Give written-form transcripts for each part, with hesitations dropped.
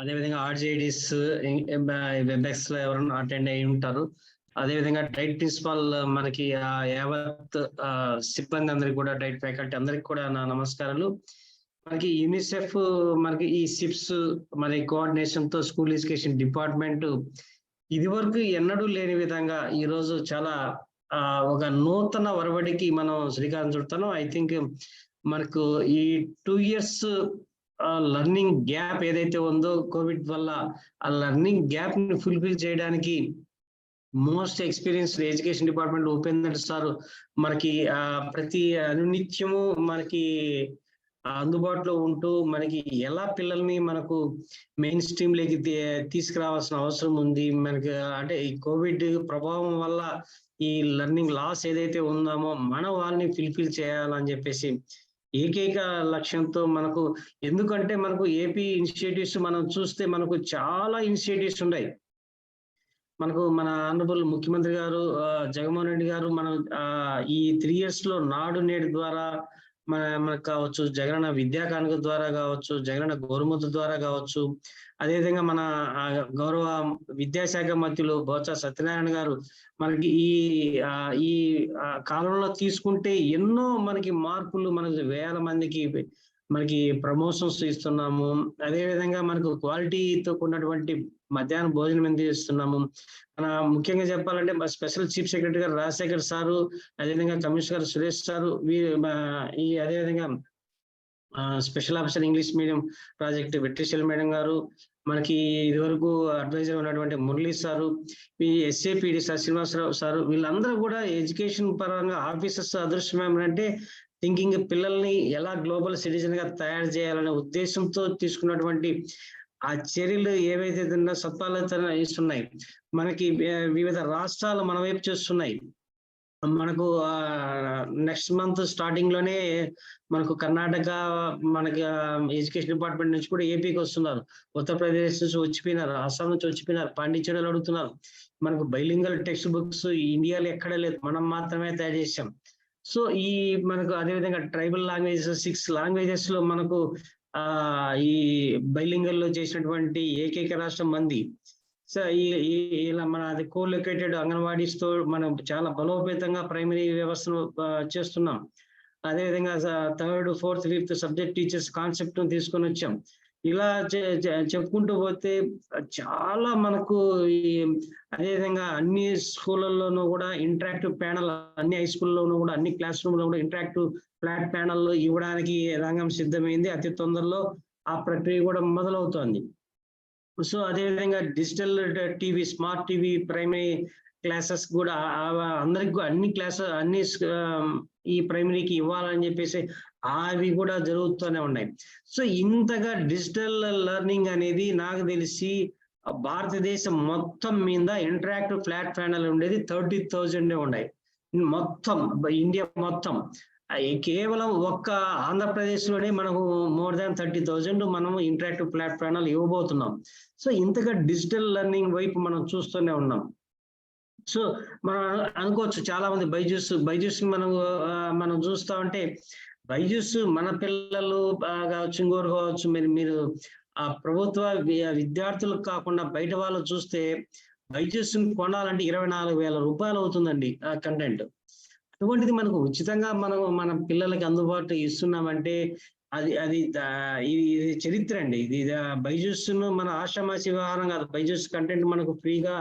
అదేవిధంగా ఆర్జేడీస్ వెబ్ఎక్స్ లో ఎవరైనా అటెండ్ అయి ఉంటారు. అదేవిధంగా డైట్ ప్రిన్సిపాల్ మనకి యావత్ సిబ్బంది అందరికి కూడా, డైట్ ఫ్యాకల్టీ అందరికి కూడా నా నమస్కారాలు. మనకి యూనిసెఫ్ మనకి ఈ సిప్స్ మరి కోఆర్డినేషన్ తో స్కూల్ ఎడ్యుకేషన్ డిపార్ట్మెంట్ ఇది వరకు ఎన్నడూ లేని విధంగా ఈ రోజు చాలా ఒక నూతన ఒరవడికి మనం శ్రీకారం చుడతాం. ఐ థింక్ మనకు ఈ 2 years లర్నింగ్ గ్యాప్ ఏదైతే ఉందో కోవిడ్ వల్ల, ఆ లర్నింగ్ గ్యాప్ ని ఫుల్ఫిల్ చేయడానికి most experienced education department Upendra sir మనకి ప్రతి అనునిత్యము మనకి అందుబాటులో ఉంటూ మనకి ఎలా పిల్లల్ని మనకు మెయిన్ స్ట్రీమ్ లోకి తీసుకురావాల్సిన అవసరం ఉంది. మనకి అంటే ఈ కోవిడ్ ప్రభావం వల్ల ఈ లర్నింగ్ లాస్ ఏదైతే ఉందామో మనం వాళ్ళని ఫుల్ఫిల్ చేయాలని చెప్పేసి ఏకైక లక్ష్యంతో మనకు, ఎందుకంటే మనకు ఏపీ ఇనిషియేటివ్స్ మనం చూస్తే మనకు చాలా ఇనిషియేటివ్స్ ఉన్నాయి. మనకు మన ఆనరబుల్ ముఖ్యమంత్రి గారు జగన్మోహన్ రెడ్డి గారు మనం ఈ 3 years లో నాడు నేడు ద్వారా మనకు కావచ్చు, జగనన్న విద్యా కానుక ద్వారా కావచ్చు, జగనన్న గోరుముద్ద ద్వారా కావచ్చు, అదేవిధంగా మన గౌరవ విద్యాశాఖ మంత్రులు బొత్స సత్యనారాయణ గారు మనకి ఈ కాలంలో తీసుకుంటే ఎన్నో మనకి మార్పులు, మనకి వేల మందికి మనకి ప్రమోషన్స్ ఇస్తున్నాము. అదేవిధంగా మనకు క్వాలిటీతో కూడినటువంటి మధ్యాహ్న భోజనం ఎందుకు ఇస్తున్నాము. ముఖ్యంగా చెప్పాలంటే మా స్పెషల్ చీఫ్ సెక్రటరీ గారు రాజశేఖర్ సారు, అదేవిధంగా కమిషనర్ సురేష్ సారు, అదేవిధంగా special officer English medium project వెట్రిషల్ మేడం గారు, మనకి ఇదివరకు అడ్వైజర్ ఉన్నటువంటి మురళీ సారు, ఈ ఎస్ఏపిడి శ్రీనివాసరావు సారు, వీళ్ళందరూ కూడా ఎడ్యుకేషన్ పరంగా ఆఫీసర్స్ అదృష్టం ఏమంటే థింకింగ్ పిల్లల్ని ఎలా గ్లోబల్ సిటిజన్ గా తయారు చేయాలనే ఉద్దేశంతో తీసుకున్నటువంటి ఆ చర్యలు ఏవైతే సత్ఫలితాలు ఇస్తున్నాయి. మనకి వివిధ రాష్ట్రాలు మన వైపు చూస్తున్నాయి. మనకు నెక్స్ట్ మంత్ స్టార్టింగ్ లోనే మనకు కర్ణాటక మనకి ఎడ్యుకేషన్ డిపార్ట్మెంట్ నుంచి కూడా ఏపీకి వస్తున్నారు, ఉత్తరప్రదేశ్ నుంచి వచ్చిపోయినారు, అస్సాం నుంచి వచ్చిపోయినారు, పాండిచేరిలో అడుగుతున్నారు. మనకు బైలింగల్ టెక్స్ట్ బుక్స్ ఇండియాలో ఎక్కడ లేదు, మనం మాత్రమే తయారు చేసాం. సో ఈ మనకు అదేవిధంగా ట్రైబల్ లాంగ్వేజెస్ 6 languages లో మనకు ఈ బైలింగల్ లో చేసినటువంటి ఏకైక రాష్ట్రం మంది. సో ఇలా మన అది కోలొకేటెడ్ అంగన్వాడీస్ తో మనం చాలా బలోపేతంగా ప్రైమరీ వ్యవస్థను చేస్తున్నాం. అదేవిధంగా 3rd, 4th, 5th subject teachers concept తీసుకొని వచ్చాం. ఇలా చెప్పుకుంటూ పోతే చాలా మనకు అదేవిధంగా అన్ని స్కూళ్ళల్లోనూ కూడా ఇంటరాక్టివ్ ప్యానల్, అన్ని హై స్కూల్లోనూ కూడా అన్ని క్లాస్ రూమ్ లో కూడా ఇంటరాక్టివ్ ఫ్లాట్ ప్యానల్ ఇవ్వడానికి రంగం సిద్ధమైంది. అతి తొందరలో ఆ ప్రక్రియ కూడా మొదలవుతోంది. సో అదేవిధంగా digital TV, smart TV primary classes కూడా అందరికి అన్ని ఈ ప్రైమరీకి ఇవ్వాలని చెప్పేసి అవి కూడా జరుగుతూనే ఉన్నాయి. సో ఇంతగా డిజిటల్ లెర్నింగ్ అనేది నాకు తెలిసి భారతదేశం మొత్తం మీద ఇంటరాక్టివ్ ఫ్లాట్ ప్యానల్ ఉండేది 30,000 ఉన్నాయి మొత్తం ఇండియా మొత్తం. కేవలం ఒక్క ఆంధ్రప్రదేశ్ లోనే మనకు more than 30,000 మనము ఇంటరాక్టివ్ ఫ్లాట్ ప్యానల్ ఇవ్వబోతున్నాం. సో ఇంతగా డిజిటల్ లెర్నింగ్ వైపు మనం చూస్తూనే ఉన్నాం. సో మనం అనుకోవచ్చు చాలా మంది బైజూస్ మనం చూస్తా ఉంటే బైజూస్ మన పిల్లలు కావచ్చు, ఇంకోరు కావచ్చు, మీరు ఆ ప్రభుత్వ విద్యార్థులకు కాకుండా బయట వాళ్ళు చూస్తే బైజూస్ కొనాలంటే 24,000 రూపాయలు అవుతుందండి ఆ కంటెంట్. అటువంటిది మనకు ఉచితంగా మన పిల్లలకి అందుబాటు ఇస్తున్నామంటే ఇది చరిత్ర అండి. ఇది బైజూస్ మన ఆషామాషి వ్యవహారం కాదు. బైజూస్ కంటెంట్ మనకు ఫ్రీగా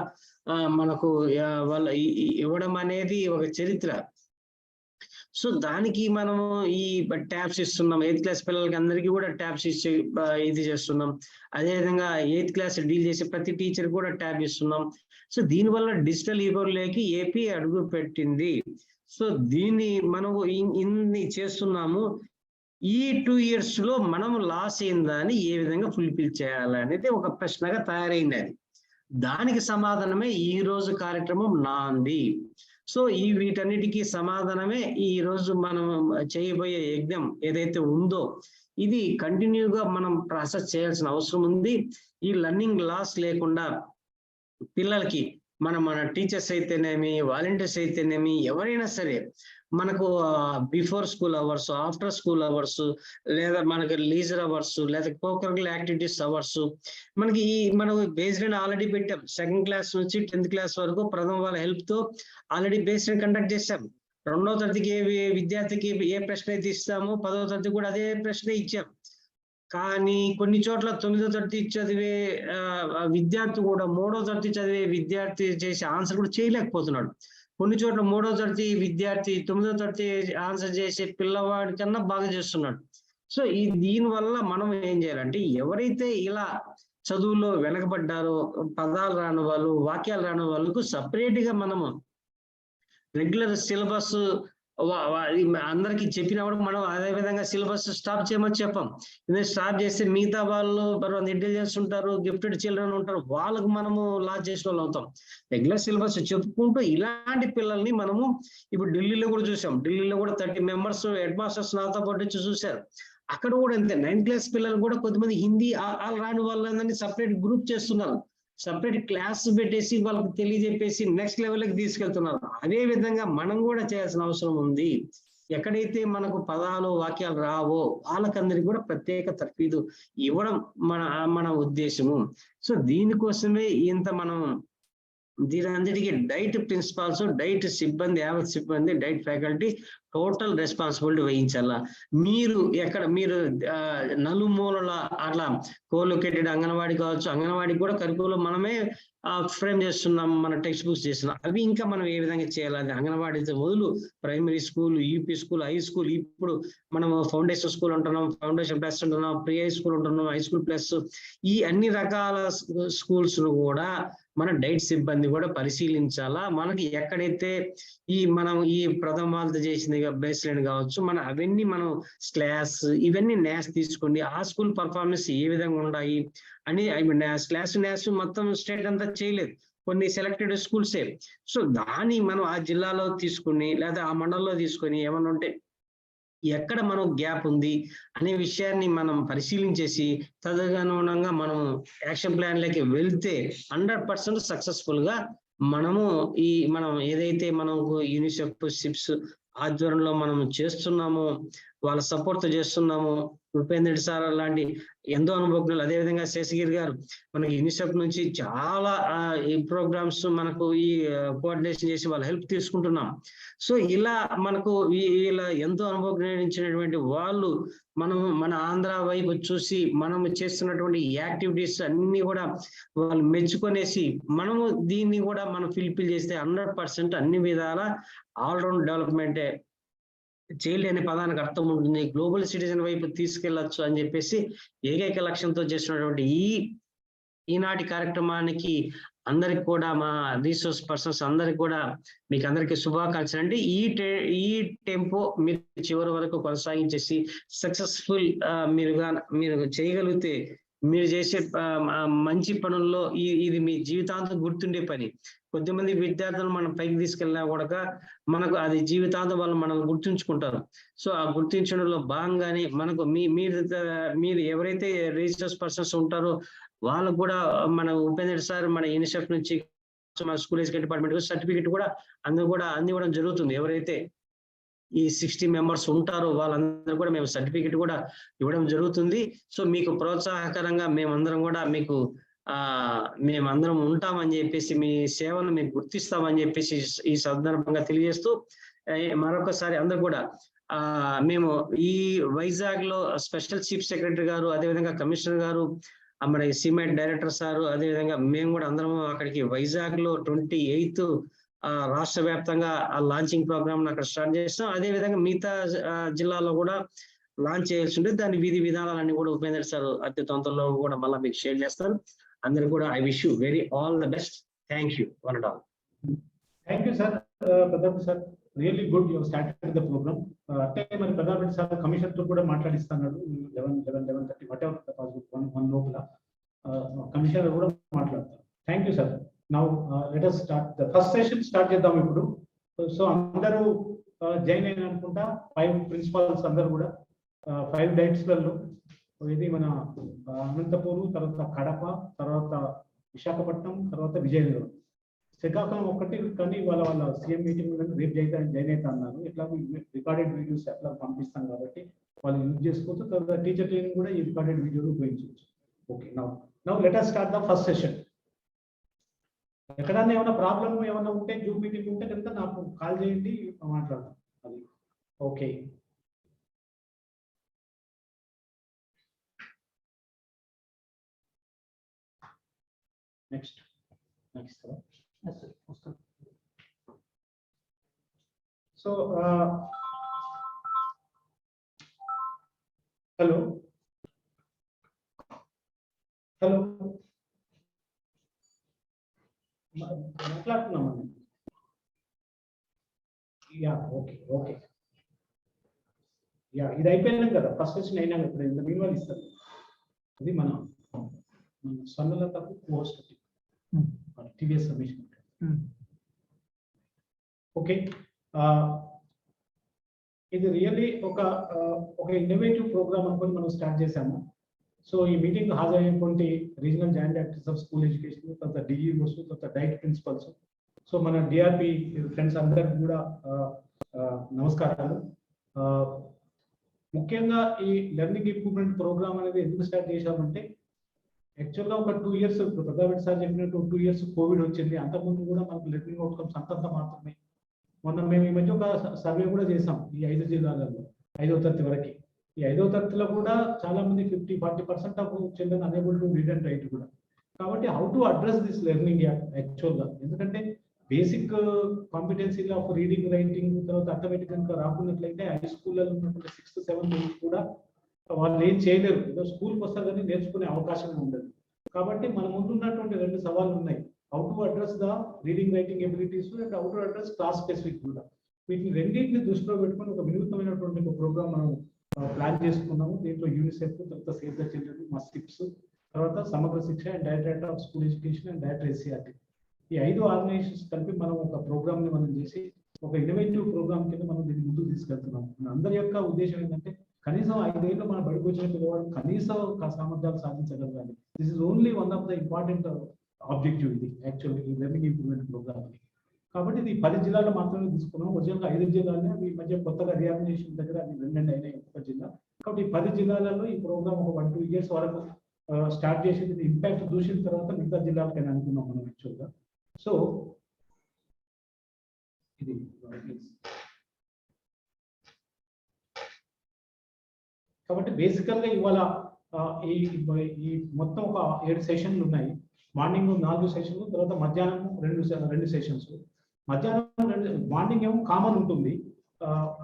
మనకు వాళ్ళు ఇవ్వడం అనేది ఒక చరిత్ర. సో దానికి మనము ఈ ట్యాబ్స్ ఇస్తున్నాం. 8th క్లాస్ పిల్లలకి అందరికీ కూడా ట్యాబ్స్ ఇచ్చి ఇది చేస్తున్నాం. అదేవిధంగా 8th క్లాస్ డీల్ చేసే ప్రతి టీచర్ కూడా ట్యాబ్ ఇస్తున్నాం. సో దీనివల్ల డిజిటల్ యుగంలోకి ఏపీ అడుగు పెట్టింది. సో దీన్ని మనము ఇన్ని చేస్తున్నాము. ఈ 2 years లో మనం లాస్ అయిందని ఏ విధంగా ఫుల్ఫిల్ చేయాలనేది ఒక ప్రశ్నగా తయారైంది. అది దానికి సమాధానమే ఈ రోజు కార్యక్రమం నాంది. సో వీటన్నిటికీ సమాధానమే ఈ రోజు మనం చేయబోయే యజ్ఞం ఏదైతే ఉందో ఇది కంటిన్యూగా మనం ప్రాసెస్ చేయాల్సిన అవసరం ఉంది. ఈ లర్నింగ్ లాస్ లేకుండా పిల్లలకి మన టీచర్స్ అయితేనేమి, వాలంటీర్స్ అయితేనేమి, ఎవరైనా సరే మనకు before school hours, after school hours, లేదా మనకి లీజర్ అవర్స్, లేదా కోకరికులర్ యాక్టివిటీస్ అవర్స్, మనకి మనం బేస్డ్ ఆల్రెడీ పెట్టాం. సెకండ్ క్లాస్ నుంచి 10th క్లాస్ వరకు ప్రథమ వాళ్ళ హెల్ప్ తో ఆల్రెడీ బేస్డ్ కండక్ట్ చేశాం. 2వ తరగతికి విద్యార్థికి ఏ ప్రశ్న అయితే ఇస్తామో 10వ తరగతి కూడా అదే ప్రశ్న ఇచ్చాం. కానీ కొన్ని చోట్ల 9వ తరగతి చదివే విద్యార్థి కూడా 3వ తరగతి చదివే విద్యార్థి చేసే ఆన్సర్ కూడా చేయలేకపోతున్నాడు. కొన్ని చోట్ల 3వ తరగతి విద్యార్థి 9వ తరగతి ఆన్సర్ చేసే పిల్లవాడి కన్నా బాగా చేస్తున్నాడు. సో దీని వల్ల మనం ఏం చేయాలంటే, ఎవరైతే ఇలా చదువులో వెనకబడ్డారో, పదాలు రాని వాళ్ళు, వాక్యాలు రాని వాళ్ళకు సపరేట్ గా మనము రెగ్యులర్ సిలబస్ అందరికి చెప్పినా కూడా మనం అదే విధంగా సిలబస్ స్టాప్ చేయమని చెప్పాం. స్టాప్ చేస్తే మిగతా వాళ్ళు ఇంటెలిజెన్స్ ఉంటారు, గిఫ్టెడ్ చిల్డ్రన్ ఉంటారు, వాళ్ళకు మనము లాస్ చేసిన వాళ్ళు అవుతాం. రెగ్యులర్ సిలబస్ చెప్పుకుంటూ ఇలాంటి పిల్లల్ని మనము ఇప్పుడు ఢిల్లీలో కూడా చూసాం. ఢిల్లీలో కూడా 30 మెంబర్స్ హెడ్ మాస్టర్స్ నాతో పాటు వచ్చి చూశారు. అక్కడ కూడా అంతే 9th క్లాస్ పిల్లలు కూడా కొద్దిమంది హిందీ రాని వాళ్ళందరినీ సపరేట్ గ్రూప్ చేస్తున్నారు. సపరేట్ క్లాస్ పెట్టేసి వాళ్ళకి తెలియజెప్పేసి నెక్స్ట్ లెవెల్కి తీసుకెళ్తున్నారు. అదే విధంగా మనం కూడా చేయాల్సిన అవసరం ఉంది. ఎక్కడైతే మనకు పదాలు, వాక్యాలు రావో వాళ్ళకందరికి కూడా ప్రత్యేక తర్ఫీదు ఇవ్వడం మన ఉద్దేశము. సో దీనికోసమే ఇంత మనం దీనంతటికి డైట్ ప్రిన్సిపాల్స్, డైట్ సిబ్బంది, యావత్ సిబ్బంది, డైట్ ఫ్యాకల్టీ టోటల్ రెస్పాన్సిబిలిటీ వహించాలా. మీరు నలుమూలల అట్లా కోలొకేటెడ్ అంగన్వాడీ కావచ్చు, అంగన్వాడీకి కూడా కరికులం మనమే ఫ్రేమ్ చేస్తున్నాం, మన టెక్స్ట్ బుక్స్ చేస్తున్నాం. అవి ఇంకా మనం ఏ విధంగా చేయాలి, అంగన్వాడీతో మొదలు primary school, UP school, high school, ఇప్పుడు మనం ఫౌండేషన్ స్కూల్ ఉంటున్నాం, ఫౌండేషన్ ప్లస్ ఉంటున్నాం, ప్రీ హై స్కూల్ ఉంటున్నాం, హై స్కూల్ ప్లస్, ఈ అన్ని రకాల స్కూల్స్ ను కూడా మన డైట్ సిబ్బంది కూడా పరిశీలించాలా. మనకి ఎక్కడైతే మనం ఈ ప్రథమ వాళ్ళతో చేసింది బేస్ లైన్ కావచ్చు, అవన్నీ మనం స్లాస్ ఇవన్నీ న్యాస్ తీసుకోండి. ఆ స్కూల్ పర్ఫార్మెన్స్ ఏ విధంగా ఉన్నాయి అని స్లాస్ న్యాస్ మొత్తం స్టేట్ అంతా చేయలేదు, కొన్ని సెలెక్టెడ్ స్కూల్సే. సో దాన్ని మనం ఆ జిల్లాలో తీసుకుని లేదా ఆ మండలంలో తీసుకొని ఏమన్నా ఉంటే ఎక్కడ మనం గ్యాప్ ఉంది అనే విషయాన్ని మనం పరిశీలించేసి తదనుగుణంగా మనం యాక్షన్ ప్లాన్ లోకి వెళ్తే 100% సక్సెస్ఫుల్ గా మనం ఏదైతే మనకు యూనిసెఫ్ సిప్స్ ఆధ్వర్యంలో మనం చేస్తున్నామో, వాళ్ళ సపోర్ట్ తో చేస్తున్నాము. ఉపేంద్ర రెడ్డి సార్ లాంటి ఎంతో అనుభవజ్ఞులు, అదేవిధంగా శేషగిరి గారు మనకి యూనిసెఫ్ నుంచి చాలా ఈ ప్రోగ్రామ్స్ మనకు ఈ కోఆర్డినేషన్ చేసి వాళ్ళ హెల్ప్ తీసుకుంటున్నాం. సో ఇలా మనకు ఇలా ఎంతో అనుభవించినటువంటి వాళ్ళు మన ఆంధ్ర వైపు చూసి మనం చేస్తున్నటువంటి యాక్టివిటీస్ అన్ని కూడా వాళ్ళు మెచ్చుకొనేసి మనము దీన్ని కూడా మనం ఫిల్ఫిల్ చేస్తే 100% అన్ని విధాల ఆల్రౌండ్ డెవలప్మెంటే. చైల్డ్ అనే పదానికి అర్థం ఉంటుంది, గ్లోబల్ సిటిజన్ వైపు తీసుకెళ్లొచ్చు అని చెప్పేసి ఏకైక లక్ష్యంతో చేసినటువంటి ఈనాటి కార్యక్రమానికి అందరికి కూడా మా రీసోర్స్ పర్సన్స్ అందరికి కూడా మీకు అందరికి శుభాకాంక్షలు అండి. ఈ టెంపో మీరు చివరి వరకు కొనసాగించేసి సక్సెస్ఫుల్ మీరు చేయగలిగితే మీరు చేసే మంచి పనుల్లో ఇది మీ జీవితాంతం గుర్తుండే పని. కొద్దిమంది విద్యార్థులు మనం పైకి తీసుకెళ్ళినా కూడా మనకు అది జీవితాంతం వాళ్ళు మనల్ని గుర్తుంచుకుంటారు. సో ఆ గుర్తించడంలో భాగంగానే మనకు మీరు ఎవరైతే రిజిస్టర్స్ పర్సన్స్ ఉంటారో వాళ్ళకు కూడా మన ఉపేంద్ర సార్ మన యూనిసెఫ్ నుంచి మన స్కూల్ ఎడ్యుకేషన్ డిపార్ట్మెంట్ సర్టిఫికేట్ కూడా అందివ్వడం జరుగుతుంది. ఎవరైతే ఈ 60 మెంబర్స్ ఉంటారో వాళ్ళందరూ కూడా మేము సర్టిఫికేట్ కూడా ఇవ్వడం జరుగుతుంది. సో మీకు ప్రోత్సాహకరంగా మేమందరం కూడా మీకు మేమందరం ఉంటామని చెప్పేసి, మీ సేవను మేము గుర్తిస్తామని చెప్పేసి ఈ సందర్భంగా తెలియజేస్తూ మరొకసారి అందరూ కూడా మేము ఈ వైజాగ్ లో స్పెషల్ చీఫ్ సెక్రటరీ గారు, అదేవిధంగా కమిషనర్ గారు, మన సిమెంట్ డైరెక్టర్ సారు, అదేవిధంగా మేము కూడా అందరం అక్కడికి వైజాగ్ లో 28th రాష్ట్ర వ్యాప్తంగా లాంచింగ్ ప్రోగ్రామ్ అక్కడ స్టార్ట్ చేస్తాం. అదే విధంగా మిగతా జిల్లాలో కూడా లాంచ్ చేయాల్సి ఉంటుంది. దాని విధి విధానాలన్నీ కూడా ఉపేంద్ర సార్ అతి తొందరలో కూడా మళ్ళీ మీకు షేర్ చేస్తారు. అందరికి కూడా I wish you very all the best. Thank you one and all. Thank you sir. Pratap sir really good you started the programme. అంటే మరి ప్రతాప్ సార్ కమిషన్ తో కూడా మాట్లాడిస్తున్నాడు 11:30 పాజిబుల్ 1 లోపల కమిషనర్ కూడా మాట్లాడతారు. Thank you sir. Now let us start the first session start చేద్దాం ఇప్పుడు. So అందరూ జాయిన్ అయిన అనుకుంటా 5 ప్రిన్సిపాల్స్ అందరూ కూడా 5 డైట్స్లలో ఇది మన అనంతపూరు, తర్వాత కడప, తర్వాత విశాఖపట్నం, తర్వాత విజయనగరం శ్రీకాకుళం ఒక్కటి కానీ వాళ్ళ సీఎం మీటింగ్ రేపు జాయిన్ అవుతా అన్నారు. ఎట్లా రికార్డెడ్ వీడియోస్ ఎట్లా పంపిస్తాం కాబట్టి వాళ్ళు యూజ్ చేసుకోవచ్చు. తర్వాత టీచర్ ట్రైనింగ్ కూడా ఈ రికార్డెడ్ వీడియోలు ఉపయోగించవచ్చు. Okay, now let us start the first session. ఎక్కడన్నా ఏమైనా ప్రాబ్లమ్ ఏమైనా ఉంటే జూమ్ మీటింగ్ ఉంటే కనుక నాకు కాల్ చేయండి, మాట్లాడదాం. అది ఓకే. నెక్స్ట్ సో హలో మాట్లాడుతున్నామండి. యా ఓకే యా, ఇది అయిపోయినాం కదా, ఫస్ట్ సెషన్ అయినా ఇప్పుడు ఇంత మీన్వాల్ ఇస్తారు. అది మన స్వర్ణలతకు పోస్ట్ టీవీఎస్ సబ్మిషన్. ఓకే, ఇది రియల్లీ ఒక ఇన్నోవేటివ్ ప్రోగ్రామ్ అనుకొని మనం స్టార్ట్ చేశాము. సో ఈ మీటింగ్ హాజరైనటువంటి regional joint directors of school education, తర్వాత డిఈఓస్, తర్వాత డైట్ ప్రిన్సిపల్స్, సో మన డిఆర్పి ఫ్రెండ్స్ అందరికి కూడా నమస్కారాలు. ముఖ్యంగా ఈ లెర్నింగ్ ఇంప్రూవ్మెంట్ ప్రోగ్రామ్ అనేది ఎందుకు స్టార్ట్ చేశామంటే, యాక్చువల్గా ఒక 2 years ప్రతాప్ సార్ చెప్పినట్టు 2 years కోవిడ్ వచ్చింది. అంతకుముందు కూడా మనకు లెర్నింగ్ అవుట్కమ్స్ అంతంత మాత్రమే. మొన్న మేము ఈ మధ్య ఒక సర్వే కూడా చేసాం ఈ 5 జిల్లాలలో 5వ తరగతి వరకు. ఈ 5వ తరగతిలో కూడా చాలా మంది 50-40% of children unable to read and right కూడా. కాబట్టి how to address this learning యాక్చువల్గా, ఎందుకంటే basic competency of reading, writing, తర్వాత అర్థమెటిక్ కనుక రాకున్నట్లయితే హై స్కూల్లో ఉన్నటువంటి 6th 7th కూడా వాళ్ళు ఏం చేయలేరు. ఏదో స్కూల్కి వస్తారు కానీ నేర్చుకునే అవకాశం ఉండదు. కాబట్టి మన ముందు ఉన్నటువంటి 2 సవాళ్ళు ఉన్నాయి. How to address the reading writing abilities and how to address class specific కూడా. వీటిని రెండింటిని దృష్టిలో పెట్టుకొని ఒక వినూత్నమైనటువంటి ఒక ప్రోగ్రామ్ మనం ప్లాన్ చేసుకున్నాము. దీంట్లో యూనిసెఫ్, తర్వాత సేవ్ ద చిల్డ్రన్, మా స్టిప్స్, తర్వాత సమగ్ర శిక్ష and director of school education and director SCERT, ఈ 5 ఆర్గనైజేషన్స్ కలిపి మనం ఒక ప్రోగ్రామ్ ని మనం చేసి ఒక ఇన్నోవేటివ్ ప్రోగ్రామ్ కింద మనం దీన్ని ముందుకు తీసుకెళ్తున్నాం. అందరి యొక్క ఉద్దేశం ఏంటంటే కనీసం 5 ఏళ్ళు మన బడికి వచ్చిన పిల్లవాడు కనీసం సామర్థ్యాలు సాధించగలగాలి. This is only one of the important objective ఇది యాక్చువల్లీ ఈ లెర్నింగ్ ఇంప్రూవ్మెంట్ ప్రోగ్రామ్ అని. కాబట్టి ఇది 10 జిల్లాలో మాత్రమే తీసుకున్నాం. ఒరిజినల్గా 5 జిల్లాలనే, ఈ మధ్య కొత్తగా రియాగ్నేషన్ దగ్గర అది 2 అయినాయి ఒక్క జిల్లా. కాబట్టి ఈ 10 జిల్లాలలో ఈ ప్రోగ్రామ్ ఒక 1-2 years వరకు స్టార్ట్ చేసి ఇది ఇంపాక్ట్ చూసిన తర్వాత మిగతా జిల్లాలకైనా అనుకున్నాం మనం యాక్చువల్గా. సో ఇది కాబట్టి బేసికల్ గా ఇవాళ ఈ మొత్తం ఒక 7 సెషన్లు ఉన్నాయి. మార్నింగ్ 4 సెషన్లు, తర్వాత మధ్యాహ్నం 2 సెషన్స్. మధ్యాహ్నం మార్నింగ్ ఏమో కామన్ ఉంటుంది,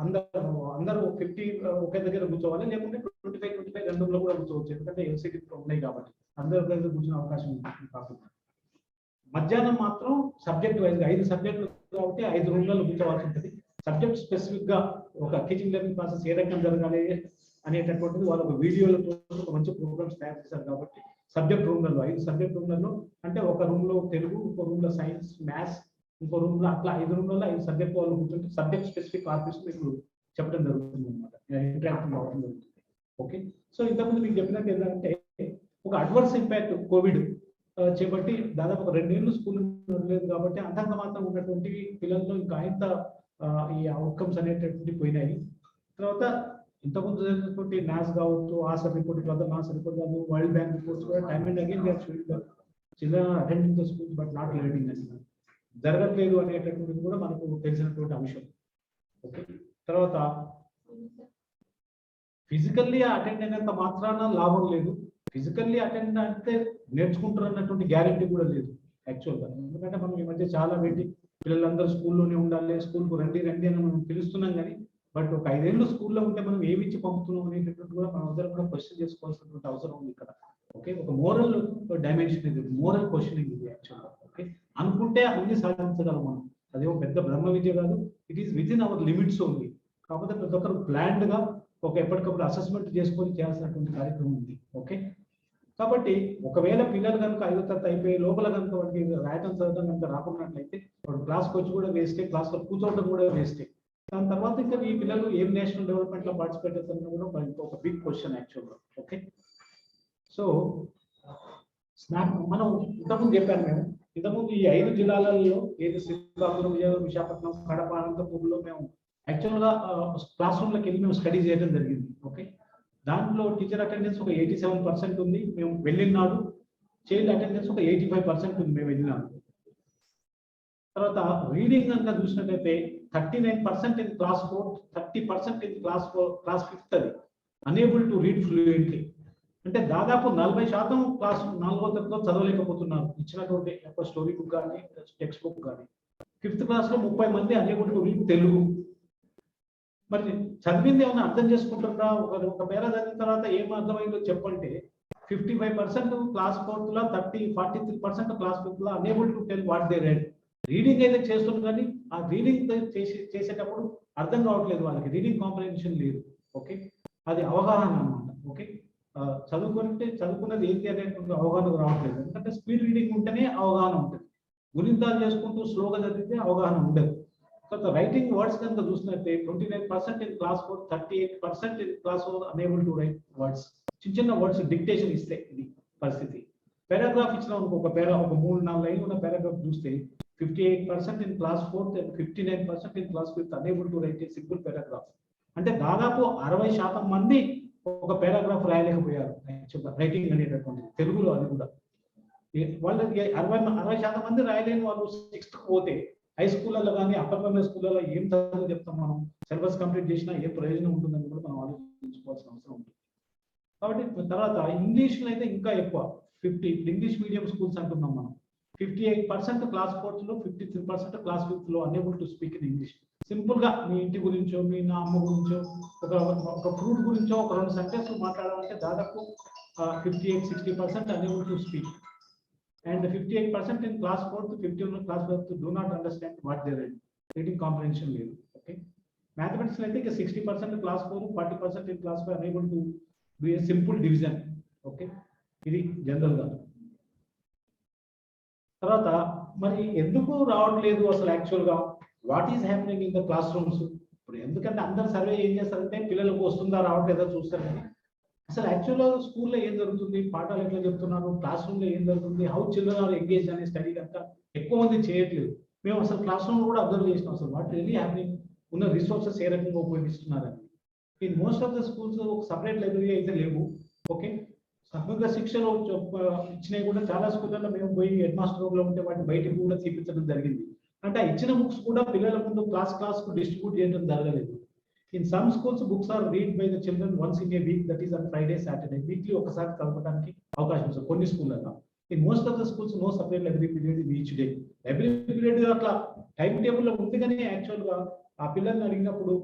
అందరూ 50 ఒకే దగ్గర కూర్చోవాలి, లేకుంటే 25 2 కూడా కూర్చోవచ్చు, ఎందుకంటే ఎల్సిటీ ఉన్నాయి కాబట్టి అందరూ ఒకే దగ్గర కూర్చునే అవకాశం ఉంటుంది. కాకుండా మధ్యాహ్నం మాత్రం సబ్జెక్ట్ వైజ్ 5 సబ్జెక్టులు కాబట్టి 5 రూమ్లలో కూర్చోవాల్సి ఉంటుంది. సబ్జెక్ట్ స్పెసిఫిక్ గా ఒక టీచింగ్ లెర్నింగ్ ప్రాసెస్ ఏ రకంగా జరగాలి అనేటటువంటిది వాళ్ళు ఒక వీడియోలతో ఒక మంచి ప్రోగ్రామ్స్ తయారు చేశారు. కాబట్టి సబ్జెక్ట్ రూమ్లలో 5 సబ్జెక్ట్ రూమ్లలో అంటే ఒక రూమ్ లో తెలుగు, ఇంకో రూమ్ లో సైన్స్, మ్యాథ్స్, ఇంకో రూమ్ లో అట్లా 5 రూమ్లలో 5 సబ్జెక్ట్ వాళ్ళు కూర్చుంటే సబ్జెక్ట్ స్పెసిఫిక్ ఆర్టిస్ట్ మీకు చెప్పడం జరుగుతుంది అనమాట, ఇంటరాక్టివ్ అవడం జరుగుతుంది. ఓకే, సో ఇంతకుముందు మీకు చెప్పినట్టు ఏంటంటే ఒక అడ్వర్స్ ఇంపాక్ట్ కోవిడ్ చేపట్టి దాదాపు ఒక 2 ఏళ్ళు స్కూల్ లేదు కాబట్టి అంతంత మాత్రం ఉన్నటువంటి పిల్లల్లో ఇంకా ఇంత ఈ అవుట్కమ్స్ అనేటటువంటి పోయినాయి. తర్వాత ఇంతకుముందు జరిగినటువంటి న్యాస్ కావచ్చు, ఆసర్ రిపోర్ట్, తర్వాత నాసర్ రిపోర్ట్ కావచ్చు, వరల్డ్ బ్యాంక్ రిపోర్ట్స్ కూడా time and again children attending the school but not learning అని జరగట్లేదు అనేటటువంటిది కూడా మనకు తెలిసినటువంటి అంశం. ఓకే, తర్వాత ఫిజికల్లీ అటెండ్ అయినంత మాత్రాన లాభం లేదు, ఫిజికల్లీ అటెండ్ అంటే నేర్చుకుంటారు అన్నటువంటి గ్యారెంటీ కూడా లేదు యాక్చువల్గా. ఎందుకంటే మనం ఈ మధ్య చాలా పెట్టి పిల్లలందరూ స్కూల్లోనే ఉండాలి, స్కూల్కు రండి రండి అని మనం పిలుస్తున్నాం కానీ బట్ ఒక 5 ఏళ్ళు స్కూల్లో ఉంటే మనం ఏమి ఇచ్చి పంపుతున్నాం అనేటటువంటి కూడా మనం అందరం కూడా క్వశ్చన్ చేసుకోవాల్సినటువంటి అవసరం ఉంది ఇక్కడ. ఓకే, ఒక మోరల్ డైమెన్షన్ ఇది, మోరల్ క్వశ్చనింగ్ ఇది యాక్చువల్గా. ఓకే, అనుకుంటే అన్ని సాధించగలం మనం, అదే ఒక పెద్ద బ్రహ్మ విద్య కాదు, it is with in our limits only. కాకపోతే ప్రతి ఒక్కరు ప్లాన్డ్ గా ఒక ఎప్పటికప్పుడు అసెస్మెంట్ చేసుకొని చేయాల్సినటువంటి కార్యక్రమం ఉంది. ఓకే, కాబట్టి ఒకవేళ పిల్లలు కనుక 5వ తరగతి అయిపోయి లోపల కనుక వాటికి రాయటం చదవడం కనుక రాకున్నట్లయితే వాడు క్లాస్కి వచ్చి కూడా వేస్టే, క్లాస్లో కూర్చోవడం కూడా వేస్టే. దాని తర్వాత ఇంకా ఈ పిల్లలు ఏం నేషనల్ డెవలప్మెంట్ లో పార్టిసిపేట్ అవుతున్నా కూడా ఒక బిగ్ క్వశ్చన్ యాక్చువల్గా. ఓకే, సో మనం ఇంతకుముందు చెప్పాను మేము ఇంతకుముందు ఈ 5 జిల్లాలలో ఏది శ్రీకాకుళం, విజయనగరం, విశాఖపట్నం, కడప, అనంతపూర్లో మేము యాక్చువల్గా క్లాస్ రూమ్లోకి వెళ్ళి మేము స్టడీ చేయడం జరిగింది. ఓకే, దాంట్లో టీచర్ అటెండెన్స్ ఒక 87% ఉంది మేము వెళ్ళినాడు. చైల్డ్ అటెండెన్స్ ఒక 85% ఉంది మేము వెళ్ళినాడు. తర్వాత రీడింగ్ కనుక చూసినట్లయితే 39% in class 4, 30% in class 5th అది అనేబుల్ టు రీడ్ ఫ్లూయెంట్లీ. అంటే దాదాపు 40% క్లాస్ 4వ తరగతిలో చదవలేకపోతున్నారు. ఇచ్చినటువంటి స్టోరీ బుక్ కానీ టెక్స్ట్ బుక్ కానీ. 5th క్లాస్లో 30 మంది అనేబుల్ టు రీడ్ తెలుగు. మరి చదివింది ఏమైనా అర్థం చేసుకుంటుందా? ఒక పేరా చదివిన తర్వాత ఏం అర్థమైందో చెప్పంటే 55% క్లాస్ 4th లో, 43% క్లాస్ 5th లో unable to tell what they red. Reading అయితే చేస్తుంది కానీ ఆ రీడింగ్ చేసేటప్పుడు అర్థం కావట్లేదు వాళ్ళకి, రీడింగ్ కాంప్రహెన్షన్ లేదు. ఓకే, అది అవగాహన అన్నమాట. ఓకే, చదువుకున్నది ఏంటి అనేటువంటి అవగాహన రావట్లేదు. ఎందుకంటే స్పీడ్ రీడింగ్ ఉంటేనే అవగాహన ఉంటుంది. గుణింతాలు చేసుకుంటూ స్లోగా చదివితే అవగాహన ఉండదు. తర్వాత రైటింగ్ వర్డ్స్ కనుక చూసినట్టే 29% in class 4, 38% in class 4 unable to right words. చిన్న వర్డ్స్ డిక్టేషన్ ఇస్తే ఇది పరిస్థితి. పారాగ్రాఫ్ ఇచ్చిన ఒక 3-4 లైన్లు ఉన్న పారాగ్రాఫ్ చూస్తే 58% in class 4th and 59% in class 5th unable to right A simple paragraph. అంటే దాదాపు 60% మంది ఒక పారాగ్రాఫ్ రాయలేకపోయారు రైటింగ్ అనేటటువంటి తెలుగులో. అది కూడా వాళ్ళకి 60% మంది రాయలేని వాళ్ళు 6th పోతే హై స్కూళ్ళలో కానీ అప్పర్ ప్రైమరీ స్కూళ్ళలో ఏం చదువు చెప్తాం మనం? సిలబస్ కంప్లీట్ చేసినా ఏ ప్రయోజనం ఉంటుందని కూడా మనం ఆలోచించుకోవాల్సిన అవసరం ఉంటుంది. కాబట్టి తర్వాత ఇంగ్లీష్లో అయితే ఇంకా ఎక్కువ 50 ఇంగ్లీష్ మీడియం స్కూల్స్ అంటున్నాం మనం. 58% క్లాస్ 4th లో, 53% క్లాస్ 5th లో unable to speak in English. Simple గా మీ ఇంటి గురించో, మీ అమ్మ గురించో, ఒక ఫ్రూట్ గురించో ఒక 2 సెంటెన్స్లు మాట్లాడాలంటే దాదాపు 58-60% unable to speak. And 58% in class 4th, 51 class 5th do not understand what they read. Reading comprehension లేదు. ఓకే, మ్యాథమెటిక్స్ అయితే 60% class 4, 40% in class 5 unable to do a simple division. Okay, ఇది జనరల్ గా. తర్వాత మరి ఎందుకు రావట్లేదు అసలు యాక్చువల్ గా? What is happening in the class rooms? ఇప్పుడు ఎందుకంటే అందరు సర్వే ఏం చేస్తారంటే పిల్లలకు వస్తుందా రావట్లేదా చూస్తారు. కానీ అసలు యాక్చువల్గా స్కూల్లో ఏం జరుగుతుంది, పాఠాలు ఎట్లా చెప్తున్నారు, క్లాస్ రూమ్లో ఏం జరుగుతుంది, హౌ చిల్డ్రన్ ఆర్ ఎంగేజ్ అనే స్టడీ కనుక ఎక్కువ మంది చేయట్లేదు. మేము అసలు క్లాస్ రూమ్ కూడా అబ్జర్వ్ చేసినాం అసలు వాట్ రియలీ హ్యాపెనింగ్, ఉన్న రిసోర్సెస్ ఏ రకంగా ఉపయోగిస్తున్నారని. In most of the schools ఒక సపరేట్ లైబ్రరీ అయితే లేవు. ఓకే, సమగ్ర శిక్షలో ఇచ్చినవి కూడా చాలా స్కూళ్ళలో మేము పోయి హెడ్ మాస్టర్ రూమ్ లో ఉంటే వాటిని బయటకు కూడా తీపించడం జరిగింది. అంటే ఆ ఇచ్చిన బుక్స్ కూడా పిల్లల ముందు క్లాస్ కు డిస్ట్రిబ్యూట్ చేయడం జరగలేదు. In some schools, books are read by the children once in a week, that is on Friday, Saturday. Weekly ఒకసారి చదవడానికి అవకాశం ఉంది కొన్ని స్కూళ్ళలో. In most of the schools, no separate library period in each day. Library period అట్లా time table లో ఉంది కానీ యాక్చువల్ గా ఆ పిల్లల్ని అడిగినప్పుడు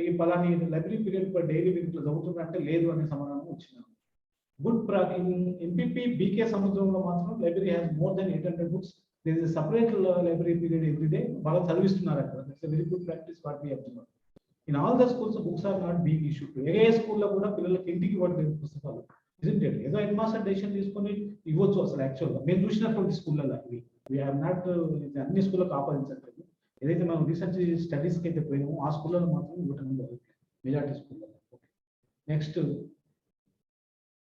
ఈ పలాని లైబ్రరీ పీరియడ్ డైలీ వీక్లో చదువుతుందంటే లేదు అనే సమాధానం వచ్చింది. గుడ్ ఎంపీపీ బీకే సముద్రంలో మాత్రం library has more than 800 books. There is a separate library period every day. బాగా చదివిస్తున్నారు అక్కడ. That's a very good practice what we have done. In all the schools, books are not being issued. ఏ స్కూల్లో కూడా పిల్లలకి ఇంటికి ఇవ్వట్లేదు పుస్తకాలు. Isn't it? ఏదో హెడ్ మాస్టర్ డెసిషన్ తీసుకొని ఇవ్వచ్చు అసలు యాక్చువల్గా. మేము చూసినటువంటి స్కూళ్ళలో ఇవి వీఆర్ నాట్ అన్ని స్కూళ్ళకి ఆపాదించట్లేదు. ఏదైతే మనం రీసెర్చ్ స్టడీస్కి అయితే పోయినామో ఆ స్కూళ్ళలో మాత్రం ఇవ్వటం జరుగుతుంది మెజారిటీ స్కూళ్ళలో. నెక్స్ట్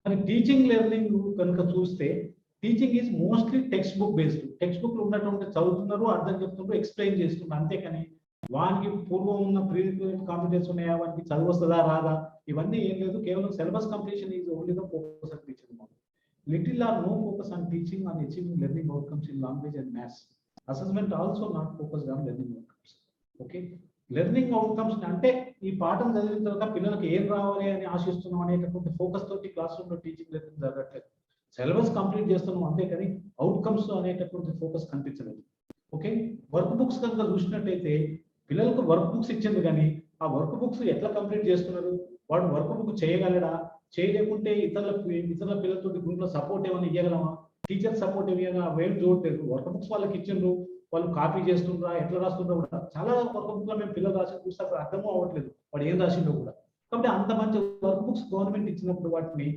మరి టీచింగ్ లెర్నింగ్ కనుక చూస్తే teaching is mostly text book based. Text book లో ఉన్నటువంటి చదువుతున్నారు, అర్థం చెప్తున్నారు, ఎక్స్ప్లెయిన్ చేస్తున్నారు. అంతేకాని వానికి పూర్వం ఉన్న ప్రీరిక్విజిట్ కాంపిటెన్స్ ఉన్నాయా, వానికి చదువు వస్తుందా రాదా, ఇవన్నీ ఏం లేదు. కేవలం syllabus completion is only the focus of teaching. Little or no focus on teaching on achieving learning outcomes in language and maths. Assessment also not focused on learning outcomes. Okay, learning outcomes అంటే ఈ పాఠం చదివిన తర్వాత పిల్లలకు ఏం రావాలి అని ఆశిస్తున్నాం అనేటటువంటి ఫోకస్ తోటి క్లాస్ రూమ్ లో టీచింగ్ లెర్నింగ్ జరగట్లేదు. సిలబస్ కంప్లీట్ చేస్తున్నాం అంతేకాని అవుట్కమ్స్ అనేటటువంటి ఫోకస్ కనిపించలేదు. ఓకే, వర్క్ బుక్స్ కనుక చూసినట్టయితే పిల్లలకు వర్క్ బుక్స్ ఇచ్చింది కానీ ఆ వర్క్ బుక్స్ ఎట్లా కంప్లీట్ చేస్తున్నారు, వాడు వర్క్ బుక్ చేయగలడా, చేయలేకుంటే ఇతరుల పిల్లలతో గ్రూప్ లో సపోర్ట్ ఏమైనా ఇవ్వగలమా, టీచర్ సపోర్ట్ ఏమైనా వేరు చూడలేదు. వర్క్ బుక్స్ వాళ్ళకి ఇచ్చిండ్రు, వాళ్ళు కాపీ చేస్తుండ్రా, ఎట్లా రాస్తుండ్రో కూడా చాలా వర్క్ బుక్ లో మేము పిల్లలు రాసి చూస్తే అక్కడ అర్థమూ అవ్వట్లేదు వాడు ఏం రాసిండో కూడా. కాబట్టి అంత మంచి వర్క్ బుక్స్ గవర్నమెంట్ ఇచ్చినప్పుడు వాటిని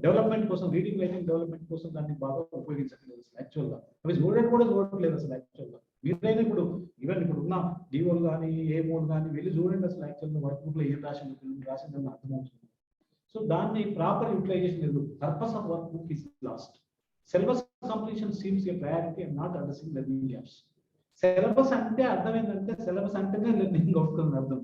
డెవలప్మెంట్ కోసం, రీడింగ్ లెర్నింగ్ డెవలప్మెంట్ కోసం దాన్ని బాగా ఉపయోగించట్లేదు అసలు యాక్చువల్ గా. అవి చూడట్లేదు అసలు యాక్చువల్ గా. మీరైనా ఇప్పుడు ఈవెన్ ఇప్పుడు ఉన్న డిఓలు కానీ ఏమోలు కానీ వెళ్ళి చూడండి అసలు యాక్చువల్ గా వర్క్ బుక్ లో ఏం రాసిందని అర్థమవుతుంది. సో దాన్ని ప్రాపర్ యూటిలైజేషన్ లేదు. Purpose of work book is last. Syllabus completion seems a priority and not addressing learning gaps. Syllabus అంటే అర్థం ఏంటంటే సిలబస్ అంటేనే లెర్నింగ్ అవుట్కమ్ అర్థం.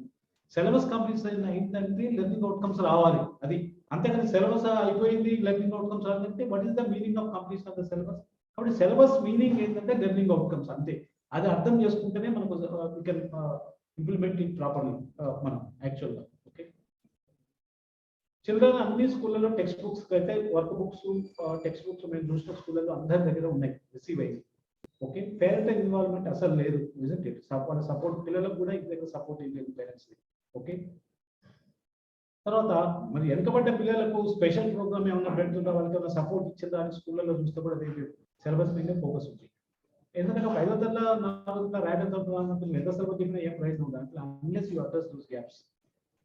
సిలబస్ కంప్లీషన్ అయిందంటే లెర్నింగ్ అవుట్కమ్స్ రావాలి, అది అంతేకాని సిలబస్ అయిపోయింది లెర్నింగ్ అవుట్కమ్స్ రావాలంటే what is the meaning of completion of the syllabus? కాబట్టి సిలబస్ మీనింగ్ ఏంటంటే లెర్నింగ్ అవుట్కమ్స్ అంతే. అది అర్థం చేసుకుంటేనే మనకు we can implement it properly మనం యాక్చువల్గా. ఓకే, చిల్డ్రన్ అన్ని స్కూళ్ళలో టెక్స్ట్ బుక్స్ అయితే వర్క్ బుక్స్ టెక్స్ట్ బుక్స్ మేము చూసిన స్కూళ్ళలో అందరి దగ్గర ఉన్నాయి, రిసీవ్ అయ్యి. ఓకే, పేరెంట్ ఇన్వాల్వ్మెంట్ అసలు లేదు, ఇజంట్ ఇట్? వాళ్ళ సపోర్ట్ పిల్లలకు కూడా ఇంటి దగ్గర సపోర్ట్ ఏం లేదు పేరెంట్స్. ఓకే, తర్వాత మరి వెనుకబడ్డ పిల్లలకు స్పెషల్ ప్రోగ్రామ్ ఏమైనా పెడుతుందా, వాళ్ళకి ఏమైనా సపోర్ట్ ఇచ్చిందా అని స్కూళ్ళలో చూస్తే కూడా సిలబస్ మీద ఫోకస్ ఉంది. ఎందుకంటే ఒక 5వ తరగతిలో 4వ తరగతిలో రాయడం చదువుతున్న ఎంత సిలబస్ చెప్పినా ఏం ప్రైజ్ ఉంది అంటే unless you address those gaps.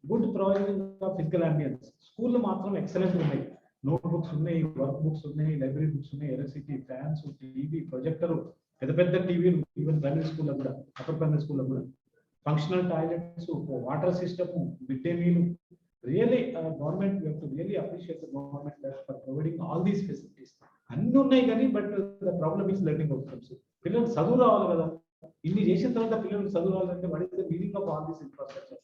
Good providing of physical ambience స్కూల్లో మాత్రం ఎక్సలెంట్ ఉన్నాయి, నోట్ బుక్స్ ఉన్నాయి, వర్క్ బుక్స్ ఉన్నాయి, లైబ్రరీ బుక్స్ ఉన్నాయి, ఎలక్ట్రిసిటీ, ఫ్యాన్స్, టీవీ, ప్రొజెక్టర్, పెద్ద పెద్ద టీవీలు, ఈవెన్ ప్రైమరీ స్కూల్లో కూడా, అప్పర్ ప్రైమరీ స్కూల్లో కూడా, functional toilets, water system, mid day meal. Really government you have to really appreciate the government for providing all these facilities. అన్ని ఉన్నాయి కానీ but the problem is learning outcomes. పిల్లలకు చదువు రావాలి కదా, ఇన్ని చేసిన తర్వాత పిల్లలకు చదువు రావాలంటే what is the meaning of all these infrastructure?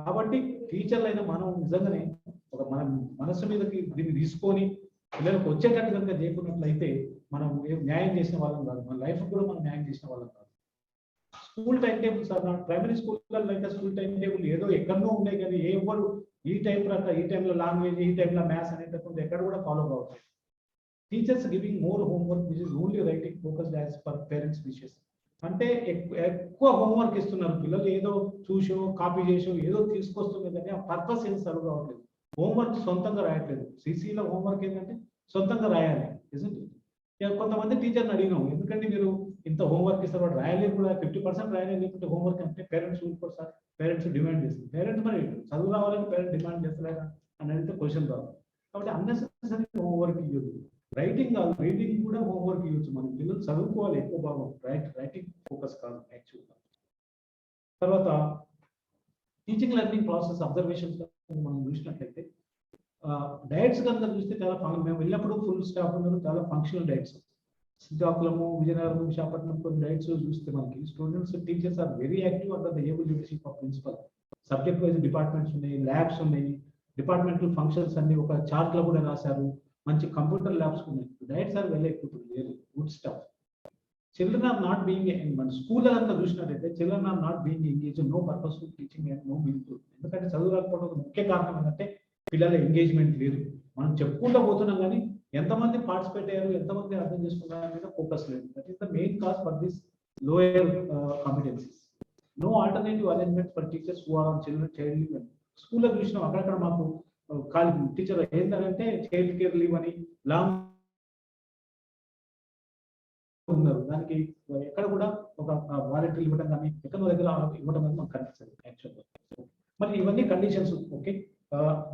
కాబట్టి టీచర్లు అయినా మనం నిజంగానే ఒక మన మనస్సు మీదకి దీన్ని తీసుకొని పిల్లలకు వచ్చేటట్టు కనుక చేయకున్నట్లయితే మనం న్యాయం చేసిన వాళ్ళం కాదు, మన లైఫ్ కూడా మనం న్యాయం చేసిన వాళ్ళం కాదు. స్కూల్ టైం టేబుల్స్ ప్రైమరీ స్కూల్లో అయితే స్కూల్ టైం టేబుల్ ఏదో ఎక్కడో ఉన్నాయి కానీ ఏ ఎవరు ఈ టైం ప్రకారం ఈ టైంలో లాంగ్వేజ్, ఈ టైంలో మ్యాథ్స్ అనేటప్పుడు ఎక్కడ కూడా ఫాలో కావచ్చు. Teachers giving more homework which is only writing focused as per parents wishes. అంటే ఎక్కువ హోంవర్క్ ఇస్తున్నారు పిల్లలు, ఏదో చూసో కాపీ చేసో ఏదో తీసుకొస్తున్నారు కానీ ఆ పర్పస్ ఏం సర్వ్ కావట్లేదు. హోంవర్క్ సొంతంగా రాయట్లేదు. సిసిలో హోంవర్క్ ఏంటంటే సొంతంగా రాయాలి. కొంతమంది టీచర్ని అడిగినాం, ఎందుకంటే మీరు ఇంత హోంవర్క్ ఇస్తారు వాడు రాయలేదు కూడా, 50% రాయలేదు లేకుంటే హోంవర్క్ అంటే పేరెంట్స్ ఊరుకోరు సార్, పేరెంట్స్ డిమాండ్ చేస్తారు. పేరెంట్స్ మరి చదువు రావాలని పేరెంట్ డిమాండ్ చేస్తలేదా అని అడిగితే క్వశ్చన్ రావు. కాబట్టి అన్నెసరీ హోంవర్క్ ఇవ్వదు. రైటింగ్ కాదు, రీడింగ్ కూడా హోంవర్క్ ఇవ్వచ్చు. మనం పిల్లలు చదువుకోవాలి ఎక్కువ భాగం, రైటింగ్ ఫోకస్ కాదు యాక్చువల్గా. తర్వాత టీచింగ్ లెర్నింగ్ ప్రాసెస్ అబ్జర్వేషన్స్ మనం చూసినట్లయితే డైట్స్ కనుక చూస్తే చాలా మేము వెళ్ళినప్పుడు ఫుల్ స్టాఫ్ ఉన్నారు, చాలా ఫంక్షనల్ డైట్స్. శ్రీకాకుళము, విజయనగరం, విశాఖపట్నం కొన్ని డైట్స్ చూస్తే మనకి students teachers are very active under the able leadership of principal. Subject wise departments ఉన్నాయి, ల్యాబ్స్ ఉన్నాయి, డిపార్ట్మెంటల్ ఫంక్షన్స్ అన్ని ఒక చార్ట్ లో కూడా రాశారు, మంచి కంప్యూటర్ ల్యాబ్స్ ఉన్నాయి. DIETs are well equipped, very good stuff. Children are not being మన స్కూల్ అంతా చూసినట్టయితే children are not being engage, no purposeful teaching and no meaningful. ఎందుకంటే చదువు రాకపోవడం ఒక ముఖ్య కారణం ఏంటంటే పిల్లల ఎంగేజ్మెంట్ లేదు. మనం చెప్పుకుంటూ పోతున్నాం కానీ ఎంతమంది పార్టిసిపేట్ అయ్యారు, ఎంతమంది అర్థం చేసుకున్నారు మీద ఫోకస్ లేదు. That is the main cause for this lower competencies. No alternative arrangement for teachers who are on child leave. స్కూల్లో చూసినాం అక్కడక్కడ మాకు ఖాళీ టీచర్ ఏంటంటే చైల్డ్ కేర్ లీవ్ అని లాంగ్ ఉన్నారు, దానికి ఎక్కడ కూడా ఒక వాలంటీర్ ఇవ్వడం కానీ ఎక్కడ దగ్గర ఇవ్వడం అనేది మనకు కనిపిస్తుంది యాక్చువల్గా. మరి ఇవన్నీ conditions. Okay,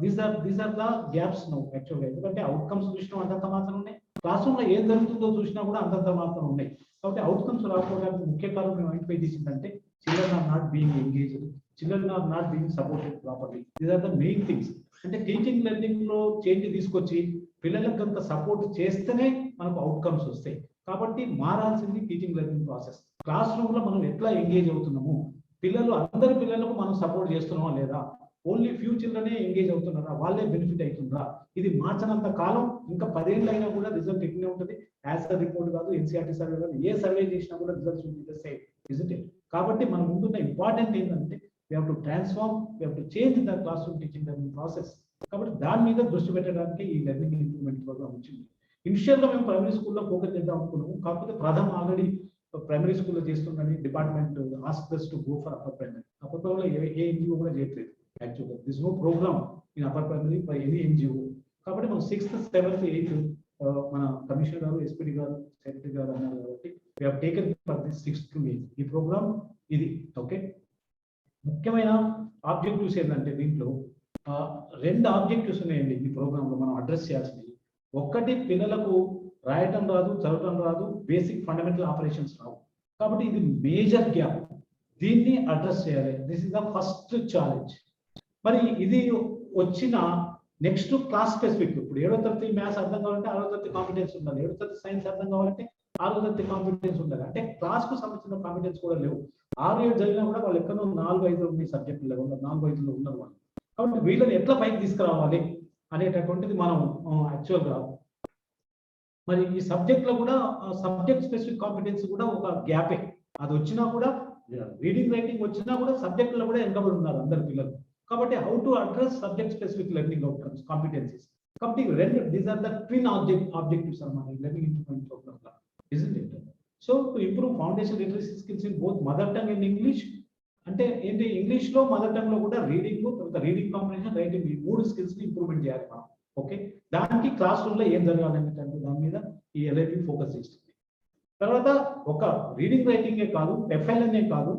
these are the gaps now యాక్చువల్గా. ఎందుకంటే అవుట్కమ్స్ చూసినా అంతంత మాత్రం ఉన్నాయి, క్లాస్ రూమ్ లో ఏం జరుగుతుందో చూసినా కూడా అంతంత మాత్రం ఉన్నాయి. కాబట్టి అవుట్కమ్స్ రాకపోవడానికి ముఖ్య కారణం మేము ఐడెంటిఫై చేసిందంటే children are not being engaged, children are not being supported properly. These are the main things. అంటే టీచింగ్ లెర్నింగ్ లో చేంజ్ తీసుకొచ్చి పిల్లలకు కనుక సపోర్ట్ చేస్తేనే మనకు అవుట్కమ్స్ వస్తాయి. కాబట్టి మారాల్సింది teaching learning process. Class room లో మనం ఎట్లా ఎంగేజ్ అవుతున్నాము, అందరి పిల్లలకు మనం సపోర్ట్ చేస్తున్నామా లేదా, ఓన్లీ ఫ్యూ చిల్డ్రనే ఎంగేజ్ అవుతున్నారా, వాళ్ళే బెనిఫిట్ అవుతుందా, ఇది మార్చినంత కాలం ఇంకా 10 ఏళ్ళు అయినా కూడా రిజల్ట్ ఎట్లనే ఉంటుంది. యాజ్ ద రిపోర్ట్ కాదు, ఎన్సీఆర్టీ సర్వే కాదు, ఏ సర్వే చేసినా కూడా results will be the same, isn't it? కాబట్టి మన ముందున్న ఇంపార్టెంట్ ఏంటంటే we have to transform, we have to change the class room teaching learning process. కాబట్టి దాని మీద దృష్టి పెట్టడానికి ఈ లెర్నింగ్ ఇంప్రూవ్మెంట్ ప్రోగ్రామ్ వచ్చింది. ఇనిషియల్ గా మేము ప్రైమరీ స్కూల్లో ఫోకస్ చేద్దాం అనుకున్నాము, కాకపోతే ప్రథమ్ ఆల్రెడీ ప్రైమరీ స్కూల్లో చేస్తుందని department asks to go for upper primary. Upper primary ఏ ఎన్జిఓ కూడా చేయట్లేదు యాక్చువల్గా. This no programme in upper primary by any NGO. కాబట్టి మనం 6th, 7th, 8th మన కమిషనర్ గారు, ఎస్పీడీ గారు, సెక్రటరీ గారు అన్నారు కాబట్టి we have taken for this 6th to 8th ఈ ప్రోగ్రామ్ ఇది. ఓకే, ముఖ్యమైన ఆబ్జెక్టివ్స్ ఏంటంటే దీంట్లో 2 ఆబ్జెక్టివ్స్ ఉన్నాయండి ఈ ప్రోగ్రామ్ లో మనం అడ్రస్ చేయాల్సింది. ఒక్కటి, పిల్లలకు రాయటం రాదు, చదవటం రాదు, బేసిక్ ఫండమెంటల్ ఆపరేషన్స్ రావు. కాబట్టి ఇది మేజర్ గ్యాప్, దీన్ని అడ్రస్ చేయాలి. This is the first challenge. మరి ఇది వచ్చిన నెక్స్ట్ క్లాస్ స్పెసిఫిక్. ఇప్పుడు 7వ తరగతి మ్యాథ్స్ అర్థం కావాలంటే 6వ తరగతి కాంపిటెన్స్ ఉండాలి, 7వ తరగతి సైన్స్ అర్థం కావాలంటే 6వ తరగతి కాంపిటెన్స్ ఉండాలి. అంటే క్లాస్ కు సంబంధించిన కాంపిటెన్స్ కూడా లేవు. 6-7 జరిగినా కూడా వాళ్ళు ఎక్కడో 4-5 ఉన్న సబ్జెక్టులు లేవు, 4-5 ఉన్నారు వాళ్ళు. కాబట్టి వీళ్ళని ఎట్లా పైకి తీసుకురావాలి అనేటటువంటిది మనం యాక్చువల్గా మరి ఈ సబ్జెక్ట్ లో కూడా సబ్జెక్ట్ స్పెసిఫిక్ కాంపిటెన్స్ కూడా ఒక గ్యాపే. అది వచ్చినా కూడా రీడింగ్ రైటింగ్ వచ్చినా కూడా సబ్జెక్ట్ లో కూడా వెనకబడి ఉన్నారు అందరు పిల్లలు. కాబట్టి how to address subject specific learning outcomes competencies. కాబట్టి రెండు these are the twin objectives అన్నమాట లెర్నింగ్ ఇంప్రూవ్మెంట్ ప్రోగ్రామ్ లో, isn't it? So to improve foundation literacy skills in both mother tongue and English. అంటే ఏంటి, ఇంగ్లీష్ లో mother tongue లో కూడా reading, reading comprehension, writing, ఈ 3 స్కిల్స్ ని ఇంప్రూవ్మెంట్ చేయాలి మనం. ఓకే, దానికి క్లాస్ రూమ్ లో ఏం జరగాలనేటువంటి దాని మీద ఈ ఎల్ఐపి ఫోకస్ చేస్తుంది. తర్వాత ఒక రీడింగ్ రైటింగే కాదు, ఎఫ్ఎల్ఎన్ఏ కాదు,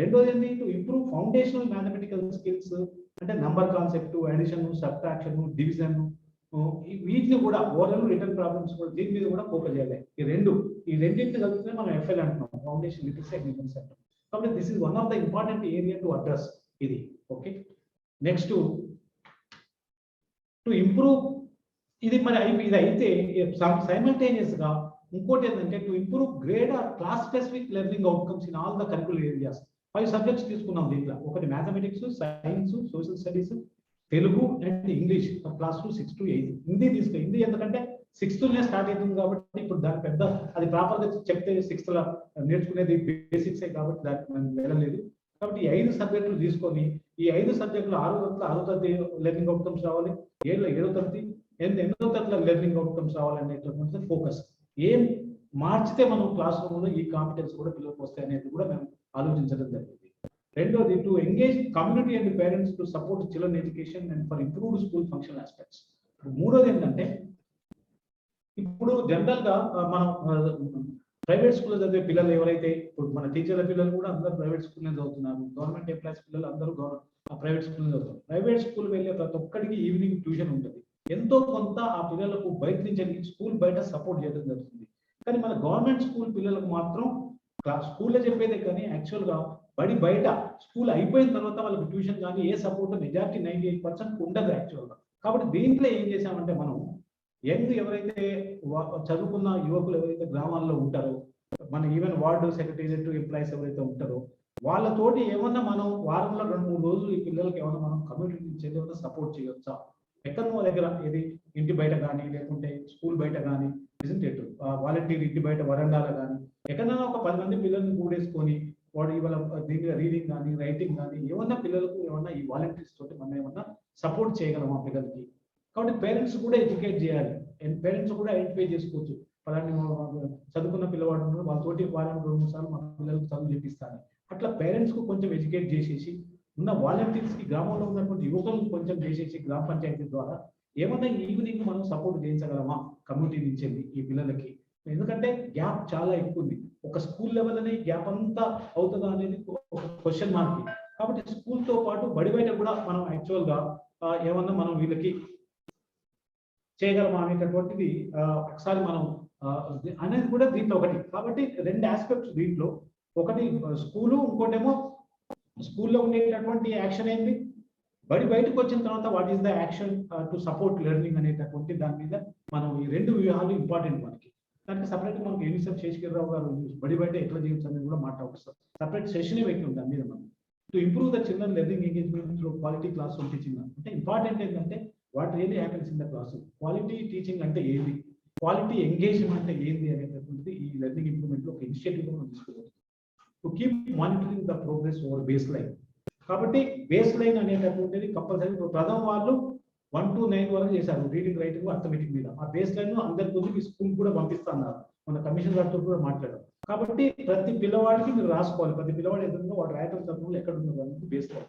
రెండోది ఏంటి, to improve foundational mathematical skills, అంటే number concept, addition, subtraction, division, వీటిని కూడా ఓరల్ రిటర్న్ ప్రాబ్లమ్స్ కూడా దీని మీద కూడా ఫోకస్ చేయాలి. ఈ రెండింటిని కలిపితే మనం ఎఫ్ఎల్ అంటున్నాం, ఫౌండేషన్ లిటరసీ అండ్ కాన్సెప్ట్. కాబట్టి this is one of the important area to address ఇది. ఓకే, నెక్స్ట్ టు ఇంప్రూవ్ ఇది మరి ఇది అయితే సైమల్టేనియస్ గా ఇంకోటి ఏంటంటే to improve grade are class specific learning outcomes in all the curricular areas. 5 subjects తీసుకున్నాం దీంట్లో. ఒకటి mathematics, science, social studies, Telugu and English class 6 to 8. Hindi Hindi ఎందుకంటే 6th స్టార్ట్ అవుతుంది కాబట్టి ఇప్పుడు దాని పెద్ద అది ప్రాపర్ గా చెప్తే 6th నేర్చుకునేది బేసిక్స్ కాబట్టి దానికి మనం వెళ్ళలేదు. కాబట్టి ఈ 5 సబ్జెక్టులు తీసుకొని ఈ 5 సబ్జెక్టులు 6వ తరగతి లెర్నింగ్ అవుట్కమ్స్ రావాలి, 7వ తరగతి 8వ తరగతి లెర్నింగ్ అవుట్కమ్స్ రావాలనేటటువంటి ఫోకస్. ఏం మార్చితే మనం క్లాస్ రూమ్ లో ఈ కాంపిటెన్స్ కూడా పిల్లలకు వస్తాయి అనేది కూడా మేము ఆలోచించడం జరిగింది. రెండోది to engage community and parents to support children education and for improved school functional aspects. మూడోది ఏంటంటే ఇప్పుడు జనరల్ గా మనం ప్రైవేట్ స్కూల్లో చదివే పిల్లలు ఎవరైతే, ఇప్పుడు మన టీచర్ల పిల్లలు కూడా అందరూ ప్రైవేట్ స్కూల్లో చదువుతున్నారు, గవర్నమెంట్ ఎంప్లాయీస్ పిల్లలు అందరూ ప్రైవేట్ స్కూల్లో చదువుతారు. ప్రైవేట్ స్కూల్ వెళ్ళే ప్రతి ఒక్కరికి ఈవినింగ్ ట్యూషన్ ఉంటుంది. ఎంతో కొంత ఆ పిల్లలకు బయట నుంచి స్కూల్ బయట సపోర్ట్ చేయడం జరుగుతుంది. కానీ మన గవర్నమెంట్ స్కూల్ పిల్లలకు మాత్రం స్కూల్లో చెప్పేదే కానీ యాక్చువల్ గా బయట స్కూల్ అయిపోయిన తర్వాత వాళ్ళకి ట్యూషన్ కానీ ఏ సపోర్ట్ మెజారిటీ 98% ఉండదు యాక్చువల్ గా. కాబట్టి దీంట్లో ఏం చేశామంటే మనం యంగ్ ఎవరైతే చదువుకున్న యువకులు ఎవరైతే గ్రామాల్లో ఉంటారో, మన ఈవెన్ వార్డు సెక్రటేరియట్ ఎంప్లాయీస్ ఎవరైతే ఉంటారో వాళ్ళతోటి ఏమన్నా మనం వారంలో 2-3 రోజులు ఈ పిల్లలకి ఏమన్నా మనం కమ్యూనిటీ నుంచి ఏదైనా సపోర్ట్ చేయొచ్చా, ఎక్కడో దగ్గర ఏది ఇంటి బయట కానీ లేకుంటే స్కూల్ బయట కానీ వాలంటీర్ ఇంటి బయట వరండాలో కానీ ఎక్కడైనా ఒక 10 మంది పిల్లల్ని కూడేసుకొని వాడు ఇవాళ దీని రీడింగ్ కానీ రైటింగ్ కానీ ఏమన్నా పిల్లలకు ఏమన్నా ఈ వాలంటీర్స్ తోటి మనం ఏమన్నా సపోర్ట్ చేయగలం ఆ పిల్లలకి. కాబట్టి పేరెంట్స్ కూడా ఎడ్యుకేట్ చేయాలి, పేరెంట్స్ కూడా ఐడెంటిఫై చేసుకోవచ్చు. పలాని చదువుకున్న పిల్లవాడు వాళ్ళతోటి వారానికి 2-3 సార్లు మన పిల్లలకు చదువు చెప్పిస్తాను. అట్లా పేరెంట్స్ కు కొంచెం ఎడ్యుకేట్ చేసేసి ఉన్న వాలంటీర్స్ కి గ్రామంలో ఉన్నటువంటి యువకులను కొంచెం చేసేసి గ్రామ పంచాయతీ ద్వారా ఏమన్నా ఈవినింగ్ మనం సపోర్ట్ చేయించగలమా కమ్యూనిటీ నుంచి ఈ పిల్లలకి. ఎందుకంటే గ్యాప్ చాలా ఎక్కువ ఉంది. ఒక స్కూల్ లెవెల్ అనే గ్యాప్ అంతా అవుతుందా అనేది ఒక క్వశ్చన్ మార్క్. కాబట్టి స్కూల్ తో పాటు బడి బయట కూడా మనం యాక్చువల్ గా ఏమన్నా మనం వీళ్ళకి చేయగలమా అనేటటువంటిది ఒకసారి మనం అనేది కూడా దీంట్లో ఒకటి. కాబట్టి 2 ఆస్పెక్ట్స్ దీంట్లో, ఒకటి స్కూలు, ఇంకోటేమో స్కూల్లో ఉండేటటువంటి యాక్షన్ ఏంటి, బయటకు వచ్చిన తర్వాత what is the action to support learning అనేటటువంటి దాని మీద మనం ఈ 2 వ్యూహాలు ఇంపార్టెంట్ మనకి. దానికి సపరేట్ మనకి ఎన్నిసార్లు శేషగిరిరావు గారు బయట ఎట్లా చేయొచ్చు అనేది కూడా మాట్లాడుతారు. సపరేట్ సెషన్ పెట్టి ఉంటాం మీద మనం. To improve the children learning engagement through quality class room teaching. అంటే ఇంపార్టెంట్ ఏంటంటే what really happens in the class room. Quality teaching అంటే ఏంటి, క్వాలిటీ ఎంగేజ్మెంట్ అంటే ఏంటి అనేటటువంటిది ఈ లెర్నింగ్ ఇంప్రూవ్మెంట్ లో ఒక ఇనిషియేటివ్ మనం తీసుకోవచ్చు. To keep monitoring the progress over base line. కాబట్టి బేస్ లైన్ అనేటటువంటిది కంపల్సరీ ప్రథమ వాళ్ళు 1 to 9 వరకు చేశారు రీడింగ్ రైటింగ్ అర్థమెటిక్ మీద. ఆ బేస్ లైన్ అందరి గురించి స్కూల్ కూడా పంపిస్తున్నారు, మన కమిషన్ గారితో కూడా మాట్లాడారు. కాబట్టి ప్రతి పిల్లవాడికి మీరు రాసుకోవాలి, ప్రతి పిల్లవాడు ఎదురుగా వాడు రాయటం చదువులు ఎక్కడ ఉన్నారు అనేది బేస్ లైన్.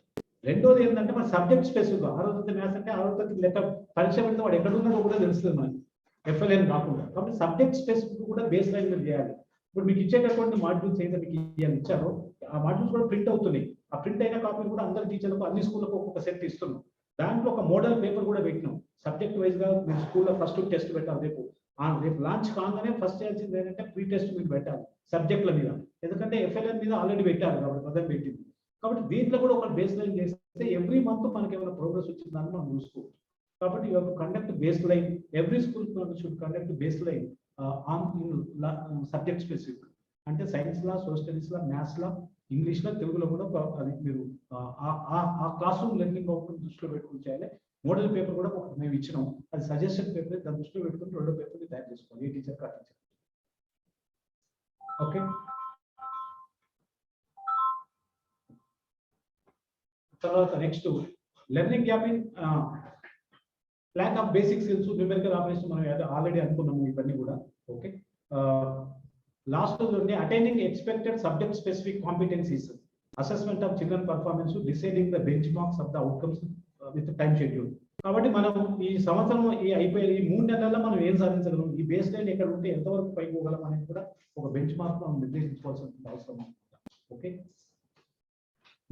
రెండోది ఏంటంటే మన సబ్జెక్ట్ స్పెసిఫిక్ 6వ తరగతి మ్యాథ్స్ అంటే 6వ తరగతి లెక్క పరీక్ష పెడితే వాడు ఎక్కడ ఉన్నాడో కూడా తెలుస్తుంది మనకి, ఎఫ్ఎల్ఎన్ కాకుండా. కాబట్టి సబ్జెక్ట్ స్పెసిఫిక్ కూడా బేస్ లైన్ మీద చేయాలి. ఇప్పుడు మీకు ఇచ్చేటటువంటి మాడ్యూల్స్ అయితే మీకు ఇచ్చారో ఆ మాడ్యూల్స్ కూడా ప్రింట్ అవుతున్నాయి. ఆ ప్రింట్ అయిన కాపీలు కూడా అందరి టీచర్లకు అన్ని స్కూళ్ళకు ఒక్కొక్క సెట్ ఇస్తున్నాం. దాంట్లో ఒక మోడల్ పేపర్ కూడా పెట్టినాం. సబ్జెక్ట్ వైజ్ గా మీరు స్కూల్లో ఫస్ట్ టెస్ట్ పెట్టాలి. రేపు లాంచ్ కాగానే ఫస్ట్ చేయాల్సింది ఏంటంటే ప్రీ టెస్ట్ మీరు పెట్టాలి సబ్జెక్టుల మీద. ఎందుకంటే ఎఫ్ఎల్ఎన్ మీద ఆల్రెడీ పెట్టారు కాబట్టి మొదలు పెట్టింది. కాబట్టి దీంట్లో కూడా ఒక బేస్ లైన్ చేస్తే ఎవ్రీ మంత్ మనకి ఏమైనా ప్రోగ్రెస్ వచ్చిందని మనం చూసుకోవచ్చు. కాబట్టి you have to conduct baseline. Every school should conduct baseline on subject specific. అంటే సైన్స్ లా, సోషల్ స్టడీస్ లా, మ్యాథ్స్ లా, ఇంగ్లీష్ లా, తెలుగులో కూడా అది మీరు ఆ క్లాస్ రూమ్ లెర్నింగ్ అవుట్పుట్ దృష్టిలో పెట్టుకుని చేయాలి. మోడల్ పేపర్ కూడా మేము ఇచ్చినాం, అది సజెషన్ పేపర్, దాని దృష్టిలో పెట్టుకుని రెండో పేపర్ని తయారు చేసుకోవాలి ఏ టీచర్ కా టీచర్. ఓకే, తర్వాత next learning gap in lack of basic skills, numerical operation మనం ఆల్రెడీ అనుకున్నాము ఇవన్నీ కూడా. ఓకే, లాస్ట్ లోనే attaining expected subject specific competencies, assessment of children performance, deciding the bench marks of the outcomes with time schedule. కాబట్టి మనం ఈ సంవత్సరం అయిపోయే ఈ 3 నెలల్లో మనం ఏం సాధించగలం, ఈ బేస్ లైన్ ఎక్కడ ఉంటే ఎంతవరకు పైకి పోగలం అనేది కూడా ఒక బెంచ్ మార్క్ మనం నిర్దేశించుకోవాల్సిన అవసరం ఉంది. ఓకే,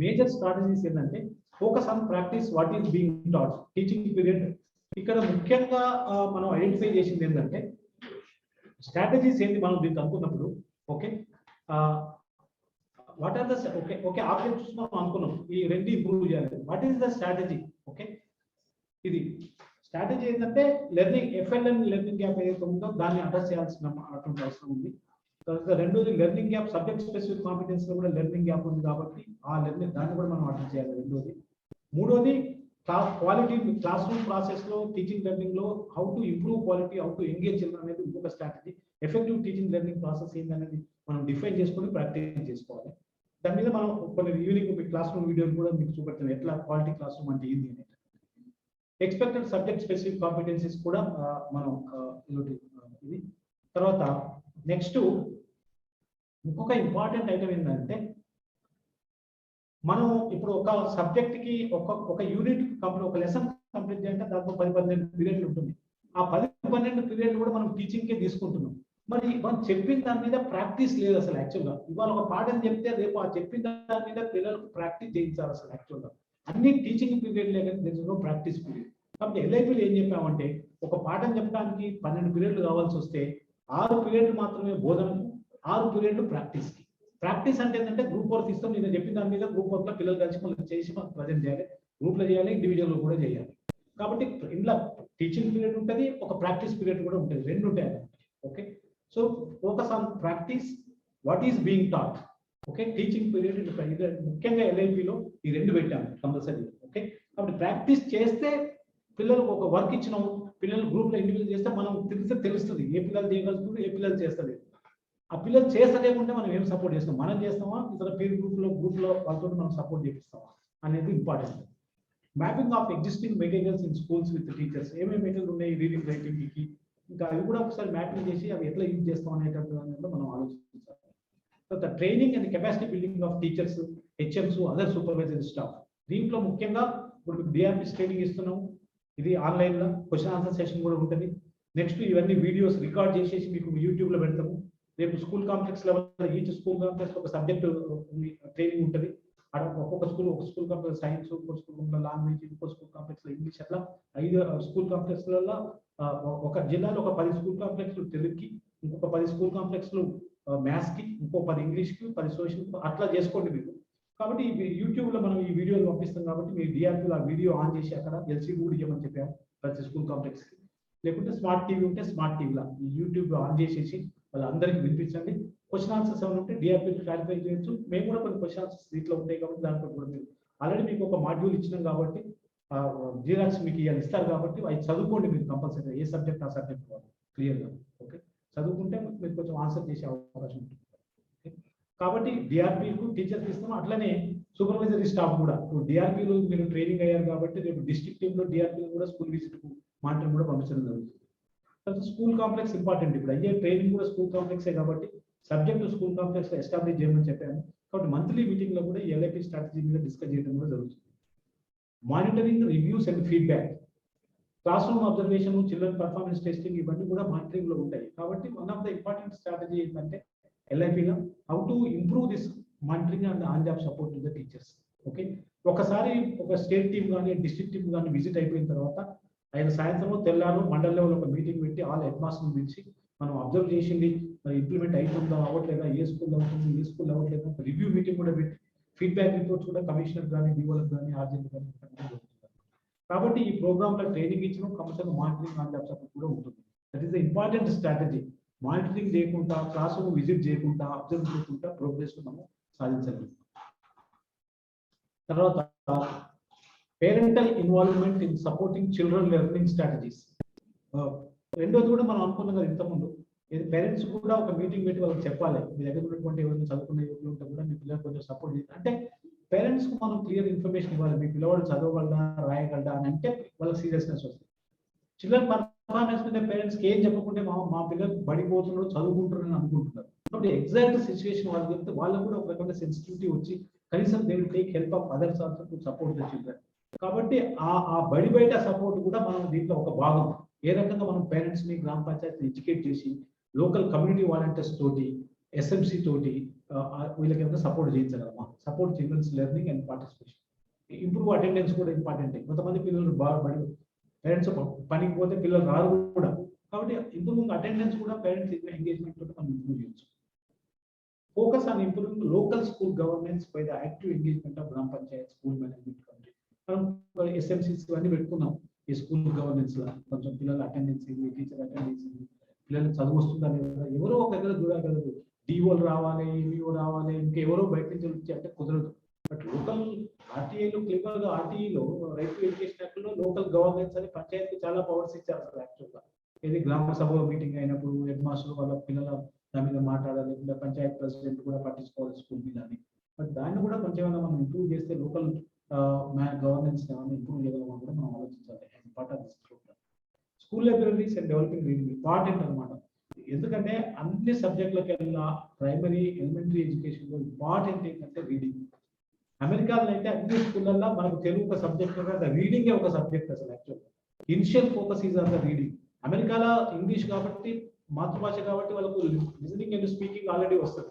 మేజర్ స్ట్రాటజీస్ ఏంటంటే focus on practice what is being taught teaching period. ఇక్కడ ముఖ్యంగా మనం ఐడెంటిఫై చేసింది ఏంటంటే స్ట్రాటజీస్ ఏంటి మనం దీనికి అనుకున్నప్పుడు. Okay, what are the okay objectives మనం అనుకున్నాం, ఈ రెండు ఇంప్రూవ్ చేయాలి. What is the strategy? Okay, ఇది స్ట్రాటజీ ఏంటంటే లెర్నింగ్ ఎఫ్ఎల్ఎన్ లెర్నింగ్ గ్యాప్ ఏదైతే ఉందో దాన్ని అడ్రస్ చేయాల్సిన అటువంటి అవసరం ఉంది. తర్వాత రెండోది learning gap, subject specific competence లో కూడా లెర్నింగ్ గ్యాప్ ఉంది కాబట్టి ఆ లెర్నింగ్ దాన్ని కూడా మనం అడ్రస్ చేయాలి రెండోది. మూడోది క్వాలిటీ క్లాస్ రూమ్ ప్రాసెస్ లో టీచింగ్ లెర్నింగ్ లో how to improve quality, how to engage children అనేది ఇంకొక strategy. Effective teaching learning process ఏంటనేది మనం డిఫైన్ చేసుకొని ప్రాక్టీస్ చేసుకోవాలి. దాని మీద మనం కొన్ని ఈవినింగ్ మీ క్లాస్ రూమ్ వీడియోలు కూడా మీకు చూపెడతాను, ఎట్లా క్వాలిటీ క్లాస్ రూమ్ అంటే ఏంది అనేది. ఎక్స్పెక్టెడ్ సబ్జెక్ట్ స్పెసిఫిక్ కాంపిటెన్సీస్ కూడా మనం ఇది. తర్వాత నెక్స్ట్ ఇంకొక ఇంపార్టెంట్ ఐటమ్ ఏంటంటే మనం ఇప్పుడు ఒక సబ్జెక్ట్ కి ఒక యూనిట్ కంప్లీట్, ఒక లెసన్ కంప్లీట్ చేయాలంటే దాంట్లో 10-12 పీరియడ్లు ఉంటుంది. ఆ 10-12 పీరియడ్లు కూడా మనం టీచింగ్ కే తీసుకుంటున్నాం. మరి మనం చెప్పిన దాని మీద ప్రాక్టీస్ లేదు అసలు. యాక్చువల్గా ఇవాళ ఒక పాఠం చెప్తే రేపు ఆ చెప్పిన దాని మీద పిల్లలకు ప్రాక్టీస్ చేయించాలి అసలు. యాక్చువల్గా అన్ని టీచింగ్ పీరియడ్లే కానీ there is no practice period. కాబట్టి ఎల్ఐపీలో ఏం చెప్పామంటే ఒక పాఠం చెప్పడానికి 12 పీరియడ్లు కావాల్సి వస్తే 6 పీరియడ్లు మాత్రమే బోధనకు, 6 పీరియడ్లు ప్రాక్టీస్కి. ప్రాక్టీస్ అంటే ఏంటంటే గ్రూప్ వర్క్ ఇస్తాం, నేను చెప్పిన దాని మీద గ్రూప్ వర్క్ లో పిల్లలు కలిసి మనం చేసి మనం ప్రజెంట్ చేయాలి, గ్రూప్ లో చేయాలి, ఇండివిజువల్ లో కూడా చేయాలి. కాబట్టి ఇంట్లో టీచింగ్ పీరియడ్ ఉంటుంది, ఒక ప్రాక్టీస్ పీరియడ్ కూడా ఉంటుంది, రెండు ఉంటాయి. Okay, so focus on practice what is being taught. Okay, teaching period ముఖ్యంగా ఎల్ఐపిలో ఈ రెండు పెట్టాము కంపల్సరీ. ఓకే, కాబట్టి ప్రాక్టీస్ చేస్తే పిల్లలకు ఒక వర్క్ ఇచ్చినాం, పిల్లలు గ్రూప్ లో ఇండివిజువల్ చేస్తే మనం తెలుస్తుంది ఏ పిల్లలు చేయగలుగుతుంది, ఏ పిల్లలు చేస్తారు. ఆ పిల్లలు చేస్తలేకుంటే మనం ఏం సపోర్ట్ చేస్తాం, మనం చేస్తామా ఇతర పీర్ గ్రూప్ లో వాళ్ళతో మనం సపోర్ట్ చేపిస్తామా అనేది important. Mapping of existing materials in schools with teachers, ఏమేమి మెటీరియల్ ఉన్నాయి రీడింగ్ రైటింగ్ కి, ఇంకా అవి కూడా ఒకసారి మ్యాపింగ్ చేసి అవి ఎట్లా యూజ్ చేస్తాం అనేటప్పుడు మనం ఆలోచించాలి. తర్వాత training and capacity building of teachers, HMs, other supervisory staff. దీంట్లో ముఖ్యంగా ఇప్పుడు డిఆర్పి ట్రైనింగ్ ఇస్తున్నాము, ఇది ఆన్లైన్ లో క్వశ్చన్ ఆన్సర్ సెషన్ కూడా ఉంటుంది. నెక్స్ట్ ఇవన్నీ వీడియోస్ రికార్డ్ చేసేసి మీకు యూట్యూబ్ లో పెడతాము. రేపు school complex level each school complex ఒక సబ్జెక్ట్ ట్రైనింగ్ ఉంటుంది. ఒక్కొక్క స్కూల్ కాంప్లెక్స్ సైన్స్, ఇంకో స్కూల్ లాంగ్వేజ్, ఇంకో స్కూల్ కాంప్లెక్స్ లో ఇంగ్లీష్, అట్లా 5 స్కూల్ కాంప్లెక్స్ లలో ఒక జిల్లాలో ఒక 10 స్కూల్ కాంప్లెక్స్ తెలుగుకి, ఇంకొక 10 స్కూల్ కాంప్లెక్స్ మ్యాథ్స్ కి, ఇంకో 10 ఇంగ్లీష్ కి, 10 సోషల్, అట్లా చేసుకోండి మీరు. కాబట్టి యూట్యూబ్ లో మనం ఈ వీడియోలు పంపిస్తాం కాబట్టి మీరు డిఆర్పీలో ఆ వీడియో ఆన్ చేసి అక్కడ ఎల్సీడీ కూడా ఇవ్వమని చెప్పాము ప్రతి స్కూల్ కాంప్లెక్స్ కి. లేకుంటే స్మార్ట్ టీవీ ఉంటే స్మార్ట్ టీవీలో ఈ యూట్యూబ్ లో ఆన్ చేసేసి వాళ్ళందరికీ వినిపించండి. క్వశ్చన్ ఆన్సర్స్ ఏమైనా ఉంటే డిఆర్పీ క్లారిఫై చేయొచ్చు. మేము కూడా కొన్ని క్వశ్చన్ ఆన్సర్స్ దీంట్లో ఉంటాయి కాబట్టి దాంట్లో కూడా మీరు ఆల్రెడీ మీకు ఒక మాడ్యూల్ ఇచ్చినాం కాబట్టి జీరాక్స్ మీకు ఇవాళ ఇస్తారు కాబట్టి అవి చదువుకోండి మీరు కంపల్సరీ, ఏ సబ్జెక్ట్ ఆ సబ్జెక్ట్ క్లియర్గా. ఓకే, చదువుకుంటే మీరు కొంచెం ఆన్సర్ చేసే అవకాశం ఉంటుంది. కాబట్టి డిఆర్పీకు టీచర్స్ ఇస్తాం, అట్లనే సూపర్వైజరీ స్టాఫ్ కూడా. ఇప్పుడు డిఆర్పీలో మీరు ట్రైనింగ్ అయ్యారు కాబట్టి రేపు డిస్ట్రిక్ట్ టీంలో డిఆర్పీలో కూడా స్కూల్ విజిట్ మానిటర్ కూడా పంపించడం జరుగుతుంది. స్కూల్ కాంప్లెక్స్ ఇంపార్టెంట్, ఇప్పుడు అయ్యే ట్రైనింగ్ కూడా స్కూల్ కాంప్లెక్సే కాబట్టి సబ్జెక్ట్ స్కూల్ కాంప్లెక్స్ ఎస్టాబ్లిష్ చేయమని చెప్పాను. కాబట్టి మంత్లీ మీటింగ్ లో కూడా ఎల్ఐపి స్ట్రాటజీ మీద డిస్కస్ చేయడం కూడా జరుగుతుంది. Monitoring, reviews and feedback, class room observation, children performance testing, ఇవన్నీ కూడా మానిటరింగ్ లో ఉంటాయి. కాబట్టి one of the important strategy ఏంటంటే ఎల్ఐపిలో how to improve this monitoring and on job support to the teachers. Okay, ఒకసారి ఒక స్టేట్ టీమ్ కానీ డిస్ట్రిక్ట్ టీమ్ కానీ విజిట్ అయిపోయిన తర్వాత ఆయన సాయంత్రం తెల్లారు మండల్ లెవెల్ ఒక మీటింగ్ పెట్టి ఆల్ హెడ్ మాస్టర్ని పిలిచి మనం అబ్జర్వ్ చేసింది మరి ఇంప్లిమెంట్ అవుతుందా అవ్వట్లేదా, ఏ స్కూల్ అవుతుంది ఏ స్కూల్ అవ్వట్లేదా, రివ్యూ మీటింగ్ కూడా పెట్టి ఫీడ్బ్యాక్ రిపోర్ట్స్ కూడా కమిషనర్ కానీ డిఓలకు కానీ ఆర్జీలకు కానీ కాబట్టి ఈ ప్రోగ్రామ్ లో ట్రైనింగ్ ఇచ్చిన compulsory monitoring on job support కూడా ఉంటుంది. That is the important strategy. Monitoring చేయకుండా, క్లాస్ రూమ్ విజిట్ చేయకుండా, అబ్జర్వ్ చేయకుండా ప్రోగ్రెస్ మనం సాధించగలుగుతాం. తర్వాత parental involvement in supporting children learning strategies. రెండోది కూడా మనం అనుకున్నాం కదా ఇంతకుముందు, పేరెంట్స్ కూడా ఒక మీటింగ్ పెట్టి వాళ్ళకి చెప్పాలి, మీ దగ్గర ఉన్నటువంటి ఎవరైనా చదువుకున్న యువకులు ఉంటే కూడా మీ పిల్లలు కొంచెం సపోర్ట్ చేయాలి. అంటే పేరెంట్స్ కు మనం క్లియర్ ఇన్ఫర్మేషన్ ఇవ్వాలి, మీ పిల్లవాడు చదవగలడా, రాయగలడా అని. అంటే వాళ్ళకి సీరియస్నెస్ వస్తుంది. చిల్డ్రన్ పర్ఫార్మెన్స్ మీద పేరెంట్స్కి ఏం చెప్పకుంటే మా పిల్లలు బడిపోతున్నారు, చదువుకుంటున్నారు అనుకుంటున్నారు. కాబట్టి ఎగ్జాక్ట్ సిచ్యువేషన్ వాళ్ళు చెప్తే వాళ్ళకు కూడా ఒక రకమైన సెన్సిటివిటీ వచ్చి కనీసం they will take help of others also to support the children. కాబట్టి ఆ బడి బయట సపోర్ట్ కూడా మనం దీంట్లో ఒక భాగం. ఏ రకంగా మనం పేరెంట్స్ ని, గ్రామ పంచాయతీ ఎడ్యుకేట్ చేసి, లోకల్ కమ్యూనిటీ వాలంటీర్స్ తోటి, ఎస్ఎంసి తోటి వీళ్ళకి ఏమైనా సపోర్ట్ చేయించగలమా? Support children's learning and participation. Improve attendance కూడా ఇంపార్టెంట్. కొంతమంది పిల్లలు బడి పేరెంట్స్ పనికి పోతే పిల్లలు రారు కూడా. కాబట్టి ఇంప్రూవింగ్ అటెండెన్స్ కూడా పేరెంట్స్ ఎంగేజ్మెంట్ తోటి మనం ఇంప్రూవ్ చేయొచ్చు. Focus on improving local school governance by the active engagement of Gram Panchayat, school management committee. మనం SMCs అన్ని పెట్టుకున్నాం ఈ స్కూల్ గవర్నెన్స్ లో. కొంచెం పిల్లల అటెండెన్స్, టీచర్ అటెండెన్స్, పిల్లలు చదువు వస్తుందా లేదా, ఎవరో ఒక దగ్గర చూడగలరు. డిఓలు రావాలి, ఈఓ రావాలి, ఇంకా ఎవరో బయట నుంచి వచ్చి అంటే కుదరదు. బట్ లోకల్ ఆర్టీఐలో క్లియర్ గా, ఆర్టీఈలో రైట్ టు ఎడ్యుకేషన్ యాక్ట్ లో లోకల్ గవర్నెన్స్ అని పంచాయతీ చాలా పవర్స్ ఇచ్చారు అసలు యాక్చువల్ గా. ఇది గ్రామ సభ మీటింగ్ అయినప్పుడు హెడ్ మాస్టర్ వాళ్ళ పిల్లల దాని మీద మాట్లాడాలి, లేదా పంచాయత్ ప్రెసిడెంట్ కూడా పట్టించుకోవాలి స్కూల్ మీద అని. బట్ దాన్ని కూడా కొంచెం మనం ఇంప్రూవ్ చేస్తే లోకల్ గవర్నెన్స్ ఇంప్రూవ్ చేయగలమని కూడా మనం ఆలోచించాలి. Part of this programme. School libraries and developing reading important అనమాట. ఎందుకంటే అన్ని సబ్జెక్టులకి వెళ్ళినా ప్రైమరీ, ఎలిమెంటరీ ఎడ్యుకేషన్ లో ఇంపార్టెంట్ ఏంటంటే రీడింగ్. అమెరికాలో అయితే అన్ని స్కూళ్ళల్లో మనకు తెలుగు ఒక సబ్జెక్ట్, రీడింగే ఒక సబ్జెక్ట్ అసలు actual. Initial focus is on the reading. అమెరికాలో ఇంగ్లీష్ కాబట్టి, మాతృభాష కాబట్టి వాళ్ళకు లిజనింగ్ అండ్ స్పీకింగ్ ఆల్రెడీ వస్తుంది.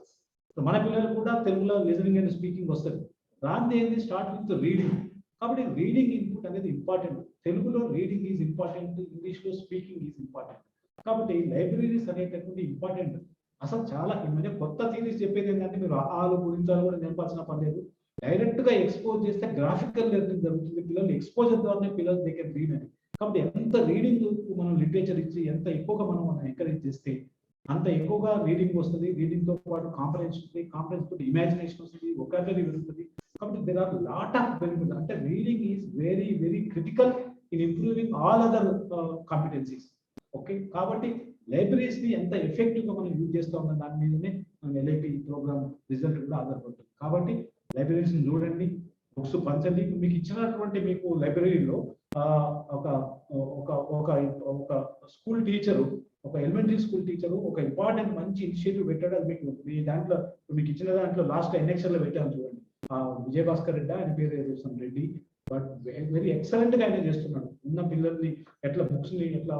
మన పిల్లలు కూడా తెలుగులో లిజనింగ్ అండ్ స్పీకింగ్ వస్తుంది. దాని ఏంది స్టార్ట్ విత్ రీడింగ్. కాబట్టి రీడింగ్ ఇన్పుట్ అనేది ఇంపార్టెంట్. తెలుగులో రీడింగ్ ఈజ్ ఇంపార్టెంట్, ఇంగ్లీష్ లో స్పీకింగ్ ఈజ్ ఇంపార్టెంట్. కాబట్టి లైబ్రరీస్ అనేటటువంటి ఇంపార్టెంట్. అసలు చాలా కొత్త థియరీస్ చెప్పేది ఏంటంటే, మీరు ఆలు గురించాలు కూడా నేర్పాల్సిన పని లేదు. డైరెక్ట్ గా ఎక్స్పోజ్ చేస్తే గ్రాఫికల్ లెర్నింగ్ జరుగుతుంది. పిల్లలు ఎక్స్పోజర్ ద్వారానే పిల్లలు దే కెన్ రీడ్ అని. కాబట్టి ఎంత రీడింగ్ మనం లిటరేచర్ ఇచ్చి ఎంత ఎక్కువగా మనం ఎంకరేజ్ చేస్తే అంత ఎక్కువగా రీడింగ్ వస్తుంది. రీడింగ్ తో పాటు కాంఫరెన్స్ వస్తుంది, కాంఫరెన్స్ తోటి ఇమాజినేషన్ వస్తుంది, వొకాబులరీ పెరుగుతుంది. కాబట్టి there are lot of benefits. అంటే reading is very very critical in improving all other competencies. Okay, కాబట్టి లైబ్రరీస్ ని ఎంత ఎఫెక్టివ్ గా మనం యూజ్ చేస్తా ఉన్న దాని మీదనే మనం ఎల్ఐపి ప్రోగ్రామ్ రిజల్ట్ కూడా ఆధారపడుతుంది. కాబట్టి లైబ్రరీస్ ని చూడండి, బుక్స్ పంచండి. మీకు ఇచ్చినటువంటి మీకు లైబ్రరీలో ఒక ఒక ఒక ఒక స్కూల్ టీచరు, ఒక ఎలిమెంటరీ స్కూల్ టీచరు ఒక ఇంపార్టెంట్ మంచి ఇనిషియేటివ్ పెట్టాడు. అది మీకు మీ దాంట్లో మీకు ఇచ్చిన దాంట్లో లాస్ట్ ఎన్ఎక్షన్ లో పెట్టాను చూడండి. విజయభాస్కర్ రెడ్డి, ఆయన పేరు రెడ్డి. బట్ వెరీ ఎక్సలెంట్ గా ఆయన చేస్తున్నాడు. ఉన్న పిల్లల్ని ఎట్లా బుక్స్ ని ఎట్లా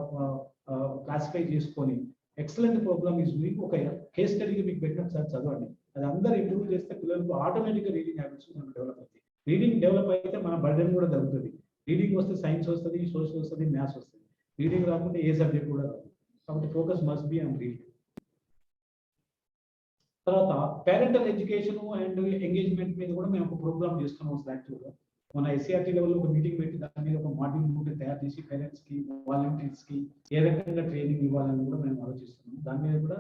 క్లాసిఫై చేసుకొని ఎక్సలెంట్ ప్రోగ్రామ్ ఈజ్ మీకు ఒక కేస్ స్టడీకి మీకు పెట్టినట్టు సార్ చదవండి. అది అందరూ ఇంప్రూవ్ చేస్తే పిల్లలకు ఆటోమేటిక్ గా రీడింగ్ హ్యాబిట్స్ మనకు డెవలప్ అవుతాయి. రీడింగ్ డెవలప్ అయితే మన బర్డెన్ కూడా తగ్గుతుంది. రీడింగ్ వస్తే సైన్స్ వస్తుంది, సోషల్ వస్తుంది, మ్యాథ్స్ వస్తుంది. రీడింగ్ రాకుంటే ఏ సబ్జెక్ట్ కూడా రాదు. కాబట్టి focus must be on reading. తర్వాత పేరెంటల్ ఎడ్యుకేషన్ అండ్ ఎంగేజ్మెంట్ మీద కూడా మేము ఒక ప్రోగ్రామ్ చేస్తున్నాం యాక్చువల్గా. మన ఎస్సీఆర్టీ లెవెల్లో ఒక మీటింగ్ పెట్టి దాని మీద ఒక మాడ్యూల్ తయారు చేసి పేరెంట్స్ కి, వాలంటీర్స్ కి ఏ రకంగా ట్రైనింగ్ ఇవ్వాలని కూడా మేము ఆలోచిస్తున్నాం. దాని మీద కూడా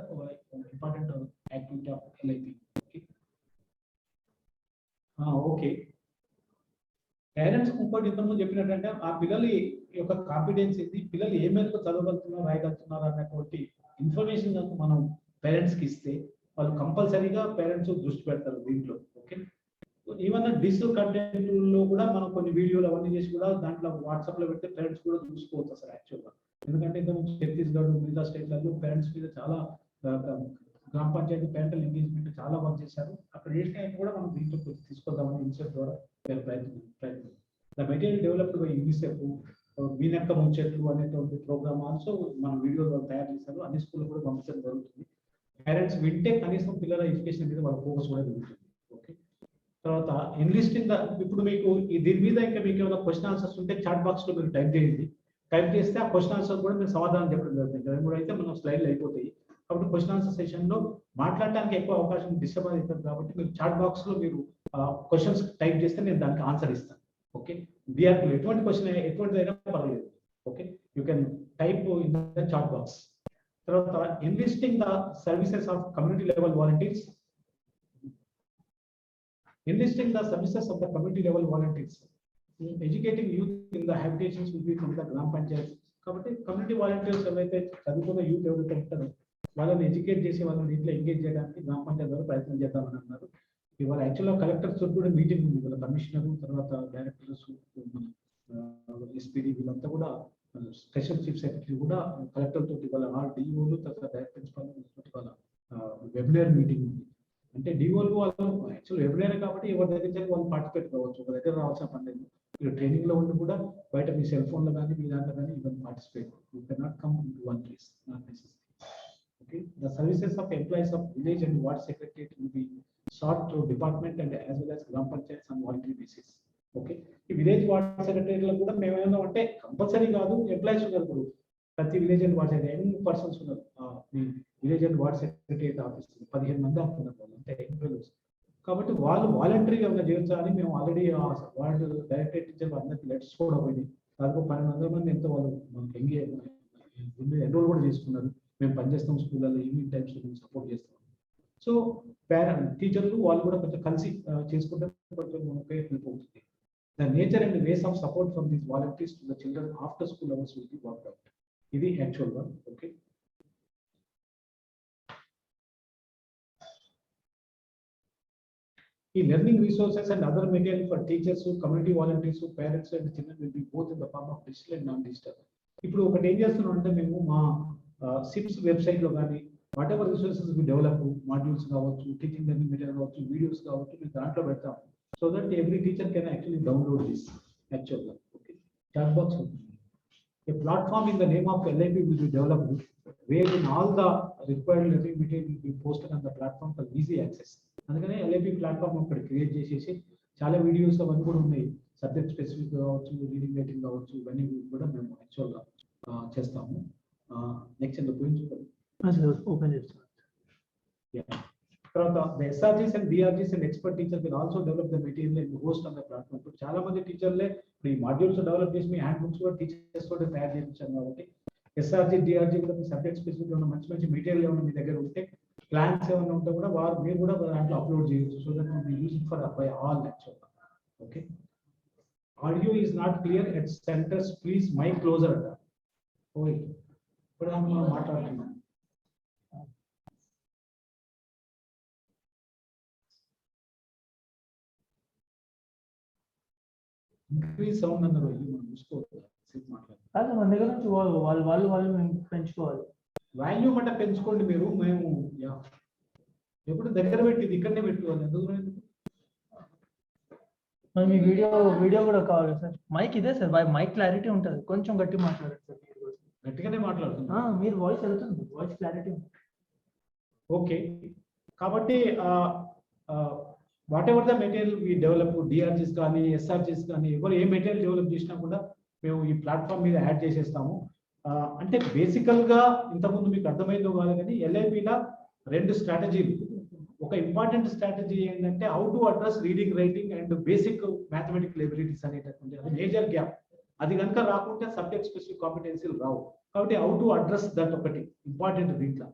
important activity of LIP. Okay, parents ఇంకోటి ఇంతకుముందు చెప్పినట్టంటే ఆ పిల్లల యొక్క కాన్ఫిడెన్స్ ఏంటి, పిల్లలు ఏ మేరకు చదవగలుగుతున్నారు, రాయగలుగుతున్నారు అన్నటువంటి ఇన్ఫర్మేషన్ మనం పేరెంట్స్ కి ఇస్తే వాళ్ళు కంపల్సరీగా పేరెంట్స్ దృష్టి పెడతారు దీంట్లో. ఓకే, ఈవెన్ డిజిటల్ కంటెంట్ లో కూడా మనం కొన్ని వీడియోలు అవన్నీ చేసి కూడా దాంట్లో వాట్సాప్ లో పెడితే పేరెంట్స్ కూడా చూసుకోవచ్చు అసలు యాక్చువల్గా. ఎందుకంటే ఇంతకుముందు ఛత్తీస్గఢ్, మిగతా స్టేట్లలో పేరెంట్స్ మీద చాలా గ్రామ పంచాయతీ పేరెంటల్ ఎంగేజ్మెంట్ చాలా వర్క్ చేశారు. అక్కడ చేసిన కూడా మనం దీంట్లో తీసుకొద్దామని ఇన్సెట్ ద్వారా ప్రయత్నం. The material developed by UNICEF, మీనక్క ముచ్చట్లు అనేటువంటి ప్రోగ్రామ్ ఆల్సో మన వీడియో తయారు చేశారు. అన్ని స్కూల్లో కూడా పంపించడం జరుగుతుంది. పేరెంట్స్ వింటే కనీసం పిల్లల ఎడ్యుకేషన్ మీద వాళ్ళ ఫోకస్ కూడా జరుగుతుంది. ఓకే, తర్వాత ఎన్లిస్టింగ్ ఇప్పుడు మీకు దీని మీద ఇంకా మీకు ఏమైనా క్వశ్చన్ ఆన్సర్స్ ఉంటే చాట్ బాక్స్ లో మీరు టైప్ చేయండి. టైప్ చేస్తే ఆ క్వశ్చన్ ఆన్సర్ కూడా మీరు సమాధానం చెప్పడం జరుగుతుంది. 2-3 అయితే మనం స్లైడ్లు అయిపోతాయి. కాబట్టి క్వశ్చన్ ఆన్సర్ సెషన్ లో మాట్లాడడానికి ఎక్కువ అవకాశం డిస్టర్బ్ అవుతుంది. కాబట్టి మీరు చాట్ బాక్స్ లో మీరు క్వశ్చన్స్ టైప్ చేస్తే నేను దానికి ఆన్సర్ ఇస్తాను. ఓకే, DRP ఎటువంటి క్వశ్చన్ ఎటువంటిదైనా పర్లేదు. Okay, you can type in the chat box. తర్వాత enlisting the services of community level volunteers. Enlisting the services of the community level volunteers. Educating youth in the habitations will be from the Gram Panchayat. కాబట్టి community volunteers ఎవరైతే చదువుకున్న youth ఎవరైతే ఉంటారో వాళ్ళని educate చేసి వాళ్ళని దీంట్లో ఎంగేజ్ చేయడానికి గ్రామ పంచాయతీ ద్వారా ప్రయత్నం చేద్దామని అన్నారు. ఇవాళ యాక్చువల్గా కలెక్టర్స్ కూడా మీటింగ్ ఉంది, వాళ్ళ కమిషనర్ తర్వాత డైరెక్టర్స్ ఎస్పీడీ వీళ్ళంతా కూడా స్పెషల్ చీఫ్ సెక్రటరీ కూడా కలెక్టర్ తోటి వాళ్ళ డిఓలు తర్వాత డైరెక్టర్ ప్రిన్సిపల్ తోటి వాళ్ళ వెబినార్ మీటింగ్ ఉంది. అంటే డిఓలు వాళ్ళు యాక్చువల్ వెబినార్ కాబట్టి ఎవరి దగ్గర వాళ్ళు పార్టిసిపేట్ కావచ్చు, ఒక దగ్గర రావాల్సిన పని లేదు. మీరు ట్రైనింగ్ లో ఉండి కూడా బయట మీ సెల్ ఫోన్ లో కానీ మీ దాంట్లో కానీ you can participate. You can not come in one place, not necessary. Okay, the services of employees of village and ward secretariat will be sought through department and as well as gram panchayats on voluntary basis. Okay, ఈ village ward సెక్రటరీలో కూడా మేము ఏమన్నా అంటే compulsory కాదు, employees ఉన్నారు. ఇప్పుడు ప్రతి village and ward secretary young persons ఉన్నారు. మీ village and ward secretariat office 15 మంది అంటున్నారు వాళ్ళు, అంటే యంగ్ ఫెలోస్. కాబట్టి వాళ్ళు వాలంటరీగా ఏమైనా చేయొచ్చని మేము ఆల్రెడీ వార్డు డైరెక్టర్ టీచర్ అందరికి లెటర్స్ కూడా పోయింది. దాదాపు 1200 మంది ఎంతో వాళ్ళు మనకి ఎన్రోల్ కూడా చేసుకున్నారు. మేము పనిచేస్తాం స్కూళ్ళలో, ఈవినింగ్ టైమ్స్ మేము సపోర్ట్ చేస్తాం. సో పేరెంట్ టీచర్లు వాళ్ళు కూడా కొంచెం కలిసి చేసుకుంటే కొంచెం మనకి హెల్ప్ అవుతుంది. The nature and ways of support from these volunteers to the children after school hours will be worked out. ఇది యాక్చువల్ గా. ఓకే, ఈ learning resources and other material for teachers, community volunteers, parents and children will be both in the form of digital and non digital. ఇప్పుడు ఒకటి ఏం చేస్తున్నాం అంటే మేము మా సిప్స్ వెబ్సైట్ లో కానీ whatever resources we develop, modules కావచ్చు, టీచింగ్ లెర్నింగ్ మెటీరియల్ కావచ్చు, వీడియోస్ కావచ్చు, మేము దాంట్లో పెడతాం. So that every teacher can actually download this యాక్చువల్గా. ఓకే, చాట్ బాక్స్ ఉంటుంది. A platform in the name of LIP will be developed wherein all the required learning material will be posted on the platform for easy access. అందుకనే LIP platform ఒకటి create చేసేసి చాలా videos అవన్నీ కూడా ఉన్నాయి. Subject specific కావచ్చు, reading writing కావచ్చు, ఇవన్నీ కూడా మేము యాక్చువల్గా చేస్తాము. నెక్స్ట్ ఎంత పోయించుకోవాలి ఓపెన్ చేస్తాం. తర్వాత the SRGs and DRGs and expert teachers will also develop the material and host on the platform. ఇప్పుడు చాలా మంది టీచర్లే ఈ మాడ్యూల్స్ డెవలప్ చేసి మీ హ్యాండ్ బుక్స్ కూడా టీచర్స్ తోటి తయారు చేయించారు. కాబట్టి SRG, DRG కూడా మీ సబ్జెక్ట్ స్పెసిఫిక్ ఉన్న మంచి మంచి మెటీరియల్ ఏమైనా మీ దగ్గర ఉంటే, ప్లాన్స్ ఏమైనా ఉంటే కూడా మీరు కూడా దాంట్లో అప్లోడ్ చేయొచ్చు. So that will use it for by all యాక్చువల్గా. Okay, audio is not clear at centres, please mic closer అంట. ఓకే, ఇప్పుడు మనం మాట్లాడుతున్నాం. ఇంక్రీజ్ సౌండ్ అన్నారు, మనం చూసుకోవాలి. మన దగ్గర నుంచి వాళ్ళు పెంచుకోవాలి. వాల్యూమ్ అంటే పెంచుకోండి మీరు. మేము ఎప్పుడు దగ్గర పెట్టి ఇక్కడనే పెట్టుకోవాలి. మీ వీడియో కూడా కావాలి సార్. మైక్ ఇదే సార్, మైక్ క్లారిటీ ఉంటుంది. కొంచెం గట్టి మాట్లాడారు సార్. గట్టిగానే మాట్లాడుతున్నా. మీరు వాయిస్ వెళ్తుంది, వాయిస్ క్లారిటీ. ఓకే, కాబట్టి whatever the material we develop, DRGs కానీ ఎస్ఆర్జీస్ కానీ ఎవరు ఏ మెటీరియల్ డెవలప్ చేసినా కూడా మేము ఈ ప్లాట్ఫామ్ మీద యాడ్ చేసేస్తాము. అంటే బేసికల్ గా ఇంతకుముందు మీకు అర్థమైందో కాదు కానీ LIPలో 2 స్ట్రాటజీలు. ఒక ఇంపార్టెంట్ స్ట్రాటజీ ఏంటంటే how to address reading, writing and basic mathematical abilities అనేటటువంటి అది మేజర్ గ్యాప్. అది కనుక రాకుంటే సబ్జెక్ట్ స్పెసిఫిక్ కాంపిటెన్సీలు రావు. కాబట్టి హౌ టు అడ్రస్ దట్ ఒకటి ఇంపార్టెంట్ దీంట్లో.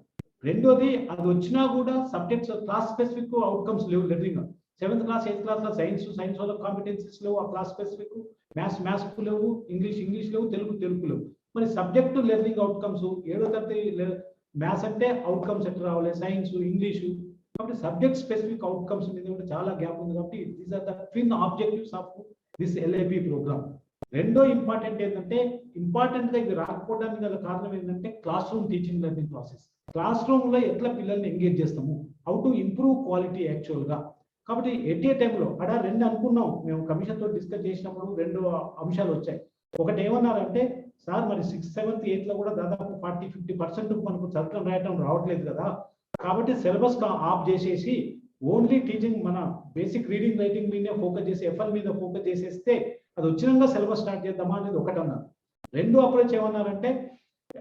రెండోది, అది వచ్చినా కూడా సబ్జెక్ట్స్ క్లాస్ స్పెసిఫిక్ అవుట్కమ్స్ లేవు. Learning 7th class 8th class లో సైన్స్ వాళ్ళ కాంపిటెన్సీస్ లేవు, ఆ క్లాస్ స్పెసిఫిక్. మ్యాథ్స్ లేవు, ఇంగ్లీష్ లేవు, తెలుగు లేవు. మరి సబ్జెక్టు లెర్నింగ్ అవుట్కమ్స్ 7వ తరగతి మ్యాథ్స్ అంటే అవుట్కమ్స్ ఎట్లా రావాలి, సైన్స్, ఇంగ్లీషు. కాబట్టి సబ్జెక్ట్ స్పెసిఫిక్ అవుట్కమ్స్ మీద కూడా చాలా గ్యాప్ ఉంది. కాబట్టి these are the twin objectives of this LIP programme. రెండో ఇంపార్టెంట్ ఏంటంటే, ఇంపార్టెంట్ గా ఇది రాకపోవడానికి గల కారణం ఏంటంటే classroom teaching learning process. Class room లో ఎట్లా పిల్లల్ని ఎంగేజ్ చేస్తాము, how to improve quality actual గా. కాబట్టి ఎట్ ఏ టైంలో అక్కడ 2 అనుకున్నాం మేము కమిషన్ తో డిస్కస్ చేసినప్పుడు. 2 అంశాలు వచ్చాయి. ఒకటి ఏమన్నారంటే, సార్ మరి 6th, 7th, 8th లో కూడా దాదాపు 40-50% మనకు చదవడం రాయటం రావట్లేదు కదా, కాబట్టి సిలబస్ ఆఫ్ చేసేసి ఓన్లీ టీచింగ్ మన బేసిక్ రీడింగ్, రైటింగ్ మీద ఫోకస్ చేసి FL మీద ఫోకస్ చేసేస్తే అది వచ్చినాక సిలబస్ స్టార్ట్ చేద్దామా అనేది ఒకటి అన్నారు. 2 అప్రోచ్ ఏమన్నారంటే,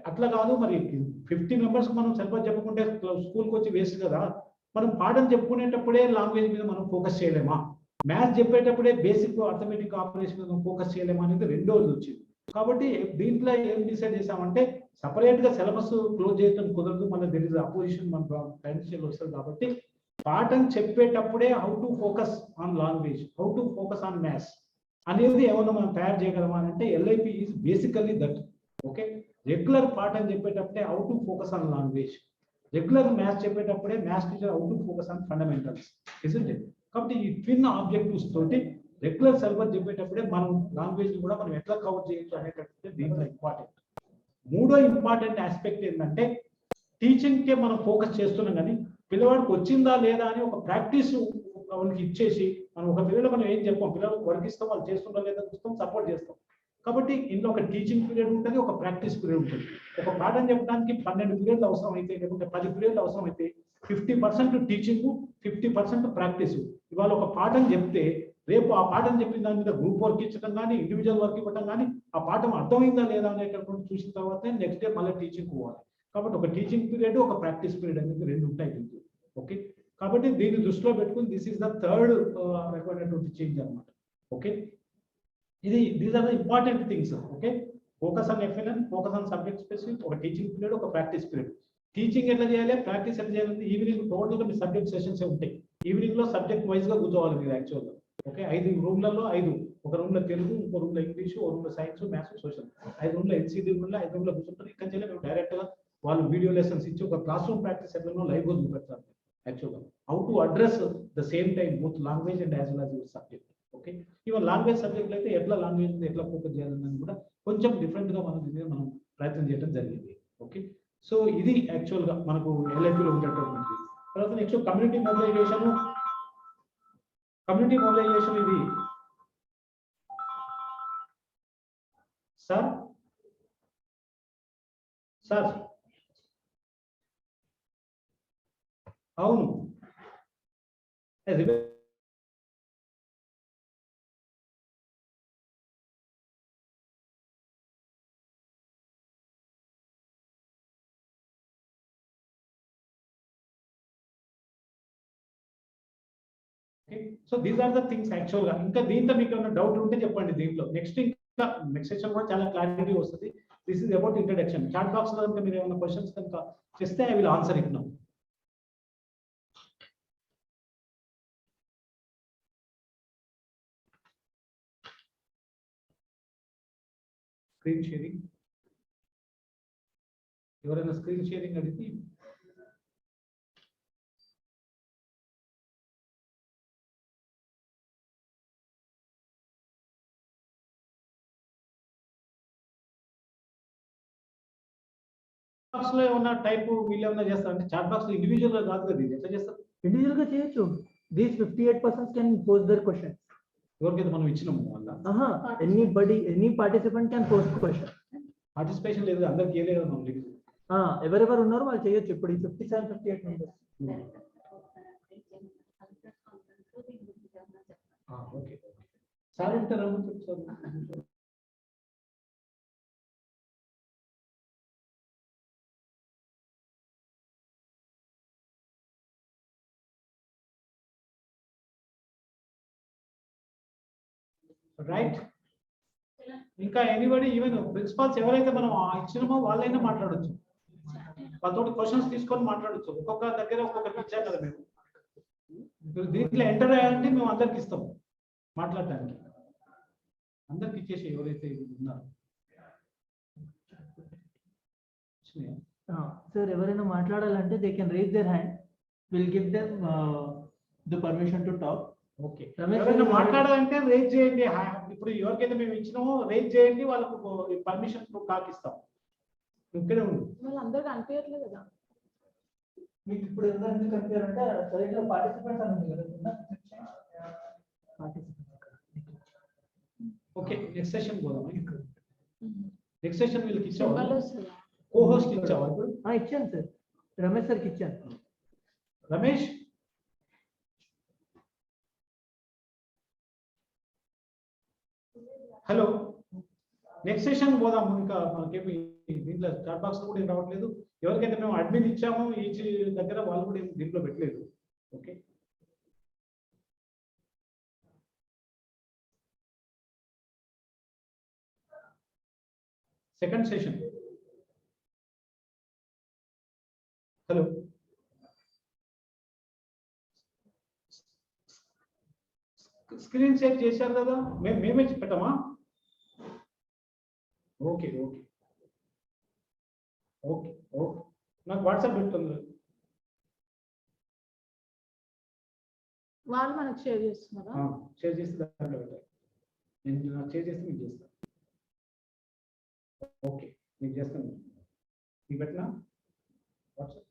అట్లా కాదు, మరి 50 మెంబర్స్ మనం సిలబస్ చెప్పుకుంటే స్కూల్కి వచ్చి వేస్ట్ కదా, మనం పాఠం చెప్పుకునేటప్పుడే లాంగ్వేజ్ మీద మనం ఫోకస్ చేయలేమా, మ్యాథ్స్ చెప్పేటప్పుడే బేసిక్ అర్థమెటిక్ ఆపరేషన్ ఫోకస్ చేయలేము అనేది రెండోది వచ్చింది. కాబట్టి దీంట్లో ఏం డిసైడ్ చేసామంటే సపరేట్ గా సిలబస్ క్లోజ్ చేయడం కుదరదు, మన దగ్గర ఇస్ అపోజిషన్ మన ఫైనాన్షియల్ వస్తుంది. కాబట్టి పాఠం చెప్పేటప్పుడే how to focus on language, how to focus on maths అనేది ఏమన్నా మనం తయారు చేయగలమా అంటే LIP is basically that. Okay, regular పాఠం చెప్పేటప్పుడే హౌ టు ఫోకస్ ఆన్ లాంగ్వేజ్, రెగ్యులర్ మ్యాథ్స్ చెప్పేటప్పుడే maths teacher how to focus on fundamentals. కాబట్టి ఈ ట్విన్ ఆబ్జెక్టివ్స్ తోటి రెగ్యులర్ సిలబస్ చెప్పేటప్పుడే మనం లాంగ్వేజ్ కూడా మనం ఎట్లా కవర్ చేయొచ్చు అనేటప్పుడు దీంట్లో ఇంపార్టెంట్. మూడో ఇంపార్టెంట్ ఆస్పెక్ట్ ఏంటంటే టీచింగ్ కే మనం ఫోకస్ చేస్తున్నాం, కానీ పిల్లవాడికి వచ్చిందా లేదా అని ఒక ప్రాక్టీస్ వాళ్ళకి ఇచ్చేసి మనం ఒక పిల్లలు మనం ఏం చెప్పాం, పిల్లలకు వర్క్ ఇస్తాం, వాళ్ళు చేస్తుందా లేదా చూస్తాం, సపోర్ట్ చేస్తాం. కాబట్టి ఇందులో ఒక టీచింగ్ పీరియడ్ ఉంటుంది, ఒక ప్రాక్టీస్ పీరియడ్ ఉంటుంది. ఒక పాఠం చెప్పడానికి 12 పీరియడ్లు అవసరం అయితే, లేకుంటే 10 పీరియడ్లు అవసరం అయితే 50% టీచింగ్, 50% ప్రాక్టీస్. ఇవాళ ఒక పాఠం చెప్తే రేపు ఆ పాఠం చెప్పిన దాని మీద గ్రూప్ వర్క్ ఇచ్చడం కానీ ఇండివిజువల్ వర్క్ ఇవ్వడం కానీ ఆ పాఠం అర్థమైందా లేదా అనేటటువంటి చూసిన తర్వాత నెక్స్ట్ డే మళ్ళీ టీచింగ్ పోవాలి. కాబట్టి ఒక టీచింగ్ పీరియడ్, ఒక ప్రాక్టీస్ పీరియడ్ అనేది రెండు ఉంటాయి దీంట్లో. ఓకే, కాబట్టి దీన్ని దృష్టిలో పెట్టుకుని దిస్ ఈస్ ద థర్డ్ రకమైనటువంటి చేంజ్ అనమాట. Okay, these are the important things. Okay, focus on FLN, focus on subject specific, ఒక టీచింగ్ పీరియడ్, ఒక ప్రాక్టీస్ పీరియడ్. టీచింగ్ ఎట్లా చేయాలి, ప్రాక్టీస్ ఎట్లా చేయాలి, ఈవినింగ్ టోటల్ గా మీ సబ్జెక్ట్ సెషన్స్ ఉంటాయి. ఈవినింగ్ లో సబ్జెక్ట్ వైజ్ గా కూర్చోవాలి మీరు యాక్చువల్గా. ఓకే, 5 రూమ్లలో 5, ఒక రూమ్ లో తెలుగు, ఇంకో రూమ్ లో ఇంగ్లీష్, ఒక రూమ్ లో సైన్స్, మ్యాథ్స్, సోషల్, 5 రూమ్ లో ఎన్సీడీ రూమ్ లో 5 రూమ్ లో కూర్చుంటారు. ఇక్కడ మేము డైరెక్ట్ గా వాళ్ళు వీడియో లెసన్స్ ఇచ్చి ఒక క్లాస్ రూమ్ ప్రాక్టీస్ ఎట్లా లైవ్ గా చూపెడతారు యాక్చువల్గా. How to address the same time both language and as well as your subject. Okay, even language subject అయితే ఎట్లా లాంగ్వేజ్ ఎట్లా ఫోకస్ చేయాలని కూడా కొంచెం డిఫరెంట్ గా మనం ప్రయత్నం చేయడం జరిగింది. ఓకే, సో ఇది యాక్చువల్ గా మనకు ఎల్ఐపిలో ఉండేటటువంటి. తర్వాత next community mobilisation. Community mobilisation ఇది సార్ అవును, so these are the things actual గా. ఇంకా దీంట్లో మీకు ఏమైనా డౌట్ ఉంటే చెప్పండి. దీంట్లో నెక్స్ట్ సెషన్ కూడా చాలా క్లారిటీ వస్తుంది. This is about introduction. Chat box లో కనుక మీరు ఏమైనా క్వశ్చన్స్ కనుక చేస్తే I will answer it now. Screen sharing, ఎవరైనా స్క్రీన్ షేరింగ్ అడిగితే బాక్స్ లో ఏమన్నా టైప్ వీళ్ళు ఏమన్నా చేస్తారు అంటే చాట్ బాక్స్ లో ఇండివిజువల్ గా కాదు కదా, ఇది ఎట్లా చేస్తారు? ఇండివిజువల్ గా చేయొచ్చు. These 58% can post their question. ఎవరికైతే మనం ఇచ్చినాము వల్ల any participant can post question. Participation లేదు, అందరికి ఏ లేదు మనం లింక్. ఎవరెవరు ఉన్నారో వాళ్ళు చేయొచ్చు. ఇప్పుడు ఈ 57, 58 మెంబర్స్. ఓకే సార్ ఉంటారా? రైట్, ఇంకా ఎనీబడి ఈవెన్ ప్రిన్సిపాల్స్ ఎవరైతే మనం ఇచ్చినామో వాళ్ళైనా మాట్లాడొచ్చు, వాళ్ళతో క్వశ్చన్స్ తీసుకొని మాట్లాడొచ్చు. ఒక్కొక్క దగ్గర ఒక్కొక్కరికి ఇచ్చాం కదా మేము. దీంట్లో ఎంటర్ అయ్యాలంటే మేము అందరికి ఇస్తాం మాట్లాడడానికి. అందరికి ఇచ్చేసి ఎవరైతే ఉన్నారో. సార్ ఎవరైనా మాట్లాడాలంటే they can raise their hand, will give them the permission to talk. Okay, ఎవరైనా మాట్లాడాలంటే రేజ్ చేయండి. ఇప్పుడు ఎవరికైతే మేము ఇచ్చినామో రేజ్ చేయండి, వాళ్ళకు పర్మిషన్ టాక్ ఇస్తాం. ఇక్కడే ఉంది, వాళ్ళందరూ కనిపించట్లేదు కదా మీకు. ఇప్పుడు ఎందుకు కనిపించారంటే సరిగ్గా పార్టిసిపెంట్స్ అని ఉంది కదా. ఓకే, నెక్స్ట్ సెషన్ పోదాం. నెక్స్ట్ సెషన్ వీళ్ళకి ఇచ్చాము, కో-హోస్ట్ ఇచ్చావా? ఇప్పుడు ఇచ్చాను సార్, రమేష్ సార్కి ఇచ్చాను. రమేష్, హలో, నెక్స్ట్ సెషన్ పోదాము. ఇంకా మనకేమి దీంట్లో చాట్ బాక్స్ లో కూడా ఏం రావట్లేదు. ఎవరికైతే మేము అడ్మిన్ ఇచ్చామో ఈచ్ దగ్గర వాళ్ళు కూడా దీంట్లో పెట్టలేదు. Okay, Second session. Hello. Screen share చేశారు కదా, మేమే పెట్టమా? ఓకే ఓకే ఓకే ఓకే, నాకు వాట్సాప్ పెడుతుంది. వాళ్ళు మనకు షేర్ చేస్తున్నారా? షేర్ చేస్తే దాంట్లో పెట్టాలి. నేను నాకు షేర్ చేస్తే మీకు చేస్తాను. ఓకే, మీకు చేస్తాను. మీకు పెట్టినా వాట్సాప్?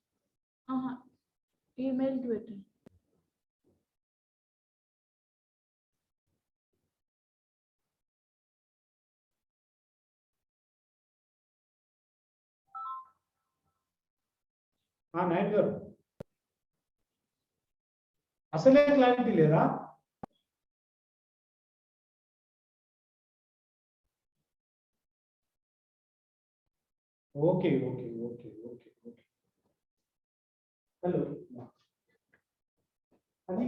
ఈమెయిల్కి పెట్టండి. నాయుడు గారు, అసలే క్లారిటీ లేదా? Okay okay okay okay okay. Hello, అది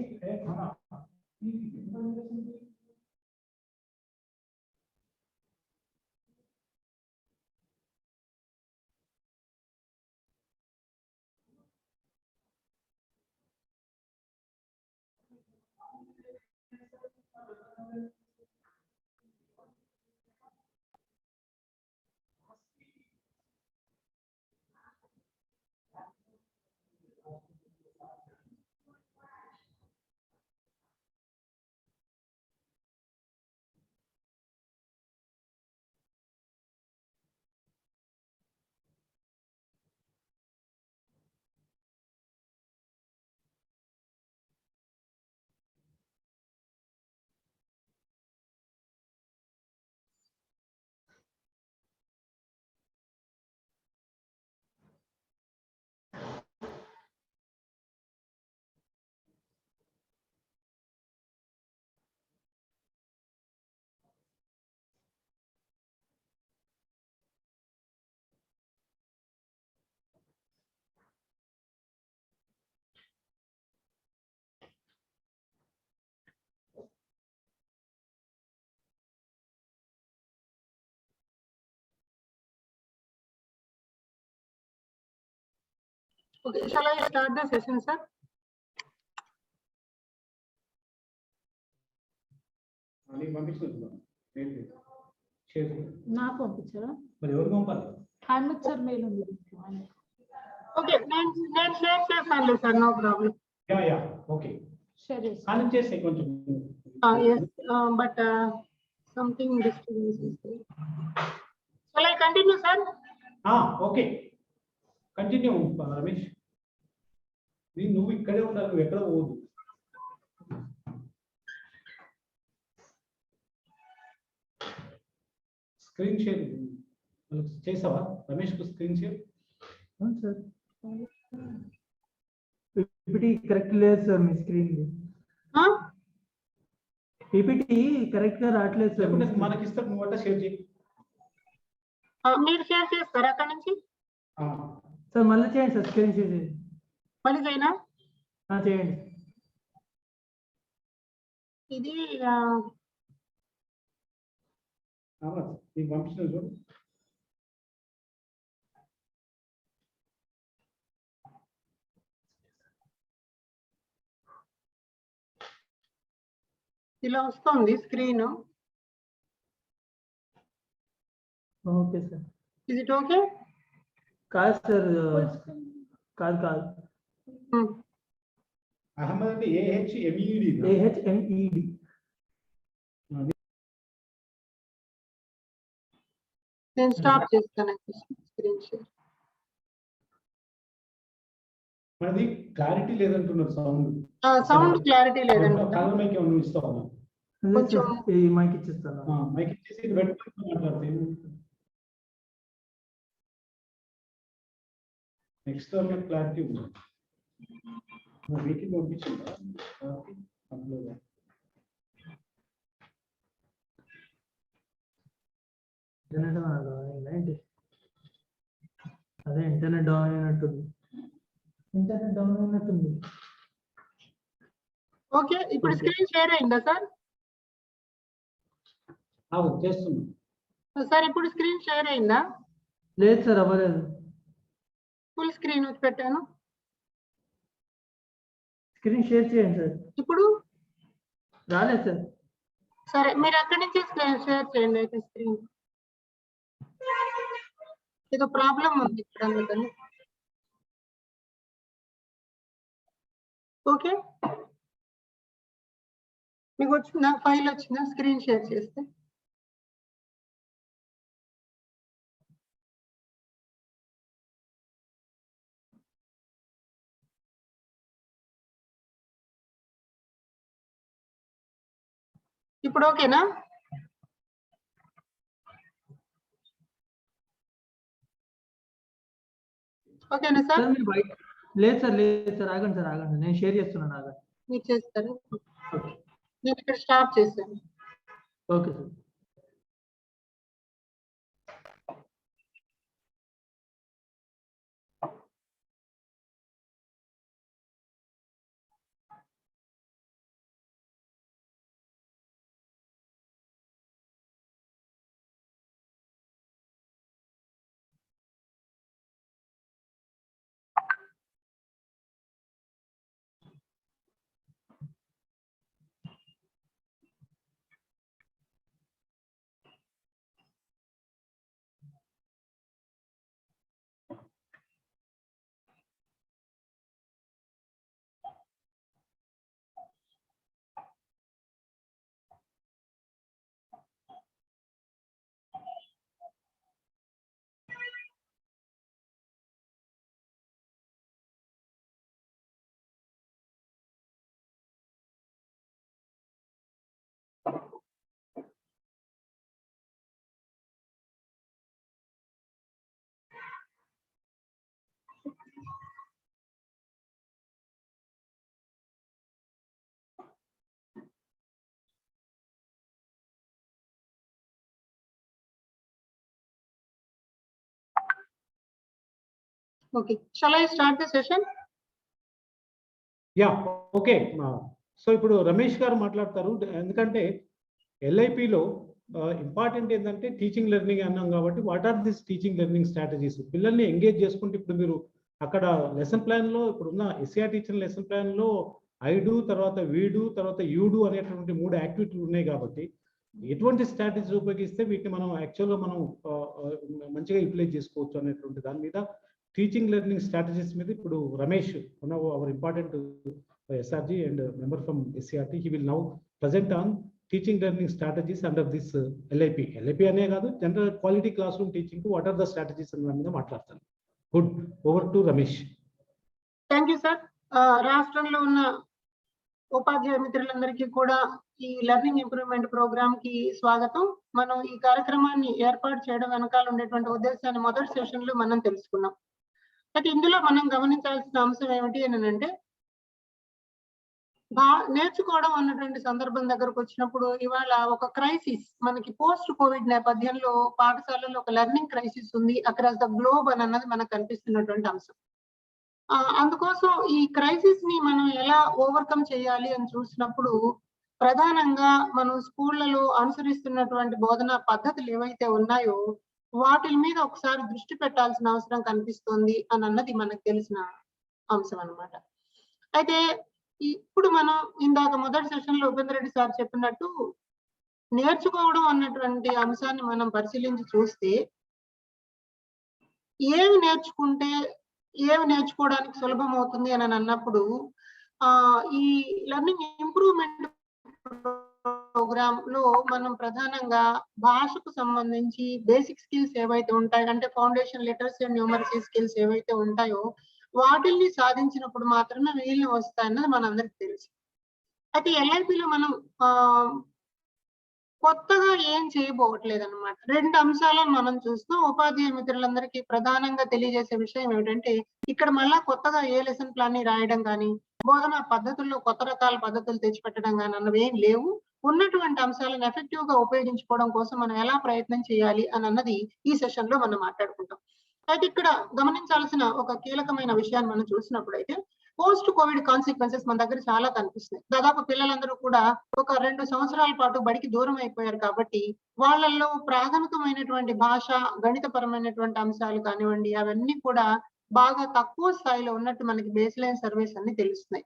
Okay, shall I start the session, sir? నాకు పంపించారా? మరి ఎవరు పంపాలి? హైమత్ సార్ మెయిల్ ఉంది. ఓకే, నేను చేస్తాను sir, no problem. Yeah okay, share చేస్తాను. కాలం చేస్తే కొంచెం. yes, but something disturbance is there. Shall I continue, sir? Okay, continue Ramesh. నువ్వు ఇక్కడే ఉండాలి, నువ్వు ఎక్కడ పోదు. స్క్రీన్ షేర్ చేసావా రమేష్ కు? Screen share sir PPT correct లేదు సార్, మీ స్క్రీన్ పీపీటీ కరెక్ట్ గా రావట్లేదు సార్. మనకి ఇస్తా, నువ్వు అట్లా షేర్ చేయి. మీరు షేర్ చేస్తారా అక్కడ నుంచి? సార్ మళ్ళీ చేయండి సార్, స్క్రీన్ షేర్ చేయండి. మళ్ళీ చేయనా? చేయండి. ఇది నీకు పంపించిన చూడు. ఇలా వస్తుంది screen. Okay sir. Is it okay? కాదు సార్, కాదు అహ్మద్ అంటే AHMED. నేను స్టాప్ చేస్తాను స్క్రీన్ షేర్. మనది క్లారిటీ లేదంటున్నారు, సౌండ్ క్లారిటీ లేదండి. కాలం మైక్ ఏమన్నా ఇస్తావా? కొంచెం మైక్ ఇచ్చేస్తాను. మైక్ ఇచ్చేసి ఇది పెట్టుకుని మాట్లాడితే నెక్స్ట్ క్లారిటీ ఉంది. మీకు పంపించిందా? అదే ఇంటర్నెట్ డౌన్ అయినట్టుంది. ఓకే, ఇప్పుడు స్క్రీన్ షేర్ అయిందా సార్? చేస్తున్నా. సార్ ఇప్పుడు స్క్రీన్ షేర్ అయిందా? లేదు సార్, అవ్వలేదు. ఫుల్ స్క్రీన్ వచ్చి పెట్టాను. స్క్రీన్ షేర్ చేయండి సార్. ఇప్పుడు రాలేదు సార్. సరే, మీరు అక్కడి నుంచి షేర్ చేయండి అయితే స్క్రీన్. ఏదో ప్రాబ్లం ఉంది ఇక్కడ అందుకని. ఓకే, మీకు వచ్చిందా? ఫైల్ వచ్చిందా స్క్రీన్ షేర్ చేస్తే? ఇప్పుడు ఓకేనా? ఓకేనా సార్? సార్ మీరు బయట లేదు సార్, లేదు సార్, ఆగండి సార్, ఆగండి, నేను షేర్ చేస్తున్నాను, ఆగండి. మీరు చేస్తారు, ఓకే. నేను ఇక్కడ స్టాప్ చేశాను. Okay sir. Okay, shall I start the session? Yeah okay. So ఇప్పుడు రమేష్ గారు మాట్లాడతారు. ఎందుకంటే ఎల్ఐపిలో ఇంపార్టెంట్ ఏంటంటే టీచింగ్ లెర్నింగ్ అన్నాం కాబట్టి what are this teaching learning strategies, పిల్లల్ని ఎంగేజ్ చేసుకుంటే ఇప్పుడు మీరు అక్కడ లెసన్ ప్లాన్లో ఇప్పుడున్న ఎస్ఏఆర్ టీచర్ లెసన్ ప్లాన్లో ఐడు, తర్వాత వీడు, తర్వాత యూడు అనేటువంటి 3 యాక్టివిటీలు ఉన్నాయి కాబట్టి ఎటువంటి స్ట్రాటజీస్ ఉపయోగిస్తే వీటిని మనం యాక్చువల్గా మనం మంచిగా యూటిలైజ్ చేసుకోవచ్చు అనేటువంటి దాని మీద టీచింగ్ లెర్నింగ్ స్ట్రాటజీస్ మీద ఇప్పుడు Ramesh, one of our important SRG and member from SCRT, he will now present on teaching learning strategies under this LIP. LIP అనే కాదు, general quality class room teaching కు వాట్ ఆర్ ద స్ట్రాటజీస్ అనే దాని మీద మాట్లాడతాను. Good, over to Ramesh. Thank you sir. రాష్ట్రంలో ఉన్న ఉపాధ్యాయ మిత్రులందరికీ కూడా ఈ లెర్నింగ్ ఇంప్రూవ్మెంట్ ప్రోగ్రామ్ కి స్వాగతం. మనం ఈ కార్యక్రమాన్ని ఏర్పాటు చేయడం వెనకాల ఉండేటువంటి ఉద్దేశాన్ని మొదటి సెషన్ లో మనం తెలుసుకున్నాం. అయితే ఇందులో మనం గమనించాల్సిన అంశం ఏమిటి అని అంటే, నేర్చుకోవడం అన్నటువంటి సందర్భం దగ్గరకు వచ్చినప్పుడు ఇవాళ ఒక క్రైసిస్, మనకి పోస్ట్ కోవిడ్ నేపథ్యంలో పాఠశాలలో ఒక లెర్నింగ్ క్రైసిస్ ఉంది అక్రాస్ ద గ్లోబ్ అని అన్నది మనకు కనిపిస్తున్నటువంటి అంశం. అందుకోసం ఈ క్రైసిస్ ని మనం ఎలా ఓవర్కమ్ చేయాలి అని చూసినప్పుడు ప్రధానంగా మనం స్కూళ్లలో అనుసరిస్తున్నటువంటి బోధనా పద్ధతులు ఏవైతే ఉన్నాయో వాటి మీద ఒకసారి దృష్టి పెట్టాల్సిన అవసరం కనిపిస్తుంది అని అన్నది మనకు తెలిసిన అంశం అన్నమాట. అయితే ఇప్పుడు మనం ఇందాక మొదటి సెషన్ లో ఉపేంద్ర రెడ్డి సార్ చెప్పినట్టు నేర్చుకోవడం అన్నటువంటి అంశాన్ని మనం పరిశీలించి చూస్తే ఏమి నేర్చుకుంటే ఏమి నేర్చుకోవడానికి సులభం అవుతుంది అని అన్నప్పుడు ఈ లెర్నింగ్ ఇంప్రూవ్మెంట్ ప్రోగ్రామ్ లో మనం ప్రధానంగా భాషకు సంబంధించి బేసిక్ స్కిల్స్ ఏవైతే ఉంటాయో, అంటే foundation literacy and numeracy skills ఏవైతే ఉంటాయో వాటిల్ని సాధించినప్పుడు మాత్రమే మిగిలిన వస్తాయన్నది మనందరికి తెలుసు. అయితే ఎల్ఐపిలో మనం కొత్తగా ఏం చేయబోవట్లేదు అనమాట. 2 అంశాలను మనం చూస్తూ ఉపాధ్యాయ మిత్రులందరికీ ప్రధానంగా తెలియజేసే విషయం ఏమిటంటే, ఇక్కడ మళ్ళా కొత్తగా ఏ లెసన్ ప్లాన్ ని రాయడం కానీ, బోధనా పద్ధతుల్లో కొత్త రకాల పద్ధతులు తెచ్చిపెట్టడం కానీ అన్నవి ఏం లేవు. ఉన్నటువంటి అంశాలను ఎఫెక్టివ్ గా ఉపయోగించుకోవడం కోసం మనం ఎలా ప్రయత్నం చేయాలి అని అన్నది ఈ సెషన్ లో మనం మాట్లాడుకుంటాం. అయితే ఇక్కడ గమనించాల్సిన ఒక కీలకమైన విషయాన్ని మనం చూసినప్పుడు అయితే, పోస్ట్ కోవిడ్ కాన్సిక్వెన్సెస్ మన దగ్గర చాలా కనిపిస్తున్నాయి. దాదాపు పిల్లలందరూ కూడా ఒక 2 సంవత్సరాల పాటు బడికి దూరం అయిపోయారు కాబట్టి వాళ్ళల్లో ప్రాథమికమైనటువంటి భాష, గణితపరమైనటువంటి అంశాలు కానివ్వండి, అవన్నీ కూడా బాగా తక్కువ స్థాయిలో ఉన్నట్టు మనకి బేస్ లైన్ సర్వేస్ అన్ని తెలుస్తున్నాయి.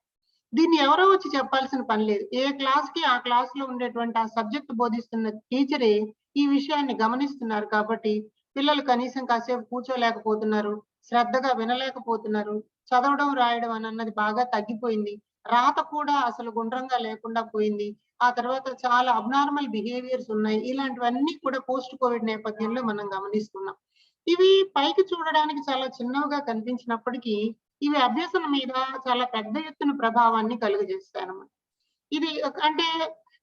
దీన్ని ఎవరో వచ్చి చెప్పాల్సిన పని లేదు. ఏ క్లాస్ కి ఆ క్లాస్ లో ఉండేటువంటి ఆ సబ్జెక్ట్ బోధిస్తున్న టీచరే ఈ విషయాన్ని గమనిస్తున్నారు కాబట్టి పిల్లలు కనీసం కాసేపు కూర్చోలేకపోతున్నారు, శ్రద్ధగా వినలేకపోతున్నారు, చదవడం రాయడం అన్నది బాగా తగ్గిపోయింది, రాత కూడా అసలు గుండ్రంగా లేకుండా పోయింది, ఆ తర్వాత చాలా అబ్నార్మల్ బిహేవియర్స్ ఉన్నాయి. ఇలాంటివన్నీ కూడా పోస్ట్ కోవిడ్ నేపథ్యంలో మనం గమనిస్తున్నాం. ఇవి పైకి చూడడానికి చాలా చిన్నవిగా కనిపించినప్పటికీ ఇవి అభ్యసన మీద చాలా పెద్ద ఎత్తున ప్రభావాన్ని కలుగజేస్తాయన్నమాట. ఇది అంటే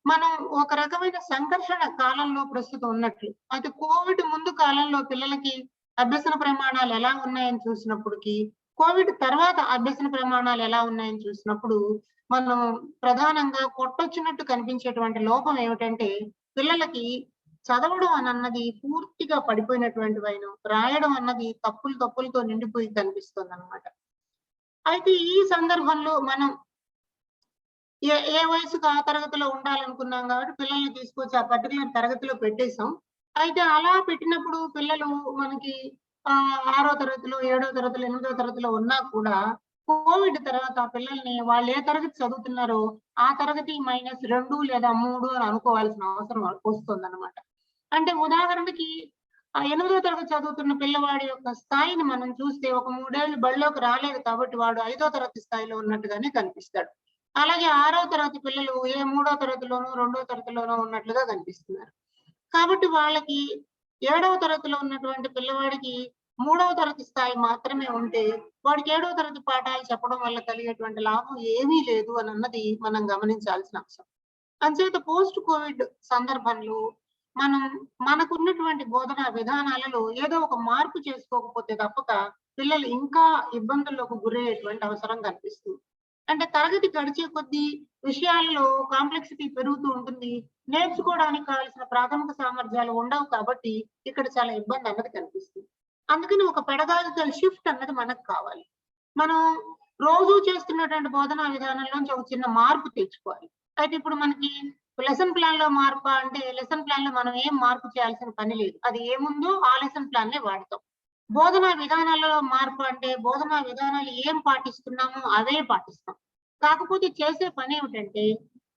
మనం ఒక రకమైన సంఘర్షణ కాలంలో ప్రస్తుతం ఉన్నట్లు. అయితే కోవిడ్ ముందు కాలంలో పిల్లలకి అభ్యసన ప్రమాణాలు ఎలా ఉన్నాయని చూసినప్పటికీ, కోవిడ్ తర్వాత అభ్యసన ప్రమాణాలు ఎలా ఉన్నాయని చూసినప్పుడు మనం ప్రధానంగా కొట్టొచ్చినట్టు కనిపించేటువంటి లోపం ఏమిటంటే పిల్లలకి చదవడం అన్నది పూర్తిగా పడిపోయినటువంటి వైనం, రాయడం అన్నది తప్పులతో నిండిపోయి కనిపిస్తుంది అన్నమాట. అయితే ఈ సందర్భంలో మనం ఏ వయసుకు ఆ తరగతిలో ఉండాలనుకున్నాం కాబట్టి పిల్లల్ని తీసుకొచ్చి ఆ పర్టికులర్ తరగతిలో పెట్టేసాం. అయితే అలా పెట్టినప్పుడు పిల్లలు మనకి 6వ తరగతిలో, 7వ తరగతిలో, 8వ తరగతిలో ఉన్నా కూడా కోవిడ్ తర్వాత పిల్లల్ని వాళ్ళు ఏ తరగతి చదువుతున్నారో ఆ తరగతి -2 లేదా 3 అని అనుకోవాల్సిన అవసరం వస్తుందన్నమాట. అంటే ఉదాహరణకి 8వ తరగతి చదువుతున్న పిల్లవాడి యొక్క స్థాయిని మనం చూస్తే ఒక 3 ఏళ్ళు బడిలోకి రాలేదు కాబట్టి వాడు 5వ తరగతి స్థాయిలో ఉన్నట్టుగానే కనిపిస్తాడు. అలాగే 6వ తరగతి పిల్లలు 3వ తరగతిలోనో, 2వ తరగతిలోనో ఉన్నట్లుగా కనిపిస్తున్నారు. కాబట్టి వాళ్ళకి 7వ తరగతిలో ఉన్నటువంటి పిల్లవాడికి 3వ తరగతి స్థాయి మాత్రమే ఉంటే వాడికి 7వ తరగతి పాఠాలు చెప్పడం వల్ల కలిగేటువంటి లాభం ఏమీ లేదు అన్నది మనం గమనించాల్సిన అంశం. అంచేత పోస్ట్ కోవిడ్ సందర్భంలో మనం మనకున్నటువంటి బోధనా విధానాలలో ఏదో ఒక మార్పు చేసుకోకపోతే తప్పక పిల్లలు ఇంకా ఇబ్బందుల్లోకి గురయ్యేటువంటి అవసరం కనిపిస్తుంది. అంటే తరగతి గడిచే కొద్దీ విషయాల్లో కాంప్లెక్సిటీ పెరుగుతూ ఉంటుంది, నేర్చుకోవడానికి కావాల్సిన ప్రాథమిక సామర్థ్యాలు ఉండవు కాబట్టి ఇక్కడ చాలా ఇబ్బంది అన్నది కనిపిస్తుంది. అందుకని ఒక పెడగాజికల్ షిఫ్ట్ అన్నది మనకు కావాలి. మనం రోజు చేస్తున్నటువంటి బోధనా విధానంలోంచి ఒక చిన్న మార్పు తెచ్చుకోవాలి. అయితే ఇప్పుడు మనకి లెసన్ ప్లాన్ లో మార్పు అంటే లెసన్ ప్లాన్ లో మనం ఏం మార్పు చేయాల్సిన పని లేదు, అది ఏముందో ఆ లెసన్ ప్లాన్ నే వాడతాం. బోధనా విధానాలలో మార్పు అంటే బోధనా విధానాలు ఏం పాటిస్తున్నామో అవే పాటిస్తాం. కాకపోతే చేసే పని ఏమిటంటే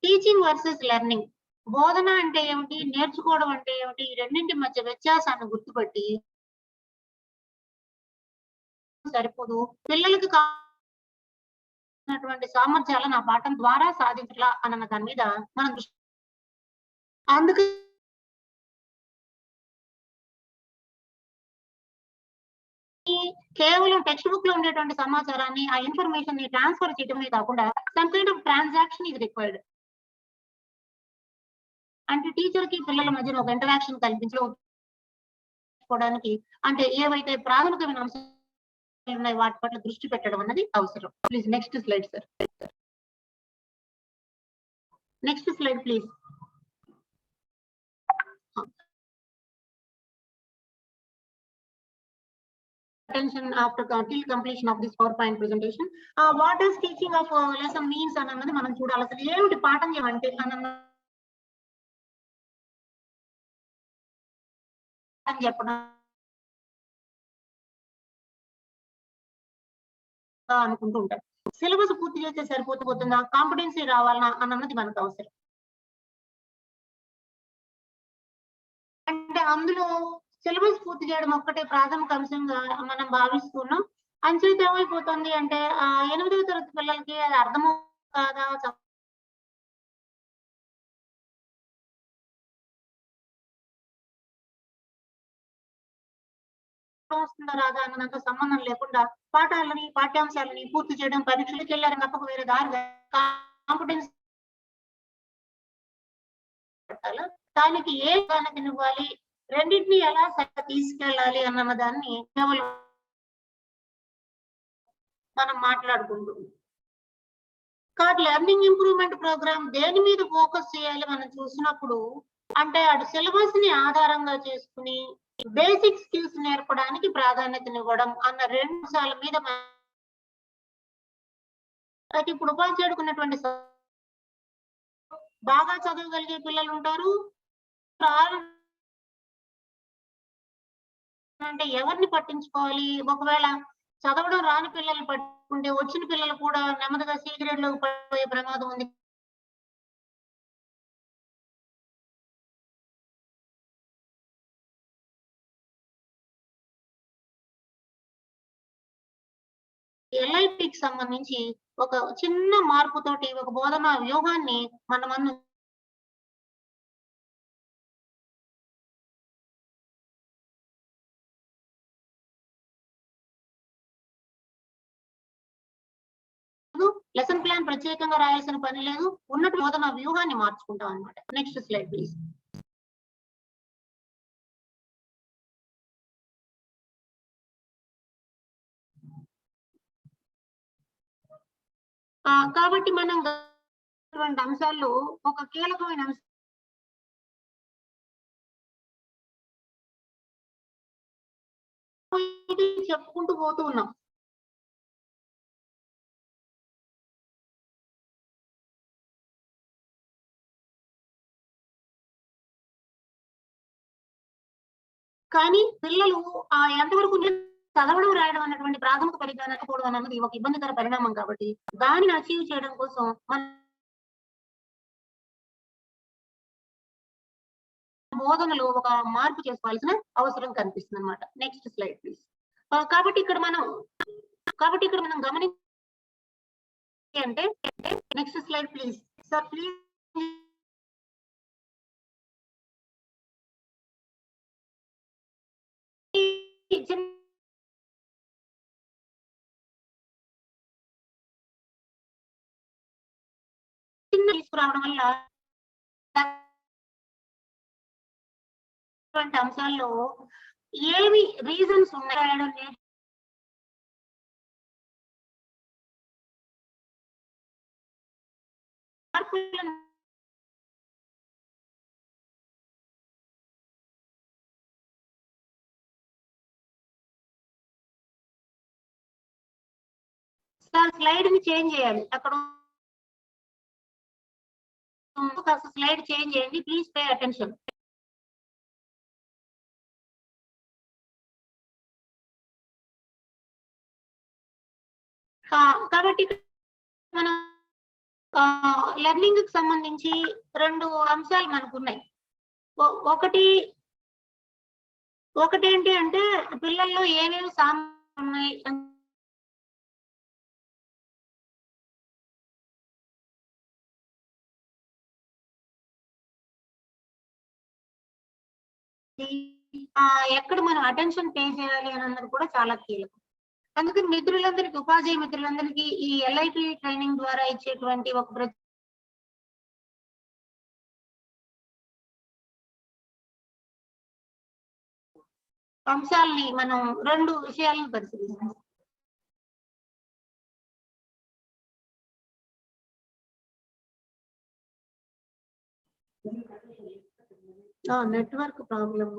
టీచింగ్ వర్సెస్ లెర్నింగ్, బోధన అంటే ఏమిటి, నేర్చుకోవడం అంటే ఏమిటి, ఈ రెండింటి మధ్య వ్యత్యాసాన్ని గుర్తుపట్టి సరిపోదు, పిల్లలకు కావాల్సినటువంటి సామర్థ్యాలను ఆ పాఠం ద్వారా సాధించాలా అన్న దాని మీద మనం దృష్టి. అందుకే కేవలం టెక్స్ట్ బుక్ లో ఉండేటువంటి సమాచారాన్ని ఆ ఇన్ఫర్మేషన్ ని ట్రాన్స్ఫర్ చేయడమే కాకుండా some kind of transaction is required. అంటే టీచర్ కి పిల్లల మధ్యన ఒక ఇంటరాక్షన్ కల్పించుకోవడానికి అంటే ఏవైతే ప్రాథమికమైన అంశాలు ఉన్నాయి వాటి పట్ల దృష్టి పెట్టడం అన్నది అవసరం. Please next slide sir. Next slide please. Attention after till completion of this PowerPoint presentation. What does teaching of lesson means అన్నది మనం చూడాలి. అసలు ఏమిటి పాఠం ఏమంటే అని చెప్పడం అనుకుంటూ ఉంటారు. సిలబస్ పూర్తి చేస్తే సరిపోతుందా, కాంపిటెన్సీ రావాలన్నా అన్నది మనకు అవసరం. అంటే అందులో సిలబస్ పూర్తి చేయడం ఒక్కటే ప్రాథమిక అంశంగా మనం భావిస్తున్నాం. అంచేత ఏమైపోతుంది అంటే 8వ తరగతి పిల్లలకి అది అర్థమవు కాదా, వస్తుందా రాదా అన్నంత సంబంధం లేకుండా పాఠాలని పాఠ్యాంశాలని పూర్తి చేయడం, పరీక్షలకు వెళ్ళారని తప్పక వేరే దారి కాంపిటెన్స్ పెట్టాలి. దానికి ఏ దానికి ఇవ్వాలి, రెండింటిని ఎలా తీసుకెళ్ళాలి అన్న దాన్ని కేవలం మనం మాట్లాడుకుంటున్నాం. కాబట్టి లెర్నింగ్ ఇంప్రూవ్మెంట్ ప్రోగ్రామ్ దేని మీద ఫోకస్ చేయాలి మనం చూసినప్పుడు అంటే అటు సిలబస్ ని ఆధారంగా చేసుకుని బేసిక్ స్కిల్స్ నేర్పడానికి ప్రాధాన్యతనివ్వడం అన్న 2 అంశాల మీద అయితే ఇప్పుడు ఉపాధ్యాయుడుకున్నటువంటి బాగా చదవగలిగే పిల్లలు ఉంటారు, అంటే ఎవరిని పట్టించుకోవాలి, ఒకవేళ చదవడం రాని పిల్లలు పట్టుకుంటే వచ్చిన పిల్లలు కూడా నెమ్మదిగా సి గ్రేడ్ లోకి పడిపోయే ప్రమాదం ఉంది. ఎల్ఐపికి సంబంధించి ఒక చిన్న మార్పుతోటి ఒక బోధనా వ్యూహాన్ని మనము లెసన్ ప్లాన్ ప్రత్యేకంగా రాయాల్సిన పని లేదు, ఉన్నట్టు బోధనా వ్యూహాన్ని మార్చుకుంటాం అన్నమాట. Next slide please. కాబట్టి మనం అంశాల్లో ఒక కీలకమైన అంశం చెప్పుకుంటూ పోతూ ఉన్నాం. కానీ పిల్లలు ఎంతవరకు చదవడం రాయడం అన్నటువంటి ప్రాథమిక పరిజ్ఞానం లేకపోవడం అన్నది ఒక ఇబ్బందికర పరిణామం. కాబట్టి దానిని అచీవ్ చేయడం కోసం మన బోధనలో ఒక మార్పు చేసుకోవాల్సిన అవసరం కనిపిస్తుంది అన్నమాట. Next slide please. కాబట్టి ఇక్కడ మనం గమనించే అంటే next slide please sir please. తీసుకురావడం వల్ల అంశాల్లో ఏమి రీజన్స్ ఉన్నాయడం స్లైడ్ ని చేంజ్ చేయాలి. అక్కడ స్లైడ్ చేంజ్ చేయండి ప్లీజ్, పే అటెన్షన్. కాబట్టి మనం లెర్నింగ్ కి సంబంధించి రెండు అంశాలు మనకు ఉన్నాయి. ఒకటి ఏంటి అంటే పిల్లల్లో ఏమేమి సామర్థ్యాలు ఉన్నాయి ఎక్కడ మనం అటెన్షన్ పే చేయాలి అన్నది కూడా చాలా కీలకం. అందుకని మిత్రులందరికీ, ఉపాధ్యాయ మిత్రులందరికీ ఈ ఎల్ఐపి ట్రైనింగ్ ద్వారా ఇచ్చేటువంటి ఒక అంశాలని మనం రెండు విషయాలను పరిశీలిస్తాం. Network problem.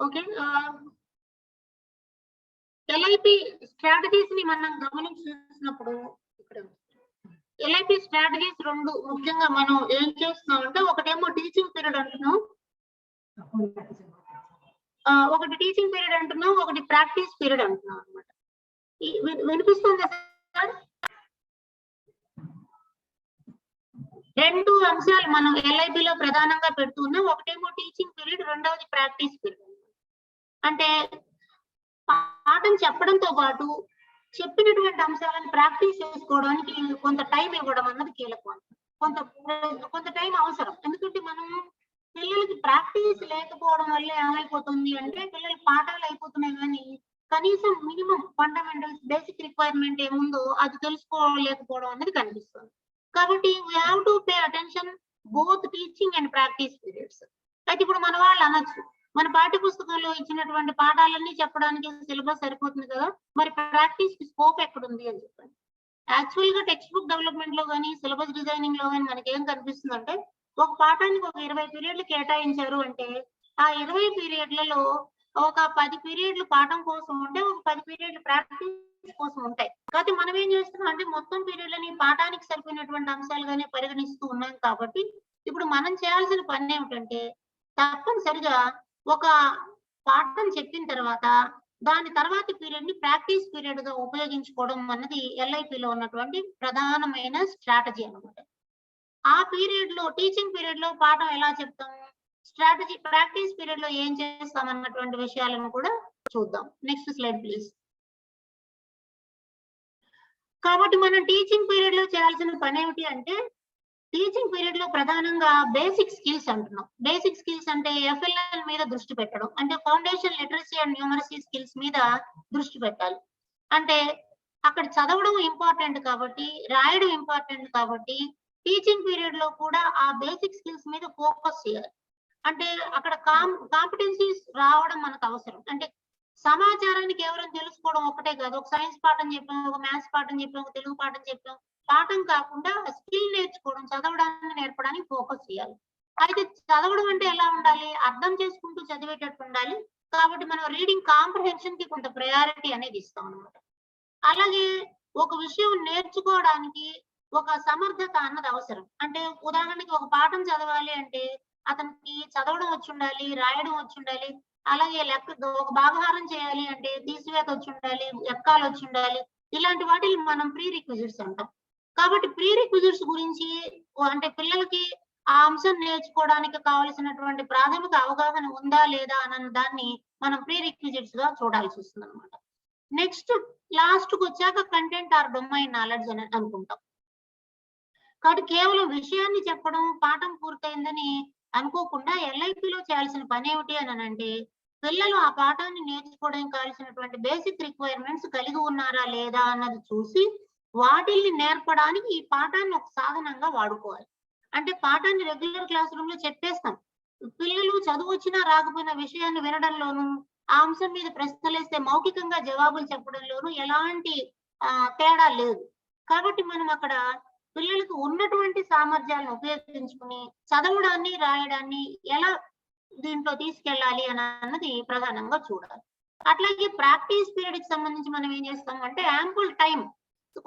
Okay, LIP strategies ని మనం గమనించినప్పుడు ఇక్కడ ఎల్ఐపి స్ట్రాటజీస్ రెండు ముఖ్యంగా మనం ఏం చేస్తున్నామంటే ఒకటేమో టీచింగ్ పీరియడ్ అంటున్నాం, ఒకటి టీచింగ్ పీరియడ్ అంటున్నాం, ఒకటి ప్రాక్టీస్ పీరియడ్ అంటున్నాం అనమాట. వినిపిస్తుందా సార్? 2 అంశాలు మనం LIP లో ప్రధానంగా పెడుతున్నాం. ఒకటేమో టీచింగ్ పీరియడ్, రెండవది ప్రాక్టీస్ పీరియడ్. అంటే పాఠం చెప్పడంతో పాటు చెప్పినటువంటి అంశాలను ప్రాక్టీస్ చేసుకోవడానికి కొంత టైం ఇవ్వడం అన్నది కీలకం. కొంత టైం అవసరం. ఎందుకంటే మనం పిల్లలకి ప్రాక్టీస్ లేకపోవడం వల్ల ఏమైపోతుంది అంటే పిల్లలు పాఠాలు అయిపోతున్నాయి కానీ కనీసం మినిమం ఫండమెంటల్స్ బేసిక్ రిక్వైర్మెంట్ ఏముందో అది తెలుసుకోలేకపోవడం అనేది కనిపిస్తుంది. కాబట్టి we have to pay attention both teaching and practice periods. అయితే ఇప్పుడు మన వాళ్ళు అనొచ్చు, మన పాఠ్య పుస్తకంలో ఇచ్చినటువంటి పాఠాలన్నీ చెప్పడానికి సిలబస్ సరిపోతుంది కదా, మరి ప్రాక్టీస్ కి స్కోప్ ఎక్కడుంది అని చెప్పండి. యాక్చువల్ గా టెక్స్ట్ బుక్ డెవలప్మెంట్ లో కానీ సిలబస్ డిజైనింగ్ లో కానీ మనకి ఏం కనిపిస్తుంది అంటే ఒక పాఠానికి ఒక 20 పీరియడ్లు కేటాయించారు అంటే ఆ 20 పీరియడ్లలో ఒక 10 పీరియడ్లు పాఠం కోసం ఉంటే ఒక 10 పీరియడ్లు ప్రాక్టీస్ కోసం ఉంటాయి. కాబట్టి మనం ఏం చేస్తున్నాం అంటే మొత్తం పీరియడ్లని పాఠానికి సరిపోయినటువంటి అంశాలుగానే పరిగణిస్తూ ఉన్నాం. కాబట్టి ఇప్పుడు మనం చేయాల్సిన పని ఏమిటంటే తప్పనిసరిగా ఒక పాఠం చెప్పిన తర్వాత దాని తర్వాత పీరియడ్ ని ప్రాక్టీస్ పీరియడ్ గా ఉపయోగించుకోవడం అన్నది LIP లో ఉన్నటువంటి ప్రధానమైన స్ట్రాటజీ అన్నమాట. ఆ పీరియడ్ లో టీచింగ్ పీరియడ్ లో పాఠం ఎలా చెప్తాం, స్ట్రాటజీ ప్రాక్టీస్ పీరియడ్ లో ఏం చేస్తాం అన్నటువంటి విషయాలను కూడా చూద్దాం. Next slide please. కాబట్టి మనం టీచింగ్ పీరియడ్ లో చేయాల్సిన పని ఏమిటి అంటే టీచింగ్ పీరియడ్ లో ప్రధానంగా బేసిక్ స్కిల్స్ అంటున్నాం. బేసిక్ స్కిల్స్ అంటే FLL మీద దృష్టి పెట్టడం, అంటే foundation literacy and numeracy skills మీద దృష్టి పెట్టాలి. అంటే అక్కడ చదవడం ఇంపార్టెంట్ కాబట్టి, రాయడం ఇంపార్టెంట్ కాబట్టి టీచింగ్ పీరియడ్ లో కూడా ఆ బేసిక్ స్కిల్స్ మీద ఫోకస్ చేయాలి. అంటే అక్కడ కాంపిటెన్సీస్ రావడం మనకు అవసరం. అంటే సమాచారాన్ని కేవలం తెలుసుకోవడం ఒకటే కాదు, ఒక సైన్స్ పాఠం చెప్పాం, ఒక మ్యాథ్స్ పాఠం చెప్పాం, ఒక తెలుగు పాఠం చెప్పాం, పాఠం కాకుండా స్కిల్ నేర్చుకోవడం, చదవడాన్ని నేర్పడానికి ఫోకస్ చేయాలి. అయితే చదవడం అంటే ఎలా ఉండాలి, అర్థం చేసుకుంటూ చదివేటట్టు ఉండాలి. కాబట్టి మనం రీడింగ్ కాంప్రహెన్షన్ కి కొంత ప్రయారిటీ అనేది ఇస్తాం అనమాట. అలాగే ఒక విషయం నేర్చుకోవడానికి ఒక సమర్థత అన్నది అవసరం. అంటే ఉదాహరణకి ఒక పాఠం చదవాలి అంటే అతనికి చదవడం వచ్చి ఉండాలి, రాయడం వచ్చి ఉండాలి, అలాగే లెక్క ఒక భాగహారం చేయాలి అంటే తీసివేత వచ్చి ఉండాలి, లెక్కలు వచ్చి ఉండాలి. ఇలాంటి వాటిని మనం ప్రీ రిక్విజిట్స్ అంటాం. కాబట్టి ప్రీ రిక్విజిట్స్ గురించి అంటే పిల్లలకి ఆ అంశం నేర్చుకోవడానికి కావలసినటువంటి ప్రాథమిక అవగాహన ఉందా లేదా అన్న దాన్ని మనం ప్రీ రిక్విజిట్స్ గా చూడాల్సి వస్తుంది అనమాట. నెక్స్ట్ లాస్ట్ కు వచ్చాక కంటెంట్ ఆర్ డొమైన్ నాలెడ్జ్ అని అనుకుంటాం. కాబట్టి కేవలం విషయాన్ని చెప్పడం పాఠం పూర్తయిందని అనుకోకుండా LIP లో చేయాల్సిన పని ఏమిటి అని అంటే పిల్లలు ఆ పాఠాన్ని నేర్చుకోవడానికి కావాల్సినటువంటి బేసిక్ రిక్వైర్మెంట్స్ కలిగి ఉన్నారా లేదా అన్నది చూసి వాటిల్ని నేర్పడానికి ఈ పాఠాన్ని ఒక సాధనంగా వాడుకోవాలి. అంటే పాఠాన్ని రెగ్యులర్ క్లాస్ రూమ్ లో చెప్పేస్తాం, పిల్లలు చదువు వచ్చినా రాకపోయినా విషయాన్ని వినడంలోనూ ఆ అంశం మీద ప్రశ్నలు వేస్తే మౌఖికంగా జవాబులు చెప్పడంలోనూ ఎలాంటి తేడా లేదు. కాబట్టి మనం అక్కడ పిల్లలకు ఉన్నటువంటి సామర్థ్యాలను ఉపయోగించుకుని చదవడాన్ని రాయడాన్ని ఎలా దీంట్లో తీసుకెళ్ళాలి అన్నది ప్రధానంగా చూడాలి. అట్లాగే ప్రాక్టీస్ పీరియడ్ కి సంబంధించి మనం ఏం చేస్తాం అంటే యాంపుల్ టైం,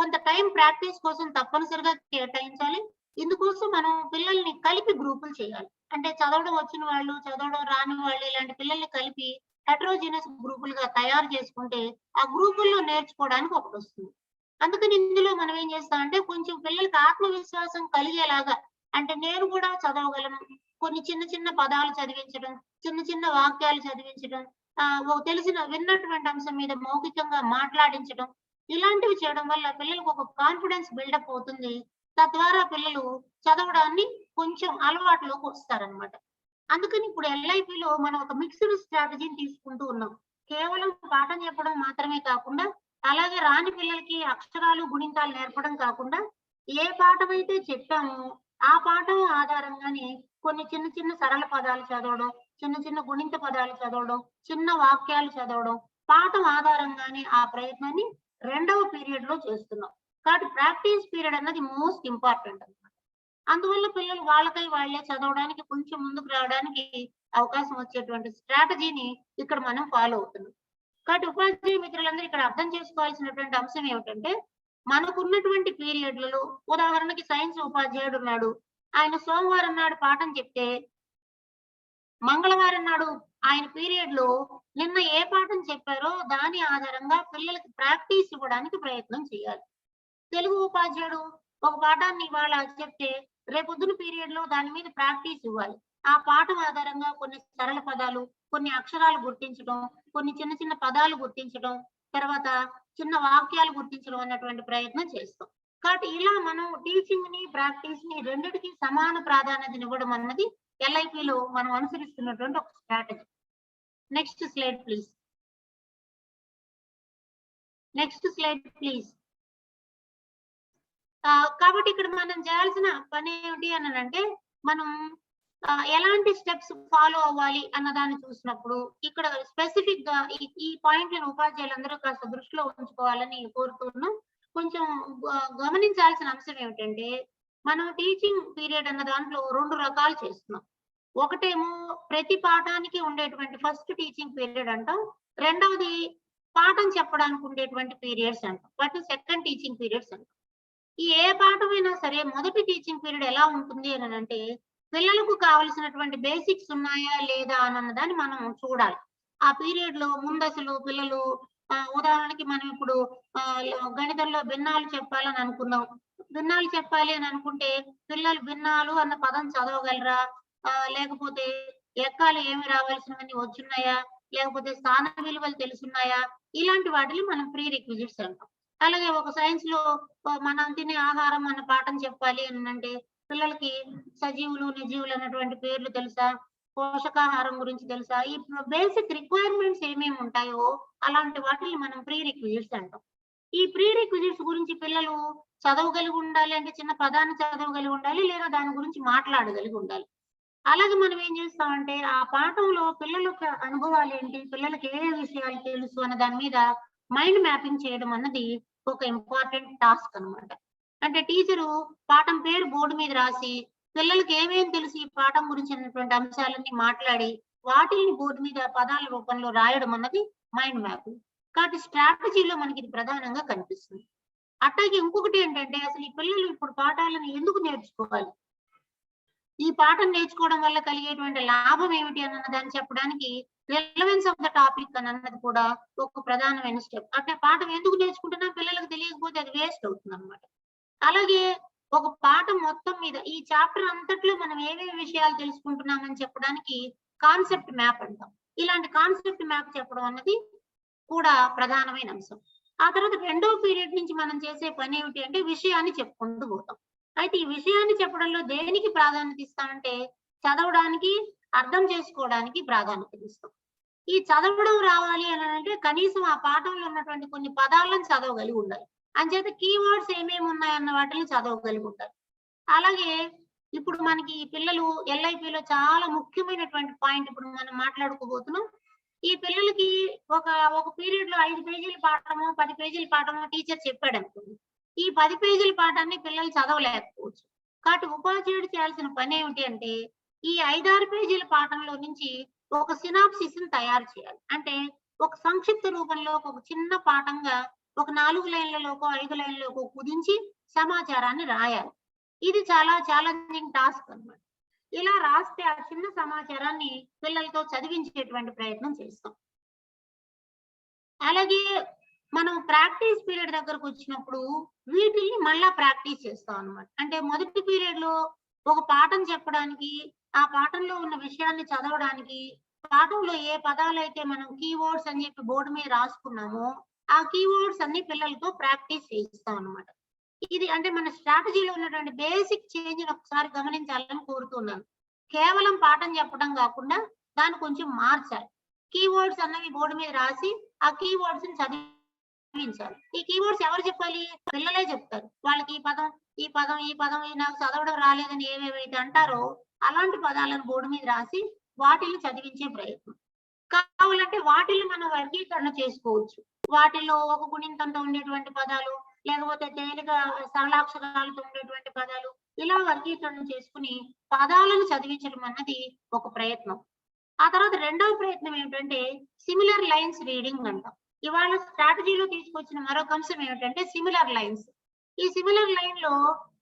కొంత టైం ప్రాక్టీస్ కోసం తప్పనిసరిగా కేటాయించాలి. ఇందుకోసం మనం పిల్లల్ని కలిపి గ్రూపులు చేయాలి. అంటే చదవడం వచ్చిన వాళ్ళు, చదవడం రాని వాళ్ళు, ఇలాంటి పిల్లల్ని కలిపి హెటరోజినస్ గ్రూపులుగా తయారు చేసుకుంటే ఆ గ్రూపుల్లో నేర్చుకోవడానికి ఒకటి వస్తుంది. అందుకని ఇందులో మనం ఏం చేస్తాం అంటే కొంచెం పిల్లలకి ఆత్మవిశ్వాసం కలిగేలాగా, అంటే నేను కూడా చదవగలను, కొన్ని చిన్న చిన్న పదాలు చదివించడం, చిన్న చిన్న వాక్యాలు చదివించడం, తెలిసిన విన్నటువంటి అంశం మీద మౌఖికంగా మాట్లాడించడం, ఇలాంటివి చేయడం వల్ల పిల్లలకు ఒక కాన్ఫిడెన్స్ బిల్డప్ అవుతుంది. తద్వారా పిల్లలు చదవడాన్ని కొంచెం అలవాటులోకి వస్తారనమాట. అందుకని ఇప్పుడు LIP లో మనం ఒక మిక్స్డ్ స్ట్రాటజీని తీసుకుంటూ ఉన్నాం. కేవలం పాఠం చెప్పడం మాత్రమే కాకుండా అలాగే రాని పిల్లలకి అక్షరాలు గుణింతాలు నేర్పడం కాకుండా ఏ పాఠం అయితే చెప్పామో ఆ పాఠం ఆధారంగానే కొన్ని చిన్న చిన్న సరళ పదాలు చదవడం, చిన్న చిన్న గుణింత పదాలు చదవడం, చిన్న వాక్యాలు చదవడం, పాఠం ఆధారంగానే ఆ ప్రయత్నాన్ని రెండవ పీరియడ్ లో చేస్తున్నాం. కాబట్టి ప్రాక్టీస్ పీరియడ్ అన్నది మోస్ట్ ఇంపార్టెంట్ అన్నమాట. అందువల్ల పిల్లలు వాళ్ళకై వాళ్ళే చదవడానికి కొంచెం ముందుకు రావడానికి అవకాశం వచ్చేటువంటి స్ట్రాటజీని ఇక్కడ మనం ఫాలో అవుతున్నాం. కాబట్టి ఉపాధ్యాయ మిత్రులందరూ ఇక్కడ అర్థం చేసుకోవాల్సినటువంటి అంశం ఏమిటంటే మనకున్నటువంటి పీరియడ్లలో ఉదాహరణకి సైన్స్ ఉపాధ్యాయుడు ఉన్నాడు, ఆయన సోమవారం నాడు పాఠం చెప్తే మంగళవారం నాడు ఆయన పీరియడ్ లో నిన్న ఏ పాఠం చెప్పారో దాని ఆధారంగా పిల్లలకి ప్రాక్టీస్ ఇవ్వడానికి ప్రయత్నం చేయాలి. తెలుగు ఉపాధ్యాయుడు ఒక పాఠాన్ని ఇవాళ చెప్తే రేపొద్దున పీరియడ్ లో దాని మీద ప్రాక్టీస్ ఇవ్వాలి. ఆ పాఠం ఆధారంగా కొన్ని సరళ పదాలు, కొన్ని అక్షరాలు గుర్తించడం, కొన్ని చిన్న చిన్న పదాలు గుర్తించడం, తర్వాత చిన్న వాక్యాలు గుర్తించడం అన్నటువంటి ప్రయత్నం చేస్తాం. కాబట్టి ఇలా మనం టీచింగ్ ని ప్రాక్టీస్ ని రెండిటికి సమాన ప్రాధాన్యతనివ్వడం అన్నది LIP లో మనం అనుసరిస్తున్నటువంటి ఒక strategy. Next slide please. Next slide please. కాబట్టి ఇక్కడ మనం చేయాల్సిన పని ఏమిటి అని అంటే మనం ఎలాంటి స్టెప్స్ ఫాలో అవ్వాలి అన్న దాన్ని చూసినప్పుడు ఇక్కడ స్పెసిఫిక్ గా ఈ పాయింట్లను ఉపాధ్యాయులందరూ కాస్త దృష్టిలో ఉంచుకోవాలని కోరుతున్నాం. కొంచెం గమనించాల్సిన అంశం ఏమిటంటే మనం టీచింగ్ పీరియడ్ అన్న దాంట్లో 2 రకాలు చేస్తున్నాం. ఒకటేమో ప్రతి పాఠానికి ఉండేటువంటి ఫస్ట్ టీచింగ్ పీరియడ్ అంటాం, రెండవది పాఠం చెప్పడానికి ఉండేటువంటి పీరియడ్స్ అంటాం, వాటిని సెకండ్ టీచింగ్ పీరియడ్స్ అంటాం. ఈ ఏ పాఠమైనా సరే మొదటి టీచింగ్ పీరియడ్ ఎలా ఉంటుంది అని అంటే పిల్లలకు కావలసినటువంటి బేసిక్స్ ఉన్నాయా లేదా అన్న దాన్ని మనం చూడాలి. ఆ పీరియడ్ లో ముందసలు పిల్లలు ఉదాహరణకి మనం ఇప్పుడు గణితంలో భిన్నాలు చెప్పాలని అనుకున్నాం. భిన్నాలు చెప్పాలి అని అనుకుంటే పిల్లలు భిన్నాలు అన్న పదం చదవగలరా, లేకపోతే లెక్కలు ఏమి రావాల్సినవన్నీ వచ్చున్నాయా, లేకపోతే స్థాన విలువలు తెలుసున్నాయా, ఇలాంటి వాటిని మనం ప్రీ రిక్విజిట్స్ అంటాం. అలాగే ఒక సైన్స్ లో మనం తినే ఆహారం అన్న పాఠం చెప్పాలి అని అంటే పిల్లలకి సజీవులు నిర్జీవులు అన్నటువంటి పేర్లు తెలుసా, పోషకాహారం గురించి తెలుసా, ఈ బేసిక్ రిక్వైర్మెంట్స్ ఏమేమి ఉంటాయో అలాంటి వాటిని మనం ప్రీ రిక్విజిట్స్ అంటాం. ఈ ప్రీ రిక్విజిట్స్ గురించి పిల్లలు చదవగలిగి ఉండాలి, అంటే చిన్న పదాన్ని చదవగలిగి ఉండాలి, లేదా దాని గురించి మాట్లాడగలిగి ఉండాలి. అలాగే మనం ఏం చేస్తామంటే ఆ పాఠంలో పిల్లలకు అనుభవాలు ఏంటి, పిల్లలకి ఏ విషయాలు తెలుసు అన్న దాని మీద మైండ్ మ్యాపింగ్ చేయడం అన్నది ఒక ఇంపార్టెంట్ టాస్క్ అన్నమాట. అంటే టీచరు పాఠం పేరు బోర్డు మీద రాసి పిల్లలకి ఏమేమి తెలుసు ఈ పాఠం గురించి అన్నటువంటి అంశాలన్నీ మాట్లాడి వాటిని బోర్డు మీద పదాల రూపంలో రాయడం అన్నది మైండ్ మ్యాపింగ్. కాబట్టి స్ట్రాటజీలో మనకి ఇది ప్రధానంగా కనిపిస్తుంది. అట్లాగే ఇంకొకటి ఏంటంటే అసలు ఈ పిల్లలు ఇప్పుడు పాఠాలను ఎందుకు నేర్చుకోవాలి, ఈ పాఠం నేర్చుకోవడం వల్ల కలిగేటువంటి లాభం ఏమిటి అన్న దాన్ని చెప్పడానికి రిలవెన్స్ ఆఫ్ ద టాపిక్ అని అన్నది కూడా ఒక ప్రధానమైన స్టెప్. అంటే పాఠం ఎందుకు నేర్చుకుంటున్నా పిల్లలకు తెలియకపోతే అది వేస్ట్ అవుతుంది అనమాట. అలాగే ఒక పాఠం మొత్తం మీద ఈ చాప్టర్ అంతట్లో మనం ఏమేమి విషయాలు తెలుసుకుంటున్నామని చెప్పడానికి కాన్సెప్ట్ మ్యాప్ అంటాం. ఇలాంటి కాన్సెప్ట్ మ్యాప్ చెప్పడం అన్నది కూడా ప్రధానమైన అంశం. ఆ తర్వాత రెండో పీరియడ్ నుంచి మనం చేసే పని ఏమిటి అంటే విషయాన్ని చెప్పుకుంటూ పోతాం. అయితే ఈ విషయాన్ని చెప్పడంలో దేనికి ప్రాధాన్యత ఇస్తామంటే చదవడానికి, అర్థం చేసుకోవడానికి ప్రాధాన్యత ఇస్తాం. ఈ చదవడం రావాలి అని అంటే కనీసం ఆ పాఠంలో ఉన్నటువంటి కొన్ని పదాలను చదవగలిగి ఉండాలి. అంచేత కీవర్డ్స్ ఏమేమి ఉన్నాయన్న వాటిని చదవగలిగి ఉండాలి. అలాగే ఇప్పుడు మనకి పిల్లలు LIPలో చాలా ముఖ్యమైనటువంటి పాయింట్ ఇప్పుడు మనం మాట్లాడుకోబోతున్నాం. ఈ పిల్లలకి ఒక పీరియడ్ లో 5 పేజీల పాఠమో 10 పేజీల పాఠమో టీచర్ చెప్పాడు అనుకోండి, ఈ 10 పేజీల పాఠాన్ని పిల్లలు చదవలేకపోవచ్చు. కాబట్టి ఉపాధ్యాయుడు చేయాల్సిన పని ఏమిటి అంటే ఈ 5-6 పేజీల పాఠంలో నుంచి ఒక సినాప్సిస్ ని తయారు చేయాలి. అంటే ఒక సంక్షిప్త రూపంలో ఒక చిన్న పాఠంగా ఒక 4 లైన్లలోకో 5 లైన్లలోకో కుదించి సమాచారాన్ని రాయాలి. ఇది చాలా ఛాలెంజింగ్ టాస్క్ అన్నమాట. ఇలా రాస్తే ఆ చిన్న సమాచారాన్ని పిల్లలతో చదివించేటువంటి ప్రయత్నం చేస్తాం. అలాగే మనం ప్రాక్టీస్ పీరియడ్ దగ్గరకు వచ్చినప్పుడు వీటిని మళ్ళా ప్రాక్టీస్ చేస్తాం అన్నమాట. అంటే మొదటి పీరియడ్ లో ఒక పాఠం చెప్పడానికి, ఆ పాఠంలో ఉన్న విషయాన్ని చదవడానికి, పాఠంలో ఏ పదాలు అయితే మనం కీవర్డ్స్ అని చెప్పి బోర్డు మీద రాసుకున్నామో ఆ కీవర్డ్స్ అన్ని పిల్లలతో ప్రాక్టీస్ చేయిస్తాం అన్నమాట. ఇది అంటే మన స్ట్రాటజీలో ఉన్నటువంటి బేసిక్ చేంజ్ ఒకసారి గమనించాలని కోరుతున్నాను. కేవలం పాఠం చెప్పడం కాకుండా దాన్ని కొంచెం మార్చాలి. కీవర్డ్స్ అన్నవి బోర్డు మీద రాసి ఆ కీవర్డ్స్ ని చదివించాలి. ఈ కీవర్డ్స్ ఎవరు చెప్పాలి? పిల్లలే చెప్తారు. వాళ్ళకి ఈ పదం ఈ పదం ఈ పదం నాకు చదవడం రాలేదని ఏవేవైతే అంటారో అలాంటి పదాలను బోర్డు మీద రాసి వాటిని చదివించే ప్రయత్నం. కావాలంటే వాటిని మనం వర్గీకరణ చేసుకోవచ్చు. వాటిలో ఒక గుణింతంతో ఉండేటువంటి పదాలు, లేకపోతే తేలిక సరళాక్షరాలతో ఉండేటువంటి పదాలు, ఇలా వర్గీకరణ చేసుకుని పదాలను చదివించడం అన్నది ఒక ప్రయత్నం. ఆ తర్వాత రెండవ ప్రయత్నం ఏమిటంటే సిమిలర్ లైన్స్ రీడింగ్ అంటాం. ఇవాళ స్ట్రాటజీలో తీసుకొచ్చిన మరొక అంశం ఏమిటంటే సిమిలర్ లైన్స్. ఈ సిమిలర్ లైన్ లో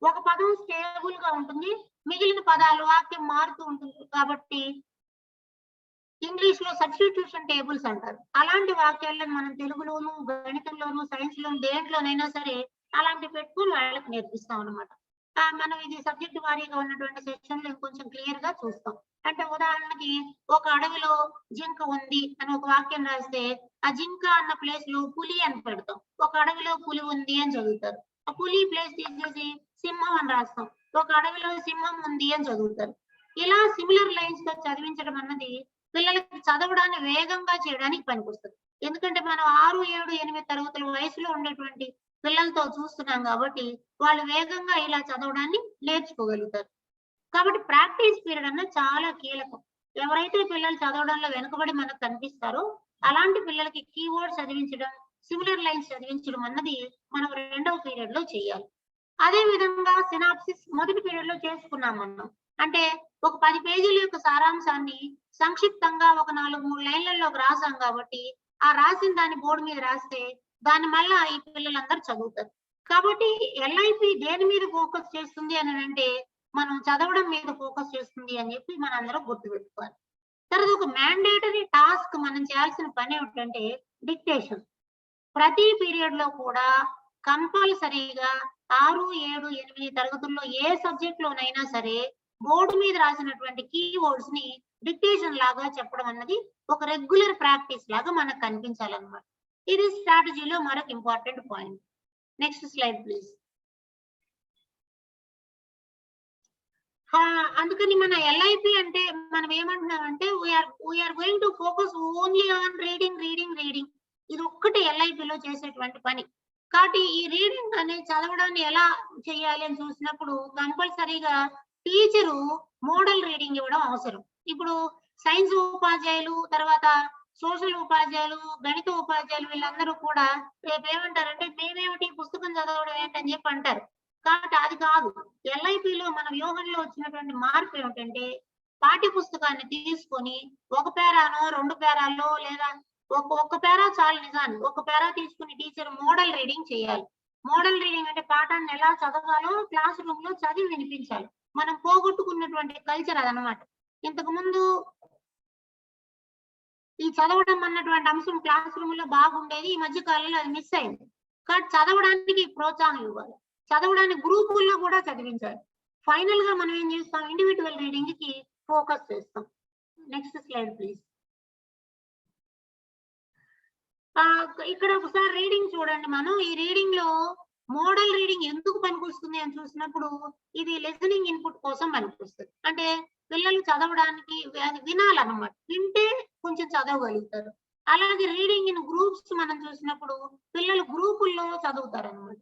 ఒక పదం స్టేబుల్ గా ఉంటుంది, మిగిలిన పదాలు వాక్యం మారుతూ ఉంటుంది. కాబట్టి ఇంగ్లీష్ లో సబ్స్టిట్యూషన్ టేబుల్స్ అంటారు. అలాంటి వాక్యాలను మనం తెలుగులోను, గణితంలోను, సైన్స్ లోను దేంట్లోనైనా సరే అలాంటి పెట్టుకుని వాళ్ళకి నేర్పిస్తాం అనమాట. మనం ఇది సబ్జెక్ట్ వారీగా ఉన్నటువంటి సెక్షన్ లో కొంచెం క్లియర్ గా చూస్తాం. అంటే ఉదాహరణకి ఒక అడవిలో జింక ఉంది అని ఒక వాక్యం రాస్తే ఆ జింక అన్న ప్లేస్ లో పులి అని పెడతాం. ఒక అడవిలో పులి ఉంది అని చదువుతారు. ఆ పులి ప్లేస్ తీసేసి సింహం అని రాస్తాం. ఒక అడవిలో సింహం ఉంది అని చదువుతారు. ఇలా సిమిలర్ లైన్స్ తో చదివించడం అన్నది పిల్లలకి చదవడాన్ని వేగంగా చేయడానికి పనికొస్తుంది. ఎందుకంటే మనం 6, 7, 8 తరగతుల వయసులో ఉండేటువంటి పిల్లలతో చూస్తున్నాం కాబట్టి వాళ్ళు వేగంగా ఇలా చదవడాన్ని నేర్చుకోగలుగుతారు. కాబట్టి ప్రాక్టీస్ పీరియడ్ అన్నది చాలా కీలకం. ఎవరైతే పిల్లలు చదవడంలో వెనుకబడి మనకు కనిపిస్తారో అలాంటి పిల్లలకి కీవర్డ్స్ చదివించడం, సిమిలర్ లైన్స్ చదివించడం అన్నది మనం 2వ పీరియడ్ లో చేయాలి. అదే విధంగా సినాప్సిస్ మొదటి పీరియడ్ లో చేసుకున్నాం మనం. అంటే ఒక 10 పేజీల యొక్క సారాంశాన్ని సంక్షిప్తంగా ఒక 4-3 లైన్లలోకి రాసాం కాబట్టి ఆ రాసిన దాన్ని బోర్డు మీద రాస్తే దాన్ని మళ్ళా ఈ పిల్లలందరూ చదువుతారు. కాబట్టి ఎల్ఐపి దేని మీద ఫోకస్ చేస్తుంది అని అంటే మనం చదవడం మీద ఫోకస్ చేస్తుంది అని చెప్పి మనందరం గుర్తుపెట్టుకోవాలి. తర్వాత ఒక మ్యాండేటరీ టాస్క్ మనం చేయాల్సిన పని ఏమిటంటే డిక్టేషన్. ప్రతి పీరియడ్ లో కూడా కంపల్సరీగా 6, 7, 8 తరగతుల్లో ఏ సబ్జెక్ట్ లోనైనా సరే బోర్డు మీద రాసినటువంటి కీవర్డ్స్ ని డిక్టేషన్ లాగా చెప్పడం అన్నది ఒక రెగ్యులర్ ప్రాక్టీస్ లాగా మనకు కనిపించాలన్నమాట. ఇది స్ట్రాటజీలో మరొక important point. Next slide please. అందుకని మన ఎల్ఐపి అంటే మనం ఏమంటున్నామంటే we're going to focus only on reading. ఇది ఒక్కటి ఎల్ఐపిలో చేసేటువంటి పని. కాబట్టి ఈ రీడింగ్ అనేది చదవడాన్ని ఎలా చేయాలి అని చూసినప్పుడు కంపల్సరీగా టీచరు మోడల్ రీడింగ్ ఇవ్వడం అవసరం. ఇప్పుడు సైన్స్ ఉపాధ్యాయులు, తర్వాత సోషల్ ఉపాధ్యాయులు, గణిత ఉపాధ్యాయులు వీళ్ళందరూ కూడా రేపు ఏమంటారంటే మేమేమిటి పుస్తకం చదవడం ఏంటని చెప్పి అంటారు. కాబట్టి అది కాదు. ఎల్ఐపిలో మన వ్యూహంలో వచ్చినటువంటి మార్పు ఏమిటంటే పాఠ్య పుస్తకాన్ని తీసుకొని ఒక పేరానో 2 పేరాల్లో లేదా ఒక్క పేరా చాలు నిజాన్ని. ఒక పేరా తీసుకుని టీచర్ మోడల్ రీడింగ్ చేయాలి. మోడల్ రీడింగ్ అంటే పాఠాన్ని ఎలా చదవాలో క్లాస్ రూమ్ లో చదివి వినిపించాలి. మనం పోగొట్టుకున్నటువంటి కల్చర్ అదనమాట. ఇంతకు ముందు ఈ చదవడం అన్నటువంటి అంశం క్లాస్ రూమ్ లో బాగుండేది. ఈ మధ్య కాలంలో అది మిస్ అయింది. కాబట్టి చదవడానికి ప్రోత్సాహం ఇవ్వాలి. చదవడానికి గ్రూపుల్లో కూడా చదివించాలి. ఫైనల్ గా మనం ఏం చేస్తాం, ఇండివిజువల్ రీడింగ్ కి ఫోకస్ చేస్తాం. Next slide please. ఇక్కడ ఒకసారి రీడింగ్ చూడండి. మనం ఈ రీడింగ్ లో మోడల్ రీడింగ్ ఎందుకు పనికొస్తుంది అని చూసినప్పుడు ఇది లిసనింగ్ ఇన్పుట్ కోసం పనికొస్తుంది. అంటే పిల్లలు చదవడానికి వినాలన్నమాట. వింటే కొంచెం చదవగలుగుతారు. అలాగే రీడింగ్ ఇన్ గ్రూప్స్ మనం చూసినప్పుడు పిల్లలు గ్రూపుల్లో చదువుతారు అన్నమాట.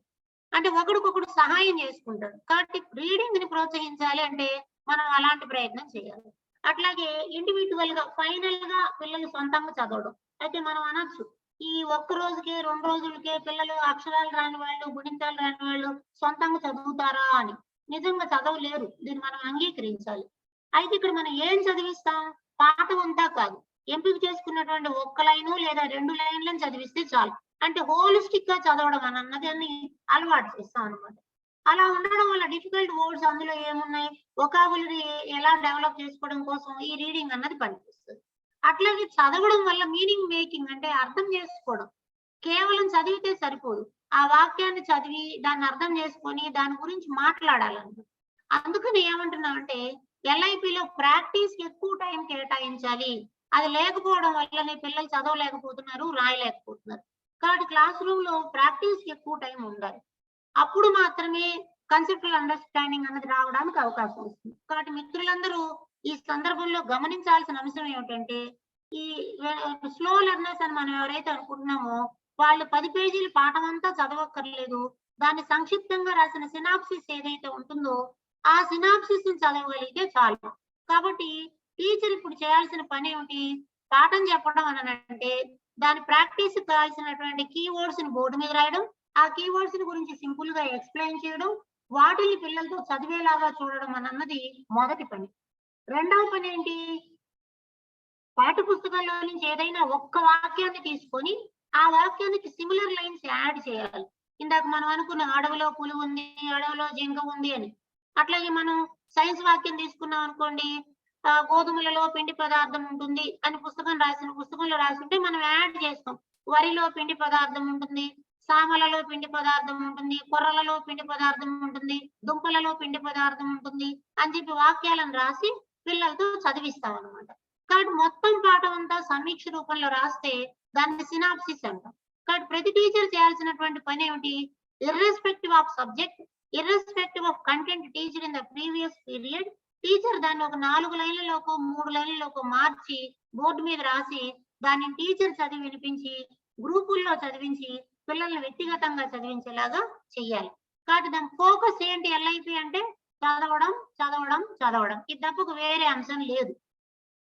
అంటే ఒకరికొకరు సహాయం చేసుకుంటారు. కాబట్టి రీడింగ్ ని ప్రోత్సహించాలి అంటే మనం అలాంటి ప్రయత్నం చేయాలి. అట్లాగే ఇండివిజువల్ గా ఫైనల్ గా పిల్లలు సొంతంగా చదవడం. అయితే మనం అనొచ్చు ఈ ఒక్క రోజుకే 2 రోజులకే పిల్లలు అక్షరాలు రాని వాళ్ళు, గుణింతాలు రాని వాళ్ళు సొంతంగా చదువుతారా అని. నిజంగా చదవలేరు. దీన్ని మనం అంగీకరించాలి. అయితే ఇక్కడ మనం ఏం చదివిస్తాం, పాఠం అంతా కాదు, ఎంపిక చేసుకున్నటువంటి 1 లైను లేదా 2 లైన్లను చదివిస్తే చాలు. అంటే హోలిస్టిక్ గా చదవడం అని అన్నది అలవాటు చేస్తాం అనమాట. అలా ఉండడం వల్ల డిఫికల్ట్ వర్డ్స్ అందులో ఏమున్నాయి, వొకాబులరీ ఎలా డెవలప్ చేసుకోవడం కోసం ఈ రీడింగ్ అన్నది పనికొస్తుంది. అట్లాగే చదవడం వల్ల మీనింగ్ మేకింగ్ అంటే అర్థం చేసుకోవడం. కేవలం చదివితే సరిపోదు. ఆ వాక్యాన్ని చదివి దాన్ని అర్థం చేసుకొని దాని గురించి మాట్లాడాలన్నమాట. అందుకని ఏమంటున్నామంటే ఎల్ఐపిలో ప్రాక్టీస్ ఎక్కువ టైం కేటాయించాలి. అది లేకపోవడం వల్లనే పిల్లలు చదవలేకపోతున్నారు, రాయలేకపోతున్నారు. కాబట్టి క్లాస్ రూమ్ లో ప్రాక్టీస్ ఎక్కువ టైం ఉండాలి. అప్పుడు మాత్రమే కన్సెప్చువల్ అండర్స్టాండింగ్ అన్నది రావడానికి అవకాశం వస్తుంది. కాబట్టి మిత్రులందరూ ఈ సందర్భంలో గమనించాల్సిన అంశం ఏమిటంటే ఈ స్లో లెర్నర్స్ అని మనం ఎవరైతే అనుకుంటున్నామో వాళ్ళు 10 పేజీల పాఠం అంతా చదవక్కర్లేదు. దాన్ని సంక్షిప్తంగా రాసిన సినాప్సిస్ ఏదైతే ఉంటుందో ఆ సినాప్సిస్ ని చదవగలిగితే చాలు. కాబట్టి టీచర్ ఇప్పుడు చేయాల్సిన పని ఏమిటి, పాఠం చెప్పడం అని అంటే దాని ప్రాక్టీస్ కావాల్సినటువంటి కీవర్డ్స్ ని బోర్డు మీద రాయడం, ఆ కీవర్డ్స్ ని గురించి సింపుల్ గా ఎక్స్ప్లెయిన్ చేయడం, వాటిని పిల్లలతో చదివేలాగా చూడడం అన్నది మొదటి పని. రెండవ పని ఏంటి, పాఠ్య పుస్తకంలో నుంచి ఏదైనా ఒక్క వాక్యాన్ని తీసుకొని ఆ వాక్యానికి సిమిలర్ లైన్స్ యాడ్ చేయాలి. ఇందాక మనం అనుకున్న అడవిలో పులి ఉంది, అడవిలో జింక ఉంది అని. అట్లాగే మనం సైన్స్ వాక్యం తీసుకున్నాం అనుకోండి, గోధుమలలో పిండి పదార్థం ఉంటుంది అని పుస్తకంలో రాసింటే మనం యాడ్ చేస్తాం. వరిలో పిండి పదార్థం ఉంటుంది, సామలలో పిండి పదార్థం ఉంటుంది, కొర్రలలో పిండి పదార్థం ఉంటుంది, దుంపలలో పిండి పదార్థం ఉంటుంది అని చెప్పి వాక్యాలను రాసి పిల్లలతో చదివిస్తాం అనమాట. కాబట్టి మొత్తం పాఠం అంతా సమీక్ష రూపంలో రాస్తే దాన్ని సినాప్సిస్ అంటాం. కాబట్టి ప్రతి టీచర్ చేయాల్సినటువంటి పని ఏమిటి? Irrespective of subject, irrespective of content teacher in the previous period, teacher దాన్ని ఒక 4 లైన్లలోకో 3 లైన్లలోకో మార్చి బోర్డు మీద రాసి దాన్ని టీచర్ చదివి వినిపించి గ్రూపుల్లో చదివించి పిల్లల్ని వ్యక్తిగతంగా చదివించేలాగా చెయ్యాలి. కాబట్టి దాని ఫోకస్ ఏంటి? ఎల్ఐపి అంటే చదవడం చదవడం చదవడం, ఇది తప్పకు వేరే అంశం లేదు.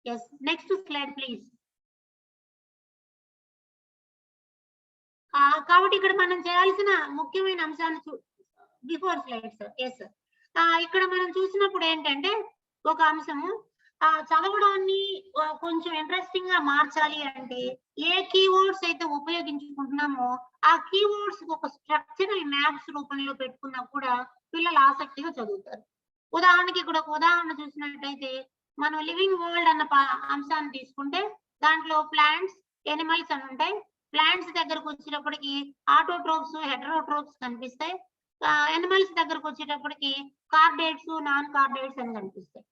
Yes, next slide please. కాబట్టి ఇక్కడ మనం చేయాల్సిన ముఖ్యమైన అంశాన్ని before slide sir. Yes sir, ఇక్కడ మనం చూసినప్పుడు ఏంటంటే ఒక అంశము చదవడాన్ని కొంచెం ఇంట్రెస్టింగ్ గా మార్చాలి అంటే ఏ కీవర్డ్స్ అయితే ఉపయోగించుకుంటున్నామో ఆ కీవర్డ్స్ ఒక స్ట్రక్చరల్ మ్యాప్స్ రూపంలో పెట్టుకున్నా కూడా పిల్లలు ఆసక్తిగా చదువుతారు. ఉదాహరణకి ఇక్కడ ఒక ఉదాహరణ చూసినట్టయితే మనం లివింగ్ వరల్డ్ అన్న అంశాన్ని తీసుకుంటే దాంట్లో ప్లాంట్స్, ఎనిమల్స్ అని ఉంటాయి. ప్లాంట్స్ దగ్గరకు వచ్చేటప్పటికి ఆటోట్రోప్స్, హెటరోట్రోప్స్ కనిపిస్తాయి. ఎనిమల్స్ దగ్గరకు వచ్చేటప్పటికి కార్డేట్స్, నాన్ కార్డేట్స్ అని కనిపిస్తాయి.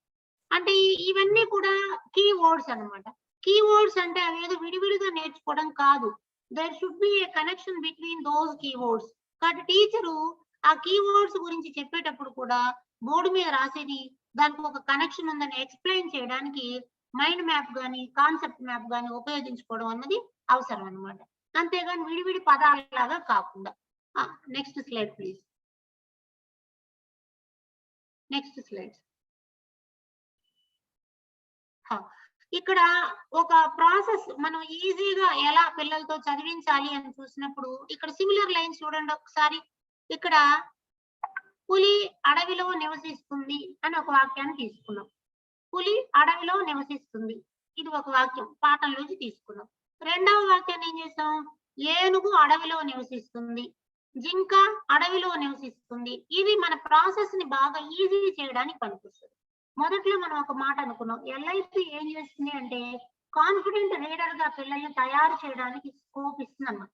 అంటే ఇవన్నీ కూడా కీవర్డ్స్ అన్నమాట. కీవర్డ్స్ అంటే అవి ఏదో విడివిడిగా నేర్చుకోవడం కాదు. There should be a connection between those keywords. కాబట్టి టీచరు ఆ కీవర్డ్స్ గురించి చెప్పేటప్పుడు కూడా బోర్డు మీద రాసేది దానికి ఒక కనెక్షన్ ఉందని ఎక్స్ప్లెయిన్ చేయడానికి మైండ్ మ్యాప్ గానీ కాన్సెప్ట్ మ్యాప్ గానీ ఉపయోగించుకోవడం అన్నది అవసరం అన్నమాట. అంతేగాని విడివిడి పదాలలాగా కాకుండా. Next slide please. Next slide. ఇక్కడ ఒక ప్రాసెస్ మనం ఈజీగా ఎలా పిల్లలతో చదివించాలి అని చూసినప్పుడు ఇక్కడ సిమిలర్ లైన్స్ చూడండి ఒకసారి. ఇక్కడ పులి అడవిలో నివసిస్తుంది అని ఒక వాక్యాన్ని తీసుకున్నాం. పులి అడవిలో నివసిస్తుంది, ఇది ఒక వాక్యం పాఠంలోంచి తీసుకున్నాం. రెండవ వాక్యాన్ని ఏం చేసాం? ఏనుగు అడవిలో నివసిస్తుంది, జింక అడవిలో నివసిస్తుంది. ఇది మన ప్రాసెస్ ని బాగా ఈజీ చేయడానికి పనికొస్తుంది. మొదట్లో మనం ఒక మాట అనుకున్నాం, ఎల్ఐపి ఏం చేస్తుంది అంటే కాన్ఫిడెంట్ రీడర్ గా పిల్లల్ని తయారు చేయడానికి స్కోప్ ఇస్తుందన్నమాట.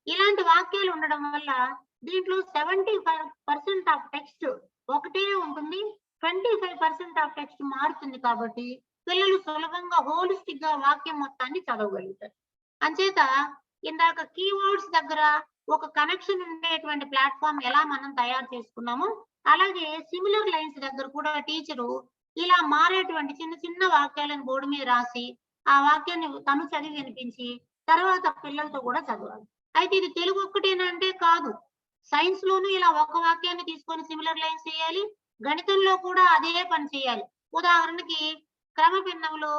ఇలాంటి వాక్యాలు ఉండడం వల్ల దీంట్లో 75% ఆఫ్ టెక్స్ట్ ఒకటే ఉంటుంది, 25% ఆఫ్ టెక్స్ట్ మారుతుంది. కాబట్టి పిల్లలు సులభంగా హోలిస్టిక్ గా వాక్యం మొత్తాన్ని చదవగలుగుతారు. అంచేత ఇందాక కీవర్డ్స్ దగ్గర ఒక కనెక్షన్ ఉండేటువంటి ప్లాట్ఫామ్ ఎలా మనం తయారు చేసుకున్నామో అలాగే సిమిలర్ లైన్స్ దగ్గర కూడా టీచరు ఇలా మారేటువంటి చిన్న చిన్న వాక్యాలను బోర్డు మీద రాసి ఆ వాక్యాన్ని తను చదివి వినిపించి తర్వాత పిల్లలతో కూడా చదవాలి. అయితే ఇది తెలుగు ఒక్కటేనా అంటే కాదు, సైన్స్ లోను ఇలా ఒక వాక్యాన్ని తీసుకొని సిమిలర్ లైన్స్ చేయాలి, గణితంలో కూడా అదే పని చేయాలి. ఉదాహరణకి క్రమభిన్నంలో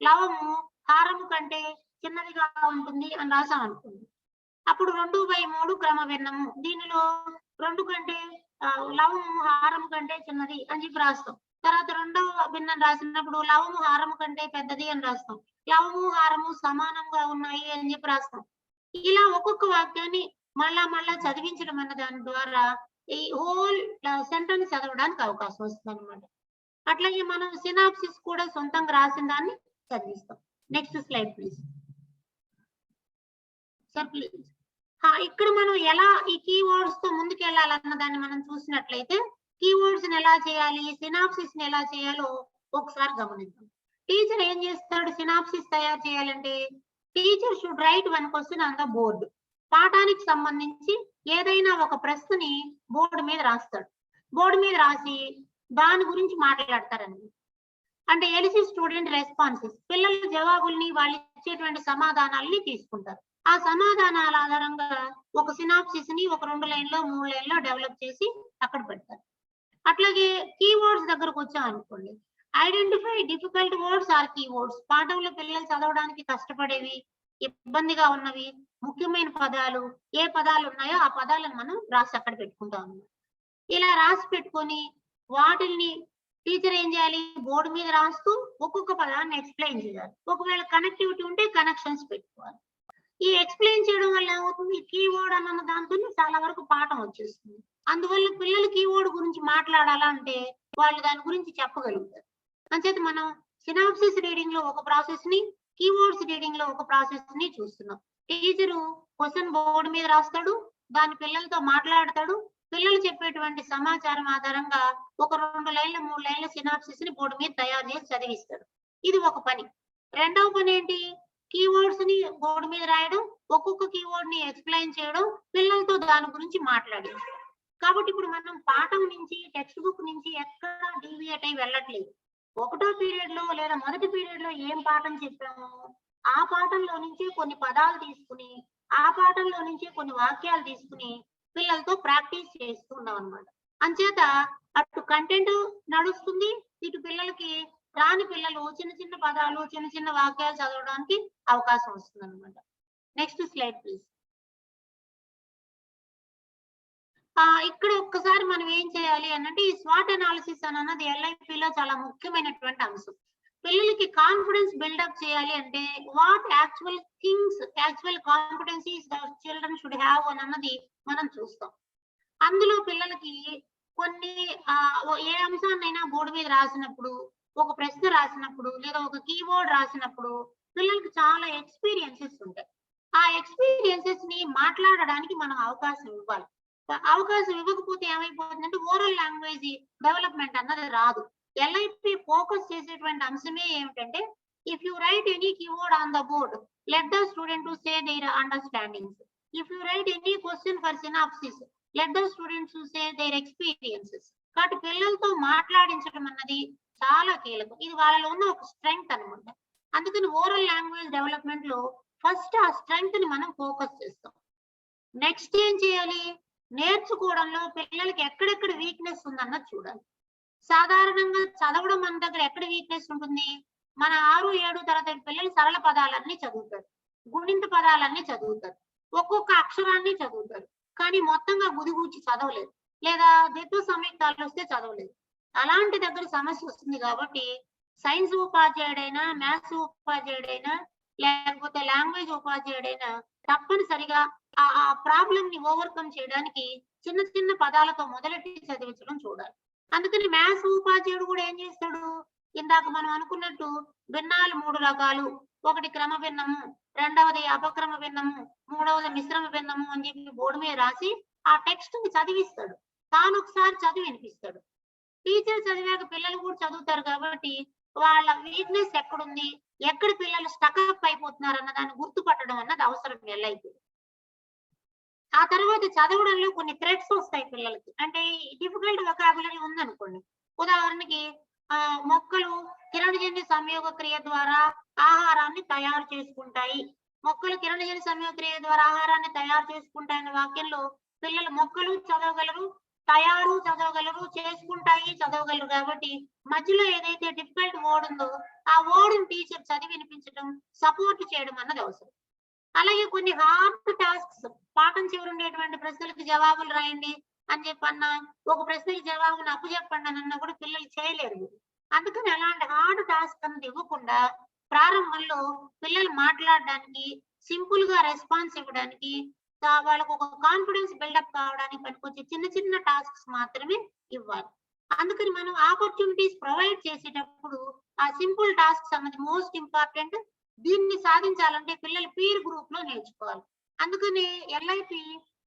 లవము హారము కంటే చిన్నదిగా ఉంటుంది అని రాసాం అనుకుంది. అప్పుడు 2/3 క్రమభిన్నము, దీనిలో 2 కంటే లవము హారము కంటే చిన్నది అని చెప్పి రాస్తాం. తర్వాత రెండవ భిన్నం రాసినప్పుడు లవము హారము కంటే పెద్దది అని రాస్తాం. లవము హారము సమానంగా ఉన్నాయి అని చెప్పి రాస్తాం. ఇలా ఒక్కొక్క వాక్యాన్ని మళ్ళా చదివించడం అన్న దాని ద్వారా ఈ హోల్ సెంటెన్స్ చదవడానికి అవకాశం వస్తుంది అనమాట. అట్లాగే మనం సినాప్సిస్ కూడా సొంతంగా రాసిన దాన్ని చదివిస్తాం. Next slide please sir please. ఇక్కడ మనం ఎలా ఈ కీవర్డ్స్ తో ముందుకెళ్లాలన్న దాన్ని మనం చూసినట్లయితే కీవర్డ్స్ ని ఎలా చేయాలి, సినాప్సిస్ ని ఎలా చేయాలో ఒకసారి గమనిద్దాం. టీచర్ ఏం చేస్తాడు? సినాప్సిస్ తయారు చేయాలంటే teacher should write 1 question on the board. పాఠానికి సంబంధించి ఏదైనా ఒక ప్రశ్నని బోర్డు మీద రాస్తాడు. బోర్డు మీద రాసి దాని గురించి మాట్లాడతారండి. అంటే ఎలిసి స్టూడెంట్ రెస్పాన్సెస్, పిల్లల జవాబుల్ని వాళ్ళు ఇచ్చేటువంటి సమాధానాలని తీసుకుంటారు. ఆ సమాధానాల ఆధారంగా ఒక సినాప్సిస్ ని ఒక 2 లైన్లో 3 లైన్లో డెవలప్ చేసి అక్కడ పెడతారు. అట్లాగే కీవర్డ్స్ దగ్గరకు వచ్చాం అనుకోండి, identify difficult words or keywords. పాఠంలో పిల్లలు చదవడానికి కష్టపడేవి, ఇబ్బందిగా ఉన్నవి, ముఖ్యమైన పదాలు ఏ పదాలు ఉన్నాయో ఆ పదాలను మనం రాసి అక్కడ పెట్టుకుంటాం అన్నమాట. ఇలా రాసి పెట్టుకొని వాటిని టీచర్ ఏం చేయాలి? బోర్డు మీద రాస్తూ ఒక్కొక్క పదాన్ని ఎక్స్ప్లెయిన్ చేయాలి. ఒకవేళ కనెక్టివిటీ ఉంటే కనెక్షన్స్ పెట్టుకోవాలి. ఈ ఎక్స్ప్లెయిన్ చేయడం వల్ల ఏమవుతుంది? కీవర్డ్ అన్న దాంతో చాలా వరకు పాఠం వచ్చేస్తుంది. అందువల్ల పిల్లలు కీవర్డ్ గురించి మాట్లాడాలంటే వాళ్ళు దాని గురించి చెప్పగలుగుతారు. అంచేత మనం సినాప్సిస్ రీడింగ్ లో ఒక ప్రాసెస్ ని, కీవర్డ్స్ రీడింగ్ లో ఒక ప్రాసెస్ ని చూస్తున్నాం. టీచరు క్వశ్చన్ బోర్డు మీద రాస్తాడు, దాని పిల్లలతో మాట్లాడతాడు, పిల్లలు చెప్పేటువంటి సమాచారం ఆధారంగా ఒక 2 లైన్ల 3 లైన్ల సినాప్సిస్ ని బోర్డు మీద తయారు చేసి చదివిస్తాడు. ఇది ఒక పని. రెండవ పని ఏంటి? కీవర్డ్స్ ని బోర్డు మీద రాయడం, ఒక్కొక్క కీవర్డ్ ని ఎక్స్ప్లెయిన్ చేయడం, పిల్లలతో దాని గురించి మాట్లాడడం. కాబట్టి ఇప్పుడు మనం పాఠం నుంచి, టెక్స్ట్ బుక్ నుంచి ఎక్కడ డీవియేట్ అయి వెళ్ళట్లేదు. ఒకటో పీరియడ్ లో లేదా మొదటి పీరియడ్ లో ఏం పాఠం చెప్పాము, ఆ పాఠంలో నుంచి కొన్ని పదాలు తీసుకుని, ఆ పాఠంలో నుంచి కొన్ని వాక్యాలు తీసుకుని పిల్లలతో ప్రాక్టీస్ చేస్తున్నాం అన్నమాట. అంచేత అటు కంటెంట్ నడుస్తుంది, ఇటు పిల్లలకి రాని పిల్లలు చిన్న చిన్న పదాలు, చిన్న చిన్న వాక్యాలు చదవడానికి అవకాశం వస్తుంది అనమాట. Next slide please. ఇక్కడ ఒక్కసారి మనం ఏం చేయాలి అనంటే, ఈ స్వాట్ అనాలిసిస్ అన్నది LIP లో చాలా ముఖ్యమైనటువంటి అంశం. పిల్లలకి కాన్ఫిడెన్స్ బిల్డప్ చేయాలి అంటే what actual things, actual competencies the children should have అన్నది మనం చూస్తాం. అందులో పిల్లలకి కొన్ని ఏ అంశాన్నైనా బోర్డు మీద రాసినప్పుడు, ఒక ప్రశ్న రాసినప్పుడు, లేదా ఒక కీవర్డ్ రాసినప్పుడు పిల్లలకి చాలా ఎక్స్పీరియన్సెస్ ఉంటాయి. ఆ ఎక్స్పీరియన్సెస్ ని మాట్లాడడానికి మనం అవకాశం ఇవ్వాలి. అవకాశం ఇవ్వకపోతే ఏమైపోతుందంటే ఓరల్ లాంగ్వేజ్ డెవలప్మెంట్ అన్నది రాదు. LIP ఫోకస్ చేసేటువంటి అంశమే ఏమిటంటే, if you write any keyword on the board, let the student to say their understandings. If you write any question for synopsis, let the students to say their experiences. కాబట్టి పిల్లలతో మాట్లాడించడం అన్నది చాలా కీలకం. ఇది వాళ్ళలో ఉన్న ఒక స్ట్రెంగ్త్ అనమాట. అందుకని ఓరల్ లాంగ్వేజ్ డెవలప్మెంట్ లో ఫస్ట్ ఆ స్ట్రెంగ్త్ ని మనం ఫోకస్ చేస్తాం. నెక్స్ట్ ఏం చేయాలి? నేర్చుకోవడంలో పిల్లలకి ఎక్కడెక్కడ వీక్నెస్ ఉందన్నది చూడాలి. సాధారణంగా చదవడం మన దగ్గర ఎక్కడ వీక్నెస్ ఉంటుంది? మన 6, 7 తరగతి పిల్లలు సరళ పదాలన్నీ చదువుతారు, గుణింత పదాలన్నీ చదువుతారు, ఒక్కొక్క అక్షరాన్ని చదువుతారు, కానీ మొత్తంగా గుదిగూర్చి చదవలేదు, లేదా ద్విత్వ సంయుక్తాలు వస్తే చదవలేదు. అలాంటి దగ్గర సమస్య వస్తుంది. కాబట్టి సైన్స్ ఉపాధ్యాయుడైనా, మ్యాథ్స్ ఉపాధ్యాయుడైనా, లేకపోతే లాంగ్వేజ్ ఉపాధ్యాయుడైనా తప్పనిసరిగా ఆ ప్రాబ్లం ని ఓవర్కమ్ చేయడానికి చిన్న చిన్న పదాలతో మొదలెట్టి చదివించడం చూడాలి. అందుకని మ్యాథ్స్ ఉపాధ్యాయుడు కూడా ఏం చేస్తాడు? ఇందాక మనం అనుకున్నట్టు భిన్నాలు 3 రకాలు, ఒకటి క్రమ భిన్నము, రెండవది అపక్రమ భిన్నము, మూడవది మిశ్రమ భిన్నము అని చెప్పి బోర్డు మీద రాసి ఆ టెక్స్ట్ ని చదివిస్తాడు. తాను ఒకసారి చదివి వినిపిస్తాడు. టీచర్ చదివాక పిల్లలు కూడా చదువుతారు. కాబట్టి వాళ్ళ వీక్నెస్ ఎక్కడుంది, ఎక్కడ పిల్లలు స్టకప్ అయిపోతున్నారు అన్న దాన్ని గుర్తుపట్టడం అన్నది అవసరం LIP. ఆ తర్వాత చదవడంలో కొన్ని థ్రెడ్స్ వస్తాయి పిల్లలకి. అంటే డిఫికల్ట్ వొకాబులరీ ఉందనుకోండి, ఉదాహరణకి మొక్కలు కిరణజన్య సంయోగ క్రియ ద్వారా ఆహారాన్ని తయారు చేసుకుంటాయి, మొక్కలు కిరణజన్య సంయోగ క్రియ ద్వారా ఆహారాన్ని తయారు చేసుకుంటాయన్న వాక్యంలో పిల్లలు మొక్కలు చదవగలరు, తయారు చదవగలరు, చేసుకుంటాయి చదవగలరు. కాబట్టి మధ్యలో ఏదైతే డిఫికల్ట్ వర్డ్ ఉందో ఆ వర్డ్ టీచర్ చదివి వినిపించడం, సపోర్ట్ చేయడం అన్నది అవసరం. అలాగే కొన్ని హార్డ్ టాస్క్స్, పాఠం చివరి ఉండేటువంటి ప్రశ్నలకు జవాబులు రాయండి అని చెప్పన్నా, ఒక ప్రశ్నకి జవాబును అప్పు చెప్పండి అని అన్నా కూడా పిల్లలు చేయలేరు. అందుకని అలాంటి హార్డ్ టాస్క్ అన్నది ఇవ్వకుండా ప్రారంభంలో పిల్లలు మాట్లాడడానికి, సింపుల్ గా రెస్పాన్స్ ఇవ్వడానికి, వాళ్ళకు ఒక కాన్ఫిడెన్స్ బిల్డప్ కావడానికి పనికొచ్చే చిన్న చిన్న టాస్క్స్ మాత్రమే ఇవ్వాలి. అందుకని మనం ఆపర్చునిటీస్ ప్రొవైడ్ చేసేటప్పుడు ఆ సింపుల్ టాస్క్స్ అన్నది మోస్ట్ ఇంపార్టెంట్. దీన్ని సాధించాలంటే పిల్లలు పీర్ గ్రూప్ లో నేర్చుకోవాలి. అందుకని LIP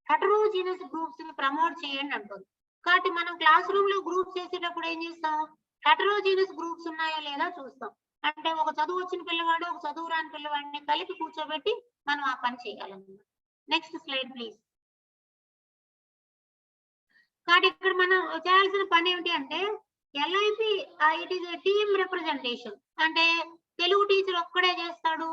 హెటరోజీనస్ గ్రూప్స్ ని ప్రమోట్ చేయండి అంటుంది. కాబట్టి మనం క్లాస్ రూమ్ లో గ్రూప్స్ చేసేటప్పుడు ఏం చేస్తాం? హెటరోజీనస్ గ్రూప్స్ ఉన్నాయా లేదా చూస్తాం. అంటే ఒక చదువు వచ్చిన పిల్లవాడు, ఒక చదువు రాని పిల్లవాడిని కలిపి కూర్చోబెట్టి మనం ఆ పని చేయాలన్నమాట. Next slide please. కాబట్టి ఇక్కడ మనం చేయాల్సిన పని ఏమిటి అంటే, LIP it is team representation. అంటే తెలుగు టీచర్ ఒక్కడే చేస్తాడు,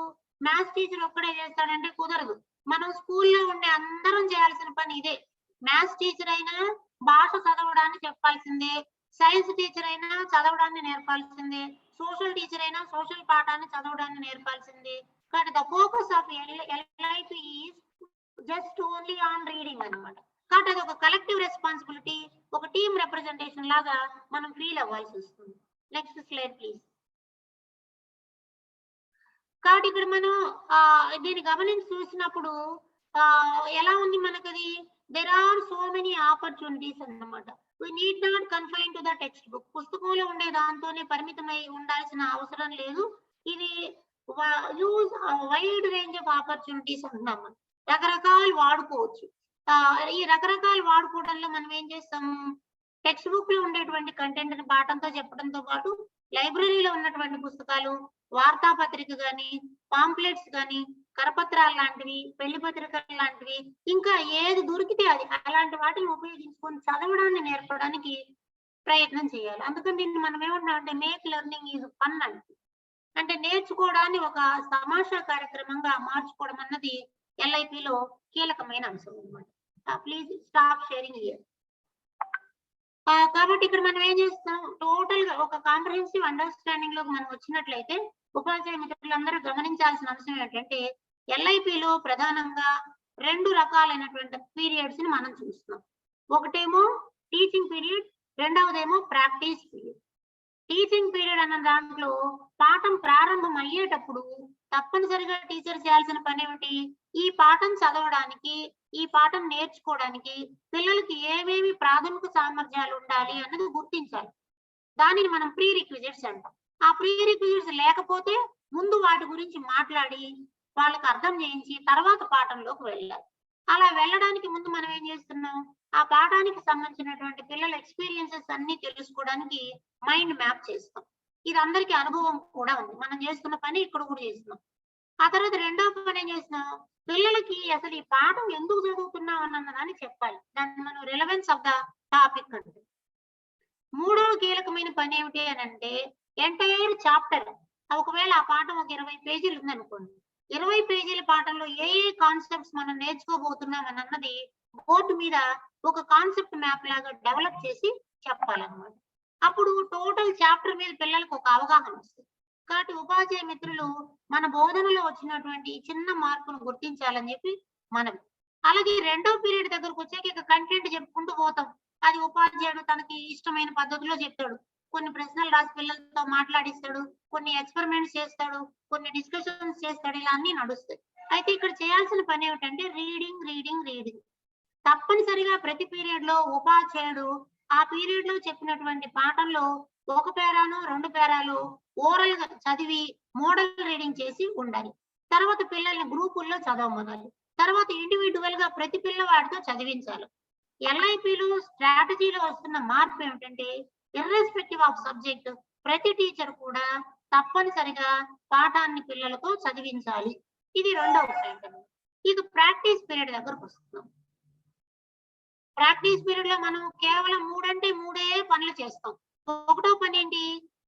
మ్యాథ్స్ టీచర్ ఒక్కడే చేస్తాడంటే కుదరదు. మనం స్కూల్లో ఉండే అందరం చేయాల్సిన పని ఇదే. మ్యాథ్స్ టీచర్ అయినా భాష చదవడాన్ని చెప్పాల్సిందే, సైన్స్ టీచర్ అయినా చదవడాన్ని నేర్పాల్సిందే, సోషల్ టీచర్ అయినా సోషల్ పాఠాన్ని చదవడాన్ని నేర్పాల్సిందే. కానీ the focus of LIP is just only on reading అన్నమాట. కాబట్టి అది ఒక కలెక్టివ్ రెస్పాన్సిబిలిటీ, ఒక టీమ్ రిప్రజెంటేషన్ లాగా మనం ఫీల్ అవ్వాల్సి వస్తుంది. Next slide please. కాబట్టి ఇక్కడ మనం దీన్ని గమనించి చూసినప్పుడు ఎలా ఉంది మనకది? There are so many opportunities అన్నమాట. we need not confine to the textbook. పుస్తకంలో ఉండే దాంతోనే పరిమితమై ఉండాల్సిన అవసరం లేదు. ఇది use wide range of opportunities అంటున్నాం. రకరకాలు వాడుకోవచ్చు. ఈ రకరకాలు వాడుకోవడంలో మనం ఏం చేస్తాము, టెక్స్ట్ బుక్ లో ఉండేటువంటి కంటెంట్ ని పాఠంతో చెప్పడంతో పాటు లైబ్రరీలో ఉన్నటువంటి పుస్తకాలు, వార్తాపత్రిక గాని, పాంప్లెట్స్ గాని, కరపత్రాలు లాంటివి, పెళ్లి పత్రికలు లాంటివి, ఇంకా ఏది దొరికితే అది అలాంటి వాటిని ఉపయోగించుకొని చదవడాన్ని నేర్పడానికి ప్రయత్నం చేయాలి. అందుకని దీన్ని మనం ఏమంటున్నాం అంటే మేక్ లెర్నింగ్ ఈజ్ ఫన్ అంటే నేర్చుకోవడాన్ని ఒక తమాషా కార్యక్రమంగా మార్చుకోవడం అన్నది ఎల్ఐపిలో కీలకమైన అంశం అన్నమాట. Please stop sharing here. కాబట్టి ఇక్కడ మనం ఏం చేస్తాం, టోటల్ గా ఒక కాంప్రహెన్సివ్ అండర్స్టాండింగ్ లోకి మనం వచ్చినట్లయితే ఉపాధ్యాయ మిత్రులందరూ గమనించాల్సిన అంశం ఏంటంటే ఎల్ఐపిలో ప్రధానంగా 2 రకాలైనటువంటి పీరియడ్స్ ని మనం చూస్తున్నాం. ఒకటేమో టీచింగ్ పీరియడ్, రెండవదేమో ప్రాక్టీస్ పీరియడ్. టీచింగ్ పీరియడ్ అన్న దాంట్లో పాఠం ప్రారంభం అయ్యేటప్పుడు తప్పనిసరిగా టీచర్ చేయాల్సిన పని ఏమిటి, ఈ పాఠం చదవడానికి, ఈ పాఠం నేర్చుకోవడానికి పిల్లలకి ఏమేమి ప్రాథమిక సామర్థ్యాలు ఉండాలి అన్నది గుర్తించాలి. దానిని మనం ప్రీ రిక్విజిట్స్ అంటాం. ఆ ప్రీ రిక్విజిట్స్ లేకపోతే ముందు వాటి గురించి మాట్లాడి వాళ్ళకి అర్థం చేయించి తర్వాత పాఠంలోకి వెళ్ళాలి. అలా వెళ్ళడానికి ముందు మనం ఏం చేస్తున్నాం, ఆ పాఠానికి సంబంధించినటువంటి పిల్లల ఎక్స్పీరియన్సెస్ అన్ని తెలుసుకోవడానికి మైండ్ మ్యాప్ చేస్తాం. ఇది అందరికీ అనుభవం కూడా ఉంది, మనం చేస్తున్న పని ఇక్కడ కూడా చేస్తున్నాం. ఆ తర్వాత రెండవ పని ఏం చేస్తున్నాం, పిల్లలకి అసలు ఈ పాఠం ఎందుకు చదువుతున్నాం అన్నదాన్ని చెప్పాలి. దాన్ని మనం రిలవెన్స్ ఆఫ్ ద టాపిక్ అంటే. మూడవ కీలకమైన పని ఏమిటి అని అంటే ఎంటైర్ చాప్టర్, ఒకవేళ ఆ పాఠం ఒక 20 పేజీలు ఉందనుకోండి, 20 పేజీల పాఠంలో ఏ కాన్సెప్ట్స్ మనం నేర్చుకోబోతున్నాం అని అన్నది బోర్డు మీద ఒక కాన్సెప్ట్ మ్యాప్ లాగా డెవలప్ చేసి చెప్పాలన్నమాట. అప్పుడు టోటల్ చాప్టర్ మీద పిల్లలకు ఒక అవగాహన వస్తుంది. కాబట్టి ఉపాధ్యాయ మిత్రులు మన బోధనలో వచ్చినటువంటి చిన్న మార్పును గుర్తించాలని చెప్పి మనం. అలాగే రెండవ పీరియడ్ దగ్గరకు వచ్చాక ఇక కంటెంట్ చెప్పుకుంటూ పోతాం. అది ఉపాధ్యాయుడు తనకి ఇష్టమైన పద్ధతిలో చెప్తాడు. కొన్ని ప్రశ్నలు రాసి పిల్లలతో మాట్లాడిస్తాడు, కొన్ని ఎక్స్పెరిమెంట్స్ చేస్తాడు, కొన్ని డిస్కషన్స్ చేస్తాడు, ఇలా అన్ని నడుస్తాయి. అయితే ఇక్కడ చేయాల్సిన పని ఏమిటంటే రీడింగ్ రీడింగ్ రీడింగ్. తప్పనిసరిగా ప్రతి పీరియడ్ లో ఉపాధ్యాయుడు ఆ పీరియడ్ లో చెప్పినటువంటి పాఠంలో 1 పేరాను 2 పేరాలు ఓరల్ గా చదివి మోడల్ రీడింగ్ చేసి ఉండాలి. తర్వాత పిల్లల్ని గ్రూపుల్లో చదవమనాలి. తర్వాత ఇండివిజువల్ గా ప్రతి పిల్లవాడితో చదివించాలి. ఎల్ఐపిలో స్ట్రాటజీలో వస్తున్న మార్పు ఏమిటంటే ఇర్రెస్పెక్టివ్ ఆఫ్ సబ్జెక్ట్ ప్రతి టీచర్ కూడా తప్పనిసరిగా పాఠాన్ని పిల్లలతో చదివించాలి. ఇది రెండవ పాయింట్. ఇది ప్రాక్టీస్ పీరియడ్ దగ్గరకు వస్తున్నాం. ప్రాక్టీస్ పీరియడ్ లో మనం కేవలం 3 అంటే 3 పనులు చేస్తాం. ఒకటో పని ఏంటి,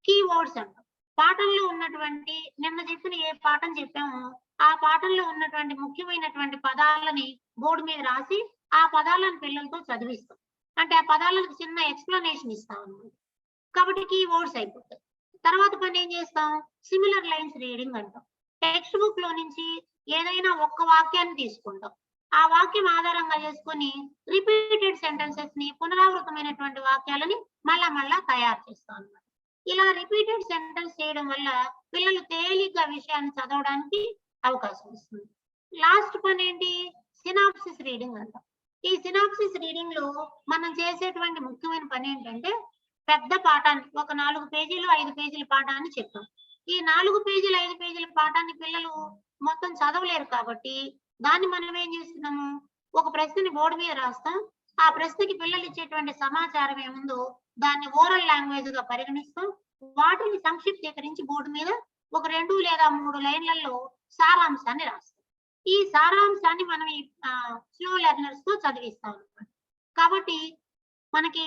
కీవర్డ్స్ అంటాం. పాఠంలో ఉన్నటువంటి నిన్న చెప్పిన ఏ పాఠం చెప్పామో ఆ పాఠంలో ఉన్నటువంటి ముఖ్యమైనటువంటి పదాలని బోర్డు మీద రాసి ఆ పదాలను పిల్లలతో చదివిస్తాం. అంటే ఆ పదాలకు చిన్న ఎక్స్ప్లెనేషన్ ఇస్తాం అన్నమాట. కాబట్టి కీవర్డ్స్ అయిపోతాయి. తర్వాత పని ఏం చేస్తాం, సిమిలర్ లైన్స్ రీడింగ్ అంటాం. టెక్స్ట్ బుక్ లో నుంచి ఏదైనా ఒక్క వాక్యాన్ని తీసుకుంటాం. ఆ వాక్యం ఆధారంగా చేసుకొని రిపీటెడ్ సెంటెన్సెస్ ని, పునరావృతమైనటువంటి వాక్యాలని మళ్ళా తయారు చేస్తాం అన్నమాట. ఇలా రిపీటెడ్ సెంటెన్స్ చేయడం వల్ల పిల్లలు తేలిగ్గా విషయాన్ని చదవడానికి అవకాశం ఇస్తుంది. లాస్ట్ పని ఏంటి, సినాప్సిస్ రీడింగ్ అంటాం. ఈ సినాప్సిస్ రీడింగ్ లో మనం చేసేటువంటి ముఖ్యమైన పని ఏంటంటే పెద్ద పాఠాన్ని, ఒక 4 పేజీలు 5 పేజీల పాఠాన్ని చెప్తాం. ఈ 4 పేజీలు 5 పేజీల పాఠాన్ని పిల్లలు మొత్తం చదవలేరు కాబట్టి దాన్ని మనం ఏం చేస్తున్నాము, ఒక ప్రశ్నని బోర్డు మీద రాస్తాం. ఆ ప్రశ్నకి పిల్లలు ఇచ్చేటువంటి సమాచారం ఏముందో దాన్ని ఓరల్ లాంగ్వేజ్ గా పరిగణిస్తాం. వాటిని సంక్షిప్తీకరించి బోర్డు మీద ఒక 2 లేదా 3 లైన్లలో సారాంశాన్ని రాస్తాం. ఈ సారాంశాన్ని మనం స్లో లెర్నర్స్ తో చదివిస్తాం అన్నమాట. కాబట్టి మనకి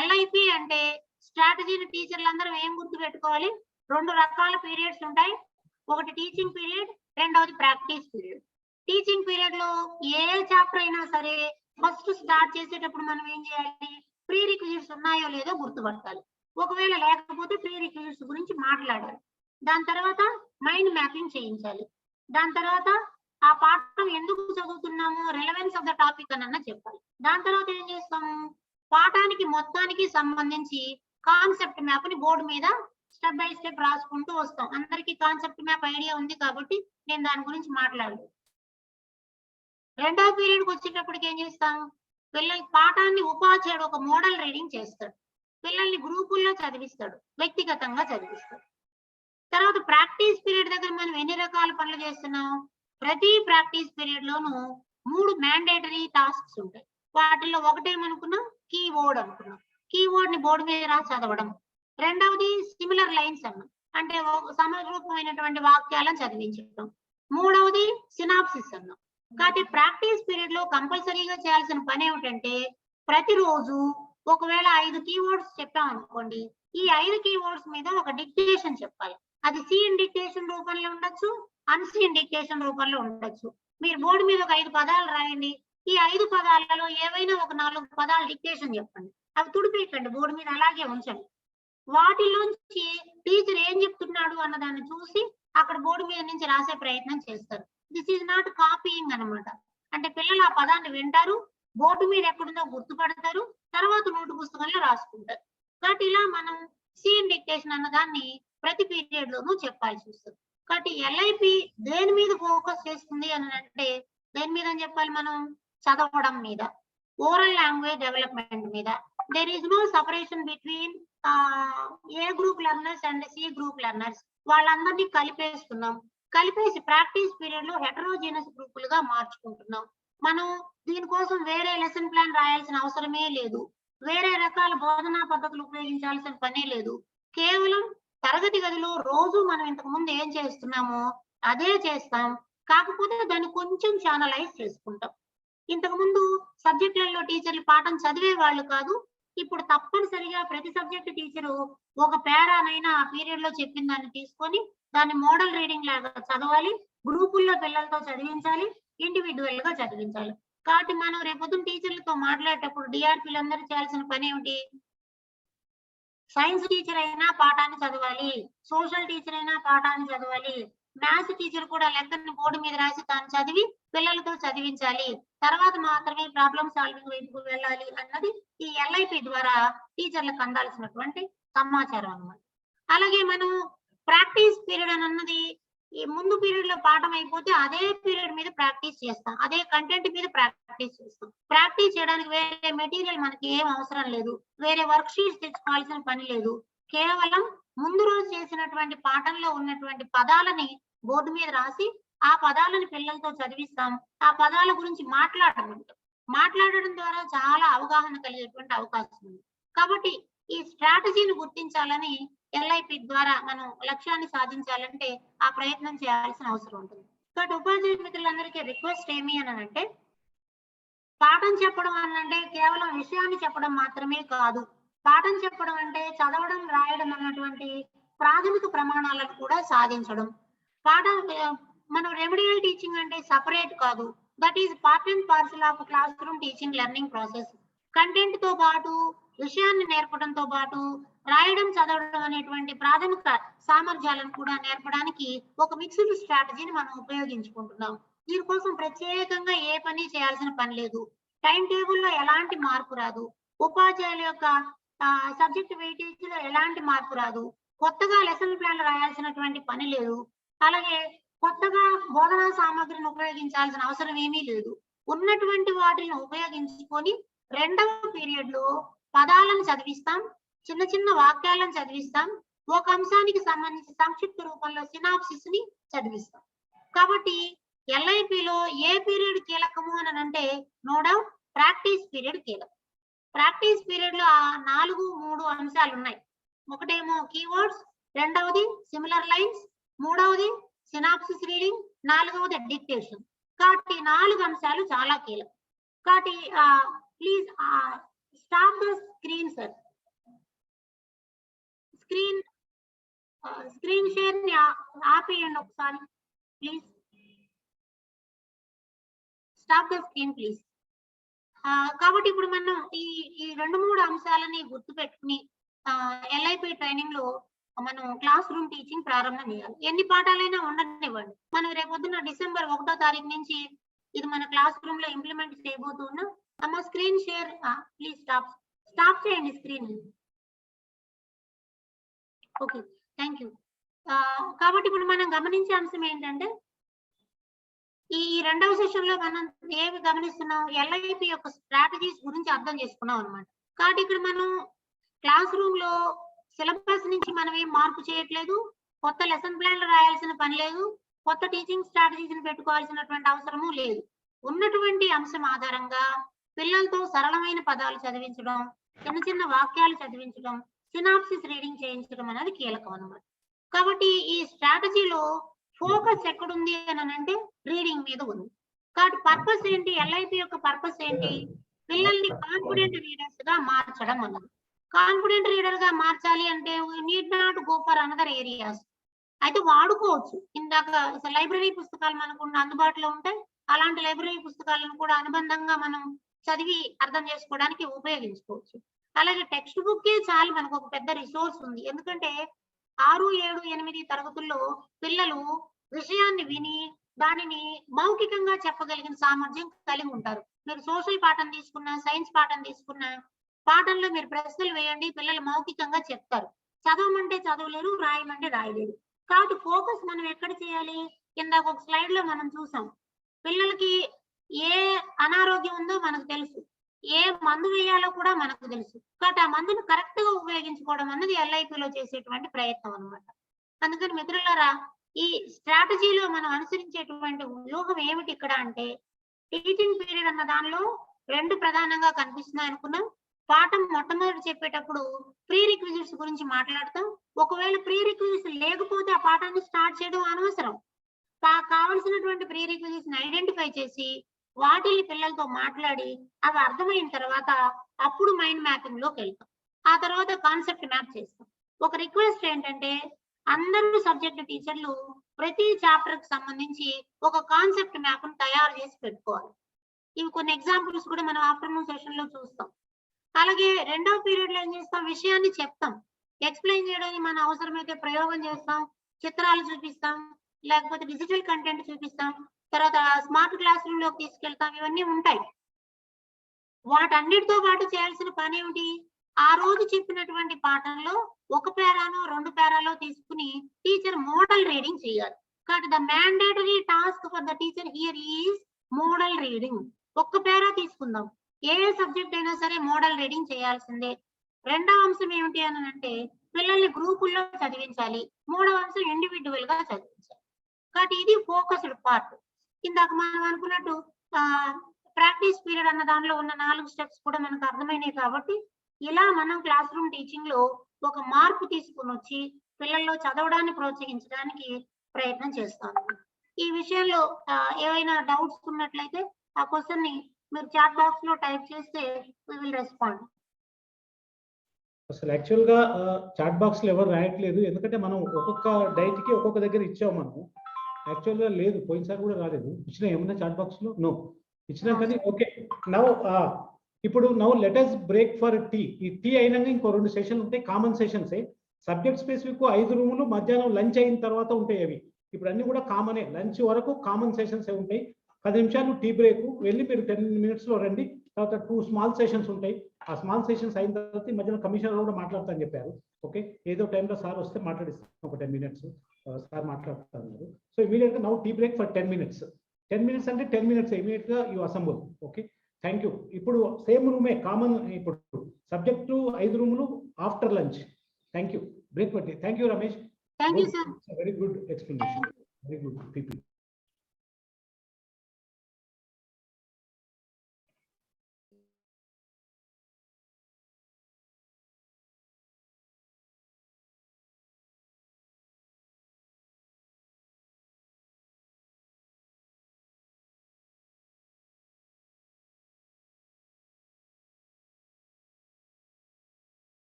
ఎల్ఐపి అంటే స్ట్రాటజీని టీచర్లందరూ ఏం గుర్తు పెట్టుకోవాలి, 2 రకాల పీరియడ్స్ ఉంటాయి. ఒకటి టీచింగ్ పీరియడ్, రెండవది ప్రాక్టీస్ పీరియడ్. టీచింగ్ పీరియడ్ లో ఏ చాప్టర్ అయినా సరే ఫస్ట్ స్టార్ట్ చేసేటప్పుడు మనం ఏం చేయాలి, ప్రీ రిక్విజిట్స్ ఉన్నాయో లేదో గుర్తుపట్టాలి. ఒకవేళ లేకపోతే ప్రీ రిక్విజిట్స్ గురించి మాట్లాడాలి. దాని తర్వాత మైండ్ మ్యాపింగ్ చేయించాలి. దాని తర్వాత ఆ పాఠం ఎందుకు చదువుతున్నాము, రిలవెన్స్ ఆఫ్ ద టాపిక్ అని చెప్పాలి. దాని తర్వాత ఏం చేస్తాము, పాఠానికి మొత్తానికి సంబంధించి కాన్సెప్ట్ మ్యాప్ ని బోర్డు మీద స్టెప్ బై స్టెప్ రాసుకుంటూ వస్తాం. అందరికీ కాన్సెప్ట్ మ్యాప్ ఐడియా ఉంది కాబట్టి నేను దాని గురించి మాట్లాడలేదు. రెండవ పీరియడ్ కి వచ్చేటప్పటికి ఏం చేస్తాం, పిల్లల పాఠాన్ని ఉపాధ్యాయుడు ఒక మోడల్ రీడింగ్ చేస్తాడు, పిల్లల్ని గ్రూపుల్లో చదివిస్తాడు, వ్యక్తిగతంగా చదివిస్తాడు. తర్వాత ప్రాక్టీస్ పీరియడ్ దగ్గర మనం ఎన్ని రకాల పనులు చేస్తున్నాం? ప్రతి ప్రాక్టీస్ పీరియడ్ లోను 3 మ్యాండేటరీ టాస్క్స్ ఉంటాయి. వాటిల్లో ఒకటేమనుకున్నాం, కీవర్డ్ అనుకున్నాం. కీవర్డ్ ని బోర్డు మీద రాసి చదవడం. రెండవది సిమిలర్ లైన్స్ అన్నాం, అంటే సమరూపమైనటువంటి వాక్యాలను చదివించడం. మూడవది సినాప్సిస్ అన్నాం. కాబట్టి ప్రాక్టీస్ పీరియడ్ లో కంపల్సరీగా చేయాల్సిన పని ఏమిటంటే, ప్రతిరోజు ఒకవేళ 5 కీవర్డ్స్ చెప్పాం అనుకోండి, ఈ 5 కీవర్డ్స్ మీద ఒక డిక్టేషన్ చెప్పాలి. అది సీన్ డిక్టేషన్ రూపంలో ఉండొచ్చు, అన్సీన్ డిక్టేషన్ రూపంలో ఉండొచ్చు. మీరు బోర్డు మీద ఒక 5 పదాలు రాయండి, ఈ 5 పదాలలో ఏవైనా ఒక 4 పదాలు డిక్టేషన్ చెప్పండి, అవి తుడిపేయకండి, బోర్డు మీద అలాగే ఉంచండి. వాటిలోంచి టీచర్ ఏం చెప్తున్నాడు అన్నదాన్ని చూసి అక్కడ బోర్డు మీద నుంచి రాసే ప్రయత్నం చేస్తారు. దిస్ ఈజ్ నాట్ కాపీయింగ్ అన్నమాట. అంటే పిల్లలు ఆ పదాన్ని వింటారు, బోర్డు మీద ఎక్కడుందో గుర్తుపడతారు, తర్వాత నోటు పుస్తకంలో రాసుకుంటారు. కాబట్టి ఇలా మనం సీన్ డిక్టేషన్ అన్నదాన్ని ప్రతి పీరియడ్ లోనూ చెప్పాల్సి వస్తుంది. కాబట్టి ఎల్ఐపి దేని మీద ఫోకస్ చేస్తుంది అని అంటే, దేని మీద అని చెప్పాలి మనం? చదవడం మీద, ఓరల్ లాంగ్వేజ్ డెవలప్మెంట్ మీద. There is no separation between A group learners and C group learners. వాళ్ళందరినీ కలిపేస్తున్నాం. కలిపేసి ప్రాక్టీస్ పీరియడ్ లో హెటరోజీనస్ గ్రూపులుగా మార్చుకుంటున్నాం. మనం దీనికోసం వేరే లెసన్ ప్లాన్ రాయాల్సిన అవసరమే లేదు, వేరే రకాల బోధనా పద్ధతులు ఉపయోగించాల్సిన పనే లేదు. కేవలం తరగతి గదిలో రోజు మనం ఇంతకు ముందు ఏం చేస్తున్నామో అదే చేస్తాం, కాకపోతే దాన్ని కొంచెం ఛానలైజ్ చేసుకుంటాం. ఇంతకు ముందు సబ్జెక్టులలో టీచర్లు పాఠం చదివే వాళ్ళు కాదు, ఇప్పుడు తప్పనిసరిగా ప్రతి సబ్జెక్ట్ టీచరు ఒక పేరానైనా ఆ పీరియడ్ లో చెప్పిన దాన్ని తీసుకొని దాన్ని మోడల్ రీడింగ్ లాగా చదవాలి, గ్రూపుల్లో పిల్లలతో చదివించాలి, ఇండివిజువల్ గా చదివించాలి. కాబట్టి మనం రేపొద్దున టీచర్లతో మాట్లాడేటప్పుడు డిఆర్పీలు అందరూ చేయాల్సిన పని ఏమిటి? సైన్స్ టీచర్ అయినా పాఠాన్ని చదవాలి, సోషల్ టీచర్ అయినా పాఠాన్ని చదవాలి, మ్యాథ్స్ టీచర్ కూడా లెక్కని బోర్డు మీద రాసి తాను చదివి పిల్లలతో చదివించాలి, తర్వాత మాత్రమే ప్రాబ్లమ్ సాల్వింగ్ వైపుకు వెళ్ళాలి అన్నది ఈ ఎల్ఐపి ద్వారా టీచర్లకు అందాల్సినటువంటి సమాచారం అన్నమాట. అలాగే మనం ప్రాక్టీస్ పీరియడ్ అని అన్నది ఈ ముందు పీరియడ్ లో పాఠం అయిపోతే అదే పీరియడ్ మీద ప్రాక్టీస్ చేస్తాం, అదే కంటెంట్ మీద ప్రాక్టీస్ చేస్తాం. ప్రాక్టీస్ చేయడానికి వేరే మెటీరియల్ మనకి ఏం అవసరం లేదు, వేరే వర్క్ షీట్స్ తెచ్చుకోవాల్సిన పని లేదు. కేవలం ముందు రోజు చేసినటువంటి పాఠంలో ఉన్నటువంటి పదాలని బోర్డు మీద రాసి ఆ పదాలను పిల్లలతో చదివిస్తాం. ఆ పదాల గురించి మాట్లాడడం ద్వారా చాలా అవగాహన కలిగేటువంటి అవకాశం ఉంది. కాబట్టి ఈ స్ట్రాటజీని గుర్తించాలని ఎల్ఐపి ద్వారా మనం లక్ష్యాన్ని సాధించాలంటే ఆ ప్రయత్నం చేయాల్సిన అవసరం ఉంటుంది. కాబట్టి ఉపాధ్యాయ మిత్రులందరికీ రిక్వెస్ట్ ఏమి అని అంటే, పాఠం చెప్పడం అనంటే కేవలం విషయాన్ని చెప్పడం మాత్రమే కాదు. పాఠం చెప్పడం అంటే చదవడం, రాయడం అన్నటువంటి ప్రాథమిక ప్రమాణాలను కూడా సాధించడం. పాఠం మనం రెమెడియల్ టీచింగ్ అంటే సపరేట్ కాదు, that is part and parcel of class room teaching learning process. Content తో పాటు విషయాన్ని నేర్పడంతో పాటు రాయడం, చదవడం అనేటువంటి ప్రాథమిక సామర్థ్యాలను కూడా నేర్పడానికి ఒక మిక్స్డ్ స్ట్రాటజీని మనం ఉపయోగించుకుంటున్నాం. దీనికోసం ప్రత్యేకంగా ఏ పని చేయాల్సిన పని లేదు, టైం టేబుల్లో ఎలాంటి మార్పు రాదు, ఉపాధ్యాయుల యొక్క సబ్జెక్ట్ వెయిటేజ్ లో ఎలాంటి మార్పు రాదు, కొత్తగా లెసన్ ప్లాన్ రాయాల్సినటువంటి పని లేదు, అలాగే కొత్తగా బోధనా సామగ్రిని ఉపయోగించాల్సిన అవసరం ఏమీ లేదు. ఉన్నటువంటి వాటిని ఉపయోగించుకొని రెండవ పీరియడ్ లో పదాలను చదివిస్తాం, చిన్న చిన్న వాక్యాలను చదివిస్తాం, ఒక అంశానికి సంబంధించి సంక్షిప్త రూపంలో సినాప్సిస్ ని చదివిస్తాం. కాబట్టి ఎల్ఐపిలో ఏ పీరియడ్ కీలకము అని అంటే నో డౌట్ ప్రాక్టీస్ పీరియడ్ కీలకం. ప్రాక్టీస్ పీరియడ్ లో 4-3 అంశాలు ఉన్నాయి. ఒకటేమో కీవర్డ్స్, రెండవది సిమిలర్ లైన్స్, మూడవది సినాప్సిస్ రీడింగ్, నాలుగవది డిక్టేషన్. కాబట్టి 4 అంశాలు చాలా కీలకం. కాబట్టి please stop the screen sir. Screen share ని ఆపేయండి ఒకసారి please. Stop the screen please. కాబట్టి ఇప్పుడు మనం ఈ 2-3 అంశాలని గుర్తు పెట్టుకుని ఎల్ఐపి ట్రైనింగ్ లో మనం క్లాస్ రూమ్ టీచింగ్ ప్రారంభం చేయాలి. ఎన్ని పాఠాలైనా ఉండనివ్వండి, మనం రేపొద్దున డిసెంబర్ 1వ తారీఖు నుంచి ఇది మన క్లాస్ రూమ్ లో ఇంప్లిమెంట్ చేయబోతున్నాం. అమ్మ స్క్రీన్ షేర్ ప్లీజ్ స్టాప్ చేయండి స్క్రీన్. Okay, thank you. కాబట్టి ఇప్పుడు మనం గమనించే అంశం ఏంటంటే ఈ రెండవ సెషన్ లో మనం ఏమి గమనిస్తున్నాం, LIP యొక్క స్ట్రాటజీస్ గురించి అర్థం చేసుకున్నాం అనమాట. కాబట్టి ఇక్కడ మనం క్లాస్ రూమ్ లో సిలబస్ నుంచి మనం ఏం మార్పు చేయట్లేదు, కొత్త లెసన్ ప్లాన్లు రాయాల్సిన పని లేదు, కొత్త టీచింగ్ స్ట్రాటజీస్ పెట్టుకోవాల్సినటువంటి అవసరము లేదు. ఉన్నటువంటి అంశం ఆధారంగా పిల్లలతో సరళమైన పదాలు చదివించడం, చిన్న చిన్న వాక్యాలు చదివించడం, సినాప్సిస్ రీడింగ్ చేయించడం అనేది కీలకం అన్నమాట. కాబట్టి ఈ స్ట్రాటజీలో ఫోకస్ ఎక్కడుంది అని అంటే రీడింగ్ మీద ఉంది. కాబట్టి పర్పస్ ఏంటి, LIP యొక్క పర్పస్ ఏంటి, పిల్లల్ని కాన్ఫిడెంట్ రీడర్స్ గా మార్చడం అన్నది. కాన్ఫిడెంట్ రీడర్ గా మార్చాలి అంటే need not go for another areas. అయితే వాడుకోవచ్చు, ఇందాక లైబ్రరీ పుస్తకాలు మనకు అందుబాటులో ఉంటాయి, అలాంటి లైబ్రరీ పుస్తకాలను కూడా అనుబంధంగా మనం చదివి అర్థం చేసుకోవడానికి ఉపయోగించుకోవచ్చు. అలాగే టెక్స్ట్ బుక్ చాలు మనకు ఒక పెద్ద రిసోర్స్ ఉంది. ఎందుకంటే 6, 7, 8 తరగతుల్లో పిల్లలు విషయాన్ని విని దానిని మౌఖికంగా చెప్పగలిగిన సామర్థ్యం కలిగి ఉంటారు. మీరు సోషల్ పాఠం తీసుకున్నా, సైన్స్ పాఠం తీసుకున్నా, పాఠంలో మీరు ప్రశ్నలు వేయండి, పిల్లలు మౌఖికంగా చెప్తారు. చదవమంటే చదవలేరు, రాయమంటే రాయలేరు. కాబట్టి ఫోకస్ మనం ఎక్కడ చేయాలి, కింద ఒక స్లైడ్ లో మనం చూసాం. పిల్లలకి ఏ అనారోగ్యం ఉందో మనకు తెలుసు, ఏ మందు వేయాలో కూడా మనకు తెలుసు. కాబట్టి ఆ మందును కరెక్ట్ గా ఉపయోగించుకోవడం అన్నది LIP లో చేసేటువంటి ప్రయత్నం అన్నమాట. అందుకని మిత్రులారా, ఈ స్ట్రాటజీలో మనం అనుసరించేటువంటి వ్యూహం ఏమిటి ఇక్కడ అంటే, టీచింగ్ పీరియడ్ అన్న దానిలో 2 ప్రధానంగా కనిపిస్తున్నాయి అనుకున్నాం. పాఠం మొట్టమొదటి చెప్పేటప్పుడు ప్రీ రిక్విజిట్స్ గురించి మాట్లాడతాం. ఒకవేళ ప్రీ రిక్విజిట్స్ లేకపోతే ఆ పాఠాన్ని స్టార్ట్ చేయడం అనవసరం. కావలసినటువంటి ప్రీ రిక్విజిట్స్ ఐడెంటిఫై చేసి వాటిని పిల్లలతో మాట్లాడి అవి అర్థమైన తర్వాత అప్పుడు మైండ్ మ్యాపింగ్ లోకి వెళ్తాం. ఆ తర్వాత కాన్సెప్ట్ మ్యాప్ చేస్తాం. ఒక రిక్వెస్ట్ ఏంటంటే, అందరూ సబ్జెక్ట్ టీచర్లు ప్రతి చాప్టర్ కి సంబంధించి ఒక కాన్సెప్ట్ మ్యాప్ తయారు చేసి పెట్టుకోవాలి. ఇవి కొన్ని ఎగ్జాంపుల్స్ కూడా మనం ఆఫ్టర్నూన్ సెషన్ లో చూస్తాం. అలాగే రెండవ పీరియడ్ లో ఏం చేస్తాం, విషయాన్ని చెప్తాం, ఎక్స్ప్లెయిన్ చేయడానికి మన అవసరమైతే ప్రయోగం చేస్తాం, చిత్రాలు చూపిస్తాం, లేకపోతే డిజిటల్ కంటెంట్ చూపిస్తాం, తర్వాత స్మార్ట్ క్లాస్ రూమ్ లోకి తీసుకెళ్తాం. ఇవన్నీ ఉంటాయి. వాటన్నిటితో పాటు చేయాల్సిన పని ఏమిటి, ఆ రోజు చెప్పినటువంటి పాఠంలో ఒక పేరానో 2 పేరాలో తీసుకుని టీచర్ మోడల్ రీడింగ్ చేయాలి. కాబట్టి the mandatory task for the teacher here is model reading. ఒక్క పేరా తీసుకుందాం, ఏ సబ్జెక్ట్ అయినా సరే మోడల్ రీడింగ్ చేయాల్సిందే. రెండవ అంశం ఏమిటి అని అంటే, పిల్లల్ని గ్రూపుల్లో చదివించాలి. మూడవ అంశం ఇండివిజువల్ గా చదివించాలి. కాబట్టి ఇది ఫోకస్డ్ పార్ట్. ఇందాక మనం అనుకున్నట్టు ప్రాక్టీస్ పీరియడ్ అన్న దానిలో ఉన్న 4 స్టెప్స్ కూడా మనకు అర్థమైనాయి. కాబట్టి ఇలా మనం క్లాస్ రూమ్ టీచింగ్ లో ఒక మార్పు తీసుకుని వచ్చి పిల్లల్లో చదవడాన్ని ప్రోత్సహించడానికి ప్రయత్నం చేస్తాను. ఈ విషయంలో ఏవైనా డౌట్స్ ఉన్నట్లయితే ఆ క్వశ్చన్ ని మీరు చాట్ బాక్స్ లో టైప్ చేస్తే we will respond. అసలు యాక్చువల్ గా చాట్ బాక్స్ లో ఎవరు రాయట్లేదు, ఎందుకంటే మనం ఒక్కొక్క డైట్ కి ఒక్కొక్క దగ్గర ఇచ్చాము. మనం యాక్చువల్ గా లేదు, పోయినసారి కూడా రాలేదు. ఇచ్చిన ఏమన్నా చాట్ బాక్స్ లో? నో ఇచ్చినా. కానీ ఓకే, నవ్ ఇప్పుడు let us break for tea. ఈ టీ అయినాక ఇంకో 2 సెషన్లు ఉంటాయి, కామన్ సెషన్స్. సబ్జెక్ట్ స్పెసిఫిక్ 5 రూములు, మధ్యాహ్నం లంచ్ అయిన తర్వాత ఉంటాయి అవి. ఇప్పుడు అన్ని కూడా కామనే, లంచ్ వరకు కామన్ సెషన్స్ ఉంటాయి. 10 నిమిషాలు టీ బ్రేక్, వెళ్ళి మీరు 10 minutes లో రండి. తర్వాత 2 స్మాల్ సెషన్స్ ఉంటాయి. ఆ స్మాల్ సెషన్స్ అయిన తర్వాత ఈ మధ్యలో కమిషనర్ కూడా మాట్లాడతాను చెప్పారు. ఓకే, ఏదో టైంలో సార్ వస్తే మాట్లాడిస్తాం, ఒక 10 minutes సార్ మాట్లాడుతున్నారు. సో ఇమీడియట్ గా tea break for 10 minutes. 10 minutes అంటే 10 minutes ఇమీడియట్ గా you assemble. Okay, thank you. ఇప్పుడు సేమ్ రూమే కామన్, ఇప్పుడు సబ్జెక్టు 5 రూములు after lunch. Thank you. Break పట్టి. Thank you Ramesh, very good explanation, very good PP.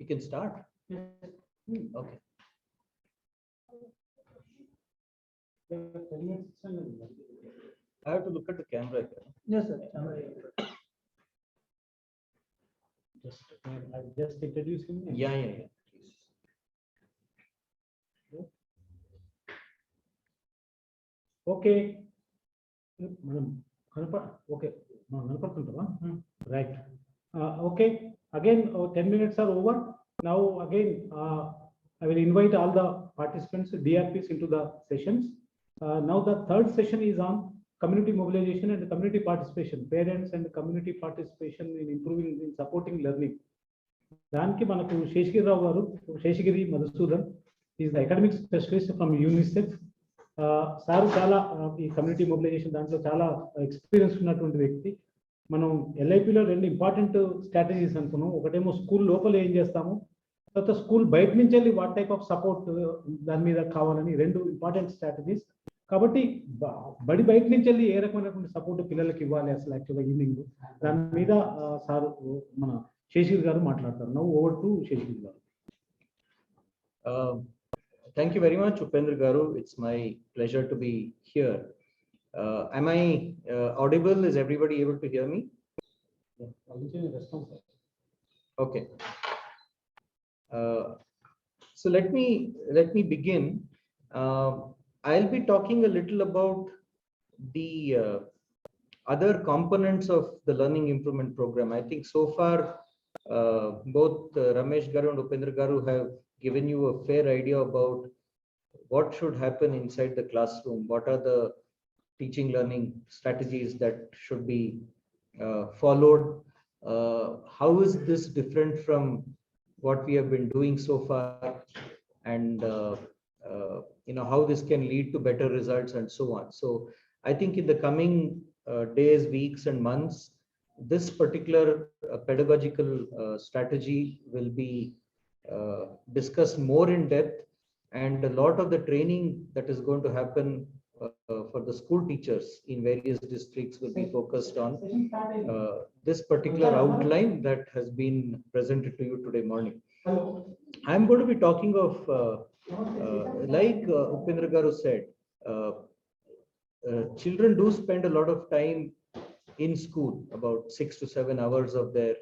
can start. Okay. I have to look at the camera here. Yes, sir. Just introduce him. Yeah. Okay. Okay. Right. Okay. Again, 10 minutes are over. Now, again, I will invite all the participants, DRPs, into the sessions. Now, the third session is on community mobilization and community participation, parents and community participation in improving, in supporting learning. దానికి మనకు శేషగిరిరావు గారు, Seshagiri Madhusudan, is the academic specialist from UNICEF. Sir చాలా ఈ community mobilisation దాంట్లో చాలా experience ఉన్నటువంటి వ్యక్తి. మనం ఎల్ఐపిలో 2 ఇంపార్టెంట్ స్ట్రాటజీస్ అనుకున్నాం. ఒకటేమో స్కూల్ లోపల ఏం చేస్తాము, తర్వాత స్కూల్ బయట నుంచి వెళ్ళి వాట్ టైప్ ఆఫ్ సపోర్ట్ దాని మీద కావాలని 2 ఇంపార్టెంట్ స్ట్రాటజీస్. కాబట్టి బడి బయట నుంచి వెళ్ళి ఏ రకమైనటువంటి సపోర్ట్ పిల్లలకి ఇవ్వాలి అసలు యాక్చువల్గా ఈవినింగ్, దాని మీద సార్ మన శేషగిరి గారు మాట్లాడతారు. నౌ ఓవర్ టు శేషగిరి గారు. Thank you very much, Upendra Garu. It's my pleasure to be here. Am I audible? Is everybody able to hear me? Okay. So let me begin. I'll be talking a little about the other components of the learning improvement program. I think so far both Ramesh Garu and Upendra Garu have given you a fair idea about what should happen inside the classroom, what are the teaching learning strategies that should be followed, how is this different from what we have been doing so far, and how this can lead to better results and so on. So I think in the coming days, weeks and months, this particular pedagogical strategy will be discussed more in depth, and a lot of the training that is going to happen for the school teachers in various districts will be focused on this particular outline that has been presented to you today morning. I'm going to be talking of like Upendra Garu said, children do spend a lot of time in school. About 6 to 7 hours of their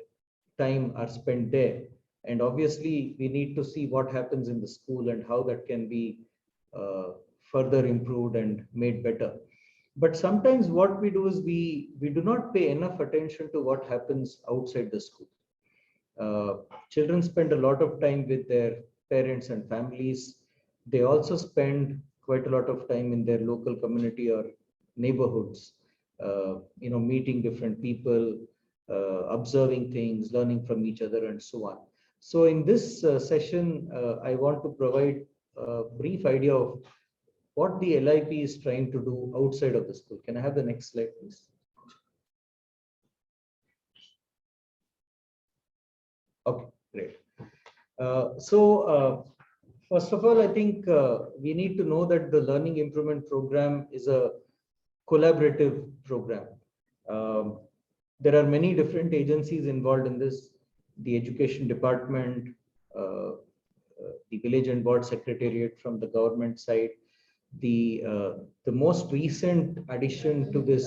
time are spent there. And obviously, we need to see what happens in the school and how that can be further improved and made better. But sometimes what we do is we do not pay enough attention to what happens outside the school. Children spend a lot of time with their parents and families. They also spend quite a lot of time in their local community or neighborhoods, meeting different people, observing things, learning from each other, and so on. So in this session, I want to provide a brief idea of what the LIP is trying to do outside of the school. Can I have the next slide, please? Okay, great. First of all, I think we need to know that the Learning Improvement Program is a collaborative program. There are many different agencies involved in this. The Education Department, the Village and Ward Secretariat from the government side. The most recent addition to this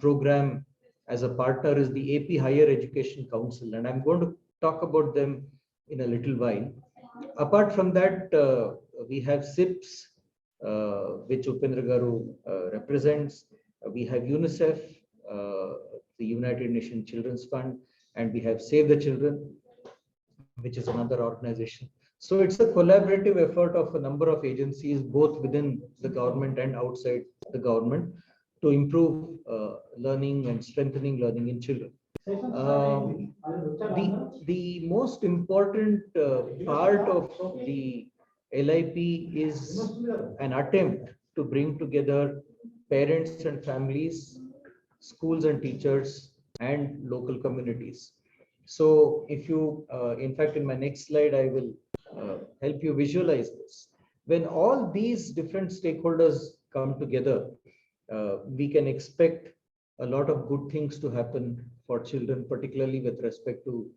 program as a partner is the AP Higher Education Council, and I'm going to talk about them in a little while. Apart from that, we have SIPs, which Upendra Garu represents. We have UNICEF, the United Nations Children's Fund, and we have Save the Children, which is another organization. So it's a collaborative effort of a number of agencies, both within the government and outside the government, to improve learning and strengthening learning in children. The most important part of the LIP is an attempt to bring together parents and families, schools and teachers, and local communities. So if you, in fact, in my next slide, I will help you visualize this. When all these different stakeholders come together, we can expect a lot of good things to happen for children, particularly with respect to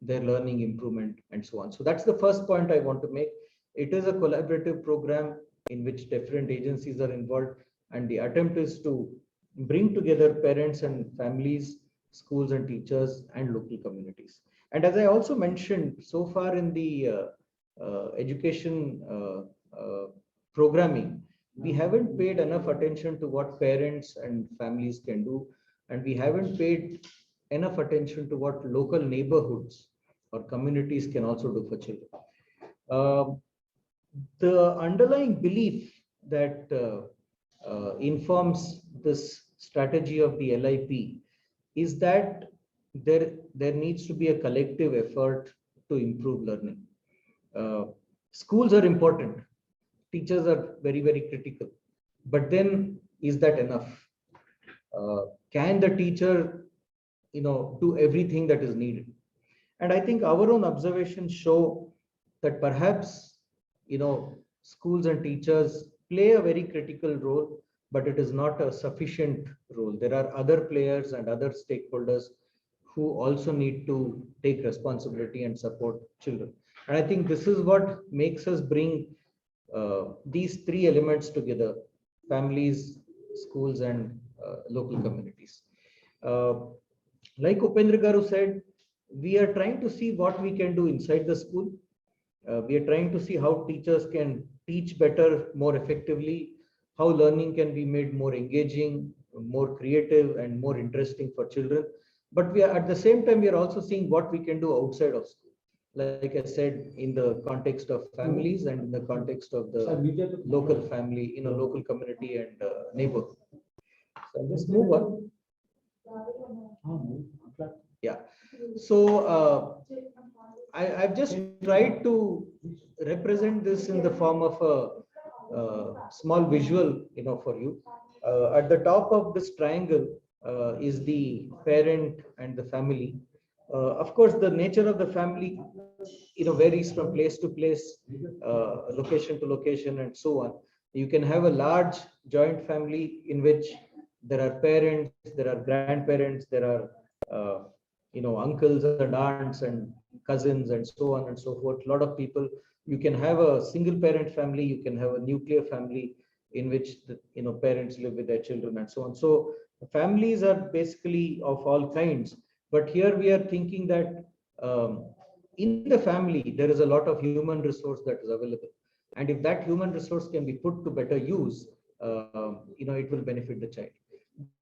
their learning improvement and so on. So that's the first point I want to make. It is a collaborative program in which different agencies are involved, and the attempt is to bring together parents and families, schools and teachers, and local communities. And as I also mentioned, so far in the education programming, we haven't paid enough attention to what parents and families can do, and we haven't paid enough attention to what local neighborhoods or communities can also do for children. The underlying belief that informs this strategy of the LIP is that there needs to be a collective effort to improve learning. Schools are important, teachers are very, very critical, but then is that enough? Can the teacher, do everything that is needed? And I think our own observations show that perhaps, schools and teachers play a very critical role, but it is not a sufficient role. There are other players and other stakeholders who also need to take responsibility and support children. And I think this is what makes us bring these three elements together: families, schools, and local communities. Like Upendra Garu said, we are trying to see what we can do inside the school. We are trying to see how teachers can teach better, more effectively, how learning can be made more engaging, more creative, and more interesting for children. But we are, at the same time, we are also seeing what we can do outside of school. Like I said, in the context of families and in the context of the local family, local community and neighborhood. So I'll just move on. Yeah. So I've just tried to represent this in the form of a small visual, for you. At the top of this triangle is the parent and the family. Of course, the nature of the family, varies from place to place, location to location, and so on. You can have a large joint family in which there are parents, there are grandparents, there are uncles and aunts and cousins and so on and so forth. A lot of people. You can have a single parent family, you can have a nuclear family in which the parents live with their children and so on. So families are basically of all kinds, but here we are thinking that in the family there is a lot of human resource that is available, and if that human resource can be put to better use, it will benefit the child.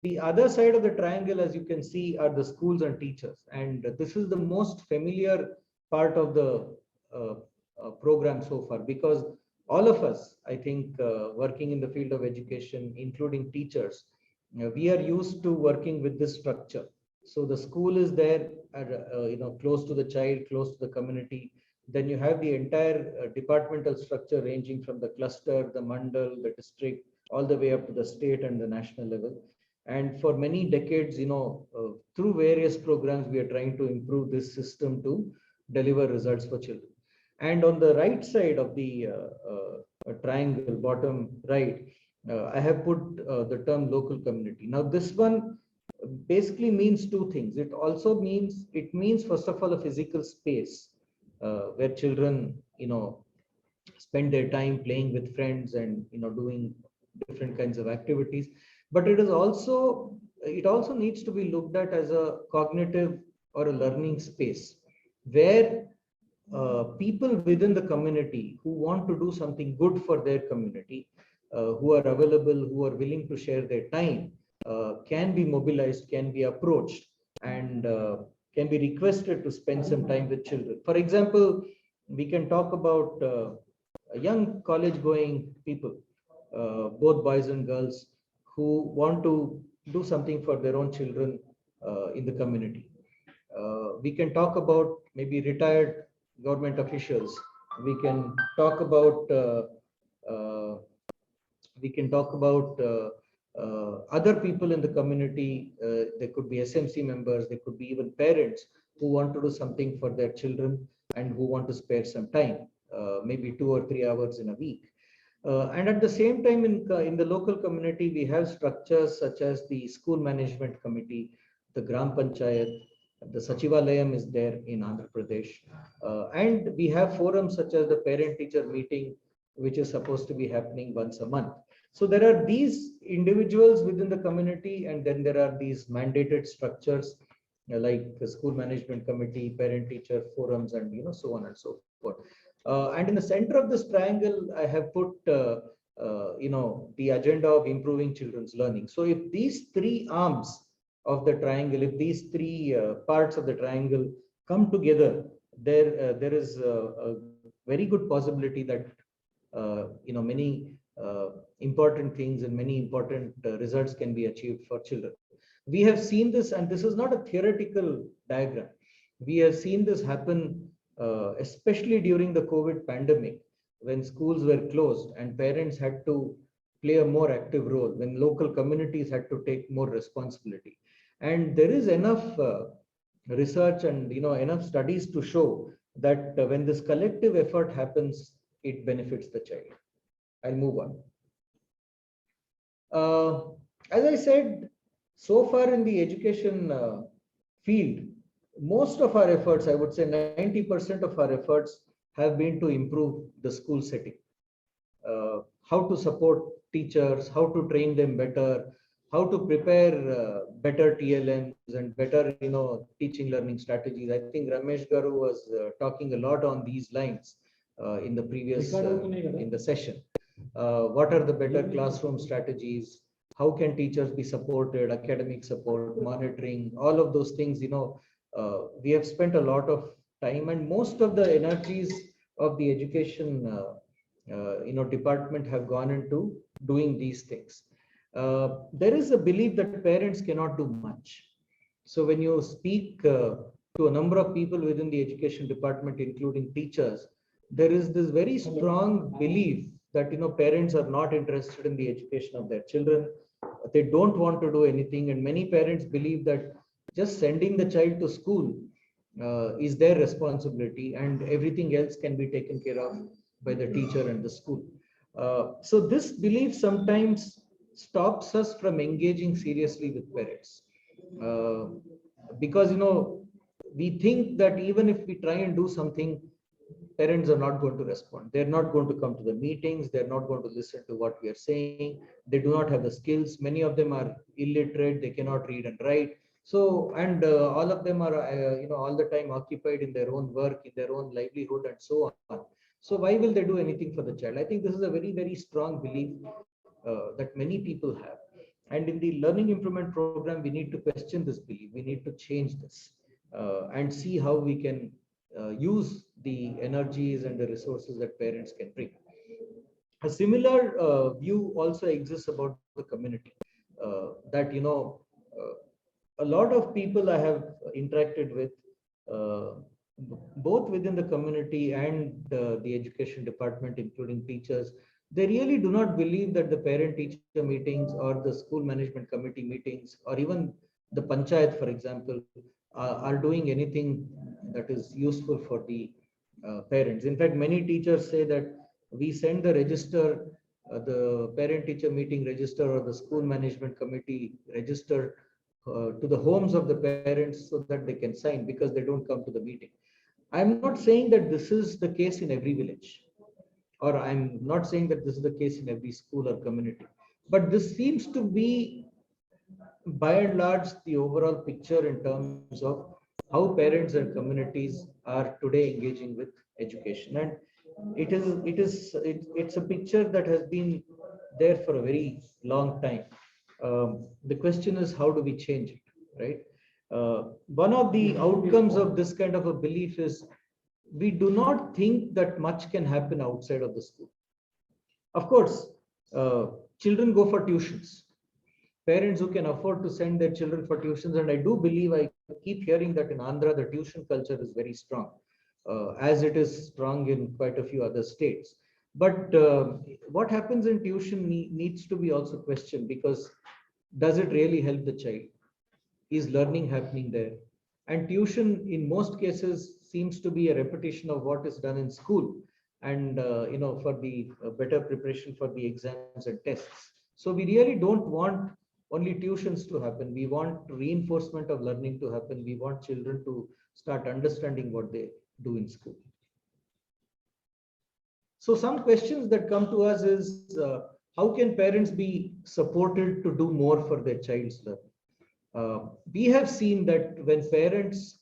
The other side of the triangle, as you can see, are the schools and teachers, and this is the most familiar part of the program so far, because all of us, I think, working in the field of education, including teachers, we are used to working with this structure. So the school is there, close to the child, close to the community. Then you have the entire departmental structure ranging from the cluster, the mandal, the district, all the way up to the state and the national level. And for many decades, through various programs, we are trying to improve this system to deliver results for children. And on the right side of the triangle, bottom right, I have put the term local community. Now, this one basically means two things. It means first of all a physical space where children, spend their time playing with friends and doing different kinds of activities. But it also needs to be looked at as a cognitive or a learning space where people within the community who want to do something good for their community, who are available, who are willing to share their time, can be mobilized, can be approached, and can be requested to spend some time with children. For example, we can talk about young college-going people, both boys and girls, who want to do something for their own children in the community. We can talk about maybe retired government officials. We can talk about other people in the community. There could be SMC members, there could be even parents who want to do something for their children and who want to spare some time, maybe 2 or 3 hours in a week. And at the same time, in the local community, we have structures such as the school management committee, the Gram Panchayat, The Sachivalayam is there in Andhra Pradesh. And we have forums such as the parent-teacher meeting, which is supposed to be happening once a month. So there are these individuals within the community, and then there are these mandated structures like the school management committee, parent-teacher forums, and so on and so forth. And in the center of this triangle, I have put the agenda of improving children's learning. So if these three arms of the triangle, if these three parts of the triangle come together, there is a very good possibility that many important things and many important results can be achieved for children. We have seen this, and this is not a theoretical diagram. We have seen this happen, especially during the COVID pandemic, when schools were closed and parents had to play a more active role, when local communities had to take more responsibility. And there is enough research and enough studies to show that when this collective effort happens, it benefits the child. I'll move on. As I said, so far in the education field, most of our efforts, I would say 90% of our efforts, have been to improve the school setting. How to support teachers, how to train them better, how to prepare better TLMs and better teaching learning strategies. I think Ramesh Garu was talking a lot on these lines in the previous in the session. What are the better classroom strategies? How can teachers be supported, academic support, monitoring, all of those things, we have spent a lot of time, and most of the energies of the education department have gone into doing these things. There is a belief that parents cannot do much. So when you speak to a number of people within the education department, including teachers, there is this very strong belief that parents are not interested in the education of their children. They don't want to do anything, and many parents believe that just sending the child to school is their responsibility, and everything else can be taken care of by the teacher and the school. So this belief sometimes stops us from engaging seriously with parents, because we think that even if we try and do something, parents are not going to respond. They're not going to come to the meetings. They're not going to listen to what we are saying. They do not have the skills. Many of them are illiterate. They cannot read and write. So, and all of them are, all the time occupied in their own work, in their own livelihood, and so on. So why will they do anything for the child? I think this is a very, very strong belief that many people have. And in the learning improvement program, we need to question this belief. We need to change this and see how we can use the energies and the resources that parents can bring. A similar view also exists about the community, that a lot of people I have interacted with, both within the community and the education department, including teachers, they really do not believe that the parent-teacher meetings or the school management committee meetings or even the panchayat, for example, are doing anything that is useful for the parents. In fact, many teachers say that we send the register, the parent-teacher meeting register or the school management committee register to the homes of the parents so that they can sign, because they don't come to the meeting. I'm not saying that this is the case in every village, or I'm not saying that this is the case in every school or community, but this seems to be by and large the overall picture in terms of how parents and communities are today engaging with education. And it's a picture that has been there for a very long time. The question is, how do we change it, right? One of the outcomes of this kind of a belief is we do not think that much can happen outside of the school. Of course, children go for tuitions. Parents who can afford to send their children for tuitions, and I do believe, I keep hearing that in Andhra, the tuition culture is very strong, as it is strong in quite a few other states. But what happens in tuition needs to be also questioned, because does it really help the child? Is learning happening there? And tuition in most cases seems to be a repetition of what is done in school, and for the better preparation for the exams and tests. So we really don't want only tuitions to happen. We want reinforcement of learning to happen. We want children to start understanding what they do in school. So some questions that come to us is, how can parents be supported to do more for their child's learning? We have seen that when parents,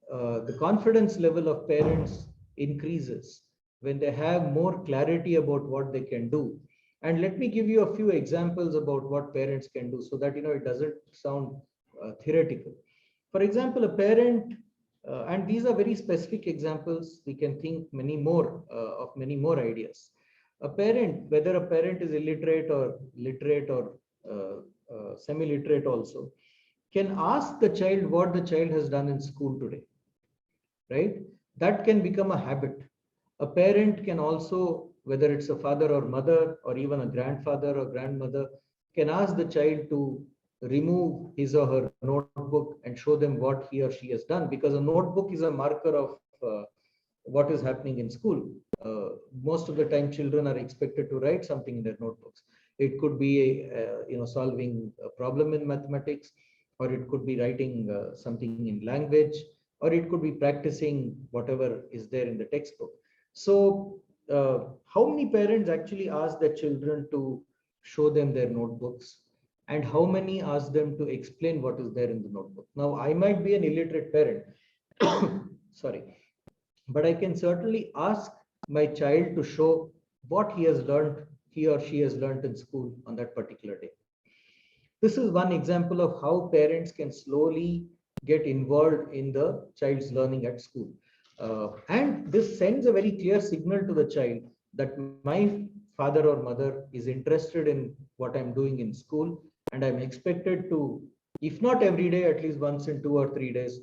the confidence level of parents increases, when they have more clarity about what they can do. And let me give you a few examples about what parents can do so that, it doesn't sound theoretical. For example, a parent, and these are very specific examples, we can think many more of many more ideas. A parent, whether a parent is illiterate or literate or semi-literate also, can ask the child what the child has done in school today, right? That can become a habit. A parent can also, whether it's a father or mother or even a grandfather or grandmother, can ask the child to remove his or her notebook and show them what he or she has done, because a notebook is a marker of what is happening in school. Most of the time children are expected to write something in their notebooks. It could be solving a problem in mathematics, or it could be writing something in language, or it could be practicing whatever is there in the textbook. So how many parents actually ask their children to show them their notebooks, and how many ask them to explain what is there in the notebook? Now, I might be an illiterate parent, sorry, but I can certainly ask my child to show what he or she has learned in school on that particular day. This is one example of how parents can slowly get involved in the child's learning at school. And this sends a very clear signal to the child that my father or mother is interested in what I'm doing in school, and I'm expected to, if not every day, at least once in 2 or 3 days,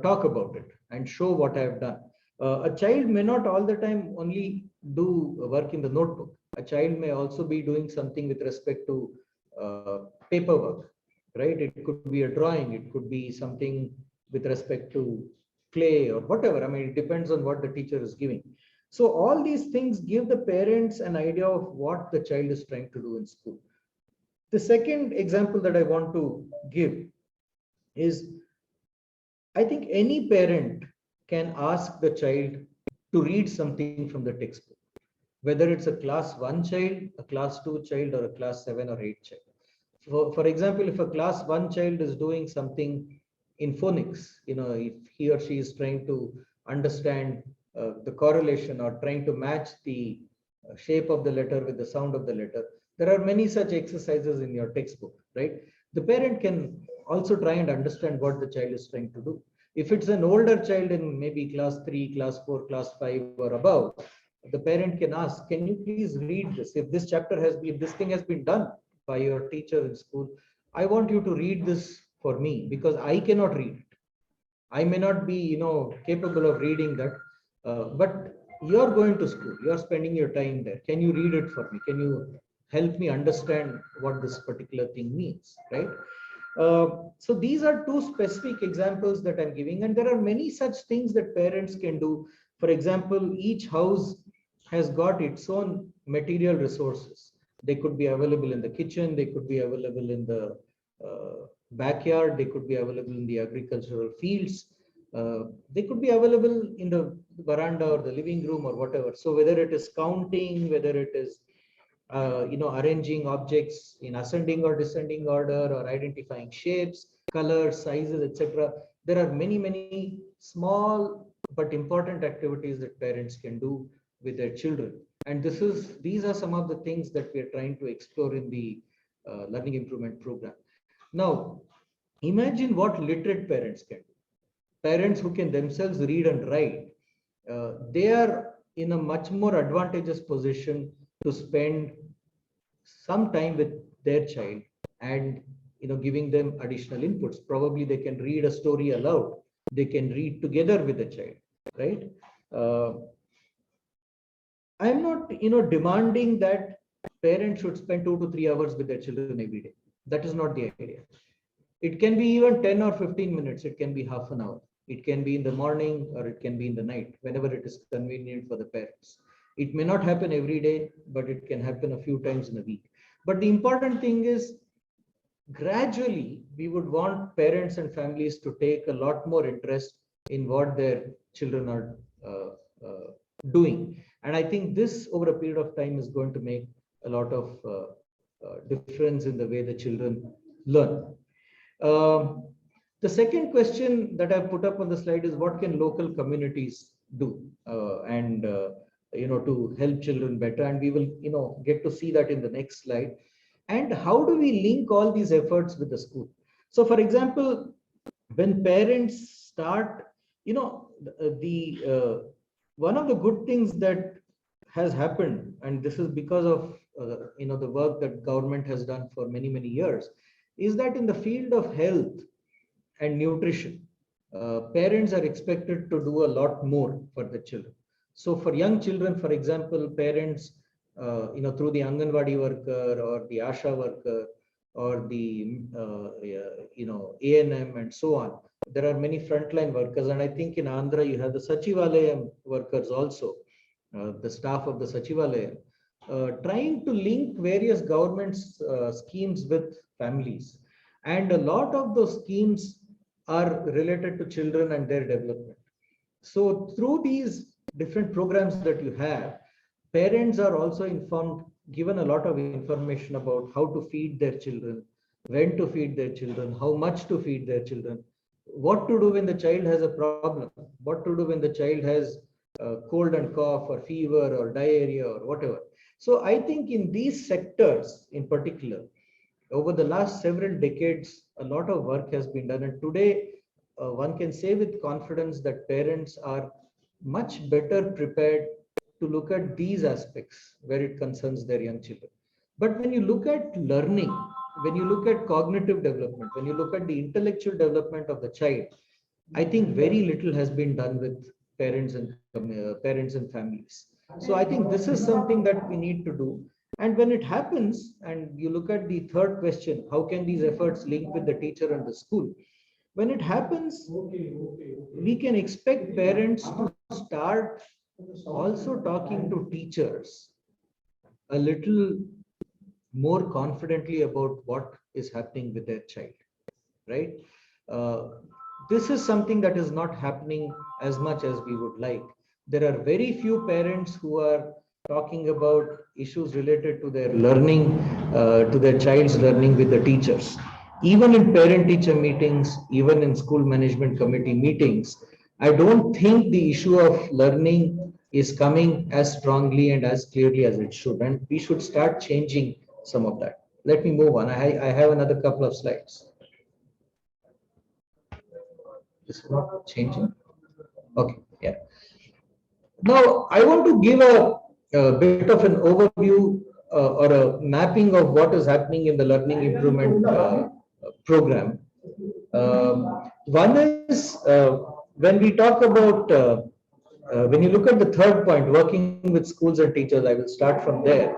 talk about it and show what I have done. A child may not all the time only do work in the notebook. A child may also be doing something with respect to paperwork, right? It could be a drawing, it could be something with respect to play or whatever. I mean, it depends on what the teacher is giving. So all these things give the parents an idea of what the child is trying to do in school. The second example that I want to give is, I think any parent can ask the child to read something from the textbook, whether it's a class 1 child, a class 2 child, or a class 7 or 8 child. For example, if a class 1 child is doing something in phonics, if he or she is trying to understand the correlation or trying to match the shape of the letter with the sound of the letter, there are many such exercises in your textbook, right? The parent can also try and understand what the child is trying to do. If it's an older child in maybe class 3, class 4, class 5 or above, the parent can ask, can you please read this? If this thing has been done by your teacher in school, I want you to read this for me, because I cannot read it. I may not be, capable of reading that, but you're going to school, you're spending your time there. Can you read it for me? Can you help me understand what this particular thing means, right? So these are two specific examples that I'm giving, and there are many such things that parents can do. For example, each house has got its own material resources. They could be available in the kitchen, they could be available in the backyard, they could be available in the agricultural fields, they could be available in the veranda or the living room or whatever. So whether it is counting, whether it is arranging objects in ascending or descending order, or identifying shapes, colors, sizes, etc. There are many small but important activities that parents can do with their children. And these are some of the things that we are trying to explore in the learning improvement program. Now, imagine what literate parents can do. Parents who can themselves read and write, they are in a much more advantageous position to spend some time with their child and giving them additional inputs. Probably they can read a story aloud, they can read together with the child, right? I'm not demanding that parents should spend 2 to 3 hours with their children every day. That is not the idea. It can be even 10 or 15 minutes, it can be half an hour, it can be in the morning, or it can be in the night, whenever it is convenient for the parents. It may not happen every day, but it can happen a few times in a week. But the important thing is, gradually we would want parents and families to take a lot more interest in what their children are doing. And I think this over a period of time is going to make a lot of difference in the way the children learn. The second question that I put up on the slide is what can local communities do and to help children better, and we will get to see that in the next slide. And how do we link all these efforts with the school? So for example, when parents start, one of the good things that has happened, and this is because of the work that government has done for many years, is that in the field of health and nutrition, parents are expected to do a lot more for the children. So for young children, for example, parents, through the Anganwadi worker or the Asha worker or the, A&M and so on, there are many frontline workers. And I think in Andhra, you have the Sachivalayam workers also, the staff of the Sachivalayam, trying to link various government schemes with families. And a lot of those schemes are related to children and their development. So through these different programs that you have, parents are also informed, given a lot of information about how to feed their children, when to feed their children, how much to feed their children, what to do when the child has a problem, what to do when the child has cold and cough or fever or diarrhea or whatever. So I think in these sectors in particular, over the last several decades, a lot of work has been done. And today, one can say with confidence that parents are much better prepared to look at these aspects where it concerns their young children. But when you look at learning, when you look at cognitive development, when you look at the intellectual development of the child, I think very little has been done with parents and families. So I think this is something that we need to do. And when it happens, and you look at the third question, how can these efforts link with the teacher and the school? When it happens, we can expect parents to start also talking to teachers a little more confidently about what is happening with their child, right? This is something that is not happening as much as we would like. There are very few parents who are talking about issues related to their learning, to their child's learning with the teachers. Even in parent-teacher meetings, even in school management committee meetings, I don't think the issue of learning is coming as strongly and as clearly as it should. And we should start changing some of that. Let me move on. I have another couple of slides. It's not changing. Okay, yeah. Now, I want to give a bit of an overview or a mapping of what is happening in the learning improvement program. One is when we talk about, when you look at the third point, working with schools and teachers, I will start from there.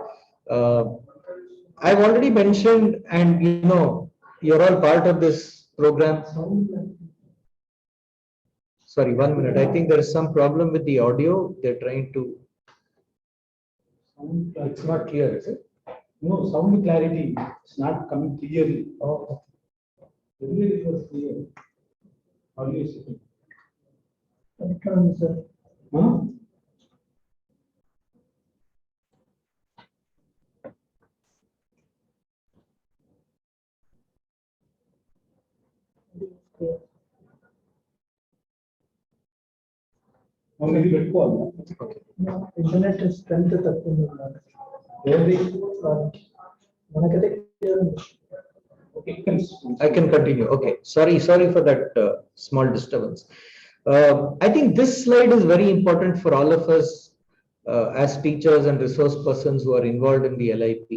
I've already mentioned, and you're all part of this program. Sorry, 1 minute. I think there is some problem with the audio. They're trying to. It's not clear, is it? No, sound clarity. It's not coming clearly. Oh. Earlier it was clear. How do you see? Sir. Huh? Maybe పెట్టుకోవాలి. Internet strength తక్కువ ఉంది. మనకైతే Okay, I can continue. Okay, sorry for that small disturbance. I think this slide is very important for all of us as teachers and resource persons who are involved in the LIP.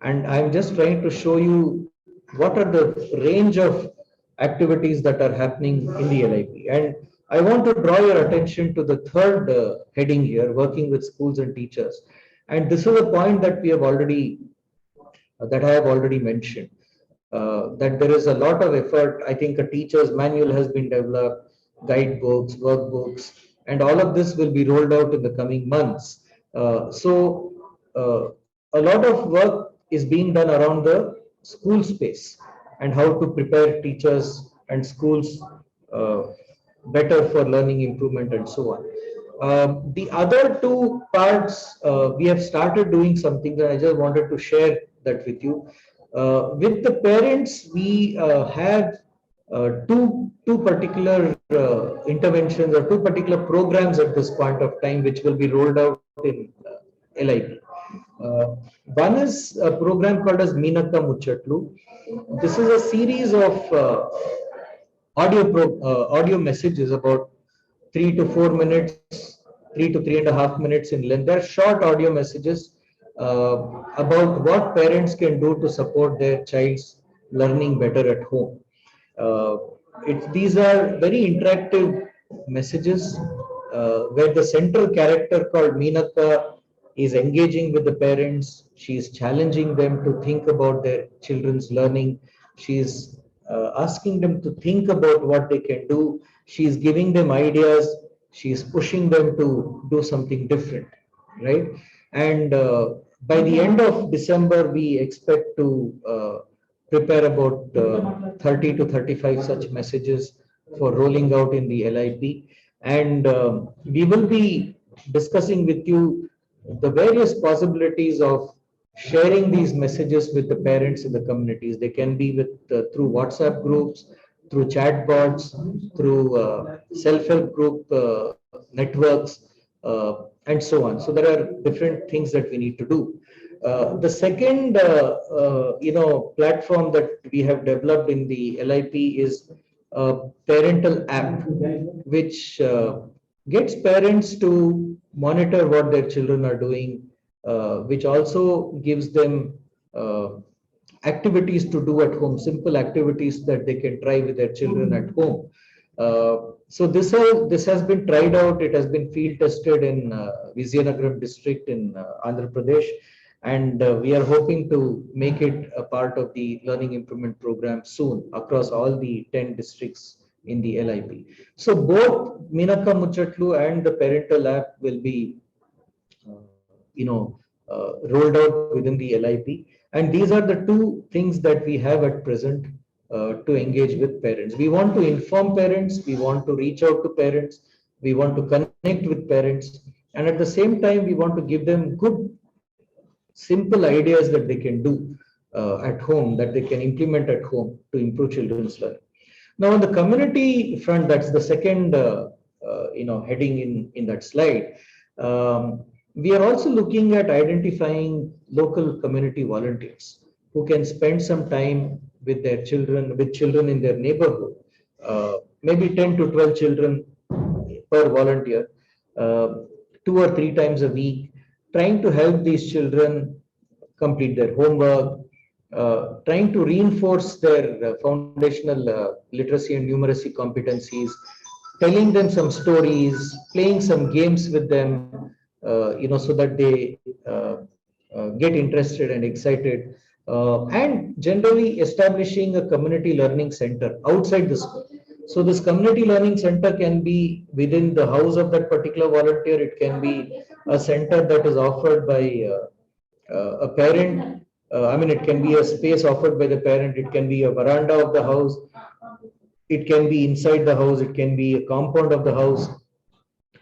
And I'm just trying to show you what are the range of activities that are happening in the LIP. And I want to draw your attention to the third heading here, working with schools and teachers. And this is a point that we have already, that I have already mentioned, that there is a lot of effort. I think a teacher's manual has been developed, guidebooks, workbooks, and all of this will be rolled out in the coming months. So a lot of work is being done around the school space. and how to prepare teachers and schools better for learning improvement and so on. The other two parts, we have started doing something that I just wanted to share that with you. With the parents, we have two particular interventions or two particular programs at this point of time, which will be rolled out in LIP. One is a program called as Meenakka Muchatlu. This is a series of audio messages about 3 to 4 minutes, 3 to 3.5 minutes in length. They're short audio messages about what parents can do to support their child's learning better at home. These are very interactive messages where the central character called Meenakka is engaging with the parents. She is challenging them to think about their children's learning. She is asking them to think about what they can do. She is giving them ideas. She is pushing them to do something different, right? And by the end of December, we expect to prepare about 30 to 35 such messages for rolling out in the LIP. And we will be discussing with you the various possibilities of sharing these messages with the parents in the communities. They can be with through WhatsApp groups, through chat bots, through self-help group networks, and so on. So there are different things that we need to do. The second, platform that we have developed in the LIP is a parental app, which gets parents to monitor what their children are doing, which also gives them activities to do at home, simple activities that they can try with their children at home. So this has been tried out. It has been field tested in Vizianagaram district in Andhra Pradesh, and we are hoping to make it a part of the learning improvement program soon across all the 10 districts in the LIP. So both Meenakka Muchatlu and the parental app will be rolled out within the LIP, and these are the two things that we have at present to engage with parents. We want to inform parents, we want to reach out to parents, we want to connect with parents, and at the same time we want to give them good simple ideas that they can do at home, that they can implement at home to improve children's learning. Now on the community front, that's the second heading in that slide. We are also looking at identifying local community volunteers who can spend some time with their children, with children in their neighborhood, maybe 10 to 12 children per volunteer, 2 or 3 times a week, trying to help these children complete their homework, trying to reinforce their foundational literacy and numeracy competencies, telling them some stories, playing some games with them, so that they get interested and excited, and generally establishing a community learning center outside the school. So this community learning center can be within the house of that particular volunteer. It can be a center that is offered by a parent. It can be a space offered by the parent. It can be a veranda of the house. It can be inside the house. It can be a compound of the house,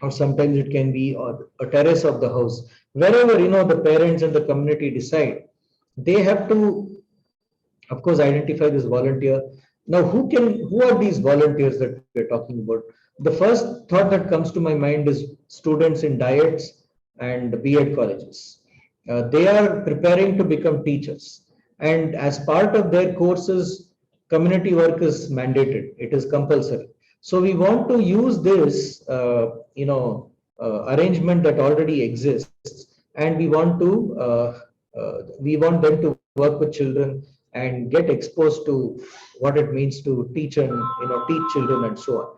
or sometimes it can be a terrace of the house. Wherever the parents and the community decide, they have to, of course, identify this volunteer. Now, who are these volunteers that we're talking about? The first thought that comes to my mind is students in diets and B.Ed colleges. They are preparing to become teachers, and as part of their courses, community work is mandated. It is compulsory. So we want to use this, arrangement that already exists, and we want them to work with children and get exposed to what it means to teach and teach children and so on.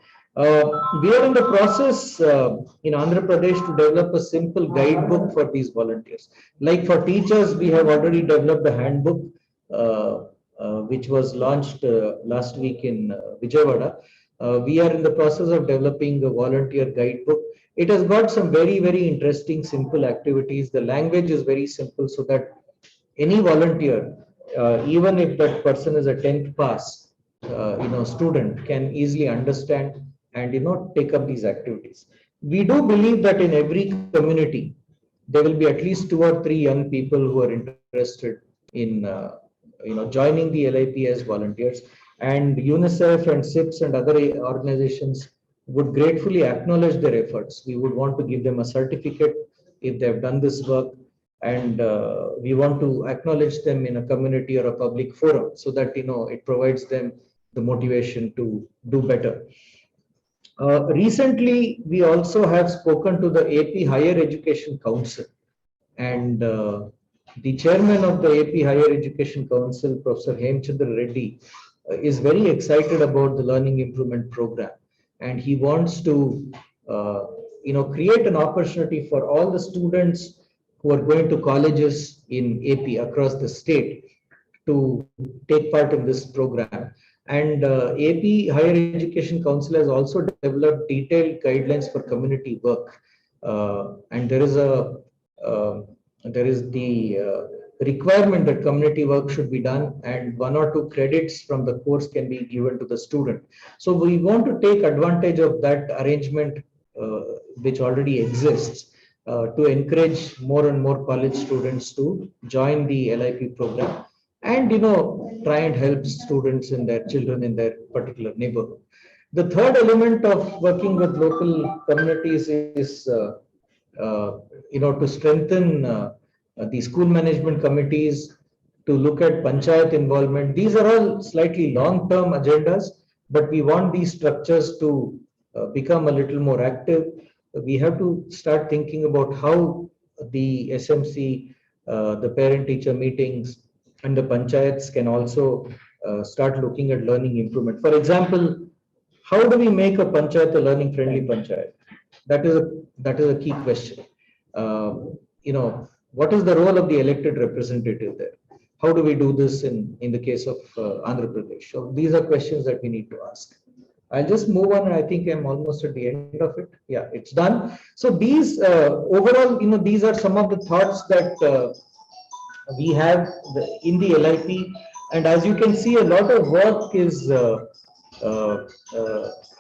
We are in the process in Andhra Pradesh to develop a simple guidebook for these volunteers. Like for teachers, we have already developed a handbook, which was launched last week in Vijayawada. We are in the process of developing a volunteer guidebook. It has got some very, very interesting, simple activities. The language is very simple so that any volunteer even if that person is a 10th pass, student can easily understand and, take up these activities. We do believe that in every community, there will be at least 2 or 3 young people who are interested in, joining the LIP as volunteers, and UNICEF and SIPS and other organizations would gratefully acknowledge their efforts. We would want to give them a certificate if they have done this work, and we want to acknowledge them in a community or a public forum so that, it provides them the motivation to do better. Recently, we also have spoken to the AP Higher Education Council, and the chairman of the AP Higher Education Council, Professor Hemchandra Reddy, is very excited about the learning improvement program, and he wants to create an opportunity for all the students who are going to colleges in AP across the state to take part in this program. And AP Higher Education Council has also developed detailed guidelines for community work, and there is the requirement that community work should be done, and 1 or 2 credits from the course can be given to the student. So we want to take advantage of that arrangement, which already exists, to encourage more and more college students to join the LIP program, and try and help students and their children in their particular neighborhood. The third element of working with local communities is to strengthen the school management committees, to look at panchayat involvement. These are all slightly long-term agendas, but we want these structures to become a little more active. We have to start thinking about how the SMC, the parent-teacher meetings, and the panchayats can also start looking at learning improvement. For example, how do we make a panchayat a learning-friendly panchayat? That is a key question. What is the role of the elected representative there? How do we do this in the case of Andhra Pradesh? So these are questions that we need to ask. I'll just move on. I think I'm almost at the end of it. Yeah, it's done. So these overall, these are some of the thoughts that we have in the LIP. And as you can see, a lot of work is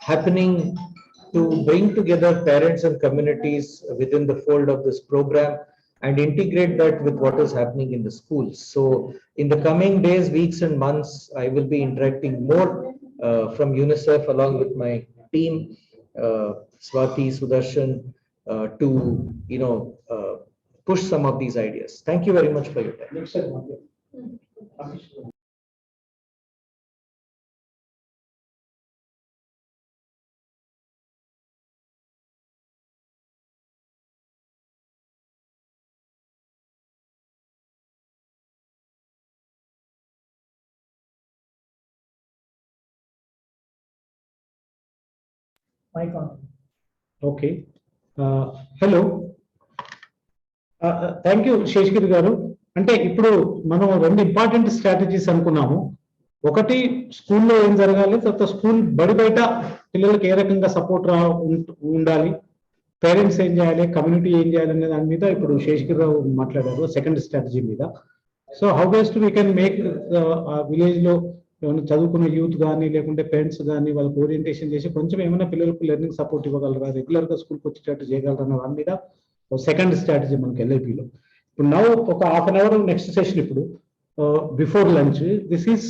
happening to bring together parents and communities within the fold of this program and integrate that with what is happening in the schools. So in the coming days, weeks and months, I will be interacting more from UNICEF along with my team, Swati, Sudarshan, to push some of these ideas. Thank you very much for your time. Mic on. Okay hello thank you Seshagiri గారు. అంటే ఇప్పుడు మనం 2 important strategies అనుకున్నాము. ఒకటి స్కూల్లో ఏం జరగాలి, తర్వాత స్కూల్ బడి బయట పిల్లలకి ఏ రకంగా సపోర్ట్ ఉండాలి, పేరెంట్స్ ఏం చేయాలి, కమ్యూనిటీ ఏం చేయాలి అనే దాని మీద ఇప్పుడు శేషగిరిరావు మాట్లాడారు, సెకండ్ స్ట్రాటజీ మీద. So how best we can make village లో ఏమైనా చదువుకున్న యూత్ కానీ లేకుంటే పేరెంట్స్ కానీ వాళ్ళకి ఓరియంటేషన్ చేసి కొంచెం ఏమైనా పిల్లలకు లెర్నింగ్ సపోర్ట్ ఇవ్వగలరా, రెగ్యులర్ గా స్కూల్కి వచ్చేటట్టు చేయగలరా అన్న దాని మీద సెకండ్ స్ట్రాటజీ మనకి LIPలో. ఇప్పుడు నౌ ఒక half an hour next session ఇప్పుడు before lunch. This is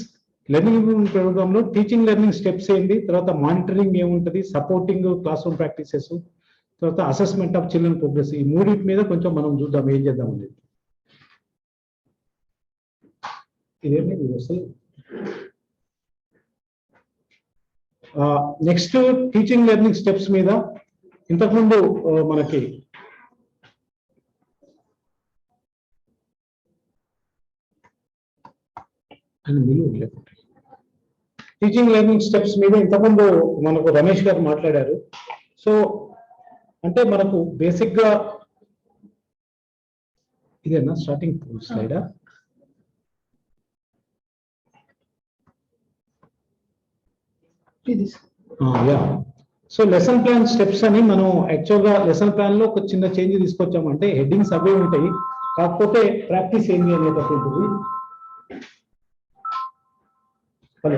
learning improvement programme లో టీచింగ్ లెర్నింగ్ స్టెప్స్ ఏంటి, తర్వాత మానిటరింగ్ ఏముంటుంది, సపోర్టింగ్ క్లాస్ రూమ్ ప్రాక్టీసెస్, తర్వాత అసెస్మెంట్ ఆఫ్ చిల్డ్రన్ ప్రోగ్రెస్, ఈ మూడింటి మీద కొంచెం మనం చూద్దాం ఏం చేద్దాం అనేది. ఇదేమి అసలు నెక్స్ట్ టీచింగ్ లెర్నింగ్ స్టెప్స్ మీద ఇంతకుముందు మనకి టీచింగ్ లెర్నింగ్ స్టెప్స్ మీద ఇంతకుముందు మనకు రమేష్ గారు మాట్లాడారు. సో అంటే మనకు బేసిక్ గా ఇదేనా స్టార్టింగ్ స్లైడా? సో లెసన్ ప్లాన్ స్టెప్స్ అని మనం యాక్చువల్ గా లెసన్ ప్లాన్ లో ఒక చిన్న చేంజ్ తీసుకొచ్చామంటే హెడ్డింగ్స్ అవే ఉంటాయి, కాకపోతే ప్రాక్టీస్ ఏంటి అనేటటువంటిది హలో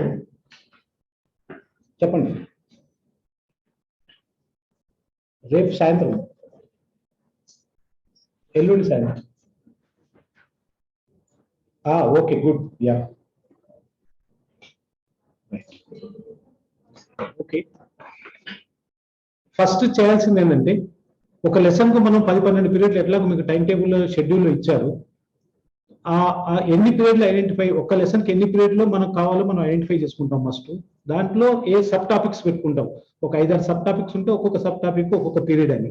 చెప్పండి. రేపు సాయంత్రం, ఎల్లుండి సాయంత్రం. Okay, good. Yeah, okay. First చేయాల్సింది ఏంటంటే, ఒక లెసన్ కు మనం 10-12 పీరియడ్లు ఎట్లాగో మీకు టైం టేబుల్ షెడ్యూల్ ఇచ్చారు. ఎన్ని పీరియడ్లు ఐడెంటిఫై, ఒక్క లెసన్ కి ఎన్ని పీరియడ్లు మనకు కావాలో మనం ఐడెంటిఫై చేసుకుంటాం ఫస్ట్. దాంట్లో ఏ సబ్ టాపిక్స్ పెట్టుకుంటాం, ఒక 5-6 సబ్ టాపిక్స్ ఉంటే ఒక్కొక్క సబ్ టాపిక్ ఒక్కొక్క పీరియడ్ అని.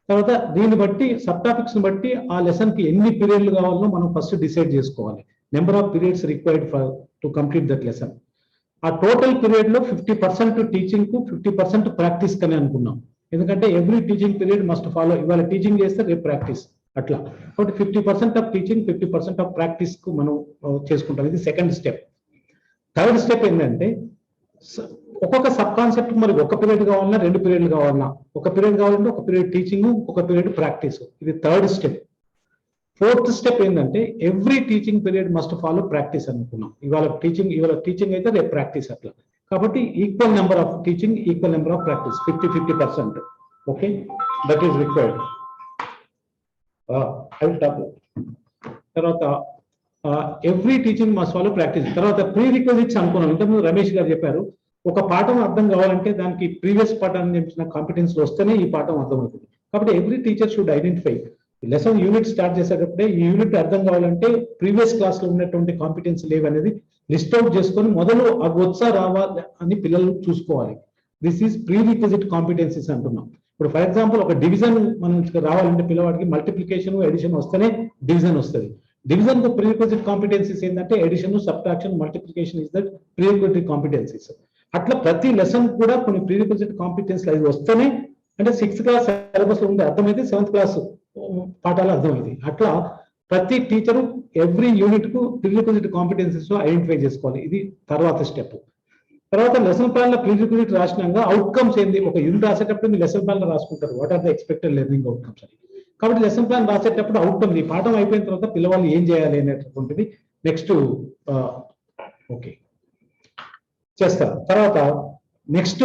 తర్వాత దీన్ని బట్టి సబ్ టాపిక్స్ బట్టి ఆ లెసన్ కి ఎన్ని పీరియడ్లు కావాలో మనం ఫస్ట్ డిసైడ్ చేసుకోవాలి. Number of periods required for to complete that lesson. ఆ టోటల్ పీరియడ్ లో 50% టీచింగ్ కు 50% ప్రాక్టీస్ కనే అనుకున్నాం. ఎందుకంటే every teaching period must follow. ఇవాళ టీచింగ్ చేస్తే రేపు ప్రాక్టీస్, అట్లా. కాబట్టి 50% ఆఫ్ టీచింగ్, 50% ఆఫ్ ప్రాక్టీస్ కు మనం చేసుకుంటాం. ఇది సెకండ్ స్టెప్. థర్డ్ స్టెప్ ఏంటంటే, ఒక్కొక్క సబ్ కాన్సెప్ట్ మరి ఒక పీరియడ్ కావాలన్నా 2 పీరియడ్లు కావాలన్నా, ఒక పీరియడ్ కావాలంటే ఒక పీరియడ్ టీచింగ్, ఒక పీరియడ్ ప్రాక్టీస్. ఇది థర్డ్ స్టెప్. ఫోర్త్ స్టెప్ ఏంటంటే, every teaching period must follow practice అనుకున్నాం. ఇవాళ టీచింగ్ అయితే రేపు ప్రాక్టీస్, అట్లా. కాబట్టి equal number of teaching, equal number of practice, 50-50%. Okay, that is required. I will talk. తర్వాత every teaching must follow practice. తర్వాత prerequisites అనుకున్నాం. ఇంతకుముందు రమేష్ గారు చెప్పారు, ఒక పాఠం అర్థం కావాలంటే దానికి ప్రీవియస్ పాఠాన్ని చెప్పిన కాంపిటెన్స్ వస్తేనే ఈ పాఠం అర్థమవుతుంది. కాబట్టి every teacher should identify. Lesson unit start చేసేటప్పుడే ఈ యూనిట్ అర్థం కావాలంటే ప్రీవియస్ క్లాస్ లో ఉన్నటువంటి కాంపిటెన్స్ లేవనేది లిస్ట్ అవుట్ చేసుకొని మొదలు అవి వచ్చా రావాలి అని పిల్లలు చూసుకోవాలి. This is prerequisite competencies అంటున్నాం. ఇప్పుడు ఫర్ ఎగ్జాంపుల్ ఒక డివిజన్ మనం రావాలంటే పిల్లవాడికి మల్టిప్లికేషన్, ఎడిషన్ వస్తేనే డివిజన్ వస్తుంది. డివిజన్ కు ప్రీ రిక్విజిట్ కాంపిటెన్సీస్ ఏంటంటే addition, subtraction, multiplication is that prerequisite competencies. అట్లా ప్రతి లెసన్ కూడా కొన్ని ప్రీ రిక్విజిట్ కాంపిటెన్సీలు అవి వస్తేనే, అంటే 6th క్లాస్ సిలబస్ లో ఉండే అర్థమైతే 7th క్లాస్ పాఠాలు అర్థమైంది. అట్లా ప్రతి టీచరు ఎవ్రీ యూనిట్ కు ప్రీ రిక్విజిట్ కాంపిటెన్సీస్ ఐడెంటిఫై చేసుకోవాలి. ఇది తర్వాత స్టెప్. తర్వాత లెసన్ ప్లాన్ లో ప్రీ రిక్విజిట్ రాసినాక అవుట్కమ్స్ ఏంది, ఒక యూనిట్ రాసేటప్పుడు మీరు లెసన్ ప్లాన్ లో రాసుకుంటారు what are the expected learning outcomes అని. కాబట్టి లెసన్ ప్లాన్ రాసేటప్పుడు అవుట్కమ్, ఈ పాఠం అయిపోయిన తర్వాత పిల్లవాళ్ళు ఏం చేయాలి అనేటటువంటిది నెక్స్ట్ ఓకే చేస్తారు. తర్వాత నెక్స్ట్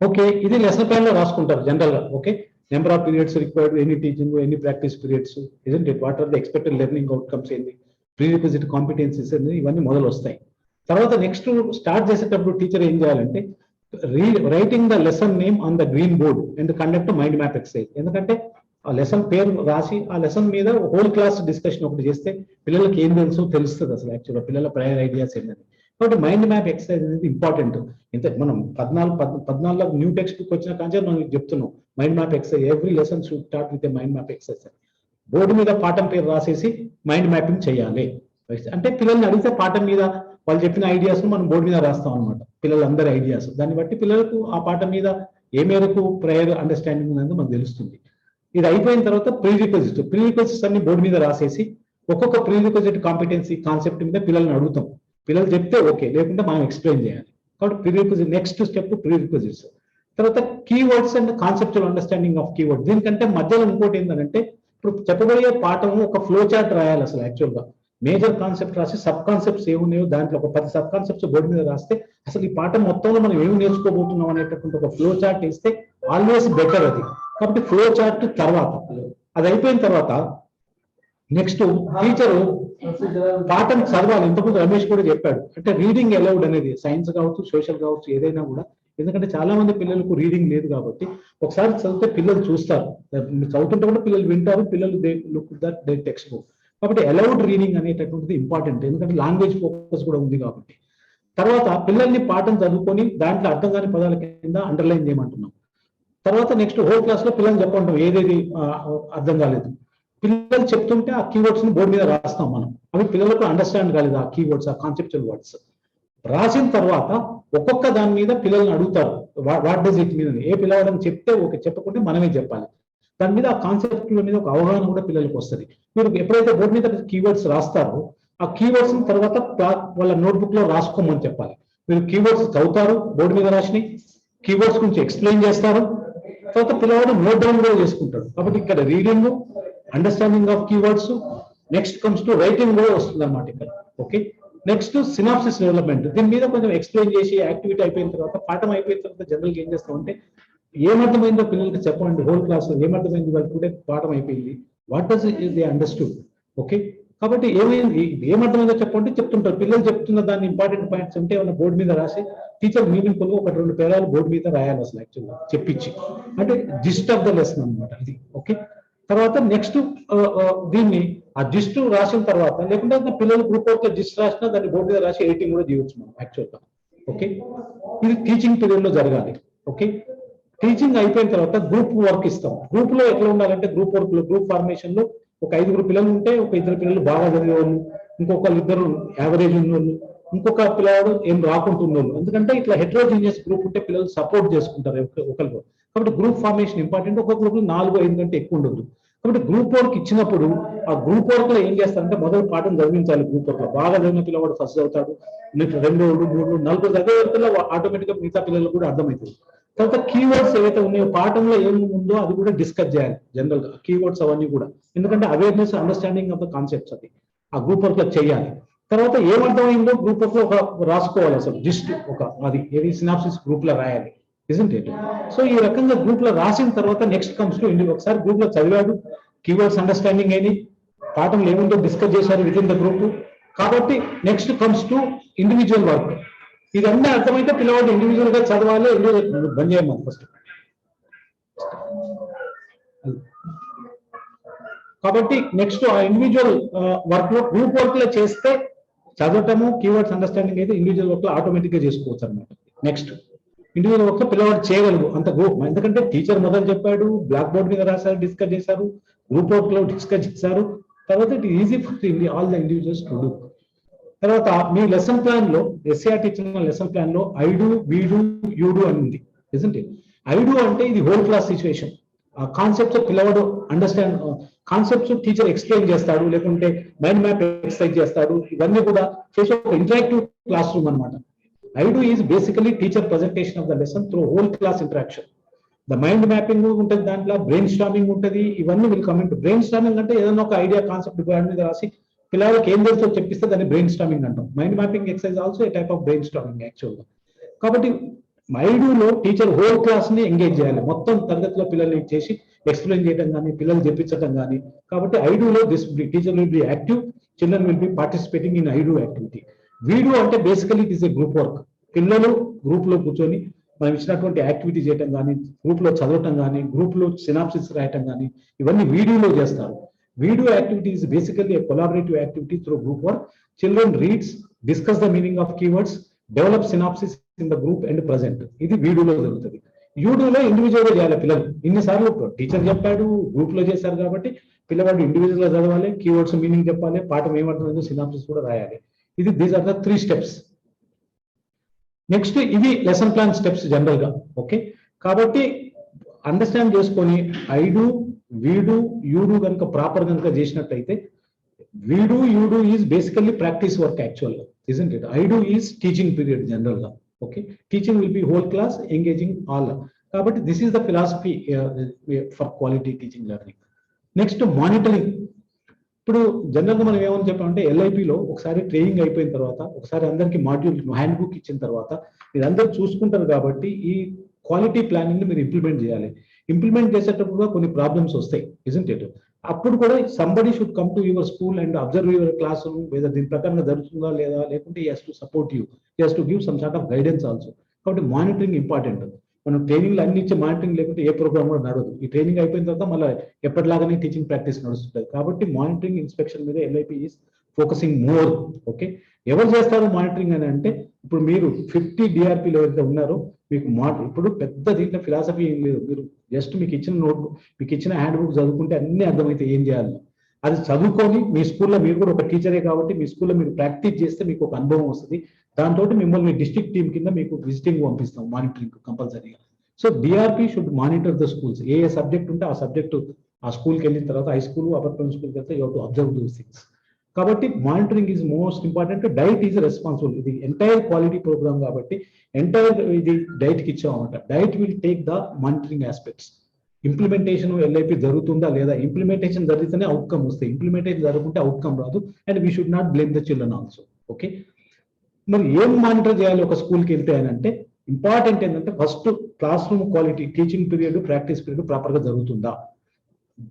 ఓకే, ఇది లెసన్ ప్లాన్ లో రాసుకుంటారు జనరల్ గా. Okay, number of periods required, any teaching, any practice periods, isn't it, what are the expected learning outcomes ఏంది, ప్రీ రిక్విజిట్ కాంపిటెన్సీస్ ఏంది, ఇవన్నీ మొదలు వస్తాయి. తర్వాత నెక్స్ట్ స్టార్ట్ చేసేటప్పుడు టీచర్ ఏం చేయాలంటే, writing the lesson name on the green board and conduct mind map exercise. ఎందుకంటే ఆ లెసన్ పేరు రాసి ఆ లెసన్ మీద హోల్ క్లాస్ డిస్కషన్ ఒకటి చేస్తే పిల్లలకి ఏం తెలుస్తుంది అసలు యాక్చువల్గా పిల్లల ప్రయర్ ఐడియాస్ ఏంటని. కాబట్టి మైండ్ మ్యాప్ ఎక్సర్సైజ్ అనేది ఇంపార్టెంట్. ఇంత మనం 14 న్యూ టెక్స్ట్ బుక్ వచ్చిన కానీ మనం చెప్తున్నాం mind map exercise. Every lesson should start with mind map exercise. Board మీద పాఠం పేరు రాసేసి మైండ్ మ్యాపింగ్ చేయాలి. అంటే పిల్లల్ని అడిగితే పాఠం మీద వాళ్ళు చెప్పిన ఐడియాస్ మనం బోర్డు మీద రాస్తాం అనమాట, పిల్లలందరి ఐడియాస్. దాన్ని బట్టి పిల్లలకు ఆ పాఠం మీద ఏ మేరకు ప్రయర్ అండర్స్టాండింగ్ ఉన్నదో మనకు తెలుస్తుంది. ఇది అయిపోయిన తర్వాత ప్రీ రిక్వెజిట్స్ అన్ని బోర్డు మీద రాసేసి ఒక్కొక్క ప్రీ రిక్వెజిట్ కాంపిటెన్సీ కాన్సెప్ట్ మీద పిల్లల్ని అడుగుతాం. పిల్లలు చెప్తే ఓకే, లేకుంటే మనం ఎక్స్ప్లెయిన్ చేయాలి. కాబట్టి pre requisite next step pre రిక్వెజిట్స్. తర్వాత keywords and conceptual understanding of keyword. దీనికంటే మధ్యలో ఇంకోటి ఏంటంటే, ఇప్పుడు చెప్పబోయే పాఠం ఒక ఫ్లో చార్ట్ రాయాలి అసలు యాక్చువల్గా. మేజర్ కాన్సెప్ట్ రాసి సబ్ కాన్సెప్ట్స్ ఏమున్నాయో దాంట్లో ఒక 10 సబ్ కాన్సెప్ట్స్ బోర్డు మీద రాస్తే అసలు ఈ పాఠం మొత్తంలో మనం ఏమి నేర్చుకోబోతున్నాం అనేటటువంటి ఒక ఫ్లో చార్ట్ ఇస్తే ఆల్వేస్ బెటర్ అది. కాబట్టి ఫ్లో చార్ట్ తర్వాత అది అయిపోయిన తర్వాత నెక్స్ట్ టీచరు పాఠం చదవాలి. ఇంతకుముందు రమేష్ కూడా చెప్పాడు, అంటే రీడింగ్ అలౌడ్ అనేది సైన్స్ కావచ్చు, సోషల్ కావచ్చు, ఏదైనా కూడా. ఎందుకంటే చాలా మంది పిల్లలకు రీడింగ్ లేదు కాబట్టి ఒకసారి చదివితే పిల్లలు చూస్తారు, చదువుతుంటే కూడా పిల్లలు వింటారు, పిల్లలు they look that they text book. కాబట్టి అలౌడ్ రీడింగ్ అనేటటువంటిది ఇంపార్టెంట్, ఎందుకంటే లాంగ్వేజ్ ఫోకస్ కూడా ఉంది కాబట్టి. తర్వాత పిల్లల్ని పాఠం చదువుకొని దాంట్లో అర్థం కాని పదాల కింద అండర్లైన్ చేయమంటున్నాం. తర్వాత నెక్స్ట్ హోల్ క్లాస్ లో పిల్లలు చెప్పంటాం ఏదేది అర్థం కాలేదు. పిల్లలు చెప్తుంటే ఆ కీవర్డ్స్ ని బోర్డు మీద రాస్తాం మనం. అవి పిల్లలకు అండర్స్టాండ్ కాలేదు ఆ కీవర్డ్స్, ఆ కాన్సెప్చువల్ వర్డ్స్. రాసిన తర్వాత ఒక్కొక్క దాని మీద పిల్లల్ని అడుగుతారు వాట్ డస్ ఇట్ మీన్. ఏ పిల్లవాడిని చెప్తే ఓకే, చెప్పకుంటే మనమే చెప్పాలి. దాని మీద ఆ కాన్సెప్ట్ మీద ఒక అవగాహన కూడా పిల్లలకు వస్తుంది. మీరు ఎప్పుడైతే బోర్డు మీద కీవర్డ్స్ రాస్తారో ఆ కీవర్డ్స్ తర్వాత వాళ్ళ నోట్బుక్ లో రాసుకోమని చెప్పాలి. మీరు కీవర్డ్స్ చదువుతారు, బోర్డు మీద రాసి కీవర్డ్స్ గురించి ఎక్స్ప్లెయిన్ చేస్తారు, తర్వాత పిల్లవాడు నోట్ డౌన్ కూడా చేసుకుంటాడు. కాబట్టి ఇక్కడ reading, understanding of keywords, next comes to writing కూడా వస్తుంది అన్నమాట ఇక్కడ. Okay, next synopsis development. దీని మీద కొంచెం ఎక్స్ప్లెయిన్ చేసి యాక్టివిటీ అయిపోయిన తర్వాత, పాఠం అయిపోయిన తర్వాత జనరల్గా ఏం చేస్తామంటే ఏమర్థమైందో పిల్లలకి చెప్పండి. హోల్ క్లాస్ లో ఏమర్థమైంది, వాళ్ళు టుడే పాఠం అయిపోయింది, what does they understood. Okay, కాబట్టి ఏమైంది ఏమర్థమైందో చెప్పండి చెప్తుంటారు. పిల్లలు చెప్తున్న దాన్ని ఇంపార్టెంట్ పాయింట్స్ ఉంటే ఏమైనా బోర్డు మీద రాసి టీచర్ మీనింగ్ ఫుల్ ఒక 2 పేరాలు బోర్డు మీద రాయాలి అసలు యాక్చువల్గా చెప్పించి, అంటే జిస్ట్ ఆఫ్ ద లెసన్ అనమాట ఇది. ఓకే, తర్వాత నెక్స్ట్ దీన్ని ఆ జిస్ట్ రాసిన తర్వాత, లేకుంటే పిల్లలు గ్రూప్ వర్క్ లో జిస్ట్ రాసినా దాన్ని బోర్డు మీద రాసి ఎడిటింగ్ కూడా చేయొచ్చు మనం యాక్చువల్గా. ఓకే, ఇది టీచింగ్ పీరియడ్ లో జరగాలి. ఓకే, టీచింగ్ అయిపోయిన తర్వాత గ్రూప్ వర్క్ ఇస్తాం. గ్రూప్ లో ఎట్లా ఉండాలంటే గ్రూప్ వర్క్ లో గ్రూప్ ఫార్మేషన్ లో ఒక 5 పిల్లలు ఉంటే ఒక 2 పిల్లలు బాగా చదివేవాళ్ళు, ఇంకొకరు 2 యావరేజ్ ఉన్నోళ్ళు, ఇంకొక పిల్లవాడు ఏం రాకుంటున్నోళ్ళు. ఎందుకంటే ఇట్లా హెట్రోజీనియస్ గ్రూప్ ఉంటే పిల్లలు సపోర్ట్ చేసుకుంటారు ఒకరికి. కాబట్టి గ్రూప్ ఫార్మేషన్ ఇంపార్టెంట్. ఒక గ్రూప్ 4-5 కంటే ఎక్కువ ఉండదు. కాబట్టి గ్రూప్ వర్క్ ఇచ్చినప్పుడు ఆ గ్రూప్ వర్క్ లో ఏం చేస్తారంటే మొదటి పాఠం చదివించాలి. గ్రూప్ వర్క్ లో బాగా చదివిన పిల్లవాడు ఫస్ట్ చదువుతాడు, 2, 3, 4 చదివే వరకు ఆటోమేటిక్ గా మిగతా పిల్లలు కూడా అర్థమవుతుంది. తర్వాత కీవర్డ్స్ ఏవైతే ఉన్నాయో పాఠంలో ఏమి ఉందో అది కూడా డిస్కస్ చేయాలి జనరల్ గా, కీవర్డ్స్ అవన్నీ కూడా. ఎందుకంటే awareness understanding of the concepts అది ఆ గ్రూప్ వర్క్ లో చేయాలి. తర్వాత ఏమర్థమైందో గ్రూప్ వర్క్ లో ఒక రాసుకోవాలి అసలు జిస్ట్ ఒక అది ఏది సినాప్సిస్ గ్రూప్ లో రాయాలి, ఇజంట్ ఇట్. సో ఈ రకంగా గ్రూప్ లో రాసిన తర్వాత నెక్స్ట్ కమ్స్ టు ఒకసారి గ్రూప్ లో చదివాడు, కీవర్డ్స్ అండర్స్టాండింగ్ అయినాయి, పాఠంలో ఏముందో డిస్కస్ చేశారు విత్ ఇన్ ద గ్రూప్. కాబట్టి next comes to individual work. ఇదన్నీ అర్థమైతే పిల్లవాడు ఇండివిజువల్ గా చదవాలి. బంద్ చేయమని ఫస్ట్. కాబట్టి నెక్స్ట్ ఆ ఇండివిజువల్ వర్క్ లో గ్రూప్ వర్క్ లో చేస్తే చదవటము కీవర్డ్స్ అండర్స్టాండింగ్ అయితే ఇండివిజువల్ వర్క్ లో ఆటోమేటిక్ గా చేసుకోవచ్చు అనమాట. నెక్స్ట్ ఇండివిజువల్ వర్క్ లో పిల్లవాడు చేయగలరు అంత గ్రూప్, ఎందుకంటే టీచర్ మొదలు చెప్పాడు, బ్లాక్ బోర్డ్ మీద రాశారు, డిస్కస్ చేశారు, గ్రూప్ వర్క్ లో డిస్కస్ చేశారు. తర్వాత it easy for all the individuals to do. తర్వాత మీ లెసన్ ప్లాన్ లో ఎస్సీఆర్టీ ఇచ్చిన లెసన్ ప్లాన్ లో ఐడు వీడు యూడు అని ఉంది, ఇజంట్ ఇట్. ఐడు అంటే ఇది హోల్ క్లాస్ సిచ్యువేషన్. కాన్సెప్ట్స్ పిల్లవాడు అండర్స్టాండ్, కాన్సెప్ట్స్ టీచర్ ఎక్స్ప్లెయిన్ చేస్తాడు, లేకుంటే మైండ్ మ్యాప్ ఎక్సర్సైజ్ చేస్తాడు, ఇవన్నీ కూడా చేసే ఒక ఇంటరాక్టివ్ క్లాస్ రూమ్ అనమాట. ID is basically teacher presentation of the lesson through whole class interaction. The mind mapping ఉంటుంది, దాంట్లో బ్రెయిన్ స్టార్మింగ్ ఉంటుంది, ఇవన్నీ will come into. Brain storming అంటే ఏదైనా ఒక ఐడియా కాన్సెప్ట్ బోర్డు మీద రాసి పిల్లలకి ఏం తెలుసో చెప్పిస్తే దాన్ని బ్రెయిన్ స్టార్మింగ్ అంటాం. Mind mapping exercise also a type of brain storming యాక్చువల్గా. కాబట్టి ఐడులో టీచర్ హోల్ క్లాస్ ని ఎంగేజ్ చేయాలి, మొత్తం తరగతిలో పిల్లల్ని చేసి ఎక్స్ప్లెయిన్ చేయడం కానీ పిల్లలు చెప్పించడం కానీ. కాబట్టి ఐడులో this teacher will be active, children will be participating in I do activity. We do అంటే basically it is a group work. పిల్లలు గ్రూప్ లో కూర్చొని మనం ఇచ్చినటువంటి యాక్టివిటీ చేయటం కానీ, గ్రూప్ లో చదవటం కానీ, గ్రూప్ లో సినాప్సిస్ రాయటం కానీ, ఇవన్నీ వీడియోలో చేస్తారు. Video activity is basically a collaborative activity through group work. Children reads, discuss the meaning of keywords, develop synopsis in the group and present. ఇది వీడియోలో జరుగుతుంది. యూడూలో ఇండివిజువల్ గా చేయాలి పిల్లలు. ఇన్నిసార్లు టీచర్ చెప్పాడు, గ్రూప్ లో చేశారు కాబట్టి పిల్లవాడు ఇండివిజువల్ గా చదవాలి, కీవర్డ్స్ మీనింగ్ చెప్పాలి, పాఠం ఏమంటుందో సినాప్సిస్ కూడా రాయాలి. ఇది these are the 3 steps. Next ఇవి లెసన్ ప్లాన్ స్టెప్స్ జనరల్ గా. ఓకే, కాబట్టి అండర్స్టాండ్ చేసుకొని ఐడు వీడు యూడు కనుక ప్రాపర్ కనుక చేసినట్టయితే, we do you do is basically practice work యాక్చువల్గా, isn't it. I do is teaching period general గా. Okay, teaching will be whole class engaging all. కాబట్టి this is the philosophy for quality teaching learning. Next monitoring. ఇప్పుడు general గా మనం ఏమని చెప్పామంటే ఎల్ఐపిలో ఒకసారి training అయిపోయిన తర్వాత, ఒకసారి అందరికి మాడ్యూల్ హ్యాండ్ బుక్ ఇచ్చిన తర్వాత మీరు అందరూ చూసుకుంటారు కాబట్టి ఈ క్వాలిటీ ప్లానింగ్ ని మీరు ఇంప్లిమెంట్ చేయాలి. ఇంప్లిమెంట్ చేసేటప్పుడు కూడా కొన్ని ప్రాబ్లమ్స్ వస్తాయి, ఇజంట్ ఇట్. అప్పుడు కూడా somebody should come to your school and observe your class room, లేదా దీని ప్రకారంగా జరుగుతుందా లేదా, లేకుంటే he has to support you, he has to give some sort of guidance also. కాబట్టి మానిటరింగ్ ఇంపార్టెంట్. మనం ట్రైనింగ్ అన్ని ఇచ్చే మానిటరింగ్ లేకుంటే ఏ ప్రోగ్రామ్ కూడా నడవదు. ఈ ట్రైనింగ్ అయిపోయిన తర్వాత మళ్ళీ ఎప్పటిలాగానే టీచింగ్ ప్రాక్టీస్ నడుస్తుంటుంది. కాబట్టి మానిటరింగ్ ఇన్స్పెక్షన్ మీద LIP is focusing more. Okay, ఎవరు చేస్తారు మానిటరింగ్ అని అంటే, ఇప్పుడు మీరు 50 DRPలు ఎవరైతే ఉన్నారో మీకు ఇప్పుడు పెద్ద దీంట్లో ఫిలాసఫీ ఏం లేదు. మీరు జస్ట్ మీకు ఇచ్చిన నోట్బుక్, మీకు ఇచ్చిన హ్యాండ్ బుక్ చదువుకుంటే అన్ని అర్థమైతే ఏం చేయాలి. అది చదువుకొని మీ స్కూల్లో మీరు కూడా ఒక టీచరే కాబట్టి మీ స్కూల్లో మీరు ప్రాక్టీస్ చేస్తే మీకు ఒక అనుభవం వస్తుంది. దాంతో మిమ్మల్ని డిస్ట్రిక్ట్ టీమ్ కింద మీకు విజిటింగ్ పంపిస్తాం, మానిటరింగ్ కంపల్సరీగా. So DRP should monitor the schools. A subject ఉంటే ఆ సబ్జెక్టు ఆ స్కూల్కి వెళ్ళిన తర్వాత హై స్కూల్ అప్పర్ ప్రైమరీ స్కూల్కి వెళ్తే you have to observe those things. కాబట్టి monitoring is most important. DIET is responsible. ఇది ఎంటైర్ క్వాలిటీ ప్రోగ్రామ్ కాబట్టి ఎంటైర్ ఇది డైట్ కి ఇచ్చామన్నమాట. DIET will take the monitoring aspects. Implementation LIP జరుగుతుందా లేదా, ఇంప్లిమెంటేషన్ జరిగితేనే అవుట్కమ్ వస్తాయి, ఇంప్లిమెంటేషన్ జరుగుతుంటే అవుట్కమ్ రాదు. And we should not blame the children also. Okay, మరి ఏం మానిటర్ చేయాలి ఒక స్కూల్కి వెళ్తే అని అంటే ఇంపార్టెంట్ ఏంటంటే first class room quality, teaching period, practice period proper గా జరుగుతుందా,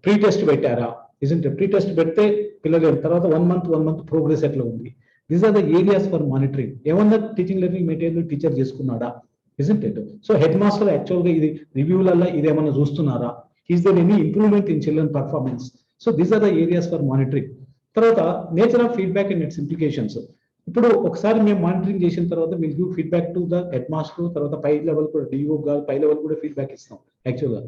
ప్రీ టెస్ట్ పెట్టారా, ఇజంటే ప్రీ టెస్ట్ పెడితే పిల్లలు తర్వాత 1 month ప్రోగ్రెస్ ఎట్లా ఉంది. These are the areas for monitoring. ఏమన్నా టీచింగ్ లెర్నింగ్ మెటీరియల్ టీచర్ చేసుకున్నాడా, isn't it. So head master actual గా ఇది రివ్యూలలో ఇది ఏమన్నా చూస్తున్నారా, is there any improvement in children performance. So these are the areas for monitoring. తర్వాత nature of feedback and its implications. ఇప్పుడు ఒకసారి మేము మానిటరింగ్ చేసిన తర్వాత will give feedback to the head master, తర్వాత పై లెవెల్ కూడా డిఓ గారు పై లెవెల్ కూడా ఫీడ్బ్యాక్ ఇస్తాం. యాక్చువల్గా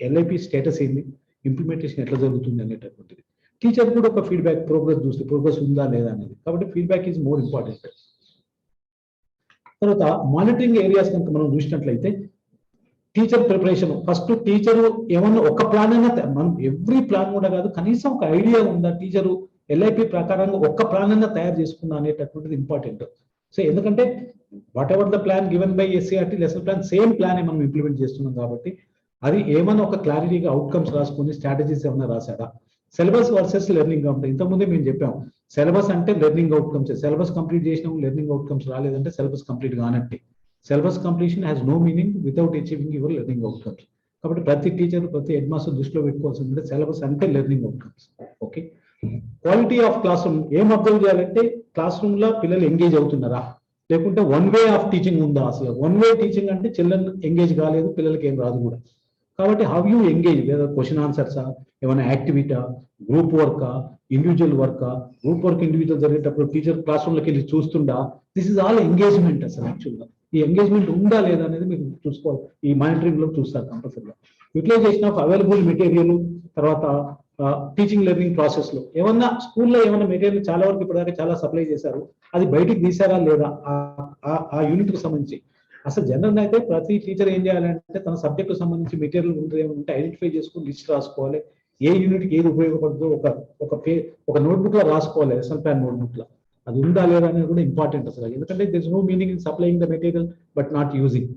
ఎల్ఐపి స్టేటస్ ఏంది, ఇంప్లిమెంటేషన్ ఎట్లా జరుగుతుంది అనేటటువంటిది. టీచర్ కూడా ఒక ఫీడ్బ్యాక్ ప్రోగ్రెస్ చూస్తే ప్రోగ్రెస్ ఉందా లేదా అనేది. కాబట్టి ఫీడ్బ్యాక్ ఈజ్ మోర్ ఇంపార్టెంట్. తర్వాత మానిటరింగ్ ఏరియాస్ కనుక మనం చూసినట్లయితే టీచర్ ప్రిపరేషన్. ఫస్ట్ టీచరు ఏమన్నా ఒక ప్లాన్ అయినా మనం ఎవ్రీ ప్లాన్ కూడా కాదు, కనీసం ఒక ఐడియా ఉందా టీచరు ఎల్ఐపి ప్రకారంగా ఒక్క ప్లాన్ అయినా తయారు చేసుకున్నా అనేటటువంటిది ఇంపార్టెంట్. సో ఎందుకంటే what ever the plan given by SCERT lesson plan same plan మనం ఇంప్లిమెంట్ చేస్తున్నాం కాబట్టి అది ఏమన్నా ఒక క్లారిటీగా అవుట్కమ్స్ రాసుకొని స్ట్రాటజీస్ ఏమైనా రాశాడా. Syllabus versus learning outcome. ఇంతకుముందే మేము చెప్పాం సిలబస్ అంటే లెర్నింగ్ అవుట్కమ్స్. సిలబస్ కంప్లీట్ చేసినాం లెర్నింగ్ అవుట్కమ్స్ రాలేదంటే సిలబస్ కంప్లీట్ కానట్టే. Syllabus completion has no meaning without achieving your learning outcomes. కాబట్టి ప్రతి టీచర్ ప్రతి హెడ్ మాస్టర్ దృష్టిలో పెట్టుకోవాల్సింది సిలబస్ అంటే learning outcomes. Okay. Quality of class room ఏం అబ్జర్వ్ చేయాలంటే క్లాస్ రూమ్ లో పిల్లలు ఎంగేజ్ అవుతున్నారా, లేకుంటే వన్ వే ఆఫ్ టీచింగ్ ఉందా. అసలు వన్ వే టీచింగ్ అంటే చిల్డ్రన్ ఎంగేజ్ కాలేదు, పిల్లలకి ఏం రాదు కూడా. కాబట్టి హౌ యూ ఎంగేజ్, లేదా క్వశ్చన్ ఆన్సర్సా, ఏమైనా యాక్టివిటా, గ్రూప్ వర్కా, ఇండివిజువల్ వర్కా. గ్రూప్ వర్క్ ఇండివిజువల్ జరిగేటప్పుడు టీచర్ క్లాస్ రూమ్ లోకి వెళ్ళి చూస్తుండా. This is all engagement. అసలు యాక్చువల్గా ఈ ఎంగేజ్మెంట్ ఉందా లేదా అనేది మీరు చూసుకోవాలి. ఈ మానిటరింగ్ లో చూస్తారు కంపల్సరీగా. యూటిలైజేషన్ ఆఫ్ అవైలబుల్ మెటీరియల్, తర్వాత టీచింగ్ లెర్నింగ్ ప్రాసెస్ లో ఏమన్నా స్కూల్లో ఏమైనా మెటీరియల్ చాలా వరకు ఇప్పటిదాకా చాలా సప్లై చేశారు, అది బయటికి తీసారా లేదా ఆ యూనిట్ కు సంబంధించి. అసలు జనరల్ అయితే ప్రతి టీచర్ ఏం చేయాలంటే తన సబ్జెక్ట్ సంబంధించి మెటీరియల్ ఉంటే ఐడెంటిఫై చేసుకుని లిస్ట్ రాసుకోవాలి. ఏ యూనిట్ కి ఏది ఉపయోగపడుతుందో ఒక నోట్బుక్ లో రాసుకోవాలి, లెసన్ ప్లాన్ నోట్బుక్ లో. అది ఉందా లేదా అనేది కూడా ఇంపార్టెంట్ అసలు. ఎందుకంటే this no meaning in supplying the material but not using.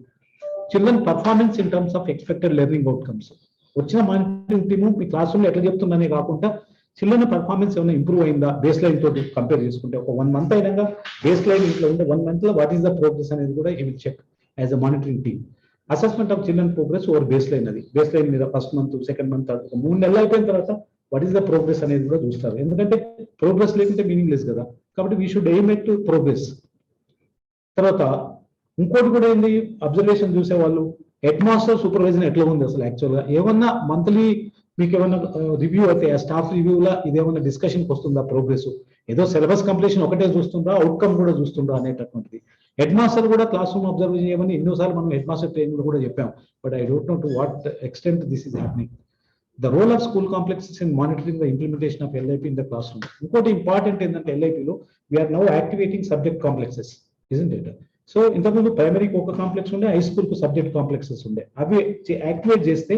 Children performance in terms of expected learning outcomes. వచ్చిన మానిటరింగ్ టీము మీ క్లాస్ రూమ్ లో ఎట్లా చెప్తుందనే కాకుండా చిల్డ్రన్ పర్ఫార్మెన్స్ ఏమైనా ఇంప్రూవ్ అయిందా బేస్ లైన్ తోటి కంపేర్ చేసుకుంటే. ఒక 1 month అయినా బేస్ లైన్ ఇంట్లో ఉంటే 1 month లో వాట్ ఈస్ ద ప్రోగ్రెస్ అనేది కూడా he will check as a monitoring team. Assessment of children progress over baseline. అది బేస్ లైన్ మీద ఫస్ట్ మంత్, సెకండ్ మంత్, 3 నెలలు అయిపోయిన తర్వాత వాట్ ఈస్ ద ప్రోగ్రెస్ అనేది కూడా చూస్తారు. ఎందుకంటే ప్రోగ్రెస్ లేకుంటే మీనింగ్ లెస్ కదా. కాబట్టి we should aim at progress. తర్వాత ఇంకోటి కూడా ఏంది, అబ్జర్వేషన్ చూసేవాళ్ళు హెడ్ మాస్టర్ సూపర్వైజన్ ఎట్లా ఉంది అసలు. యాక్చువల్గా ఏమన్నా మంత్లీ మీకు ఏమన్నా రివ్యూ అయితే ఆ స్టాఫ్ రివ్యూలా ఇదేమన్నా డిస్కషన్కి వస్తుందా ప్రోగ్రెస్. ఏదో సిలబస్ కంప్లీషన్ ఒకటే చూస్తుందా, అవుట్కమ్ కూడా చూస్తుందా అనేటటువంటిది. హెడ్ మాస్టర్ కూడా క్లాస్ రూమ్ అబ్జర్వ్ చేయమని ఎన్నోసార్లు మనం హెడ్ మాస్టర్ ట్రైనింగ్ కూడా చెప్పాం. But I don't know to what extent this is happening. The role of school complexes in monitoring the implementation of LIP in the class room. ఇంకోటి important ఏంటంటే ఎల్ఐపిలో we're now activating subject complexes, isn't it. So ఇంతకుముందు ప్రైమరీకి ఒక complex ఉండే, high school కు subject complexes ఉండే. అవి యాక్టివేట్ చేస్తే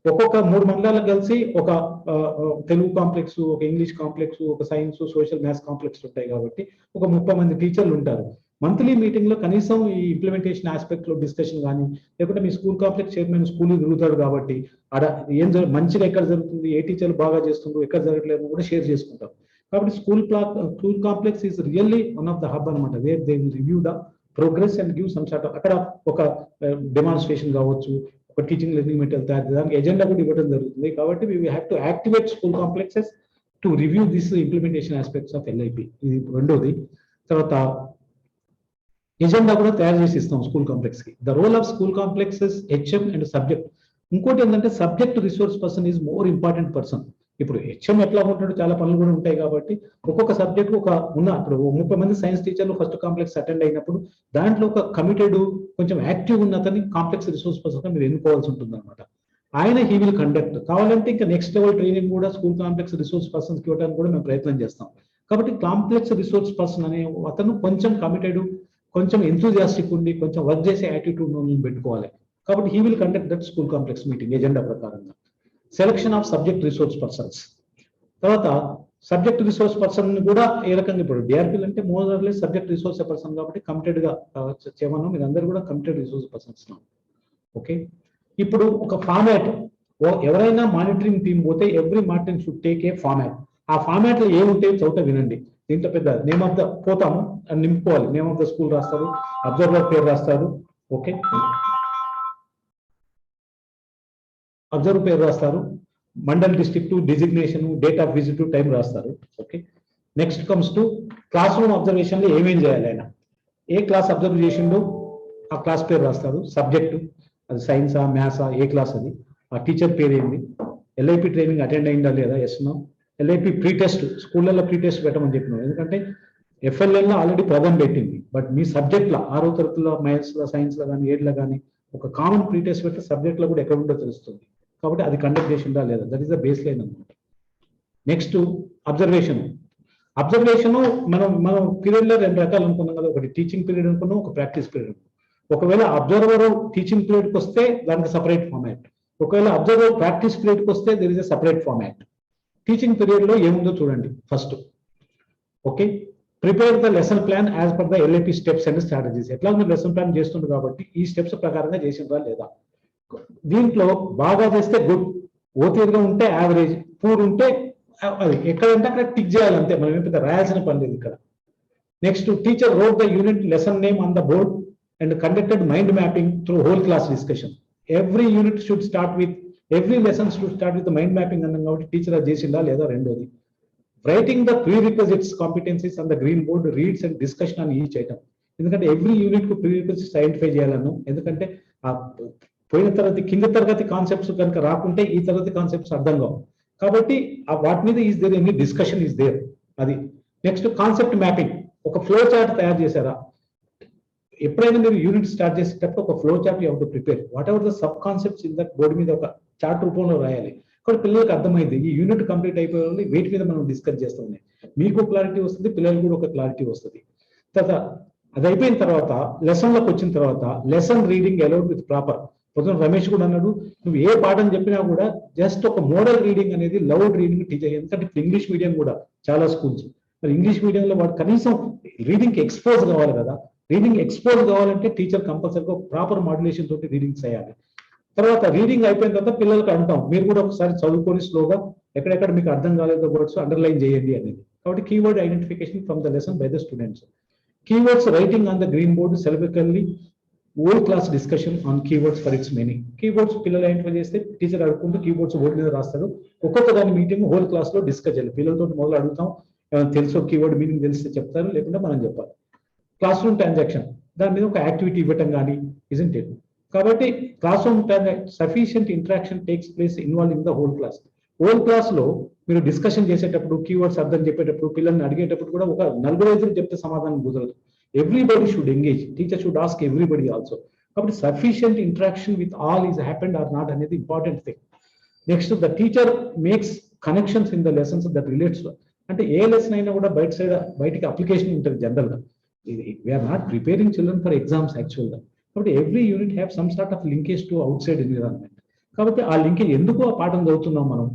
ఒక్కొక్క 3 మండలాలకు కలిసి ఒక తెలుగు కాంప్లెక్స్, ఒక ఇంగ్లీష్ కాంప్లెక్స్, ఒక సైన్స్, సోషల్, మ్యాథ్స్ కాంప్లెక్స్ ఉంటాయి. కాబట్టి ఒక 30 మంది టీచర్లు ఉంటారు. మంత్లీ మీటింగ్ లో కనీసం ఈ ఇంప్లిమెంటేషన్ ఆస్పెక్ట్ లో డిస్కషన్ కానీ, లేకుంటే మీ స్కూల్ కాంప్లెక్స్ చైర్మన్ స్కూల్ తిరుగుతాడు కాబట్టి అక్కడ ఏం మంచిగా ఎక్కడ జరుగుతుంది, ఏ టీచర్లు బాగా చేస్తుండ్రు, ఎక్కడ జరగట్లేదు కూడా షేర్ చేసుకుంటారు. కాబట్టి school complex is really one of the hub అనమాట, where they will review the progress and give some sort. అక్కడ ఒక డెమాన్స్ట్రేషన్ కావచ్చు, ఒక టీచింగ్ లెర్నింగ్ మెటీరియల్ తయారు చేయడానికి ఎజెండా కూడా ఇవ్వడం జరుగుతుంది. కాబట్టి we have to activate school complexes to review this implementation aspects of LIP. ఇది రెండోది. తర్వాత ఎజెండా కూడా తయారు చేసి ఇస్తాం స్కూల్ కాంప్లెక్స్ కి. The role of school complexes HM and subject. ఇంకోటి ఏంటంటే subject resource person is more important person. ఇప్పుడు హెచ్ఎం ఎట్లా ఉంటాడు, చాలా పనులు కూడా ఉంటాయి కాబట్టి ఒక్కొక్క సబ్జెక్ట్ ఇప్పుడు 30 మంది సైన్స్ టీచర్లు ఫస్ట్ కాంప్లెక్స్ అటెండ్ అయినప్పుడు దాంట్లో ఒక కమిటెడ్, కొంచెం యాక్టివ్ ఉన్న అతని కాంప్లెక్స్ రిసోర్స్ పర్సన్ మీరు ఎన్నుకోవాల్సి ఉంటుంది అనమాట. ఆయన హీ విల్ కండక్ట్. కావాలంటే ఇంకా నెక్స్ట్ లెవెల్ ట్రైనింగ్ కూడా స్కూల్ కాంప్లెక్స్ రిసోర్స్ పర్సన్స్ ఇవ్వడానికి కూడా మేము ప్రయత్నం చేస్తాం. కాబట్టి కాంప్లెక్స్ రిసోర్స్ పర్సన్ అనే అతను కొంచెం కమిటెడ్, కొంచెం ఎంతూజియాస్టిక్ ఉండి, కొంచెం వర్క్ చేసే యాటిట్యూడ్ పెట్టుకోవాలి. కాబట్టి he will conduct that school complex meeting agenda ప్రకారంగా. Selection of subject resource persons. తర్వాత సబ్జెక్ట్ రిసోర్స్ పర్సన్ కూడా ఏ రకంగా, ఇప్పుడు డిఆర్పీలు అంటే మోర్ సబ్జెక్ట్ రిసోర్స్ పర్సన్ కాబట్టి కమిటెడ్ గా చేయమన్నాం. మీరు అందరూ కూడా కమిటెడ్ రిసోర్స్ పర్సన్స్. ఓకే. ఇప్పుడు ఒక ఫార్మాట్, ఎవరైనా మానిటరింగ్ టీం పోతే every monitoring should take a format. ఆ ఫార్మాట్ లో ఏముంటాయి చౌట వినండి. దీంట్లో పెద్ద నేమ్ ఆఫ్ ద పోతాము నింపుకోవాలి. నేమ్ ఆఫ్ ద స్కూల్ రాస్తారు, అబ్జర్వర్ పేరు రాస్తారు. ఓకే, అబ్జర్వర్ పేరు రాస్తారు, mandal district, designation, date of visit, time రాస్తారు. Okay, next comes to class room observation లో ఏమేం చేయాలి ఆయన, ఏ క్లాస్ అబ్జర్వ్ చేసిండో ఆ క్లాస్ పేరు రాస్తారు, సబ్జెక్టు అది సైన్సా మ్యాథ్సా ఏ క్లాస్ అది, ఆ టీచర్ పేరు ఏంది, ఎల్ఐపి ట్రైనింగ్ అటెండ్ అయిందా లేదా, ఎస్నో, ఎల్ఐపి ప్రీ టెస్ట్ స్కూళ్ళలో ప్రీ టెస్ట్ పెట్టమని చెప్పినాం. ఎందుకంటే ఎఫ్ఎల్ఎల్లో ఆల్రెడీ ప్రధానం పెట్టింది, బట్ మీ సబ్జెక్ట్లో 6వ తరగతిలో మ్యాథ్స్లో సైన్స్లో కానీ 7లో కానీ ఒక కామన్ ప్రీ టెస్ట్ పెడితే సబ్జెక్ట్లో కూడా ఎక్కడ ఉందో తెలుస్తుంది. కాబట్టి అది కండక్ట్ చేసిందా లేదా, that is the base line అనమాట. Next observation. అబ్జర్వేషన్ మనం పీరియడ్లో 2 రకాలు అనుకున్నాం కదా, ఒకటి టీచింగ్ పీరియడ్ అనుకున్నాం, ఒక ప్రాక్టీస్ పీరియడ్. ఒకవేళ అబ్జర్వర్ టీచింగ్ పీరియడ్కి వస్తే దానికి సపరేట్ ఫార్మాట్, ఒకవేళ అబ్జర్వర్ ప్రాక్టీస్ పీరియడ్కి వస్తే there is a separate format. Teaching పీరియడ్లో ఏముందో చూడండి. First okay, prepare the lesson plan as per the LIP steps and strategies. ఎట్లా మీరు లెసన్ ప్లాన్ చేస్తుంది కాబట్టి ఈ స్టెప్స్ ప్రకారంగా చేసిందా లేదా. దీంట్లో బాగా చేస్తే గుడ్, ఓతీరుగా ఉంటే యావరేజ్, పూర్ ఉంటే అది ఎక్కడంటే అక్కడ టిక్ చేయాలి అంతే, మనం ఏం పెద్ద రాయాల్సిన పని లేదు ఇక్కడ. Next teacher wrote the unit lesson name on the board and conducted mind mapping through whole class discussion. Every unit should start with, every lesson should start with mind mapping అన్నాం కాబట్టి టీచర్ అది చేసిందా లేదా. రెండోది writing the prerequisites competencies on the green board, reads and discussion on each item. ఎందుకంటే every unit కు prerequisites identify చేయాలను, ఎందుకంటే ఆ పోయిన తరగతి కింద తరగతి కాన్సెప్ట్స్ కనుక రాకుంటే ఈ తరగతి కాన్సెప్ట్స్ అర్థం కావు. కాబట్టి వాటి మీద is there any discussion is there అది. నెక్స్ట్ కాన్సెప్ట్ మ్యాపింగ్, ఒక ఫ్లో చార్ట్ తయారు చేశారా. ఎప్పుడైనా మీరు యూనిట్ స్టార్ట్ చేసేటప్పుడు ఒక flow chart you have to prepare, whatever the sub concepts in that board మీద ఒక చార్ట్ రూపంలో రాయాలి. కాబట్టి పిల్లలకు అర్థమైంది ఈ యూనిట్ కంప్లీట్ అయిపోయి వీటి మీద మనం డిస్కస్ చేస్తూ ఉన్నాయి, మీకు క్లారిటీ వస్తుంది, పిల్లలకు కూడా ఒక క్లారిటీ వస్తుంది. తర్వాత అది అయిపోయిన తర్వాత లెసన్లోకి వచ్చిన తర్వాత lesson reading allowed with proper. పొద్దున రమేష్ కూడా అన్నాడు, నువ్వు ఏ పాఠం చెప్పినా కూడా జస్ట్ ఒక మోడల్ రీడింగ్ అనేది లౌడ్ రీడింగ్ టీచర్. ఎందుకంటే ఇప్పుడు ఇంగ్లీష్ మీడియం కూడా చాలా స్కూల్స్, మరి ఇంగ్లీష్ మీడియంలో వాడు కనీసం రీడింగ్ ఎక్స్పోజ్ కావాలి కదా. రీడింగ్ ఎక్స్పోజ్ కావాలంటే టీచర్ కంపల్సరీగా ప్రాపర్ మాడ్యులేషన్ తోటి రీడింగ్ చేయాలి. తర్వాత రీడింగ్ అయిపోయిన తర్వాత పిల్లలకు అంటాం, మీరు కూడా ఒకసారి చదువుకొని స్లోగా ఎక్కడెక్కడ మీకు అర్థం కాలేదో వర్డ్స్ అండర్లైన్ చేయండి అనేది. కాబట్టి keyword identification from the lesson by the students. Keywords writing on the green board, సెలబ్రికల్లీ whole class discussion on keywords for its meaning. Keywords పిల్లలు ఐడెంటిఫై చేస్తే టీచర్ అడుగుకుంటూ కీవర్డ్స్ బోర్డు మీద రాస్తారు. ఒక్కొక్క దాని మీటింగ్ హోల్ క్లాస్ లో డిస్కస్ చేయాలి. పిల్లలతో మొదలు అడుగుతాం, తెలుసో కీవర్డ్ మీనింగ్ తెలిస్తే చెప్తారు, లేకుంటే మనం చెప్పాలి. క్లాస్ రూమ్ ట్రాన్సాక్షన్, దాని మీద ఒక యాక్టివిటీ ఇవ్వటం కానీ ఇజంట్ ఇట్. కాబట్టి class room sufficient interaction takes place involve in the whole class. Whole class లో మీరు డిస్కషన్ చేసేటప్పుడు, కీవర్డ్స్ అర్థం చెప్పేటప్పుడు, పిల్లల్ని అడిగేటప్పుడు కూడా ఒక 4 చెప్తే సమాధానం కుదరదు. Everybody should engage, teacher should ask everybody also. కాబట్టి sufficient interaction with all is happened or not అనేది important thing. Next the teacher makes connections in the lessons that relates. అంటే ఏ లెసన్ అయినా కూడా బయటికి అప్లికేషన్ ఉంటుంది జనరల్ గా. We're not preparing children for exams actual గా. కాబట్టి every unit have some sort of linkage to outside environment. కాబట్టి ఆ లింకేజ్ ఎందుకు ఆ పాఠం చదువుతున్నాం మనం,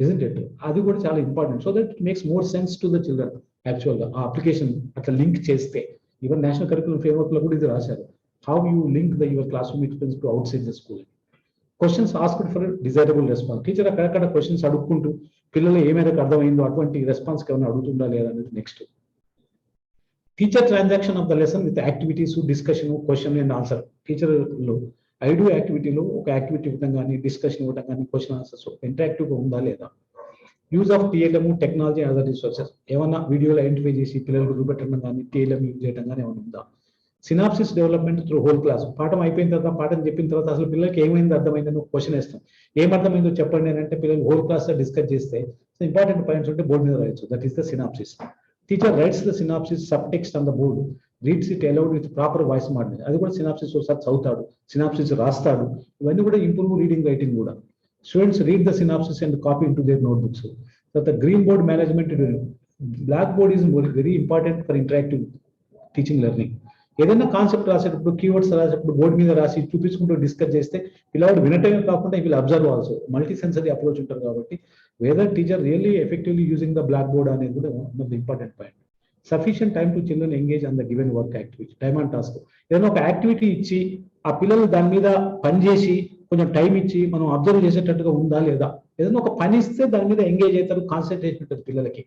ఇజంట్ ఇట్, అది కూడా చాలా important. So that it makes more sense to the children actual గా. ఆ అప్లికేషన్ అట్లా లింక్ చేస్తే, ఈవెన్ నేషనల్ కరికులం ఫ్రేమ్వర్క్ లో కూడా ఇది రాశారు, how you link the your class room experience to out side the school. Questions asked for desirable response. Teacher అక్కడక్కడ questions అడుక్కుంటూ పిల్లలు ఏమైనా అర్థమైందో అటువంటి రెస్పాన్స్ ఏమైనా అడుగుతుందా లేదా అనేది. Next teacher transaction of the lesson with activities, discussion, question and answer. Teacher లో ఐడూ యాక్టివిటీలో ఒక యాక్టివిటీ ఇవ్వడం కానీ, డిస్కషన్ ఇవ్వడం కానీ, క్వశ్చన్ ఆన్సర్స్ ఇంటరాక్టివ్ గా ఉందా లేదా. Use of TLM, technology, other resources. ఏమన్నా వీడియోలో ఐడెంటిఫై చేసి పిల్లలకు చూపెట్టడం కానీ, టీఎల్ఎం యూజ్ చేయడం కానీ ఏమైనా ఉందా. Synopsis development through whole class. పాఠం అయిపోయిన తర్వాత, పాఠం చెప్పిన తర్వాత అసలు పిల్లలకి ఏమైందో అర్థమైందని ఒక క్వశ్చన్ వేస్తాం. ఏమర్థమైందో చెప్పండి అని అంటే పిల్లలు హోల్ క్లాస్ లో డిస్కస్ చేస్తే ఇంపార్టెంట్ పాయింట్స్ ఉంటే బోర్డు మీద రాయొచ్చు. That is the synopsis. Teacher writes the synopsis sub text on the board, reads it aloud with proper voice modulation. అది కూడా సినాప్సిస్ ఒకసారి చదువుతాడు, సినాప్సిస్ రాస్తాడు. ఇవన్నీ కూడా ఇంప్రూవ్ రీడింగ్ రైటింగ్ కూడా. Students read the synopsis and copy into their notebooks. తర్వాత green board management. Black board is very important for interactive teaching learning. ఏదైనా కాన్సెప్ట్ రాసేటప్పుడు, కీవర్డ్స్ రాసేటప్పుడు బోర్డు మీద రాసి చూపించుకుంటూ డిస్కస్ చేస్తే పిల్లవాడు వినటమే కాకుండా వీళ్ళు observe also. Multi sensory approach ఉంటారు కాబట్టి whether teacher really effectively using the blackboard అనేది కూడా one of the important point. Sufficient time to children engage on the given work activity, time and task. ఏదైనా ఒక యాక్టివిటీ ఇచ్చి ఆ పిల్లలు దాని మీద పని చేసి కొంచెం టైం ఇచ్చి మనం అబ్జర్వ్ చేసేటట్టుగా ఉందా లేదా. ఏదైనా ఒక పని ఇస్తే దాని మీద ఎంగేజ్ అవుతారు, కాన్సన్ట్రేషన్ ఉంటుంది పిల్లలకి.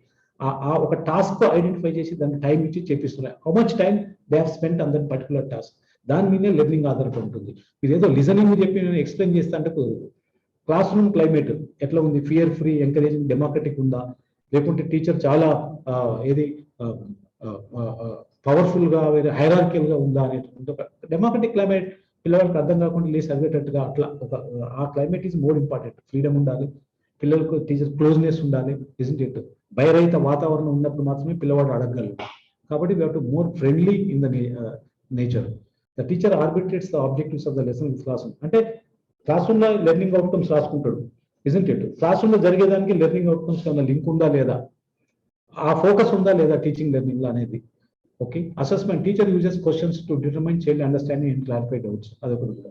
ఒక టాస్క్ ఐడెంటిఫై చేసి దాన్ని టైం ఇచ్చి చేపిస్తున్నారు. How much time they have spent on that particular task, దాని మీదే లెర్నింగ్ ఆధారపడి ఉంటుంది. మీరు ఏదో లిజనింగ్ చెప్పి నేను ఎక్స్ప్లెయిన్ చేస్తా అంటే కుదరదు. క్లాస్ రూమ్ క్లైమేట్ ఎట్లా ఉంది, ఫియర్ ఫ్రీ, ఎంకరేజింగ్, డెమోక్రటిక్ ఉందా, లేకుంటే టీచర్ చాలా ఏది పవర్ఫుల్ గా వేరే హైరార్కియల్ గా ఉందా అనేటువంటి ఒక డెమోక్రటిక్ క్లైమేట్ పిల్లలకు అర్థం కాకుండా లేసి చదివేటట్టుగా అట్లా ఒక ఆ climate is more important. Freedom ఉండాలి, పిల్లలకు టీచర్ క్లోజ్నెస్ ఉండాలి, ఇజంట్ ఇట్. భయరహిత వాతావరణం ఉన్నప్పుడు మాత్రమే పిల్లవాడు అడగగలరు. కాబట్టి we have to more friendly in the nature. The teacher arbitrates the objectives of the lesson in class room. అంటే క్లాస్ రూమ్ లో లెర్నింగ్ అవుట్కమ్స్ రాసుకుంటాడు, ఇజంట్ ఇట్. క్లాస్ రూమ్ లో జరిగేదానికి లెర్నింగ్ అవుట్కమ్స్ ఏమైనా లింక్ ఉందా లేదా, ఆ ఫోకస్ ఉందా లేదా టీచింగ్ లెర్నింగ్ లో అనేది. Okay, assessment, teacher uses questions to determine child understanding and clarify doubts, అదొకటి కూడా.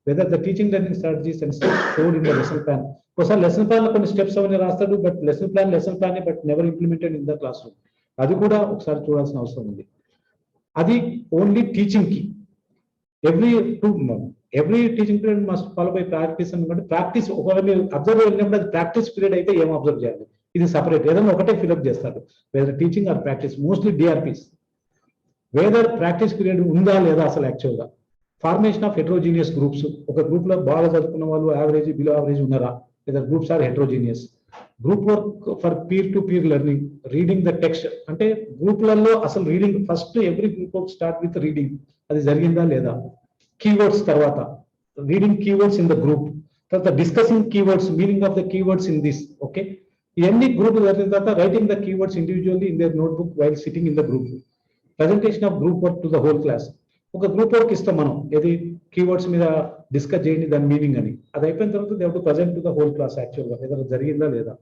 Whether the teaching learning strategies and steps showed in the lesson plan. ఒకసారి లెసన్ ప్లాన్ లో కొన్ని స్టెప్స్ అవన్నీ రాస్తాడు, but lesson plan but never implemented in the class room. అది కూడా ఒకసారి చూడాల్సిన అవసరం ఉంది. అది ఓన్లీ టీచింగ్ కి. Every teaching period must follow by practice అనుకుంటే, ప్రాక్టీస్ ఒకవేళ మీరు అబ్జర్వ్ అయినప్పుడు అది ప్రాక్టీస్ పీరియడ్ అయితే ఏం అబ్జర్వ్ చేయాలి, ఇది సపరేట్. ఏదైనా ఒకటే ఫిల్అప్ చేస్తారు, whether teaching or practice, mostly DRPs. Whether practice period ఉందా లేదా అసలు యాక్చువల్గా. ఫార్మేషన్ ఆఫ్ హెట్రోజీనియస్ గ్రూప్స్, ఒక గ్రూప్ లో బాగా చదువుకున్న వాళ్ళు యావరేజ్ బిలో యావరేజ్ ఉన్నారా, లేదా groups are heterogeneous. Group work for peer to peer learning, reading the text. అంటే గ్రూప్లలో అసలు reading first every group work start with reading, అది జరిగిందా లేదా. కీవర్డ్స్ తర్వాత reading keywords in the group, తర్వాత discussing keywords, meaning of the keywords in this. Okay, ఇవన్నీ group జరిగిన తర్వాత writing the keywords individually in their notebook while sitting in the group. Presentation of group work to the whole class. ఒక group work ఇస్తాం మనం, ఏది keywords మీద discuss చేయండి దాని మీనింగ్ అని. అది అయిపోయిన తర్వాత they have to present to the whole class యాక్చువల్గా ఏదైనా జరిగిందా లేదా.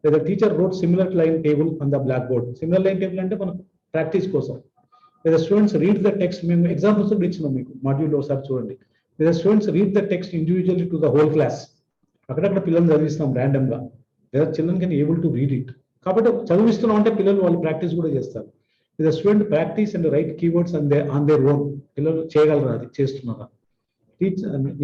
లేదా teacher wrote similar line table on the blackboard. Similar line table అంటే మనం ప్రాక్టీస్ కోసం. లేదా స్టూడెంట్స్ రీడ్ ద టెక్స్ట్, మేము ఎగ్జాంపుల్స్ కూడా ఇచ్చినాం మీకు మాడ్యూల్ ఒకసారి చూడండి. లేదా students read the text individually to the whole class. అక్కడక్కడ పిల్లలు చదివిస్తాం ర్యాండమ్ గా, లేదా children can able to read it. కాబట్టి చదివిస్తున్నాం అంటే పిల్లలు వాళ్ళు ప్రాక్టీస్ కూడా చేస్తారు. లేదా student practice and right keywords on their own. పిల్లలు చేయగలరా, అది చేస్తున్నారా.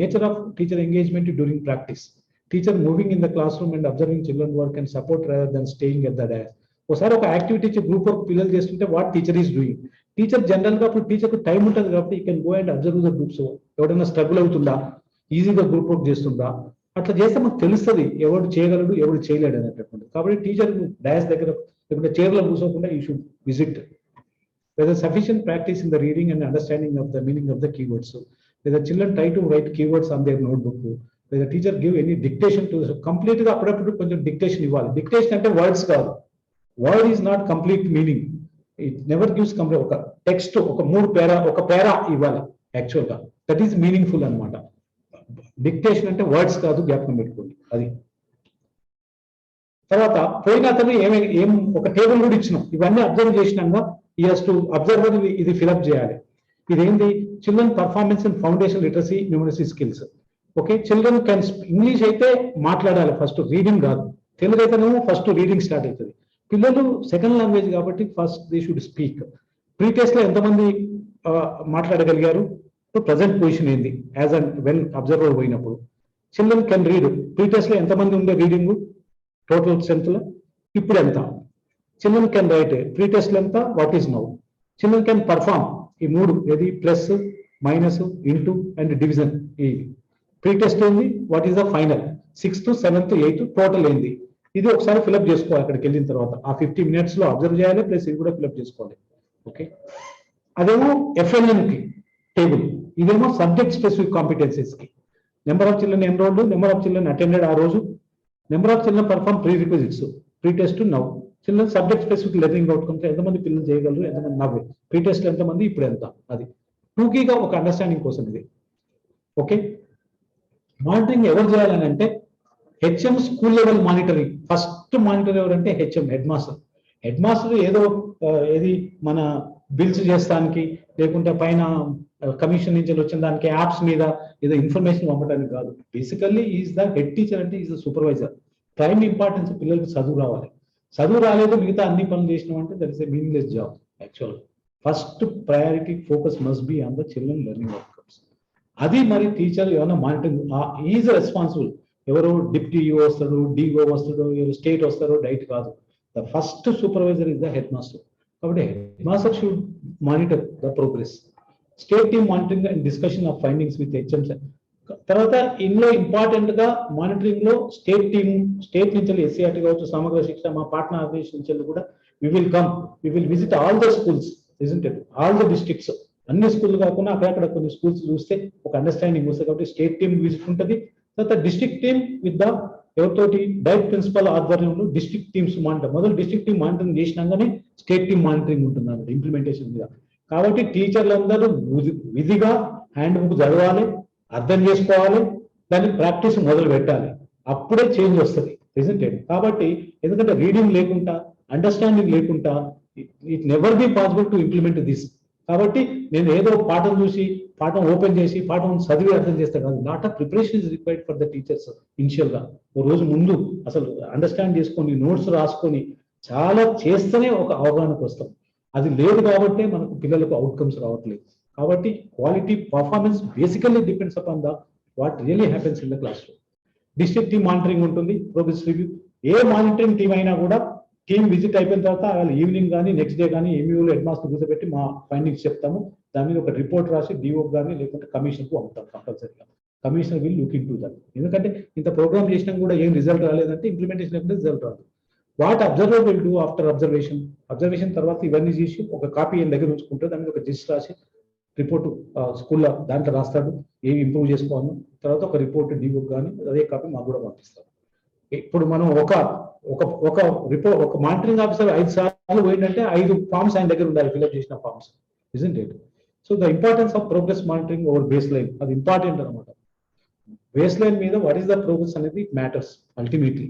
Nature of teacher engagement during practice. Teacher moving in the class room and observing children work and support rather than staying at the dash. ఒకసారి ఒక activity group work పిల్లలు చేస్తుంటే what teacher is doing. Teacher general గా అప్పుడు teacher time ఉంటుంది కాబట్టి ఈ can go and observe the groups. ఎవరైనా స్ట్రగుల్ అవుతుందా, ఈజీగా గ్రూప్ వర్క్ చేస్తుందా, అట్లా చేస్తే మనకు తెలుస్తుంది ఎవడు చేయగలడు ఎవడు చేయలేడు అనేటటువంటి. కాబట్టి టీచర్ డాష్ దగ్గర లేకుంటే చైర్లో కూర్చోకుండా you should visit. Whether sufficient practice in the reading and understanding of the meaning of the keywords. Whether children try to write keywords on their notebook. Whether teacher give any dictation to complete గా అప్పుడప్పుడు కొంచెం dictation ఇవ్వాలి. Dictation అంటే words కాదు, word is not complete meaning, it never gives complete. ఒక text ఒక పేరా ఇవ్వాలి actual గా, దట్ ఈస్ మీనింగ్ఫుల్ అనమాట. డిక్టేషన్ అంటే వర్డ్స్ కాదు, జ్ఞాపకం పెట్టుకోండి అది. తర్వాత పోయిన అతను ఏం ఒక టేబుల్ కూడా ఇచ్చినాం, ఇవన్నీ అబ్జర్వ్ చేసినాక ఈ హస్ టు అబ్జర్వర్ ఇది ఫిల్అప్ చేయాలి. ఇదేంటి, children performance and foundation literacy numeracy skills. Okay, children can English అయితే మాట్లాడాలి ఫస్ట్, రీడింగ్ కాదు. తెలుగు అయితేనేమో ఫస్ట్ రీడింగ్ స్టార్ట్ అవుతుంది. పిల్లలు సెకండ్ లాంగ్వేజ్ కాబట్టి first they should speak. Pre test లో ఎంతమంది మాట్లాడగలిగారు, ప్రజెంట్ పొజిషన్ ఏంది యాజ్ అండ్ వెన్ అబ్జర్వర్ పోయినప్పుడు. Children can read, pre test లో ఎంతమంది ఉండే రీడింగ్ టోటల్ స్ట్రెంత్ లో, ఇప్పుడు ఎంత. Children can write, pre test ఎంత, what is now. Children can perform, ఈ మూడు ఏది plus minus into and division. ఈ ప్రీ టెస్ట్ ఏంది, what is the final, 6th 7th 8th total ఏంది. ఇది ఒకసారి ఫిల్అప్ చేసుకోవాలి. అక్కడికి వెళ్ళిన తర్వాత ఆ 50 minutes లో అబ్జర్వ్ చేయాలి, ప్లస్ ఇది కూడా ఫిల్అప్ చేసుకోవాలి. ఓకే, అదేమో ఎఫ్ఎల్ఎన్ కి టేబుల్, ఇదేమో సబ్జెక్ట్ స్పెసిఫిక్ కాంపిటెన్సీస్ కి. Number of children enrolled, number of children attended ఆ రోజు, number of children perform pre requisites, pre test now. Children subject specific learning outcomes, ఎంతమంది పిల్లలు చేయగలరు, ఎంతమంది నవ్వు, ప్రీ టెస్ట్ ఎంతమంది, ఇప్పుడు ఎంత. అది టూకీగా ఒక అండర్స్టాండింగ్ కోసం ఇది. ఓకే, మానిటరింగ్ ఎవరు చేయాలని అంటే HM, school level monitoring. First monitor ఎవరంటే HM, head master. Head master ఏదో ఏది మన బిల్స్ చేస్తానికి, లేకుంటే పైన కమిషన్ నుంచి వచ్చిన దానికి యాప్స్ మీద ఏదో ఇన్ఫర్మేషన్ పంపడానికి కాదు. Basically is the head teacher, అంటే is the supervisor. Prime importance పిల్లలకు చదువు రావాలి. చదువు రాలేదు మిగతా అన్ని పనులు చేసినామంటే that is a meaningless job actual. First priority focus must be on the children learning outcomes. అది మరి టీచర్ ఏమైనా మానిటరింగ్ ఈజ్ రెస్పాన్సిబుల్. ఎవరు డిప్యూటీ ఈఓ వస్తాడు, డిఓ వస్తాడు, ఎవరు స్టేట్ వస్తారో డైట్ కాదు. The first supervisor is the headmaster. కాబట్టి headmaster should monitor the progress. State team monitoring and discussion of findings with HMs. తర్వాత ఇందులో ఇంపార్టెంట్ గా మానిటరింగ్ లో స్టేట్ నుంచి ఎస్సీఆర్టీ కావచ్చు, సమగ్ర శిక్ష, మా పాట్నా ఆర్గనైజేషన్ నుంచి కూడా we will visit all the schools, isn't it? All the districts. అన్ని స్కూల్ కాకుండా అక్కడక్కడ కొన్ని స్కూల్స్ చూస్తే ఒక అండర్స్టాండింగ్ వస్తుంది. కాబట్టి స్టేట్ టీమ్ విజిట్ ఉంటుంది. తర్వాత డిస్ట్రిక్ట్ టీమ్ విత్ ద ఎవరితోటి డైరెక్ట్ ప్రిన్సిపల్ ఆధ్వర్యంలో డిస్ట్రిక్ట్ టీమ్స్ మానిటర్, మొదలు డిస్ట్రిక్ట్ టీమ్ మానిటరింగ్ చేసినాగానే స్టేట్ టీమ్ మానిటరింగ్ ఉంటుంది అన్నమాట ఇంప్లిమెంటేషన్ మీద. కాబట్టి టీచర్లందరూ విధిగా హ్యాండ్ బుక్ చదవాలి, అర్థం చేసుకోవాలి, దాన్ని ప్రాక్టీస్ మొదలు పెట్టాలి. అప్పుడే చేంజ్ వస్తుంది, isn't it? కాబట్టి ఎందుకంటే రీడింగ్ లేకుండా, అండర్స్టాండింగ్ లేకుండా it never be possible to implement this. కాబట్టి నేను ఏదో పాఠం చూసి పాఠం ఓపెన్ చేసి పాఠం చదివి అర్థం చేస్తాను కాదు. Lot of preparation is required for the teachers. Initial గా ఓ రోజు ముందు అసలు అండర్స్టాండ్ చేసుకొని నోట్స్ రాసుకొని చాలా చేస్తేనే ఒక అవగాహనకు వస్తాం. అది లేదు కాబట్టి మనకు పిల్లలకు అవుట్కమ్స్ రావట్లేదు. కాబట్టి quality performance basically depends upon the what really happens in the class room. District team monitoring ఉంటుంది, ప్రోగ్రెస్ రివ్యూ. ఏ మానిటరింగ్ టీం అయినా కూడా టీమ్ విజిట్ అయిపోయిన తర్వాత వాళ్ళు ఈవినింగ్ కానీ నెక్స్ట్ డే కానీ ఎంఈఓలో హెడ్ మాస్టర్ కూర్చోబెట్టి మా ఫైండింగ్స్ చెప్తాము. దాని మీద ఒక రిపోర్ట్ రాసి డిఓ కానీ లేకుంటే కమిషన్కు పంపుతాం కంపల్సరీగా. Commissioner will look in to that. ఎందుకంటే ఇంత ప్రోగ్రామ్ చేసినా కూడా ఏం రిజల్ట్ రాలేదంటే ఇంప్లిమెంటేషన్ లేకుంటే రిజల్ట్ రాదు. What observer will do after observation తర్వాత ఇవన్నీ చేసి ఒక కాపీ ఏం దగ్గర ఉంచుకుంటే దాని మీద ఒక జిస్ట్ రాసి రిపోర్ట్ స్కూల్లో దాంట్లో రాస్తాడు, ఏమి ఇంప్రూవ్ చేసుకోవాలి. తర్వాత ఒక రిపోర్ట్ డిఓ కానీ అదే కాపీ మాకు కూడా పంపిస్తాం. ఇప్పుడు మనం ఒక రిపోర్ట్ ఒక మానిటరింగ్ ఆఫీసర్ 5 సార్లు పోయిందంటే 5 ఫార్మ్స్ ఆయన దగ్గర ఉండాలి, ఫిల్అప్ చేసిన forms, isn't it? So the importance of progress monitoring over baseline, అది ఇంపార్టెంట్ అనమాట. బేస్ లైన్ మీద వాట్ ఈస్ ద ప్రోగ్రెస్ అనేది మ్యాటర్స్ అల్టిమేట్లీ.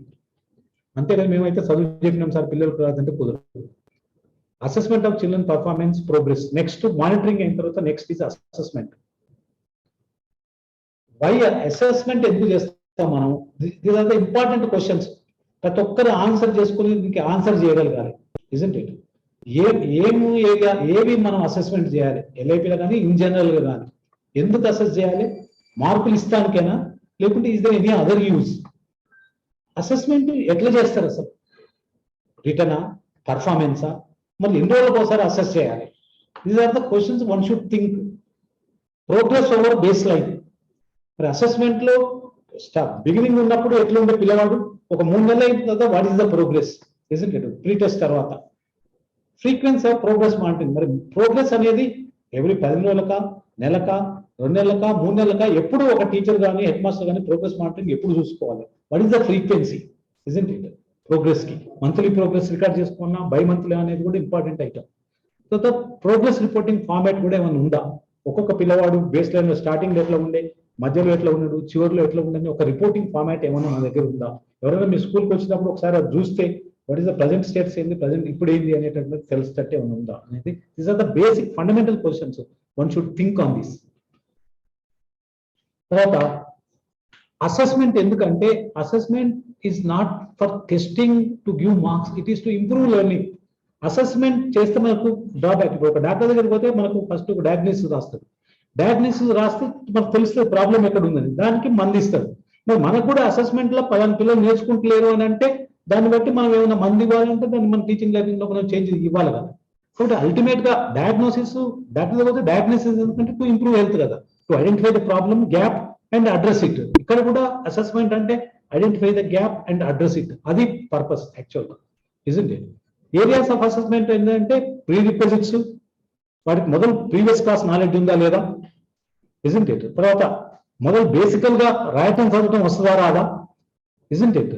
అంతేగాని మేమైతే చదువు చెప్పినాం సార్ పిల్లలకు రాదంటే కుదరదు. Assessment of children performance progress. Next monitoring అయిన తర్వాత next is assessment. Why assessment ఎందుకు చేస్తాం మనం? These are the important questions. ప్రతి ఒక్కరు ఆన్సర్ చేసుకుని దీనికి ఆన్సర్ చేయగలగాలి, ఇజంట్ ఇట్? ఏవి మనం అసెస్మెంట్ చేయాలి, ఎల్ఐపీలో కానీ ఇన్ జనరల్ గా కానీ? ఎందుకు అసెస్ చేయాలి? మార్కులు ఇస్తానికైనా, లేకుంటే is there any other use? Assessment ఎట్లా చేస్తారు అసలు? రిటర్నా, పర్ఫార్మెన్సా, మళ్ళీ ఎన్ని రోజులకు ఒకసారి అసెస్ చేయాలి? These are the questions one should think. Progress over baseline. మరి అసెస్మెంట్ లో బిగినింగ్ ఉన్నప్పుడు ఎట్లా ఉండే పిల్లవాడు, ఒక 3 నెలలు అయిన తర్వాత what is the progress, isn't it? Pre test తర్వాత ఫ్రీక్వెన్సీ ఆఫ్ ప్రోగ్రెస్ మానిటరింగ్. మరి ప్రోగ్రెస్ అనేది ఎవ్రీ 10 రోజులకా, నెలకా, 2 నెలలకా, 3 నెలలకా, ఎప్పుడు ఒక టీచర్ కానీ హెడ్ మాస్టర్ కానీ ప్రోగ్రెస్ మానిటరింగ్ ఎప్పుడు చూసుకోవాలి? What is the frequency, isn't it? Progress కి మంత్లీ ప్రోగ్రెస్ రికార్డ్ చేసుకున్నా, బై మంత్లీ అనేది కూడా ఇంపార్టెంట్ ఐటమ్. తర్వాత ప్రోగ్రెస్ రిపోర్టింగ్ ఫార్మాట్ కూడా ఏమైనా ఉందా? ఒక్కొక్క పిల్లవాడు బేస్ లైన్ లో స్టార్టింగ్ ఎట్లా ఉండే, మధ్యలో ఎట్లా ఉన్నాడు, చివరిలో ఎట్లా ఉండని ఒక రిపోర్టింగ్ ఫార్మాట్ ఏమైనా మన దగ్గర ఉందా? ఎవరైనా మీ స్కూల్కి వచ్చినప్పుడు ఒకసారి అది చూస్తే what is the present states ఏంది, ప్రజెంట్ ఇప్పుడు ఏంది అనేటటువంటి తెలుస్తట్టే ఏమైనా ఉందా అనేది. These are the basic fundamental questions one should think on this. తర్వాత అసెస్మెంట్ ఎందుకంటే assessment is not for testing to give marks, it is to improve learning. Assessment చేస్తే మనకు డ్రాబ్యాక్. ఒక డాక్టర్ దగ్గరికి పోతే మనకు ఫస్ట్ ఒక డయాగ్నోసిస్ రాస్తారు. డయాగ్నోసిస్ రాస్తే మనకు తెలుస్తుంది ప్రాబ్లం ఎక్కడ ఉందని, దానికి మంది ఇస్తారు. మరి మనకు కూడా అసెస్మెంట్ లో 10 పిల్లలు నేర్చుకుంటలేరు అని అంటే దాన్ని బట్టి మనం ఏమైనా మంది ఇవ్వాలంటే దాన్ని మన టీచింగ్ లెర్నింగ్ లో మనం చేంజ్ ఇవ్వాలి కదా. కాబట్టి అల్టిమేట్ గా డయాగ్నోసిస్, డాక్టర్ పోతే డయాగ్నోసిస్ ఎందుకంటే టు ఇంప్రూవ్ హెల్త్ కదా, to identify the problem, gap and address it. ఇక్కడ కూడా అసెస్మెంట్ అంటే identify the gap and address it, అది పర్పస్ యాక్చువల్ గా, isn't it? Areas of assessment ఏంటంటే ప్రీ రిక్వెజిట్స్, వాటికి మొదలు ప్రీవియస్ క్లాస్ నాలెడ్జ్ ఉందా లేదా, ఇజంట్ ఇట్? తర్వాత మొదలు బేసికల్ గా రాయటం చదవటం వస్తుందా రాదా, ఇజంట్ ఇట్?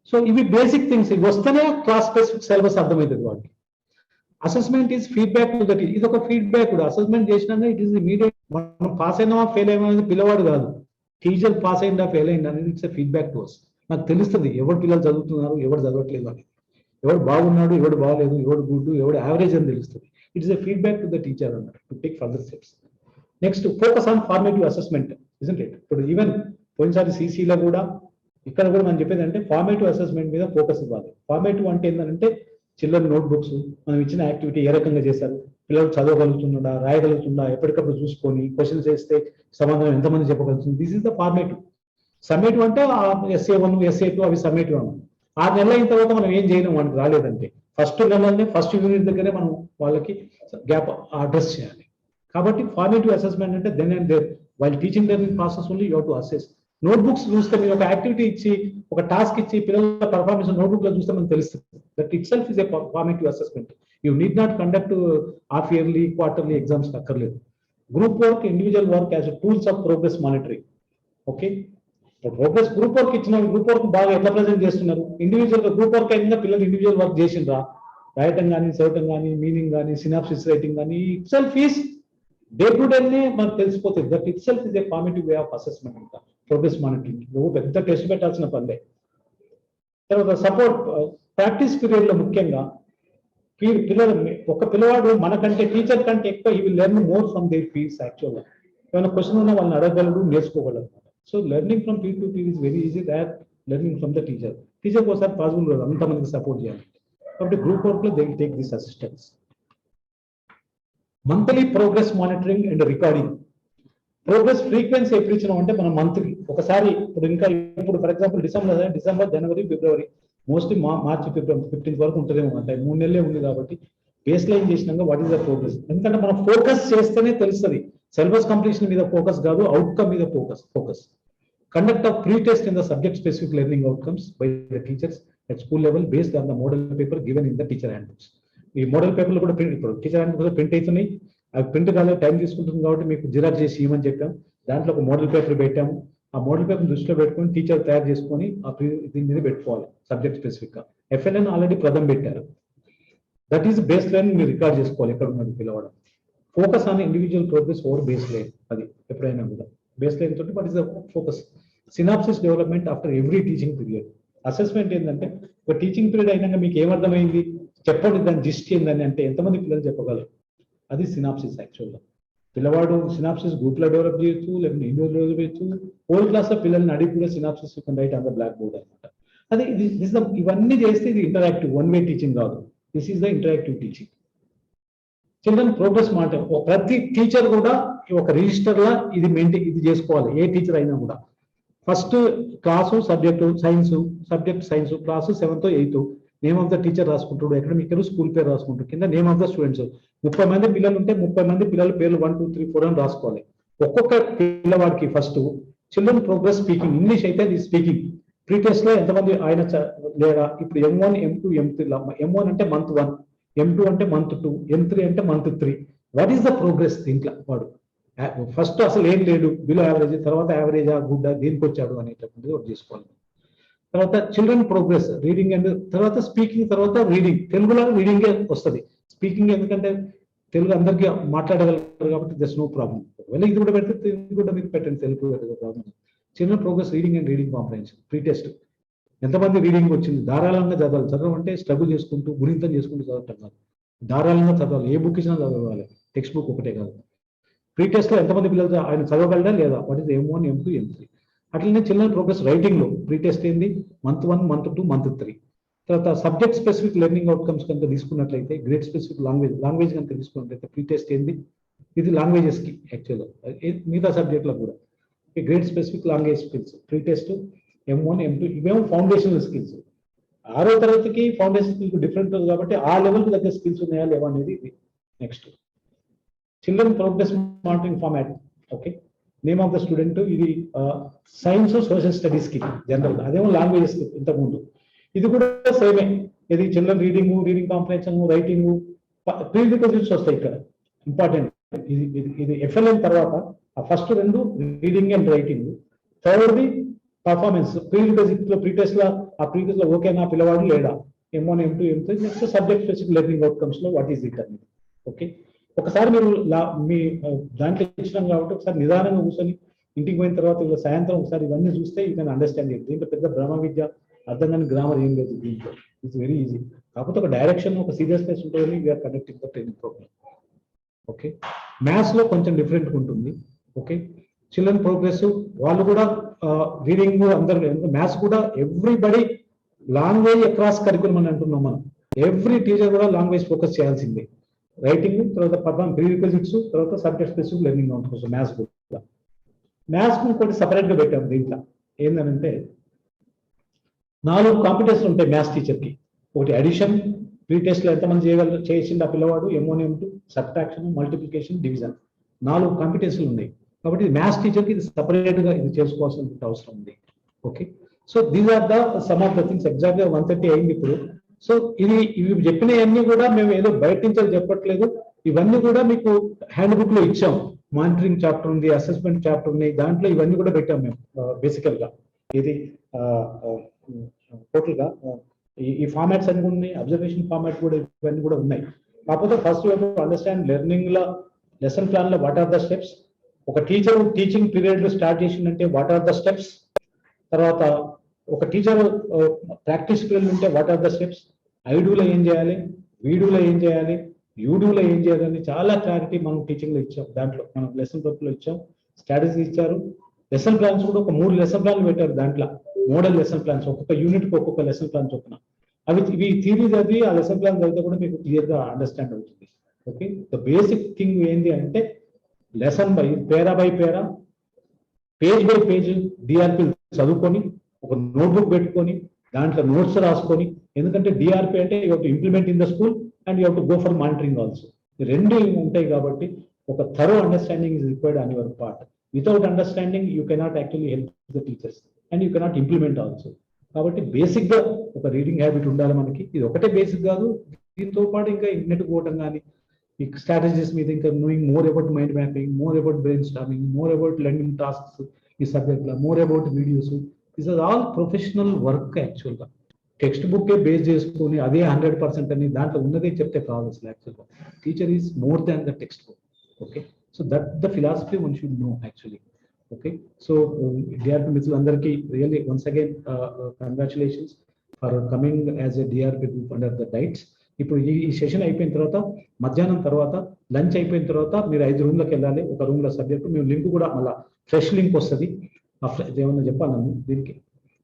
సో ఇవి బేసిక్ థింగ్స్, ఇవి వస్తేనే క్లాస్ స్పెసిఫిక్ సిలబస్ అర్థమవుతుంది వాళ్ళకి. Assessment is feedback to the teacher. ఇది ఒక ఫీడ్బ్యాక్ కూడా. అసెస్మెంట్ చేసినాక ఇట్ ఈస్ ఇమీడియట్. మనం పాస్ అయినా ఫెయిల్ అయినా అనేది పిల్లవాడు కాదు, టీచర్ పాస్ అయిందా ఫెయిల్ అయిందా అనేది ఇట్స్ ఫీడ్బ్యాక్ టు అస్. నాకు తెలుస్తుంది ఎవరు పిల్లలు చదువుతున్నారు, ఎవరు చదవట్లేదు అనేది, ఎవడు బాగున్నాడు, ఎవడు బాగలేదు, ఎవడు గుడ్, ఎవడు యావరేజ్ అని తెలుస్తుంది. It's a feedback to the teacher అన్నమాట, to take further steps. Next focus on formative assessment, isn't it? ఇప్పుడు ఈవెన్ పోయినసారి సిసిలో కూడా ఇక్కడ కూడా మనం చెప్పేది అంటే ఫార్మేటివ్ అసెస్మెంట్ మీద ఫోకస్ ఇవ్వాలి. ఫార్మేటివ్ అంటే ఏంటంటే చిల్డ్రన్ నోట్ బుక్స్, మనం ఇచ్చిన యాక్టివిటీ ఏ రకంగా చేశారు, పిల్లలు చదవగలుగుతున్నాడా, రాయగలుగుతుందా, ఎప్పటికప్పుడు చూసుకొని క్వశ్చన్స్ వేస్తే సమాధానం ఎంతమంది చెప్పగలుగుతుంది. This is the formative. Summative అంటే SA1, SA2 అవి సమ్మేటివ్ అన్నమాట. 6 నెలలు అయిన తర్వాత మనం ఏం చేయలేం వాడికి రాలేదంటే ఫస్ట్ నెలనే ఫస్ట్ యూనిట్ దగ్గరే మనం వాళ్ళకి గ్యాప్ అడ్రస్ చేయాలి. కాబట్టి ఫార్మేటివ్ అసెస్మెంట్ అంటే then and there while teaching learning process only you have to assess. Notebooks చూస్తే మీరు ఒక యాక్టివిటీ ఇచ్చి ఒక టాస్క్ ఇచ్చి పిల్లల పర్ఫార్మెన్స్ నోట్బుక్ లో చూస్తే మనకు తెలుస్తుంది. That itself is a formative assessment. You need not conduct half yearly quarterly exams అక్కర్లేదు. Group work, individual work as tools of progress monitoring. Okay, progress group work ఇచ్చిన group work బాగా ఎట్లా present చేస్తున్నారు? Individual group work అయినా పిల్లలు individual work చేసిండ్రా? రాయటం కానీ, చదవటం కానీ, మీనింగ్ కానీ, సినాప్సిస్ రైటింగ్ కానీ it self is day to day మనకు తెలిసిపోతుంది. That itself is a formative way of assessment అంట ప్రోగ్రెస్ మానిటరింగ్. నువ్వు పెద్ద టెస్ట్ పెట్టాల్సిన పనిలే. తర్వాత సపోర్ట్ ప్రాక్టీస్ పీరియడ్ లో ముఖ్యంగా పిల్లలు ఒక పిల్లవాడు మనకంటే టీచర్ కంటే ఎక్కువ he will learn more from their peers. యాక్చువల్గా ఏమైనా క్వశ్చన్ ఉన్నా వాళ్ళని అడగగలడు, నేర్చుకోగలరు. So learning from peer to peer is very easy that learning from the teacher. Teacher ఒకసారి పాసిబుల్ కాదు, అంతమందికి సపోర్ట్ చేయాలి. కాబట్టి గ్రూప్ వర్క్ లో they will take this assistance. Monthly progress monitoring and recording. Progress frequency ఎప్పుడు ఇచ్చినాం అంటే మనం మంత్లీ ఒకసారి ఇప్పుడు for example December, January, February, mostly March, February 15th వరకు ఉంటుందేమో. అంటే 3 నెలలే ఉంది కాబట్టి బేస్ లైన్ చేసినాక వాట్ ఈస్ ద ప్రోగ్రెస్. ఎందుకంటే మనం ఫోకస్ చేస్తేనే తెలుస్తుంది. సిలబస్ కంప్లీషన్ మీద ఫోకస్ కాదు, అవుట్కమ్ మీద focus. Conduct of pre-test in the subject-specific learning outcomes by the teachers at school level based on the model paper given in the teacher handbooks. ఈ model పేపర్లు కూడా print, ఇప్పుడు teacher హ్యాండ్బుక్స్ print అవుతున్నాయి. అవి print కాలేదు, time తీసుకుంటుంది కాబట్టి మీకు జిరాక్స్ చేసి ఇవ్వమని చెప్పాం. దాంట్లో ఒక మోడల్ పేపర్ పెట్టాము. ఆ మోడల్ పేపర్ దృష్టిలో పెట్టుకొని టీచర్ తయారు చేసుకొని దీని మీద పెట్టుకోవాలి సబ్జెక్ట్ స్పెసిఫిక్ గా. FLN ఆల్రెడీ ప్రథం పెట్టారు. దట్ ఈస్ బేస్ లైన్ మీరు రికార్డ్ చేసుకోవాలి ఎక్కడ ఉన్నది పిలవడం. Focus on individual progress over baseline. అది ఎప్పుడైనా కూడా బేస్ లైన్ తోటి what is the focus. Synopsis development after every teaching period. Assessment ఏంటంటే ఒక టీచింగ్ పీరియడ్ అయినాక మీకు ఏమర్థమైంది చెప్పండి, దాని జిస్ట్ ఏందని అంటే ఎంతమంది పిల్లలు చెప్పగలరు? అది సినాప్సిస్. యాక్చువల్గా పిల్లవాడు సినాప్సిస్ గ్రూప్ లో డెవలప్ చేయొచ్చు, లేకపోతే ఇండివిజువల్ డెవలప్ చేయొచ్చు. హోల్ క్లాస్ లో పిల్లల్ని అడిగి కూడా synopsis write on the blackboard అనమాట. అది ఇవన్నీ చేస్తే ఇది ఇంటరాక్టివ్, వన్ వే టీచింగ్ కాదు. This is the interactive teaching. Children progress మాట ప్రతి టీచర్ కూడా ఒక రిజిస్టర్ లా ఇది చేసుకోవాలి. ఏ టీచర్ అయినా కూడా first class subject science class 7th 8th name of the teacher రాసుకుంటాడు, అకాడమిక్ ఇయర్ స్కూల్ పేరు రాసుకుంటాడు, కింద నేమ్ ఆఫ్ ద స్టూడెంట్స్. 30 మంది పిల్లలు ఉంటే 30 మంది పిల్లల పేర్లు 1 2 3 4 అని రాసుకోవాలి. ఒక్కొక్క పిల్లవాడికి first children progress speaking, English అయితే అది స్పీకింగ్. ప్రీ టెస్ట్ లో ఎంతమంది ఆయన లేదా ఇప్పుడు M1 M2 M3 M1 అంటే మంత్ 1, M2 అంటే మంత్ 2, M3 అంటే month 3. What is the progress దీంట్లో? వాడు ఫస్ట్ అసలు ఏం లేడు, బిలో యావరేజ్, తర్వాత యావరేజా గుడ్డా దేనికి వచ్చాడు అనేటటువంటిది ఒకటి చేసుకోవాలి. తర్వాత చిల్డ్రన్ ప్రోగ్రెస్ రీడింగ్ అండ్ తర్వాత స్పీకింగ్, తర్వాత రీడింగ్. తెలుగులో రీడింగే వస్తుంది, స్పీకింగ్ ఎందుకంటే తెలుగు అందరికీ మాట్లాడగలరు కాబట్టి దట్స్ నో ప్రాబ్లం. ఒకవేళ ఇది కూడా పెడితే తెలుగు కూడా మీకు పెట్టండి, Telugu problem. Children progress reading and reading comprehension. Pre test ఎంతమంది రీడింగ్ వచ్చింది, ధారాళంగా చదవాలి. చదవడం అంటే స్ట్రగుల్ చేసుకుంటూ గురింతం చేసుకుంటూ చదవటం కాదు, ధారాళంగా చదవాలి. ఏ బుక్ ఇచ్చినా చదవాలి, టెక్స్ట్ బుక్ ఒకటే కాదు. ప్రీ టెస్ట్ లో ఎంతమంది పిల్లలు ఆయన చదవగలరా లేదా, what is M1 M2 M3. అట్లనే చిల్డ్రన్ ప్రోగ్రెస్ రైటింగ్ లో ప్రీ టెస్ట్ ఏంది, మంత్ 1 మంత్ 2 మంత్ 3. తర్వాత సబ్జెక్ట్ స్పెసిఫిక్ లెర్నింగ్ అవుట్కమ్స్ కనుక తీసుకున్నట్లయితే గ్రేడ్ స్పెసిఫిక్ లాంగ్వేజ్ కనుక తీసుకున్నట్లయితే ప్రీ టెస్ట్ ఏంది, ఇది లాంగ్వేజెస్ కి యాక్చువల్గా మిగతా సబ్జెక్ట్ లో కూడా grade specific language skills. Pre test M1 M2 ఇవేమో ఫౌండేషనల్ స్కిల్స్. 6వ తరగతికి ఫౌండేషన్ స్కిల్స్ డిఫరెంట్ కాబట్టి ఆ లెవెల్కి దగ్గర స్కిల్స్ ఉన్నాయా లేవా అనేది ఇది. Next children progress monitoring format. Okay, name of the student, ఇది సైన్స్ సోషల్ స్టడీస్ కి జనరల్, అదేమో లాంగ్వేజెస్ కి ఇంతకుముందు. ఇది కూడా సేమే, ఇది children reading comprehension, writing, prerequisites వస్తాయి ఇక్కడ ఇంపార్టెంట్. ఇది FLN తర్వాత ఆ ఫస్ట్ 2 రీడింగ్ అండ్ రైటింగ్, థర్డ్ది పర్ఫార్మెన్స్. ప్రీ టెస్ట్ లో ఆ ప్రీ టెస్ట్ లో ఓకేనా పిల్లవాడు లేదా, M1 M2 M3. Next subject specific learning outcomes లో వాట్ ఈస్ ఇట్ అనేది. ఓకే, ఒకసారి మీరు మీ దాంట్లో ఇచ్చినాం కాబట్టి ఒకసారి నిదానంగా కూర్చొని ఇంటికి పోయిన తర్వాత ఇలా సాయంత్రం ఒకసారి ఇవన్నీ చూస్తే యూ కెన్ అండర్స్టాండ్ ఇట్. దీంట్లో పెద్ద బ్రహ్మ విద్య, అర్థం కాని గ్రామర్ ఏం లేదు దీంట్లో. It's very easy. కాకపోతే ఒక డైరెక్షన్, ఒక సీరియస్నెస్ ఉంటుంది. We're conducting the training program. Okay, maths లో కొంచెం డిఫరెంట్ ఉంటుంది. ఓకే, చిల్డ్రన్ ప్రోగ్రెస్ వాళ్ళు కూడా రీడింగ్ అందరు, మ్యాథ్స్ కూడా ఎవ్రీబడి లాంగ్వేజ్ అక్రాస్ కరికులం అని అంటున్నాం మనం. ఎవ్రీ టీచర్ కూడా లాంగ్వేజ్ ఫోకస్ చేయాల్సిందే. రైటింగ్, తర్వాత ప్రీ రిక్విజిట్స్, తర్వాత సబ్జెక్ట్ స్పెసిఫిక్ లెర్నింగ్ ఉంటుంది. మ్యాథ్స్ కూడా, మ్యాథ్స్ ఇంకోటి సపరేట్ గా పెట్టాము దీంట్లో. ఏంటంటే 4 కాంపిటెన్స్లు ఉంటాయి మ్యాథ్స్ టీచర్కి. ఒకటి అడిషన్, ప్రీ టెస్ట్లో ఎంతమంది చేసిండు ఆ పిల్లవాడు, ఎంఓనియం, సబ్ట్రాక్షన్, మల్టిప్లికేషన్, డివిజన్, 4 కాంపిటెన్స్లు ఉన్నాయి. కాబట్టి మ్యాథ్స్ టీచర్కి ఇది సపరేట్గా ఇది చేసుకోవాల్సిన అవసరం ఉంది. Okay, so these are the some of the things. ఎగ్జాక్ట్గా 1:30 అయింది ఇప్పుడు. సో ఇవి చెప్పినవన్నీ కూడా మేము ఏదో బయట నుంచి చెప్పట్లేదు, ఇవన్నీ కూడా మీకు హ్యాండ్ బుక్ లో ఇచ్చాం. మానిటరింగ్ చాప్టర్ ఉంది, అసెస్మెంట్ చాప్టర్ ఉన్నాయి, దాంట్లో ఇవన్నీ కూడా పెట్టాం మేము బేసికల్ గా. ఇది టోటల్ గా ఈ ఫార్మాట్స్ అన్ని ఉన్నాయి, అబ్జర్వేషన్ ఫార్మాట్ కూడా ఇవన్నీ కూడా ఉన్నాయి. కాకపోతే ఫస్ట్ అండర్స్టాండ్ లెర్నింగ్ లో లెసన్ ప్లాన్ లో వాట్ ఆర్ ద స్టెప్స్, ఒక టీచర్ టీచింగ్ పీరియడ్ లో స్టార్ట్ చేసిందంటే వాట్ ఆర్ ద స్టెప్స్, తర్వాత ఒక టీచర్ ప్రాక్టీస్ పీరియడ్ ఉంటే వాట్ ఆర్ ద స్టెప్స్, ఐడూలో ఏం చేయాలి, వీడూలో ఏం చేయాలి, యూడూలో ఏం చేయాలని చాలా క్లారిటీ మనం టీచింగ్ లో ఇచ్చాం. దాంట్లో మనం లెసన్ వర్క్ లో ఇచ్చాం, స్ట్రాటజీ ఇచ్చారు. లెసన్ ప్లాన్స్ కూడా ఒక 3 లెసన్ ప్లాన్లు పెట్టారు దాంట్లో, మోడల్ లెసన్ ప్లాన్స్, ఒక్కొక్క యూనిట్ కి ఒక్కొక్క లెసన్ ప్లాన్ చొప్పున. ఇవి థియరీ చదివి ఆ లెసన్ ప్లాన్ చదివితే కూడా మీకు క్లియర్ గా అండర్స్టాండ్ అవుతుంది. ఓకే, ద బేసిక్ థింగ్ ఏంటి అంటే lesson by para by para, page by page DRP చదువుకొని ఒక నోట్బుక్ పెట్టుకొని దాంట్లో నోట్స్ రాసుకొని, ఎందుకంటే డిఆర్పి అంటే you have to implement in the school and you have to go for monitoring also. రెండు ఉంటాయి కాబట్టి ఒక thorough understanding is required on your part. Without understanding you cannot actually help the teachers and you cannot implement also. కాబట్టి basic గా ఒక reading habit ఉండాలి మనకి. ఇది ఒకటే బేసిక్ కాదు, దీంతో పాటు ఇంకా ఇంటర్నెట్ పోవటం కానీ, ఈ స్ట్రాటజీస్ మీద ఇంకా knowing more about mind mapping, more about brainstorming, more about learning tasks ఈ సబ్జెక్ట్ లో, more about videos. These are all professional work. Actual గా టెక్స్ట్ బుక్ బేస్ చేసుకుని అదే 100% అని దాంట్లో ఉన్నదే చెప్తే కాదు అసలు. యాక్చువల్గా teacher is more than the textbook. Okay, so that the philosophy one should know actually. Okay, so DRP మిత్రులందరికీ really once again congratulations for coming as a DRP group under the DIETs. ఇప్పుడు ఈ session అయిపోయిన తర్వాత మధ్యాహ్నం తర్వాత lunch అయిపోయిన తర్వాత మీరు 5 రూమ్లకు వెళ్ళాలి. ఒక రూమ్ లో సబ్జెక్టు మేము లింక్ కూడా మళ్ళీ ఫ్రెష్ లింక్ వస్తుంది. ఏమన్నా చెప్పాలి దీనికి,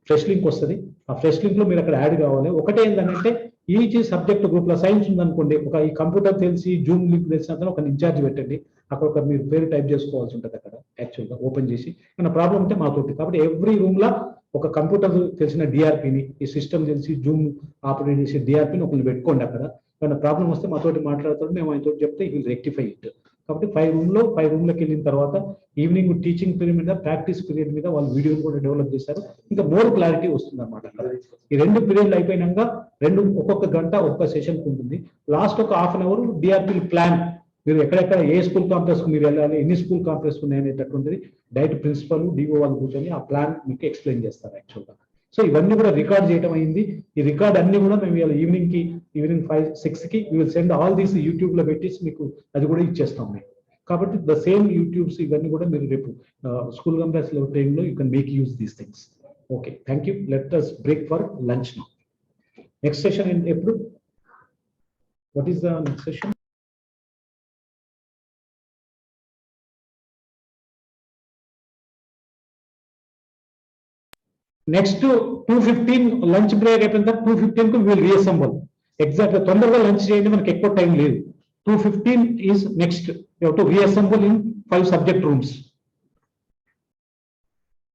ఫ్రెష్ లింక్ వస్తుంది. ఆ ఫ్రెష్ లింక్ లో మీరు అక్కడ యాడ్ కావాలి. ఒకటే ఏంటంటే ఈచ్ సబ్జెక్ట్ గ్రూప్ లో సైన్స్ ఉందనుకోండి, ఒక ఈ కంప్యూటర్ తెలిసి జూమ్ లింక్ తెలిసిన ఒక ఇన్ఛార్జ్ పెట్టండి. అక్కడ ఒక మీరు పేరు టైప్ చేసుకోవాల్సి ఉంటుంది అక్కడ యాక్చువల్గా ఓపెన్ చేసి. ఏమైనా ప్రాబ్లం ఉంటే మాతోటి. కాబట్టి ఎవ్రీ రూమ్ లో ఒక కంప్యూటర్ తెలిసిన డిఆర్పిని, ఈ సిస్టమ్ తెలిసి జూమ్ ఆపరేట్ చేసే డిఆర్పిని ఒకరిని పెట్టుకోండి అక్కడ. ఏమైనా ప్రాబ్లం వస్తే మాతోటి మాట్లాడతాడు, మేము ఆయనతో చెప్తే ఈ విల్ రెక్టిఫై ఇట్. కాబట్టి 5 రూమ్లోకి వెళ్ళిన తర్వాత ఈవినింగ్ టీచింగ్ పీరియడ్ మీద, ప్రాక్టీస్ పీరియడ్ మీద వాళ్ళు వీడియోలు కూడా డెవలప్ చేశారు. ఇంకా మోర్ క్లారిటీ వస్తుంది అనమాట. ఈ 2 పీరియడ్లు అయిపోయినాక ఒక్కొక్క గంట ఒక్కొక్క సెషన్ ఉంటుంది. లాస్ట్ ఒక half an hour DRP plan, మీరు ఎక్కడెక్కడ ఏ స్కూల్ కాంప్లెక్స్ మీరు వెళ్ళాలి, ఎన్ని స్కూల్ కాంప్లెక్స్ ఉన్నాయనేటటువంటిది డైరెక్ట్ ప్రిన్సిపల్ డిఓ వాళ్ళు కూర్చొని ఆ ప్లాన్ మీకు ఎక్స్ప్లెయిన్ చేస్తారు యాక్చువల్గా. సో ఇవన్నీ కూడా రికార్డ్ చేయడం అయింది. ఈ రికార్డ్ అన్ని కూడా మేము ఈవినింగ్ 5-6కి will send all these YouTube లో పెట్టేసి మీకు అది కూడా ఇచ్చేస్తాం మేము. కాబట్టి ద సేమ్ యూట్యూబ్స్ ఇవన్నీ కూడా మీరు రేపు స్కూల్ కాంప్లెక్స్ టైంలో you can make use these things. Okay, thank you. Let us break for lunch now. Next session ఎప్పుడు, what is the next session? Next 2:15 lunch break అయిపోయిన తర్వాత 2:15 విల్ రీఅసెంబుల్. ఎగ్జాక్ట్ తొందరగా lunch చేయండి, మనకి ఎక్కువ time లేదు. 2:15 is next. You have to reassemble in 5 subject rooms.